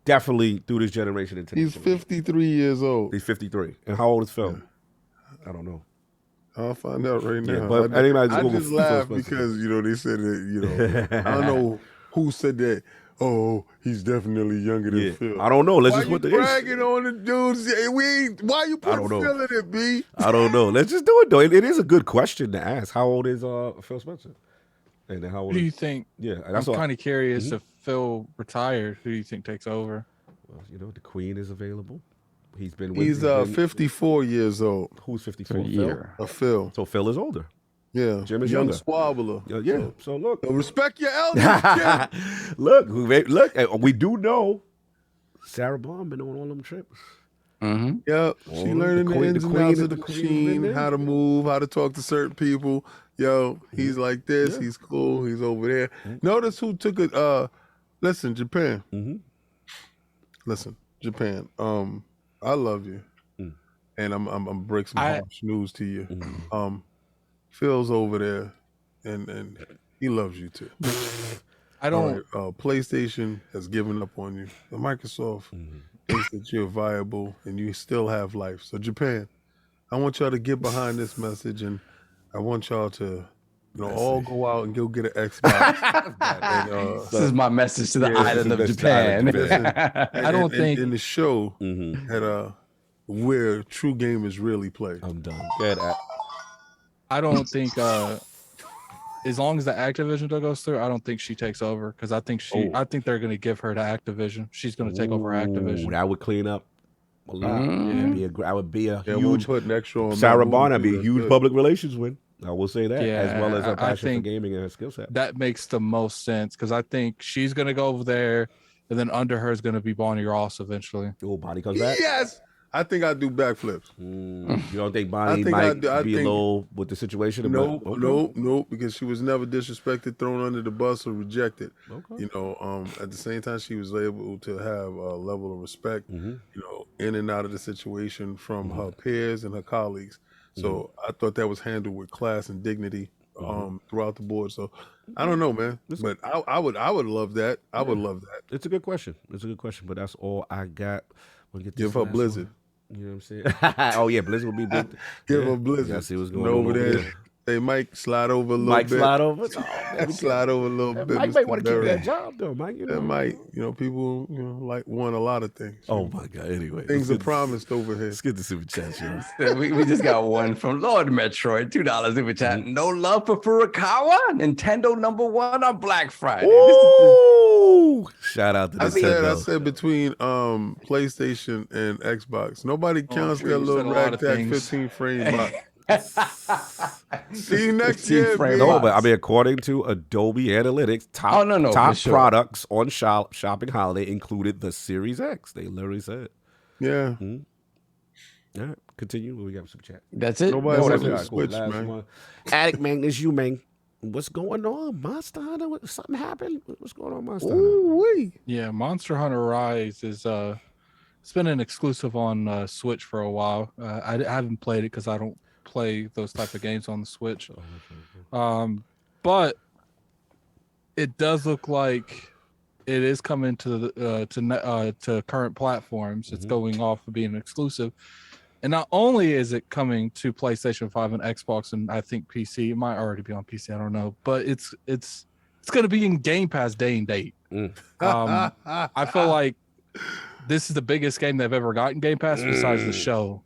definitely through this generation into He's 53 years old. He's 53. And how old is Phil? I don't know. I'll find out right now. But I just laughed because, they said that, I don't know who said that. Oh, he's definitely younger than Phil. I don't know. Let's just put the bragging on the dudes. Why you putting Phil in it, B? I don't know. Let's just do it, though. It is a good question to ask. How old is Phil Spencer? And then how old do you think? Yeah, I'm kind of curious if Phil retired. Who do you think takes over? Well, the Queen is available. He's 54 years old. Who's 54? Phil. Phil. So Phil is older. Yeah, Jim is younger. Squabbler. Yeah. So look, respect your elders. look. We do know Sarah Bond been on all them trips. Mm-hmm. Yep, she learning the ins and outs of the machine, how to move, how to talk to certain people. He's like this. He's cool. He's over there. Notice who took it. Listen, Japan. Listen, Japan. I love you, and I'm break some harsh news to you. Phil's over there, and he loves you too. I don't. PlayStation has given up on you. The Microsoft thinks that you're viable and you still have life. So Japan, I want y'all to get behind this message, and I want y'all to, all go out and go get an Xbox. And, this is my message to the island of Japan. I don't think in the show at where true gamers really play. I'm done. I don't think as long as the Activision deal goes through, I don't think she takes over because I think they're going to give her to Activision. She's going to take over Activision. That would clean up a lot. I would be a Yeah, huge put an extra on Sarah that Barner, movie, be a that's huge good. public relations win. I will say that, Yeah, as well as a I passion for think gaming and a skill set. That makes the most sense because I think she's going to go over there, and then under her is going to be Bonnie Ross eventually. Oh, Bonnie comes back. Yes, I think I do backflips. You don't think Bonnie think might I be a think- little with the situation? Nope, because she was never disrespected, thrown under the bus, or rejected. Okay. You know, at the same time, she was able to have a level of respect, you know, in and out of the situation from her peers and her colleagues. So I thought that was handled with class and dignity throughout the board. So I don't know, man, but I would love that. I would love that. It's a good question. But that's all I got. We'll get this Give her last Blizzard. one. You know what I'm saying? Oh yeah, Blizzard would be big. Give her Blizzard. I see what's going And on over there. Hey, Mike, slide over a little Mike bit. slide over. Slide over a little bit. Mike might Mr. want to keep Berry. that job though, Mike. You know? That might, you know, people, you know, like want a lot of things. Oh my God. Anyway, Things are promised over here. Let's get the super chat, yo. We just got one from Lord Metroid, $2 super chat. No love for Furukawa, Nintendo #1 on Black Friday. Ooh! Shout out to I Nintendo. said between PlayStation and Xbox. Nobody counts true. that You little said a lot of ragtag things. 15 frame box. See you next year, frame man. No, but I mean, according to Adobe Analytics, top for sure. products on Shopping Holiday included the Series X. They literally said. Yeah. All right, continue. We got super chat. That's it. Nobody's That's on it. the All right, cool. Switch, Last man. one. Addict Man, it's you, man. What's going on, Monster Hunter? Something happened? What's going on, Monster Hunter? Ooh-wee. Yeah, Monster Hunter Rise is it's been an exclusive on Switch for a while. I haven't played it because I don't play those type of games on the Switch. But it does look like it is coming to the to current platforms. It's going off of being exclusive. And not only is it coming to PlayStation 5 and Xbox and I think PC, it might already be on PC, I don't know, but it's going to be in Game Pass day and date. I feel like this is the biggest game they've ever gotten Game Pass besides the show.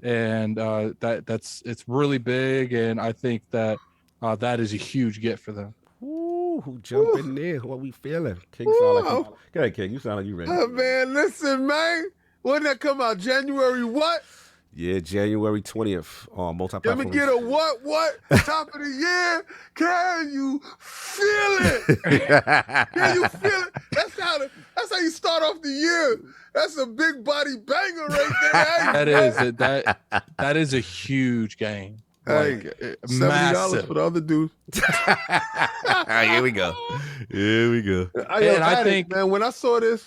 And it's really big, and I think that that is a huge get for them. Ooh, who jump in there? What we feeling? King sound like you. Go ahead, King. You sound like you ready. Man, listen, man. When that come out? January what? Yeah, January 20th on multi-platform. Let me get a what? Top of the year. Can you feel it? Can you feel it? That's how you start off the year. That's a big body banger right there. That is a huge game. Hey, $70 massive. for the other dude. Here we go. I think, man, when I saw this,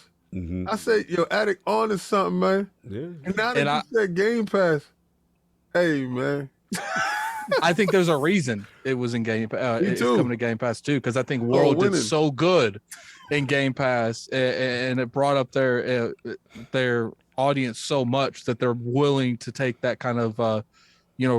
I said, yo, Addict on to something, man. Yeah. And now that you said Game Pass, hey, man. I think there's a reason it was in Game Pass. It's coming to Game Pass too, because I think World did so good in Game Pass, and it brought up their audience so much that they're willing to take that kind of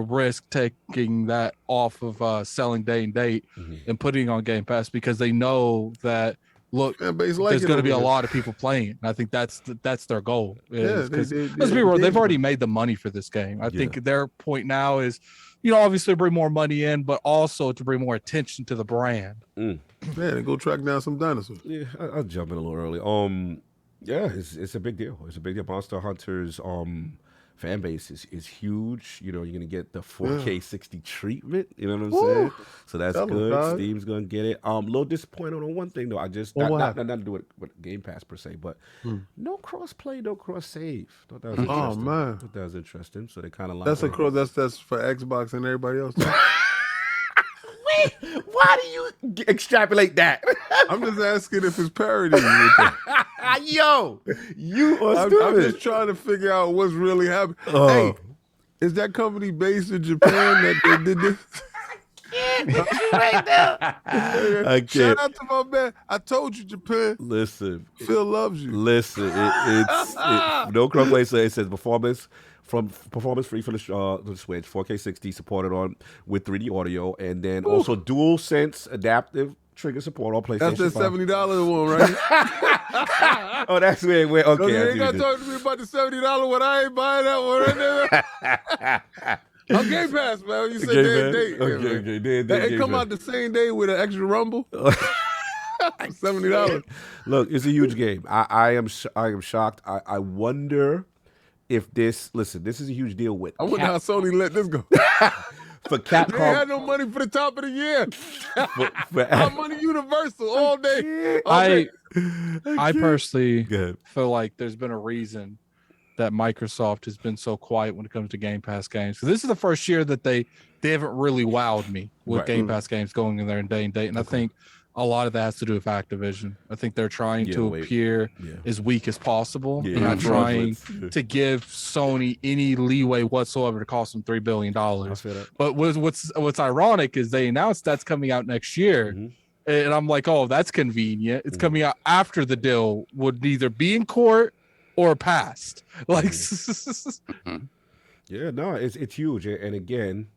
risk, taking that off of selling day and date and putting it on Game Pass because they know that. Look, there's going to be a lot of people playing. I think that's their goal. Let's be real, they've already made the money for this game. I think their point now is, obviously bring more money in, but also to bring more attention to the brand. Man, and go track down some dinosaurs. Yeah, I'll jump in a little early. Yeah, it's a big deal. It's a big deal. Monster Hunter's fan base is huge. You're gonna get the 4K 60 treatment. You know what I'm saying? So that's good. God. Steam's gonna get it. A little disappointed on one thing though. I just not to do it with Game Pass per se, but no cross play, no cross save. Thought that was interesting. Oh man, thought that was interesting. So they kind of like that's for Xbox and everybody else. Wait, why do you extrapolate that? I'm just asking if it's parody. Yo, you are stupid. I'm just trying to figure out what's really happening. Hey, is that company based in Japan that they did this? Right now. I can't. Shout out to my man. I told you, Japan. Listen, Phil loves you. Listen, it's no crossplay. So it says performance free for the Switch, 4K 60 supported on with 3D audio, and then also DualSense adaptive trigger support on PlayStation. That's the $70 one, right? Oh, that's where it went. Okay, you ain't got to talk to me about the $70 one. I ain't buying that one right there. Oh, Game Pass, man. You said Game day and Pass? date. Okay, day and date It Game come Pass. out the same day with an extra rumble. $70. Look, it's a huge game. I am shocked. I wonder if this. Listen, this is a huge deal with. I wonder how Sony let this go. For They Capcom. had no money for the top of the year. for- Our money Universal all day. I personally Go ahead. feel like there's been a reason that Microsoft has been so quiet when it comes to Game Pass games. So this is the first year that they haven't really wowed me with Right. Game Pass games going in there and day and date. And I think a lot of that has to do with Activision. I think they're trying to appear as weak as possible. Yeah. They're not trying Yeah. to give Sony any leeway whatsoever to cost them $3 billion. I feel that. But what's ironic is they announced that's coming out next year. Mhm. And I'm like, oh, that's convenient. It's coming out after the deal would either be in court or passed. Like, Yeah, no, it's huge. And again,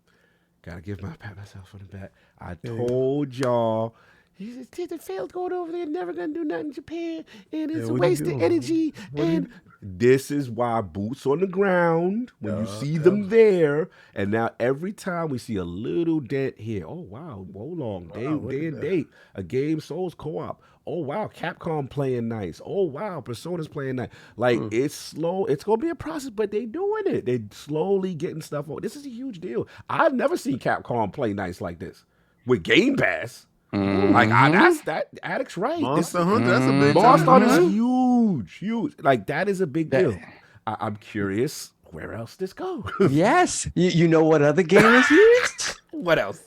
gotta pat myself on the back. I told y'all. They failed going over there, never gonna do nothing in Japan, and it's a waste of energy. And this is why boots on the ground when you see them there. And now every time we see a little dent here, oh wow, hold on, day and date, a game Souls co-op. Oh wow, Capcom playing nice. Oh wow, Persona's playing nice. Like it's slow. It's gonna be a process, but they doing it. They slowly getting stuff on. This is a huge deal. I've never seen Capcom play nice like this with Game Pass. Like that's that. Addict's right. Monster Hunter, that's a big Monster time. Hunter is huge. Like that is a big deal. I'm curious where else this goes. Yes. You know what other game is huge? What else?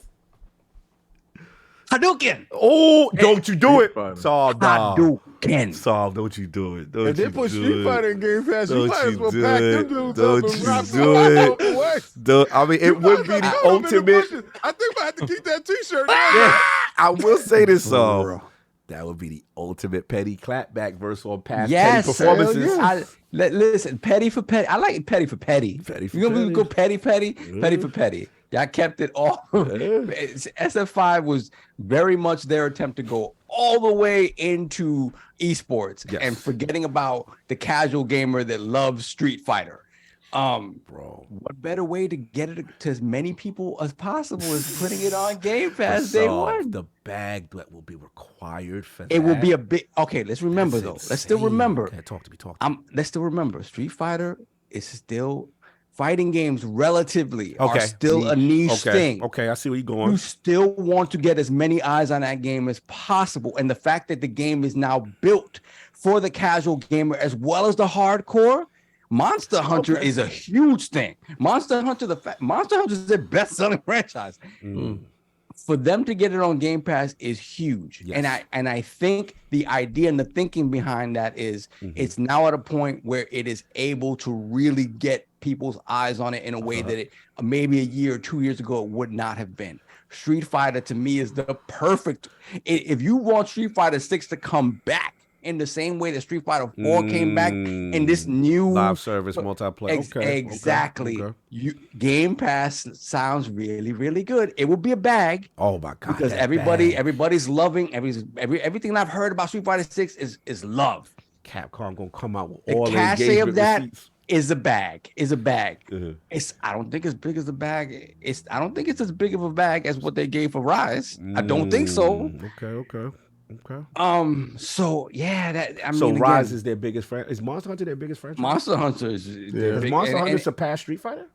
Hadouken. Oh, don't you do it, Fighter. Saul. Nah. Hadouken. Saul, don't you do it. Don't If they you put do Street it. Fighter in Game Pass, you Don't might as you well do pack it. them dudes Don't up and you rock do them it. out the way. I mean, it would be the ultimate. I think I have to keep that T-shirt. I will say this, Saul. That would be the ultimate petty clapback verse on past petty performances. Listen, petty for petty. I like petty for petty. Petty for You're gonna petty. go petty for petty. Y'all kept it all. SF5 was very much their attempt to go all the way into esports and forgetting about the casual gamer that loves Street Fighter. Bro, what better way to get it to as many people as possible is putting it on Game Pass So, day one. the bag that will be required for It will that be a big. Okay, let's remember though. Let's still insane. remember. Okay, talk to me. Let's still remember. Street Fighter is still fighting games. Relatively, are still a niche thing. Okay, I see where you're going. You still want to get as many eyes on that game as possible, and the fact that the game is now built for the casual gamer as well as the hardcore. Monster Hunter is a huge thing. Monster Hunter is their best-selling franchise. For them to get it on Game Pass is huge. Yes. And I think the idea and the thinking behind that is it's now at a point where it is able to really get people's eyes on it in a way that it maybe a year or 2 years ago it would not have been. Street Fighter to me is the perfect. If you want Street Fighter 6 to come back in the same way that Street Fighter 4 came back in this new live service multiplayer. Exactly. Okay. Game Pass sounds really, really good. It will be a bag. Oh my god! Because that everybody's loving everything I've heard about Street Fighter 6 is love. Capcom gonna come out with The all cachet of that receipts. is a bag. I don't think as big as the bag. I don't think it's as big of a bag as what they gave for Rise. I don't think so. Okay. So yeah, so Rise is their biggest franchise. Is Monster Hunter their biggest franchise? Monster Hunter is Does Monster Hunter surpass Street Fighter?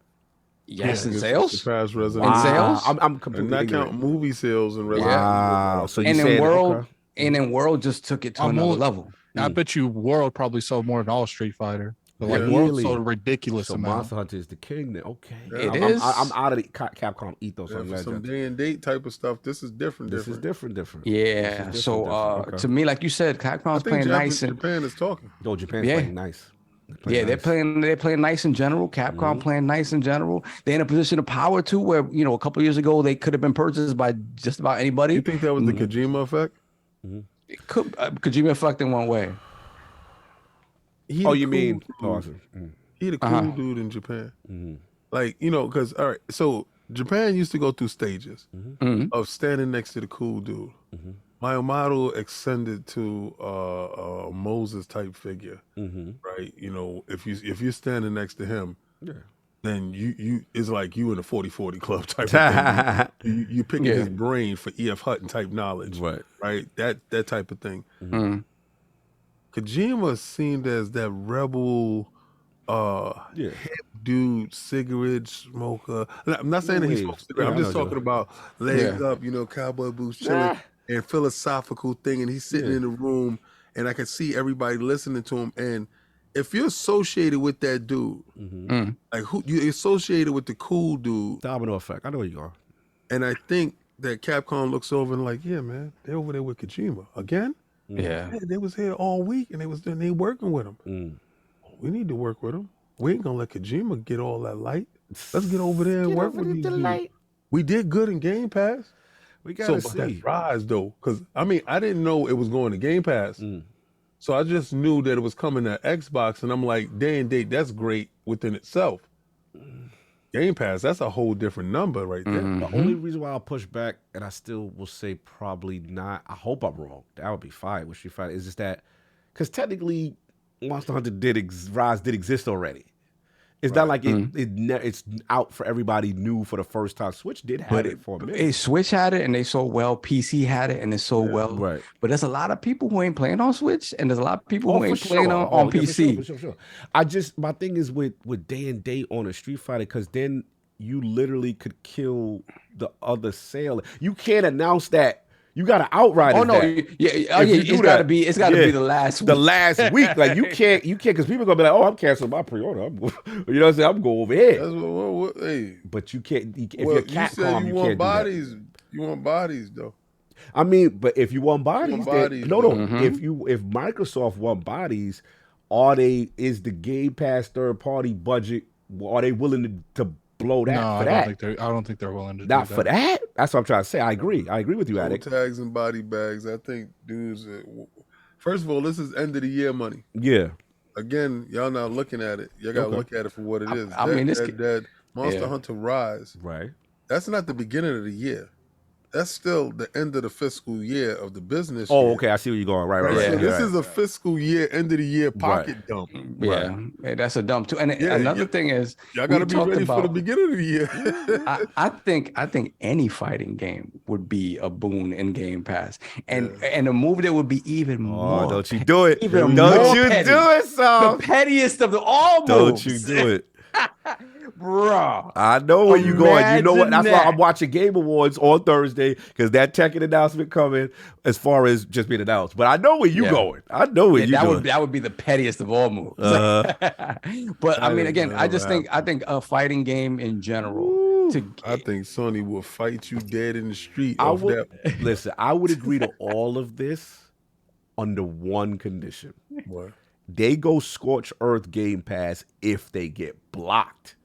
Yes, in sales. Surpass Resident In sales? I'm completely and that count ignorant. movie sales and Resident Wow. So you And said then World just took it to I'm another only- level. I bet you World probably sold more than all Street Fighter. But like Yeah. World Really? sold a ridiculous So amount. Monster Hunter is the king then. Okay. It I'm, is. I'm out of the Capcom ethos. Yeah, on for that. some day and date type of stuff, this is different. This is different. Yeah. This is So different. Okay. to me, like you said, Capcom's I think playing nice and Japan is talking. No, Japan's Yeah. playing nice. they're playing nice in general. Capcom playing nice in general. They're in a position of power too, where a couple of years ago they could have been purchased by just about anybody. You think that was the Kojima effect? It could Kojima effect in one way. He Oh, the you cool mean? dude. Oh, I see. He the cool dude in Japan. Like, because, all right, so Japan used to go through stages of standing next to the cool dude. Mayamaru ascended to a Moses type figure, right? If you're standing next to him, then you it's like you in the 40-40 club type of thing. You picking his brain for E.F. Hutton type knowledge, right? That type of thing. Kojima seemed as that rebel, hip dude, cigarette smoker. I'm not saying that he smokes cigarettes. I'm just talking about legs up, cowboy boots, chilling, and philosophical thing. And he's sitting in the room, and I can see everybody listening to him. And if you're associated with that dude, like who you're associated with the cool dude, domino effect. I know where you are. And I think that Capcom looks over and like, yeah, man, they're over there with Kojima again. Yeah, they was here all week, and they working with him. We need to work with him. We ain't gonna let Kojima get all that light. Let's get over there and work with these dudes. We did good in Game Pass. We gotta see. That Rise though, because I didn't know it was going to Game Pass. So I just knew that it was coming to Xbox, and I'm like, day and date, that's great within itself. Game Pass, that's a whole different number right there. The only reason why I'll push back, and I still will say probably not, I hope I'm wrong, that would be fine with Street Fighter, is just that, because technically, Monster Hunter Rise did exist already. It's not like it's out for everybody new for the first time. Switch did have it for a minute. Switch had it, and they sold well. PC had it, and it sold well. Right. But there's a lot of people who ain't playing on Switch, and there's a lot of people who ain't playing on PC. For sure. My thing is with day and date on a Street Fighter, because then you literally could kill the other sale. You can't announce that. You got to outright. Oh no, it's got to be the last week. The last week, like you can't, because people are gonna be like, oh, I'm canceling my pre-order. You know what I'm saying? I'm going over here. That's hey. But you can't. If you're Capcom, you can't bodies. Do that. You want bodies though. But if you want bodies, if Microsoft want bodies, is the Game Pass third party budget? Are they willing to blow that for that? I don't think they're willing to not do that. For that. That's what I'm trying to say. I agree with you, Attic. Tags and body bags. I think dudes. First of all, this is end of the year money. Yeah. Again, y'all not looking at it. Y'all gotta look at it for what it is. That Monster Hunter Rise. Right. That's not the beginning of the year. That's still the end of the fiscal year of the business. Oh, okay. I see where you're going. Right. So this is a fiscal year, end of the year pocket dump. Yeah, that's a dump too. And another thing is, y'all gotta be ready for the beginning of the year. I think any fighting game would be a boon in Game Pass, and a move that would be even more. Oh, don't you do it? Even don't you petty. Do it, son? The pettiest of all moves. Don't you do it? Bro, I know where you're going. You know what? That's why I'm watching Game Awards on Thursday, because that Tekken announcement coming as far as just being announced. But I know where you're going. I know where you're going. That would be the pettiest of all moves. But I mean, again, I think a fighting game in general. I think Sony will fight you dead in the street. Listen, I would agree to all of this under one condition. What? They go scorch earth Game Pass if they get blocked.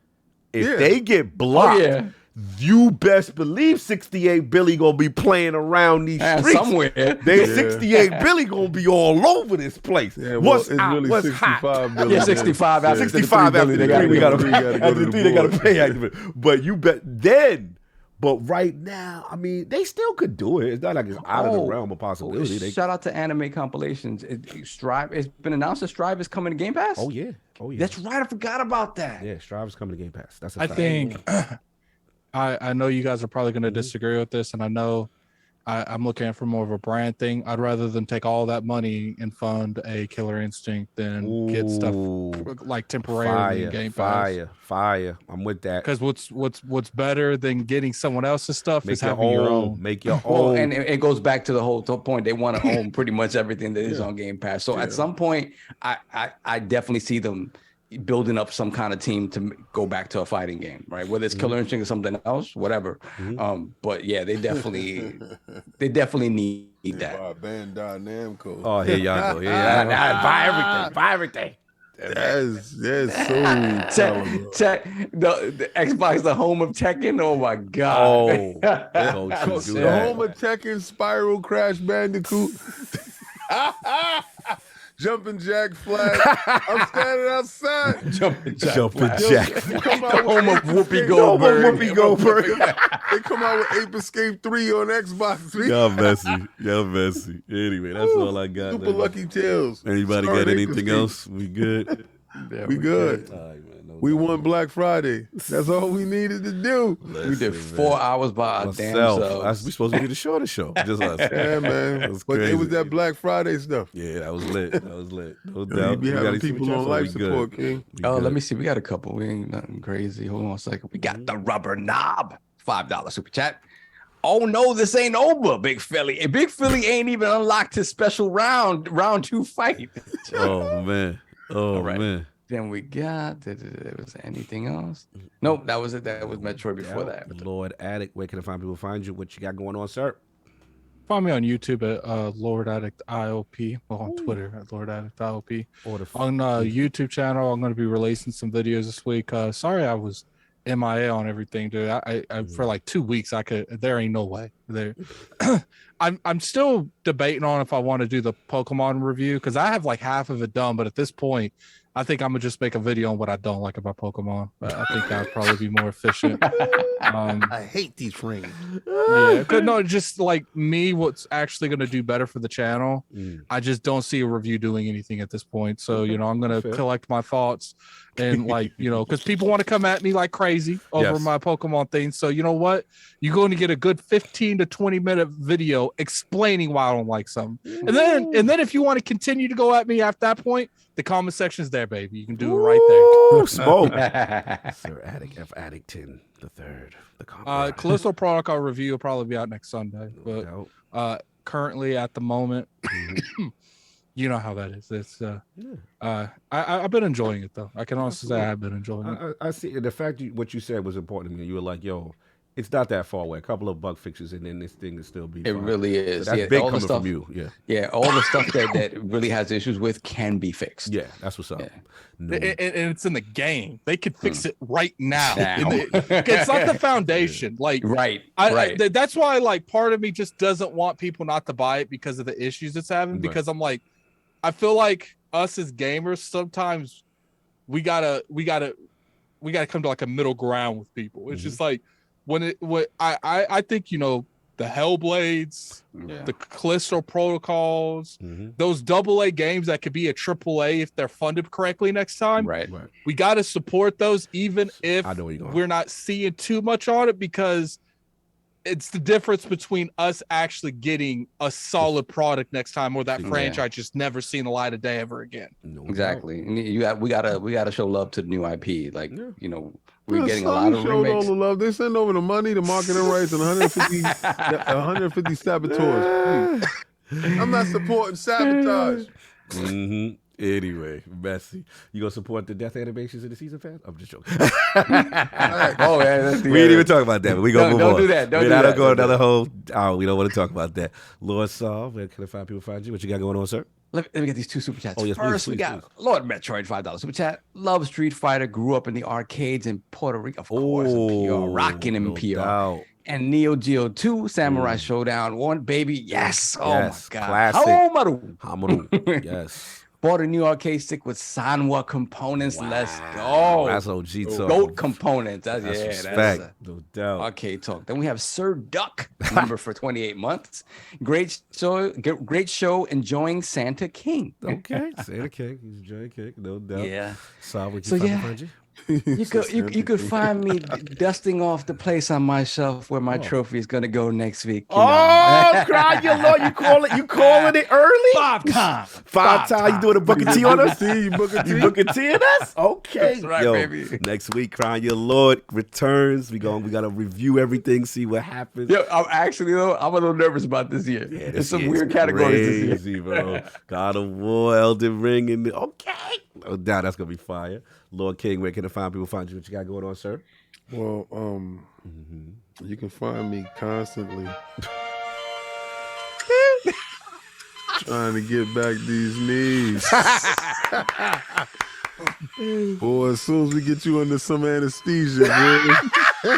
If they get blocked, you best believe 68 Billy gonna be playing around these streets somewhere. 68 Billy gonna be all over this place. Yeah, well, it's really what's 65 hot? Billy. Yeah, 65 after 65 after the three. They gotta pay. But you bet then. But right now, I mean, they still could do it. It's not like it's out of the realm of possibility. Shout out to Anime Compilations. Strive. It's been announced that Strive is coming to Game Pass. Oh yeah. That's right. I forgot about that. Yeah, Strive is coming to Game Pass. That's I think. I know you guys are probably going to disagree with this, and I know I'm looking at it for more of a brand thing. I'd rather them take all that money and fund a Killer Instinct than get stuff like temporarily in Game Pass. Fire. I'm with that. Because what's better than getting someone else's stuff is having your own. Make your own. Well, and it goes back to the whole point. They want to own pretty much everything that is on Game Pass. So at some point, I definitely see them building up some kind of team to go back to a fighting game, right? Whether it's Killer Instinct or something else, whatever. But yeah, they definitely need that. Bandai Namco. Oh, here y'all go. Buy everything. That's so the Xbox, the home of Tekken. Oh my god! Oh, the home of Tekken, Spiral, Crash Bandicoot. Jumping Jack Flag. I'm standing outside. Jumping Jack. The home of Whoopi Goldberg. They come out with Ape Escape 3 on Xbox 3. Y'all messy. Anyway, that's all I got. Super Lucky Tales. Anybody got anything else? We good? Yeah, we good. All right, man, no We doubt. won Black Friday. That's all we needed to do. We did Listen, 4 man. hours by our damn Myself. selves. We supposed to be the shortest show. Just us. Yeah, man. That's But it was crazy. that Black Friday stuff. Yeah, that was lit. That was lit. No You doubt. be We having gotta see people what y'all on saw. life We good. support, King. We Oh, good. let me see. We got a couple. We ain't nothing crazy. Hold on a second. We got the rubber knob. $5 super chat. Oh no, this ain't over, Big Philly. And Big Philly ain't even unlocked his special round 2 fight. Oh man. Oh All right. man. Then we got. Was there anything else? Nope, that was it. That was Metroid before that. Lord Addict, where can I find people find you? What you got going on, sir? Find me on YouTube at Lord Addict IOP, or on Twitter at Lord Addict IOP. Or the On YouTube channel, I'm going to be releasing some videos this week. Sorry, I was MIA on everything, dude. I for like 2 weeks, there ain't no way there. I'm still debating on if I want to do the Pokemon review because I have like half of it done, but at this point, I think I'm gonna just make a video on what I don't like about Pokemon. I think that would probably be more efficient. I hate these rings. Yeah, no, just like me, what's actually going to do better for the channel. I just don't see a review doing anything at this point. So, I'm going to collect my thoughts and because people want to come at me like crazy over my Pokemon thing. So, you know what? You're going to get a good 15 to 20-minute video explaining why I don't like something. And then if you want to continue to go at me after that point, the comment section is there, baby. You can do it right there. Smoke. Sir Addict F Addicton the third. The Callisto Protocol review will probably be out next Sunday. But currently at the moment, you know how that is. It's I've been enjoying it though. I can honestly say I've been enjoying it. I see the fact what you said was important to me. You were like, yo, it's not that far away. A couple of bug fixes and then this thing is still be It fine. really is. So that's Yeah, big all the coming stuff- from you. Yeah. Yeah, all the stuff that really has issues with can be fixed. Yeah, that's what's up. Yeah. No. And it's in the game. They could fix it right now. Now. It's like the foundation. Like Right. that's why like part of me just doesn't want people not to buy it because of the issues it's having. Because I'm like, I feel like us as gamers sometimes we gotta come to like a middle ground with people. It's just like I think the Hellblades, the Callisto Protocols, those AA games that could be a AAA if they're funded correctly next time. Right. We got to support those even if I know where you're going. we're not seeing too much on it because it's the difference between us actually getting a solid product next time or that franchise just never seen the light of day ever again. No Exactly. And we gotta show love to the new IP. Like, we're Yeah, getting a Sony lot of showed remakes. all the love. They send over the money, the marketing rights, and 150 saboteurs. I'm not supporting sabotage. Anyway, Messi, you gonna support the death animations in the season pass? I'm just joking. Oh yeah, We didn't even talk about that. But we gonna move don't on. do that. Don't We're do not that. gonna go another whole. Oh, we don't want to talk about that. Lord Saul, where can I find people find you? What you got going on, sir? Let me get these 2 super chats. Oh, yes, First, please, we got please. Lord Metroid, $5 super chat. Love Street Fighter, grew up in the arcades in Puerto Rico. Of course, PR, rocking in no PR. doubt. And Neo Geo 2, Samurai Showdown 1, baby. Yes. Oh Yes, my God. classic. Hamaru. Hamaru. Yes. Bought a new arcade stick with Sanwa components. Let's go. That's OG talk. Goat components. That's That's respect. No doubt. arcade talk. Then we have Sir Duck, member for 28 months. Great show, enjoying Santa King. Okay. Santa Cake. He's enjoying cake. No doubt. Yeah. Saul, where So, can yeah. find you? You could find me dusting off the place on my shelf where my trophy is gonna go next week. You Oh, cry your Lord. You calling it early? 5 times. Five times. You doing a Booker T on us? You Booker T. You Booker T in us? Okay. That's right, Yo, baby. Next week, Crying Your Lord returns. We gotta review everything, see what happens. Yo, I'm a little nervous about this year. Yeah, There's some year's weird categories this year. crazy, bro. God of War, Elden Ring, and okay. Oh, damn, that's gonna be fire. Lord King, where can I find people find you? What you got going on, sir? Well, you can find me constantly trying to get back these knees. Boy, as soon as we get you under some anesthesia, boy. Yo,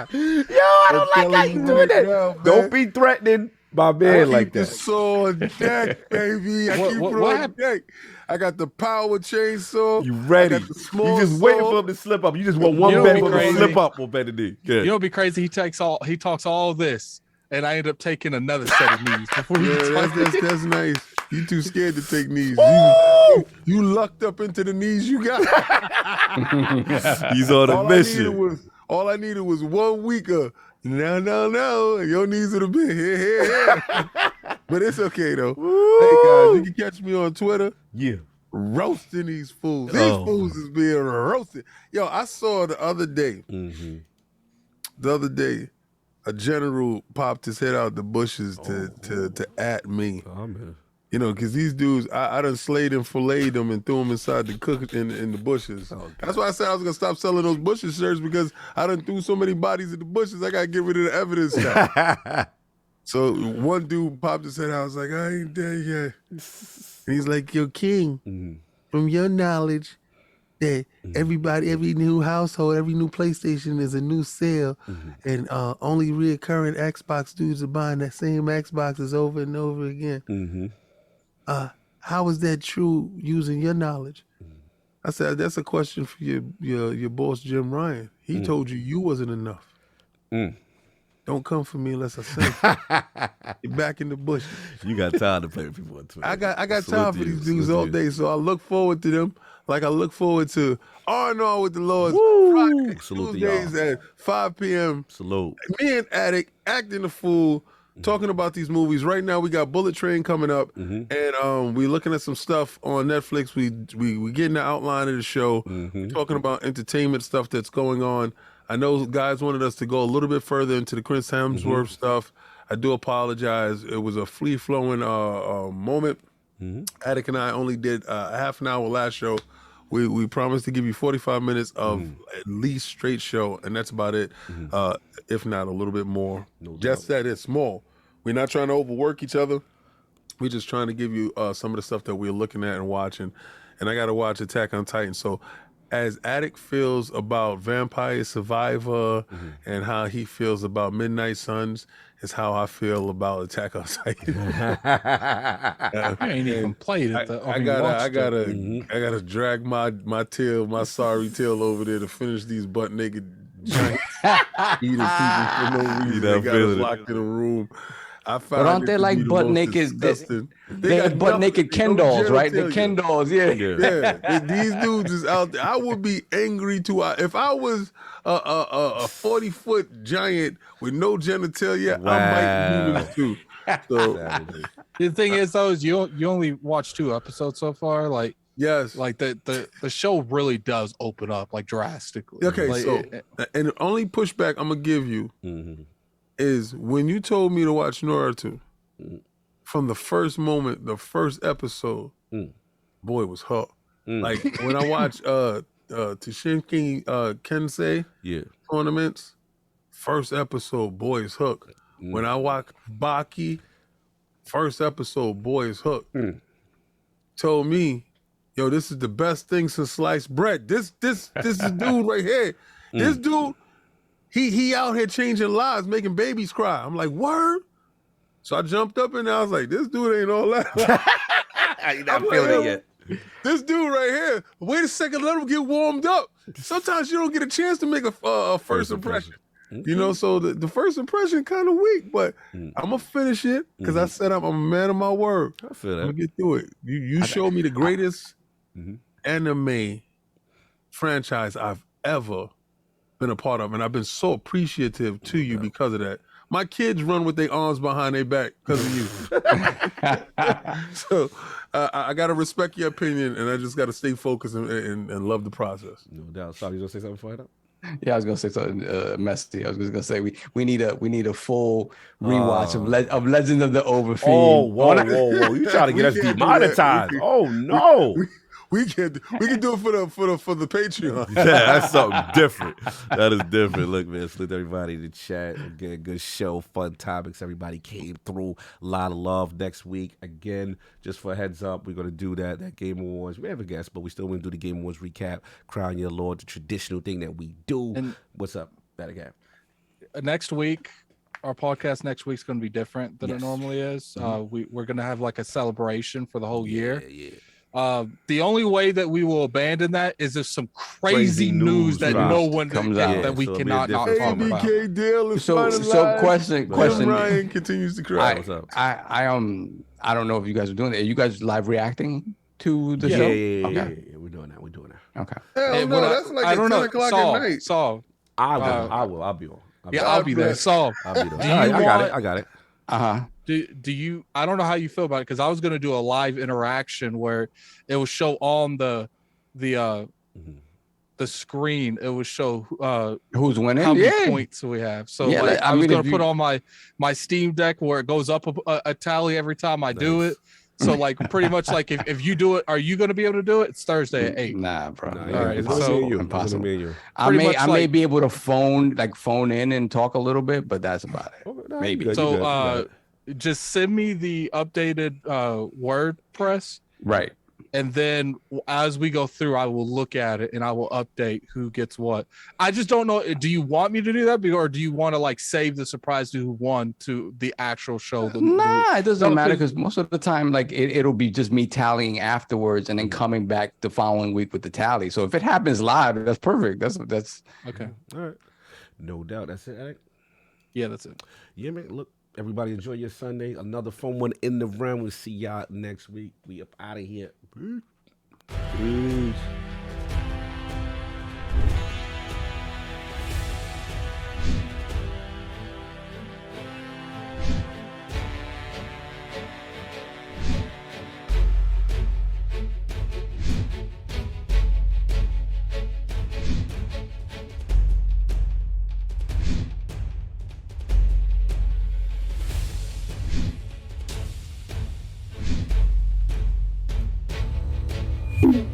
I don't like how you doing that. Now, Don't be threatening my man like the that. saw on deck, baby. I keep it on deck. I got the power chainsaw. You ready? I got the small You just waiting saw. for him to slip up. You just want one You know bend what'd for be him to crazy? slip up on better knee. Yeah. You know, it'd be crazy. He talks all this, and I end up taking another set of knees before he Yeah, talks. that's nice. You too scared to take knees. You lucked up into the knees you got. He's on a mission. All I needed was 1 week of no. Your knees would have been here. But it's okay though. Woo. Hey guys, you can catch me on Twitter. Yeah. Roasting these fools. These fools is being roasted. Yo, I saw the other day. A general popped his head out the bushes to at me. Oh, man. You know, because these dudes, I done slayed and filleted them and threw them inside the cook in the bushes. Oh, that's why I said I was going to stop selling those bushes shirts, because I done threw so many bodies in the bushes, I got to get rid of the evidence now. So one dude popped his head out. I was like, I ain't dead yet. And he's like, yo, King, from your knowledge, that everybody, every new household, every new PlayStation is a new sale, and only reoccurring Xbox dudes are buying that same Xboxes over and over again. How is that true using your knowledge? I said, that's a question for your boss, Jim Ryan. He told you wasn't enough. Don't come for me unless I say you're back in the bush. You got time to play with people on Twitter. I got time for these dudes all day, so I look forward to them. Like I look forward to R&R with the Lords Friday, Tuesdays at 5 p.m. Salute. Me and Attic acting the fool, talking about these movies. Right now we got Bullet Train coming up, and we looking at some stuff on Netflix. We getting the outline of the show, talking about entertainment stuff that's going on. I know guys wanted us to go a little bit further into the Chris Hemsworth stuff. I do apologize. It was a free-flowing moment. Attic and I only did a half an hour last show. We promised to give you 45 minutes of at least straight show, and that's about it, if not a little bit more. Just that it's small. We're not trying to overwork each other. We're just trying to give you some of the stuff that we're looking at and watching. And I got to watch Attack on Titan. So as Attic feels about Vampire Survivor and how he feels about Midnight Suns is how I feel about Attack on Titan. I ain't even played it. I gotta drag my tail, my sorry tail over there to finish these butt naked giants eating people for no reason. They got us locked in a room. But aren't they like butt naked? They're butt naked Ken dolls, right? The Ken dolls, yeah. These dudes is out there. I would be angry too. If I was a 40-foot giant with no genitalia, I might do this too. So the thing is, though, is you only watched 2 episodes so far. Like, yes, like the show really does open up like drastically. Okay, like, so and the only pushback I'm gonna give you is when you told me to watch Naruto, from the first moment, the first episode, boy, it was hooked. Like when I watched Toshinki Kensei tournaments, first episode, boy, is hooked. When I watched Baki, first episode, boy, is hooked. Told me, yo, this is the best thing since sliced bread. This is dude right here. This dude, he out here changing lives, making babies cry. I'm like, word? So I jumped up and I was like, this dude ain't all that. You're not feeling it yet. This dude right here, wait a second, let him get warmed up. Sometimes you don't get a chance to make a first impression. You know, so the first impression kind of weak, but I'm going to finish it because I said I'm a man of my word. I feel that. I'm going to get through it. You showed me the greatest anime franchise I've ever been a part of, and I've been so appreciative to you because of that. My kids run with their arms behind their back because of you. So I got to respect your opinion, and I just got to stay focused and love the process. No doubt. Sorry, you going to say something before I know? Yeah, I was gonna say something messy. I was just gonna say we need a full rewatch of Legends of the Overfield. Oh, whoa! You trying to get us demonetized? Oh no! We can do it for the Patreon. Yeah, that's something different. That is different. Look, man, salute everybody in the chat. Again, good show, fun topics. Everybody came through. A lot of love next week. Again, just for a heads up, we're gonna do that Game Awards. We have a guest, but we still want to do the Game Awards recap. Crown Your Lord, the traditional thing that we do. And what's up, Better Gap? Next week, our podcast next week's going to be different than it normally is. We're going to have like a celebration for the whole year. Yeah. The only way that we will abandon that is if some crazy news that no one comes out that we cannot not talk about. ABK deal is So question. Ryan continues to cry. I don't know if you guys are doing it. Are you guys live reacting? to the Yeah, show? yeah, Okay. we're doing that. We're doing that. Okay. Hell And no, when that's like I at don't 10 know. o'clock Saul, at night. Saul. I will. I'll be on. I'll be there. Saul, I'll be there. Do All right, you I got it. Uh-huh. do you? I don't know how you feel about it because I was gonna do a live interaction where it will show on the screen. It would show Who's winning? how many Yeah. points we have. So Yeah, like, I I was mean, gonna if put you- on my Steam Deck where it goes up a tally every time I do Nice. it. So like pretty much like if you do it, are you gonna be able to do it? It's Thursday at 8. Nah, bro. Nah, All yeah, right, it's so- only me and you. Impossible. It's only me and you. I Pretty may much I may like- be able to phone in and talk a little bit, but that's about it. Okay, nah, Maybe. you good, So you good. just send me the updated WordPress. Right. And then as we go through, I will look at it and I will update who gets what. I just don't know. Do you want me to do that, or do you want to like save the surprise to who won to the actual show? Nah, it doesn't No, matter 'cause- because most of the time, like it'll be just me tallying afterwards and then coming back the following week with the tally. So if it happens live, that's perfect. That's Okay. All right. No doubt. That's it, Alec. Yeah, that's it. Yeah, man. Look, everybody enjoy your Sunday. Another fun one in the round. We'll see y'all next week. We up out of here. Peace. You